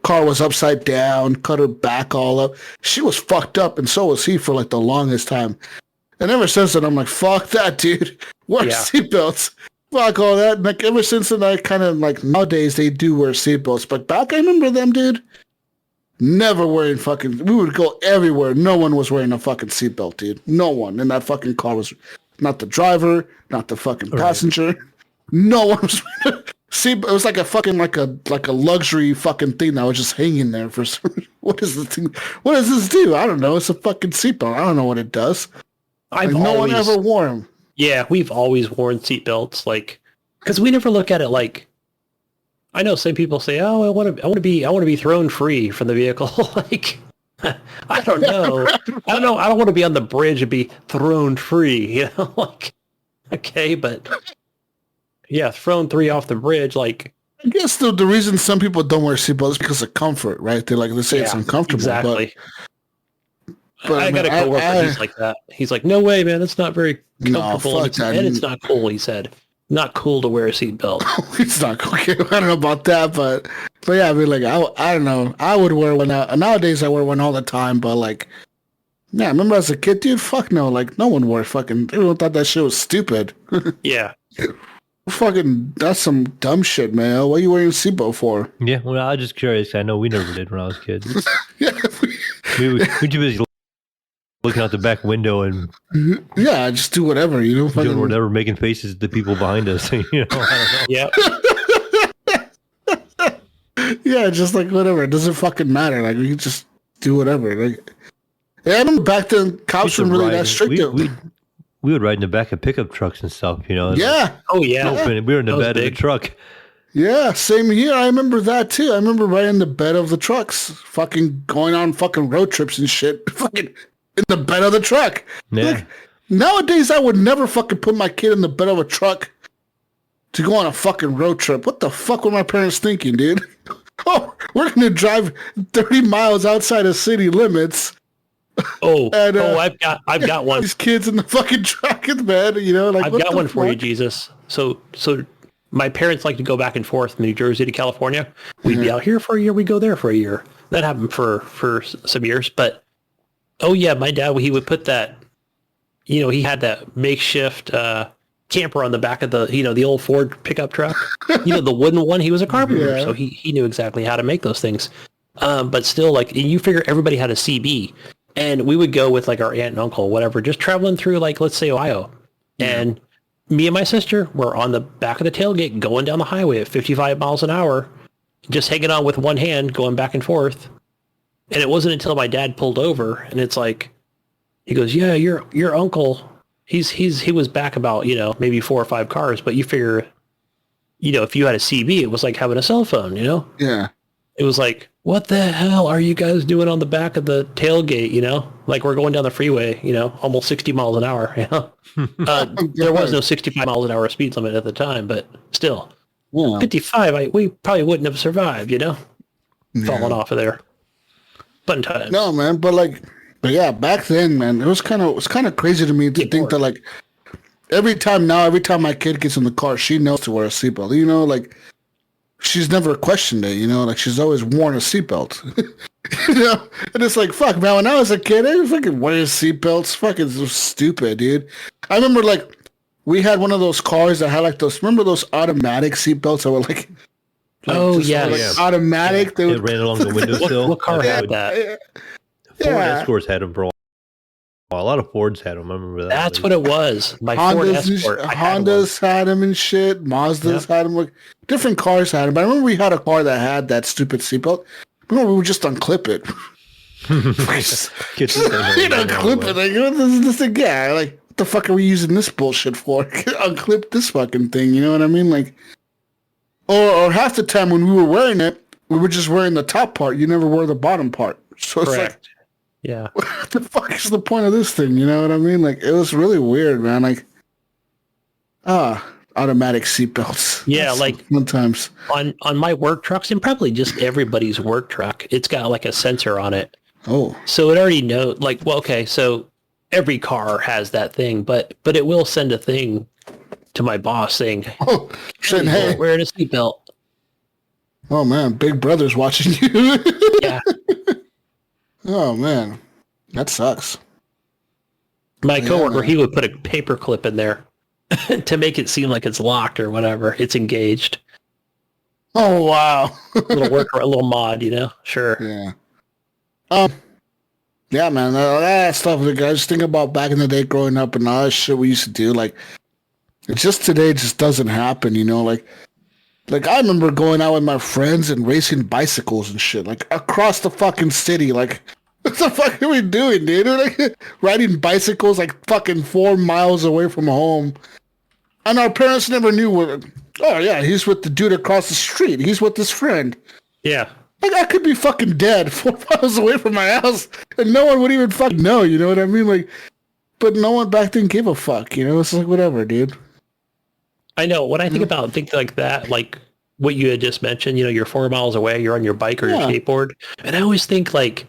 Car was upside down, cut her back all up. She was fucked up, and so was he for like the longest time. And ever since then, I'm like, fuck that, dude. Wear seatbelts. Fuck all that. Like ever since then, I kind of like nowadays they do wear seatbelts, but back I remember them, dude. Never wearing fucking. We would go everywhere. No one was wearing a fucking seatbelt, dude. No one in that fucking car was. Not the driver, not the fucking passenger. Right. No one was. See, it was like a fucking like a luxury fucking thing that was just hanging there for some. What is this thing? What does this do? I don't know. It's a fucking seatbelt. I don't know what it does. No one ever wore them. Yeah, we've always worn seatbelts, like, because we never look at it like. I know some people say, "Oh, I want to be thrown free from the vehicle." Like, I don't know. I don't want to be on the bridge and be thrown free. You know, like, okay, but yeah, thrown free off the bridge. Like, I guess the reason some people don't wear seatbelts is because of comfort, right? They say it's uncomfortable. Exactly. But I got a coworker. He's like that. He's like, no way, man. That's not very comfortable. fuck that. And it's not cool. He said, not cool to wear a seatbelt. It's not cool. Okay, I don't know about that, but yeah, I mean, like, I don't know. I would wear one nowadays. I wear one all the time, but like, yeah, I remember as a kid, dude. Fuck no, like, no one wore fucking. Everyone thought that shit was stupid. Yeah. Fucking, that's some dumb shit, man. What are you wearing a seatbelt for? Yeah, well, I was just curious. I know we never did when I was kids. Yeah, We too busy looking out the back window and yeah, just do whatever, you know. doing Fucking, whatever, making faces at the people behind us. You know, I don't know. Yeah. yeah, just like whatever. It doesn't fucking matter. Like, we can just do whatever. Like, yeah, I remember back then, cops weren't really that strict. We would ride in the back of pickup trucks and stuff, you know. Yeah. Oh, yeah. Open, we were in the bed of the big. truck. Yeah, same here. I remember that too. I remember right in the bed of the trucks, fucking going on fucking road trips and shit. Fucking in the bed of the truck. Yeah. Like, nowadays, I would never fucking put my kid in the bed of a truck to go on a fucking road trip. What the fuck were my parents thinking, dude? Oh, we're gonna drive 30 miles outside of city limits. Oh, And, I've got one. These kids in the fucking truck, man. You know, like, I've what got the one for you, fuck? Jesus. So my parents like to go back and forth from New Jersey to California. We'd be out here for a year, we go there for a year. That happened for some years, but oh yeah, my dad, he would put that, you know, he had that makeshift camper on the back of the, you know, the old Ford pickup truck. You know, the wooden one. He was a carpenter, Yeah. so he knew exactly how to make those things. But still, like, you figure everybody had a CB. And we would go with like our aunt and uncle, whatever, just traveling through, like, let's say Ohio. And me and my sister were on the back of the tailgate going down the highway at 55 miles an hour, just hanging on with one hand, going back and forth. And it wasn't until my dad pulled over and it's like, he goes, yeah, your uncle, he was back about, you know, maybe 4 or 5 cars, but you figure, you know, if you had a CB, it was like having a cell phone, you know? Yeah. It was like, what the hell are you guys doing on the back of the tailgate, you know? Like, we're going down the freeway, you know, almost 60 miles an hour, you know? There was no 65 miles an hour speed limit at the time, but still, Yeah. 55, we probably wouldn't have survived, you know? Falling off of there. Fun times. No, man, but yeah, back then, man, it was kind of crazy to me to think that, like, every time my kid gets in the car, she knows to wear a seatbelt. You know, like, she's never questioned it. You know, like, she's always worn a seatbelt. You know, and it's like, fuck, man. When I was a kid, I was fucking wearing seatbelts. Fucking so stupid, dude. I remember, like, we had one of those cars that had like those. Remember those automatic seatbelts that were like oh just, yeah, like, automatic. They It ran along the windowsill. what car had that? Ford Yeah. Escorts had them for a while. A lot of Fords had them. I remember that. That's what it was. My Ford Escort. Hondas had them and shit. Mazdas had them. Like, different cars had them. But I remember we had a car that had that stupid seatbelt. I remember we would just unclip it. Get this thing You know, clip it. Like, what is this again? Like, what the fuck are we using this bullshit for? Unclip this fucking thing. You know what I mean? Like, or half the time when we were wearing it, we were just wearing the top part. You never wore the bottom part. So it's Correct. Yeah. like, what the fuck is the point of this thing? You know what I mean? Like, it was really weird, man. Like, automatic seatbelts. Yeah, like sometimes on my work trucks, and probably just everybody's work truck, it's got like a sensor on it. Oh, so it already knows. Like, well, okay, so every car has that thing, but it will send a thing to my boss saying, oh, shit, hey, wearing a seatbelt. Oh man, Big Brother's watching you. Yeah. Oh man, that sucks. My coworker, he would put a paper clip in there to make it seem like it's locked or whatever. It's engaged. Oh wow. A little mod, you know? Sure. Yeah. Yeah, man, that stuff. Like, I just think about back in the day growing up and all that shit we used to do. Like, it's just today, it just doesn't happen, you know? Like I remember going out with my friends and racing bicycles and shit, like, across the fucking city. Like, what the fuck are we doing, dude? We're like riding bicycles like fucking 4 miles away from home. And our parents never knew oh yeah, he's with the dude across the street. He's with his friend. Yeah. Like, I could be fucking dead 4 miles away from my house and no one would even fucking know, you know what I mean? Like, but no one back then gave a fuck, you know? It's like, whatever, dude. I know. When I think about things like that, like what you had just mentioned, you know, you're 4 miles away, you're on your bike or your skateboard. And I always think, like,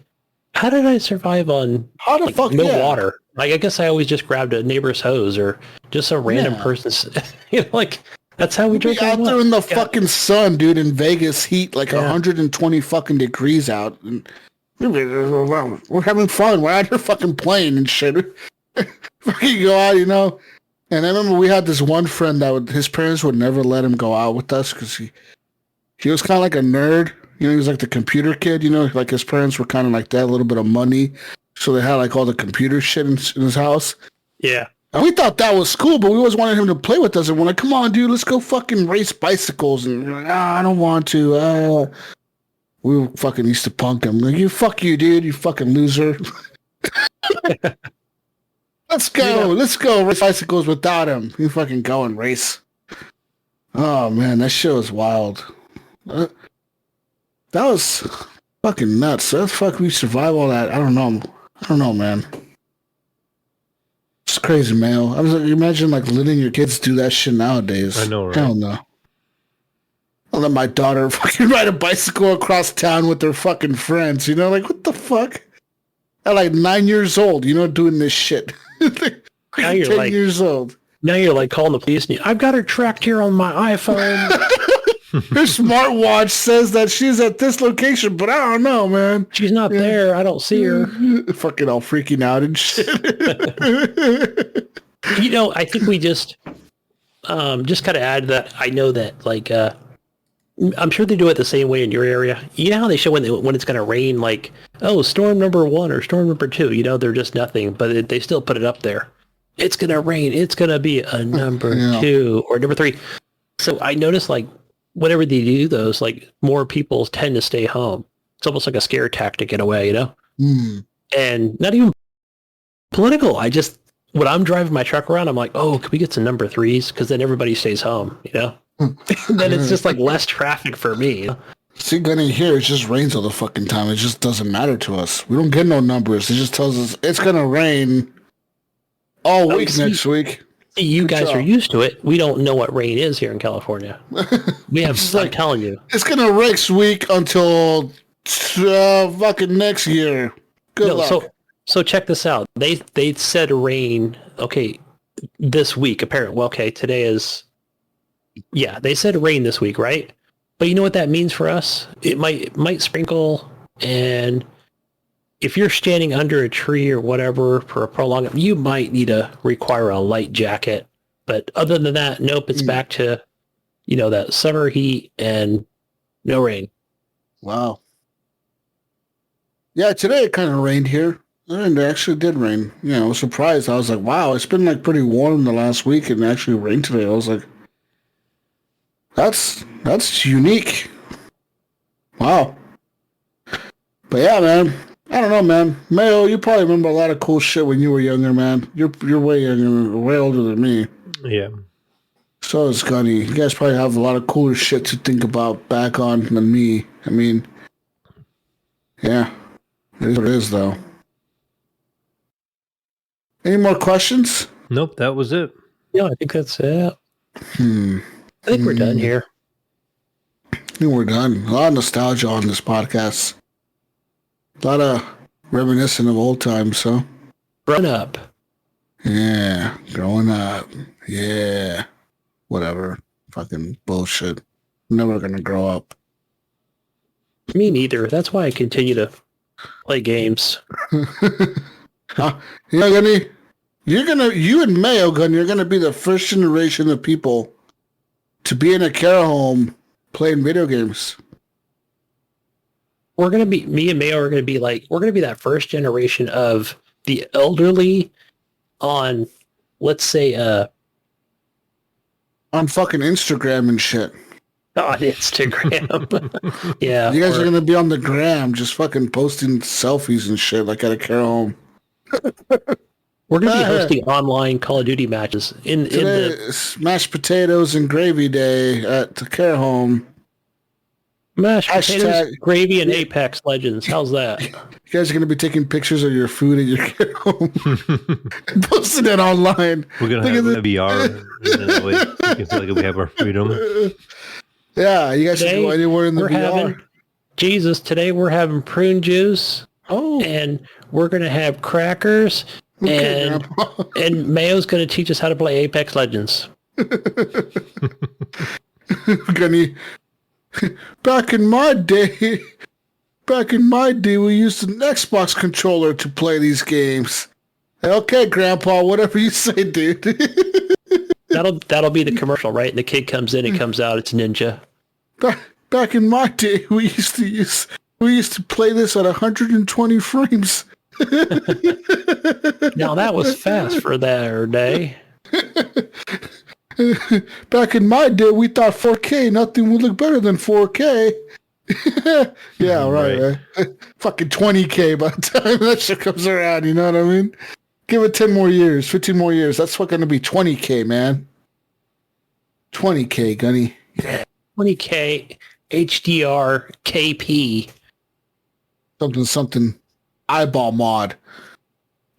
how did I survive on How the fuck? no Yeah. water? Like, I guess I always just grabbed a neighbor's hose or just some random person's. Like that's how we Be drink. out there in the fucking sun, dude, in Vegas heat, like 120 fucking degrees out. And we're having fun. We're out here fucking playing and shit. Fucking go out, you know. And I remember we had this one friend that his parents would never let him go out with us because he was kind of like a nerd. You know, he was like the computer kid. You know, like his parents were kind of like that, a little bit of money, so they had like all the computer shit in his house. Yeah. And we thought that was cool, but we always wanted him to play with us. And we're like, come on, dude, let's go fucking race bicycles. And we're like, I don't want to. We fucking used to punk him. Like, fuck you, dude, you fucking loser. Let's go. Let's go race bicycles without him. You fucking go and race. Oh, man, that shit was wild. That was fucking nuts. How the fuck we survive all that? I don't know, man. It's crazy, Mayo. I was like, imagine like letting your kids do that shit nowadays. I know, right? Hell no. I'll let my daughter fucking ride a bicycle across town with her fucking friends. You know, like what the fuck? At like 9 years old, you know, doing this shit. Now you're 10 like years old. Now you're like calling the police. And I've got her tracked here on my iPhone. Her smartwatch says that she's at this location, but I don't know, man. She's not there. I don't see her. Fucking all freaking out and shit. You know, I think we just kind of add that. I know that, like, I'm sure they do it the same way in your area. You know how they show when it's going to rain, like, oh, storm number 1 or storm number 2. You know, they're just nothing, but they still put it up there. It's going to rain. It's going to be a number 2 or number 3. So I noticed, like, whenever they do those, like, more people tend to stay home. It's almost like a scare tactic in a way, you know? And not even political. When I'm driving my truck around, I'm like, oh, can we get some number 3s? Because then everybody stays home, you know? Then it's just like less traffic for me. You know? See, Gunny, here, it just rains all the fucking time. It just doesn't matter to us. We don't get no numbers. It just tells us it's going to rain all week next week. See, you guys are used to it. We don't know what rain is here in California. We have, I'm telling you. It's going to rain week until fucking next year. Good luck. So check this out. They said rain, okay, this week, apparently. Well, okay, today is, yeah, they said rain this week, right? But you know what that means for us? It might sprinkle, and if you're standing under a tree or whatever for a prolonged, you might need to require a light jacket. But other than that, nope, it's back to, you know, that summer heat and no rain. Wow. Yeah, today it kind of rained here. And it actually did rain. You know, I was surprised. I was like, wow, it's been like pretty warm the last week and it actually rained today. I was like, that's unique. Wow. But yeah, man. I don't know, man. Mayo, you probably remember a lot of cool shit when you were younger, man. You're way younger, way older than me. Yeah. So is Gunny. You guys probably have a lot of cooler shit to think about back on than me. I mean, yeah. It is what it is, though. Any more questions? Nope, that was it. Yeah, I think that's it. I think we're done here. I think we're done. A lot of nostalgia on this podcast. A lot of reminiscing of old times, huh? Grown up. Yeah, growing up. Yeah. Whatever. Fucking bullshit. I'm never gonna grow up. Me neither. That's why I continue to play games. You know, Gunny, you and Mayo, Gunny, you're gonna be the first generation of people to be in a care home playing video games. Me and Mayo are gonna be that first generation of the elderly on, let's say, on fucking Instagram and shit. On Instagram. Yeah. You guys are gonna be on the gram just fucking posting selfies and shit like at a care home. We're going to be hosting online Call of Duty matches in the mashed potatoes and gravy day at the care home. Mashed potatoes, gravy, and Apex Legends. How's that? You guys are going to be taking pictures of your food at your care home and posting it online. We're going to have a VR, and that way we can feel like we have our freedom. Yeah, you guys can go anywhere in the VR. Today we're having prune juice, Oh. And we're going to have crackers, Okay, and Grandpa. and Mayo's going to teach us how to play Apex Legends. Gunny, back in my day, we used an Xbox controller to play these games. Okay, Grandpa, whatever you say, dude. That'll be the commercial, right? And the kid comes in and comes out. It's Ninja. Back in my day, we used to play this at 120 frames. Now that was fast for their day. Back in my day, we thought 4K, nothing would look better than 4K. Yeah, right. Fucking 20K by the time that shit comes around, you know what I mean? Give it 10 more years, 15 more years. That's fucking going to be 20K, man. 20K, Gunny. 20K HDR KP. Something eyeball mod.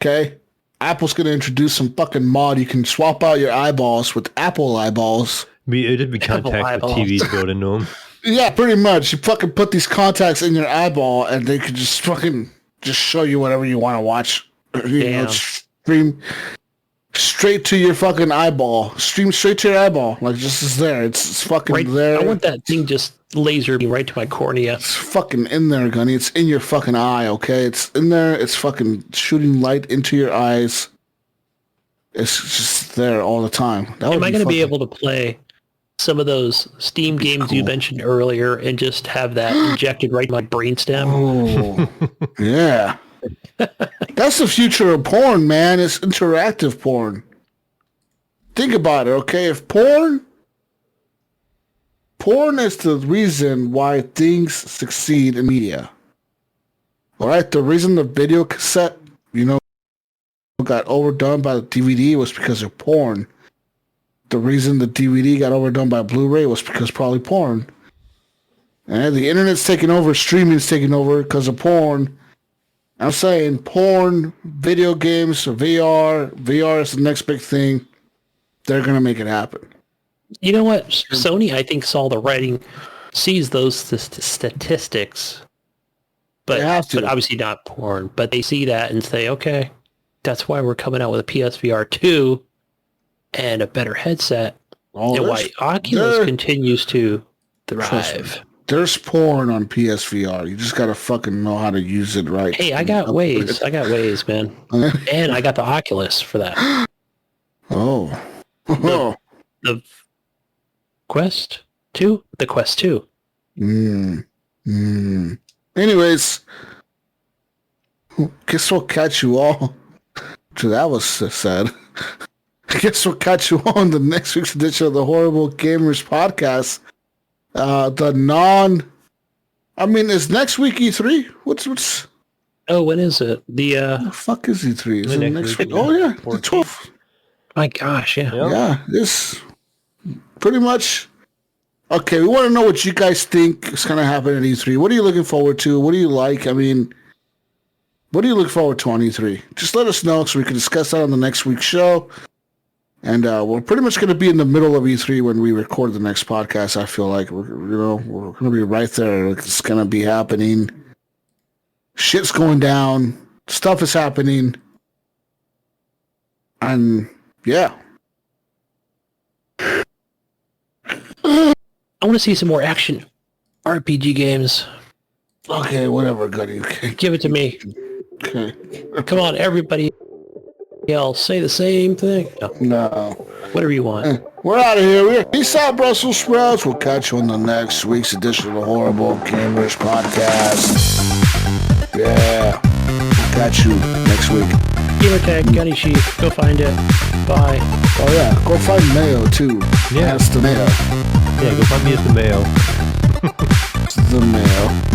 Okay? Apple's going to introduce some fucking mod. You can swap out your eyeballs with Apple eyeballs. It'd be Apple contacts with eyeballs. TVs built into them. Yeah, pretty much. You fucking put these contacts in your eyeball and they could just fucking just show you whatever you want to watch. You know, Damn. stream straight to your fucking eyeball. Stream straight to your eyeball. Like, just is there. It's fucking Right, there. I want that thing just laser beam right to my cornea. It's fucking in there, Gunny. It's in your fucking eye, okay? It's in there. It's fucking shooting light into your eyes. It's just there all the time. Am I going to be able to play some of those Steam games you mentioned earlier and just have that injected right in my brainstem? Oh, yeah. That's the future of porn, man. It's interactive porn. Think about it, okay? If porn is the reason why things succeed in media. All right? The reason the video cassette, got overdone by the DVD was because of porn. The reason the DVD got overdone by Blu-ray was because probably porn. And the internet's taking over, streaming's taking over because of porn. I'm saying porn, video games, VR. VR is the next big thing. They're going to make it happen. You know what? Sony, I think, sees those statistics, but They have to. but obviously not porn. But they see that and say, okay, that's why we're coming out with a PSVR 2 and a better headset, and why Oculus continues to thrive. There's porn on PSVR. You just got to fucking know how to use it right. Hey, I got ways, man. And I got the Oculus for that. Oh. The Quest 2? The Quest 2. Anyways, guess we'll catch you all. That was sad. I guess we'll catch you on the next week's edition of the Horrible Gamers podcast. Is next week E3? What's Oh, when is it? the fuck is E3? Is it next week? week. Oh yeah, the 12th. My gosh, yeah. Yep. Yeah, this pretty much. Okay, we want to know what you guys think is going to happen at E3. What are you looking forward to? What do you like? I mean, what do you look forward to on E3? Just let us know so we can discuss that on the next week's show. And we're pretty much going to be in the middle of E3 when we record the next podcast. I feel like we're going to be right there. It's going to be happening. Shit's going down. Stuff is happening. And yeah. I want to see some more action RPG games. Okay, whatever, Gunny. Okay. Give it to me. Okay. Come on, everybody else, say the same thing. No, No. whatever you want. We're out of here. Peace out, Brussels sprouts. We'll catch you on the next week's edition of the Horrible Gamers podcast. Yeah. We'll catch you next week. Gamertag, Gunny Sheep, go find it. Bye. Oh, yeah. Go find Mayo, too. Yeah. That's the Mayo. Yeah, go find me at the Mayo. It's the Mayo.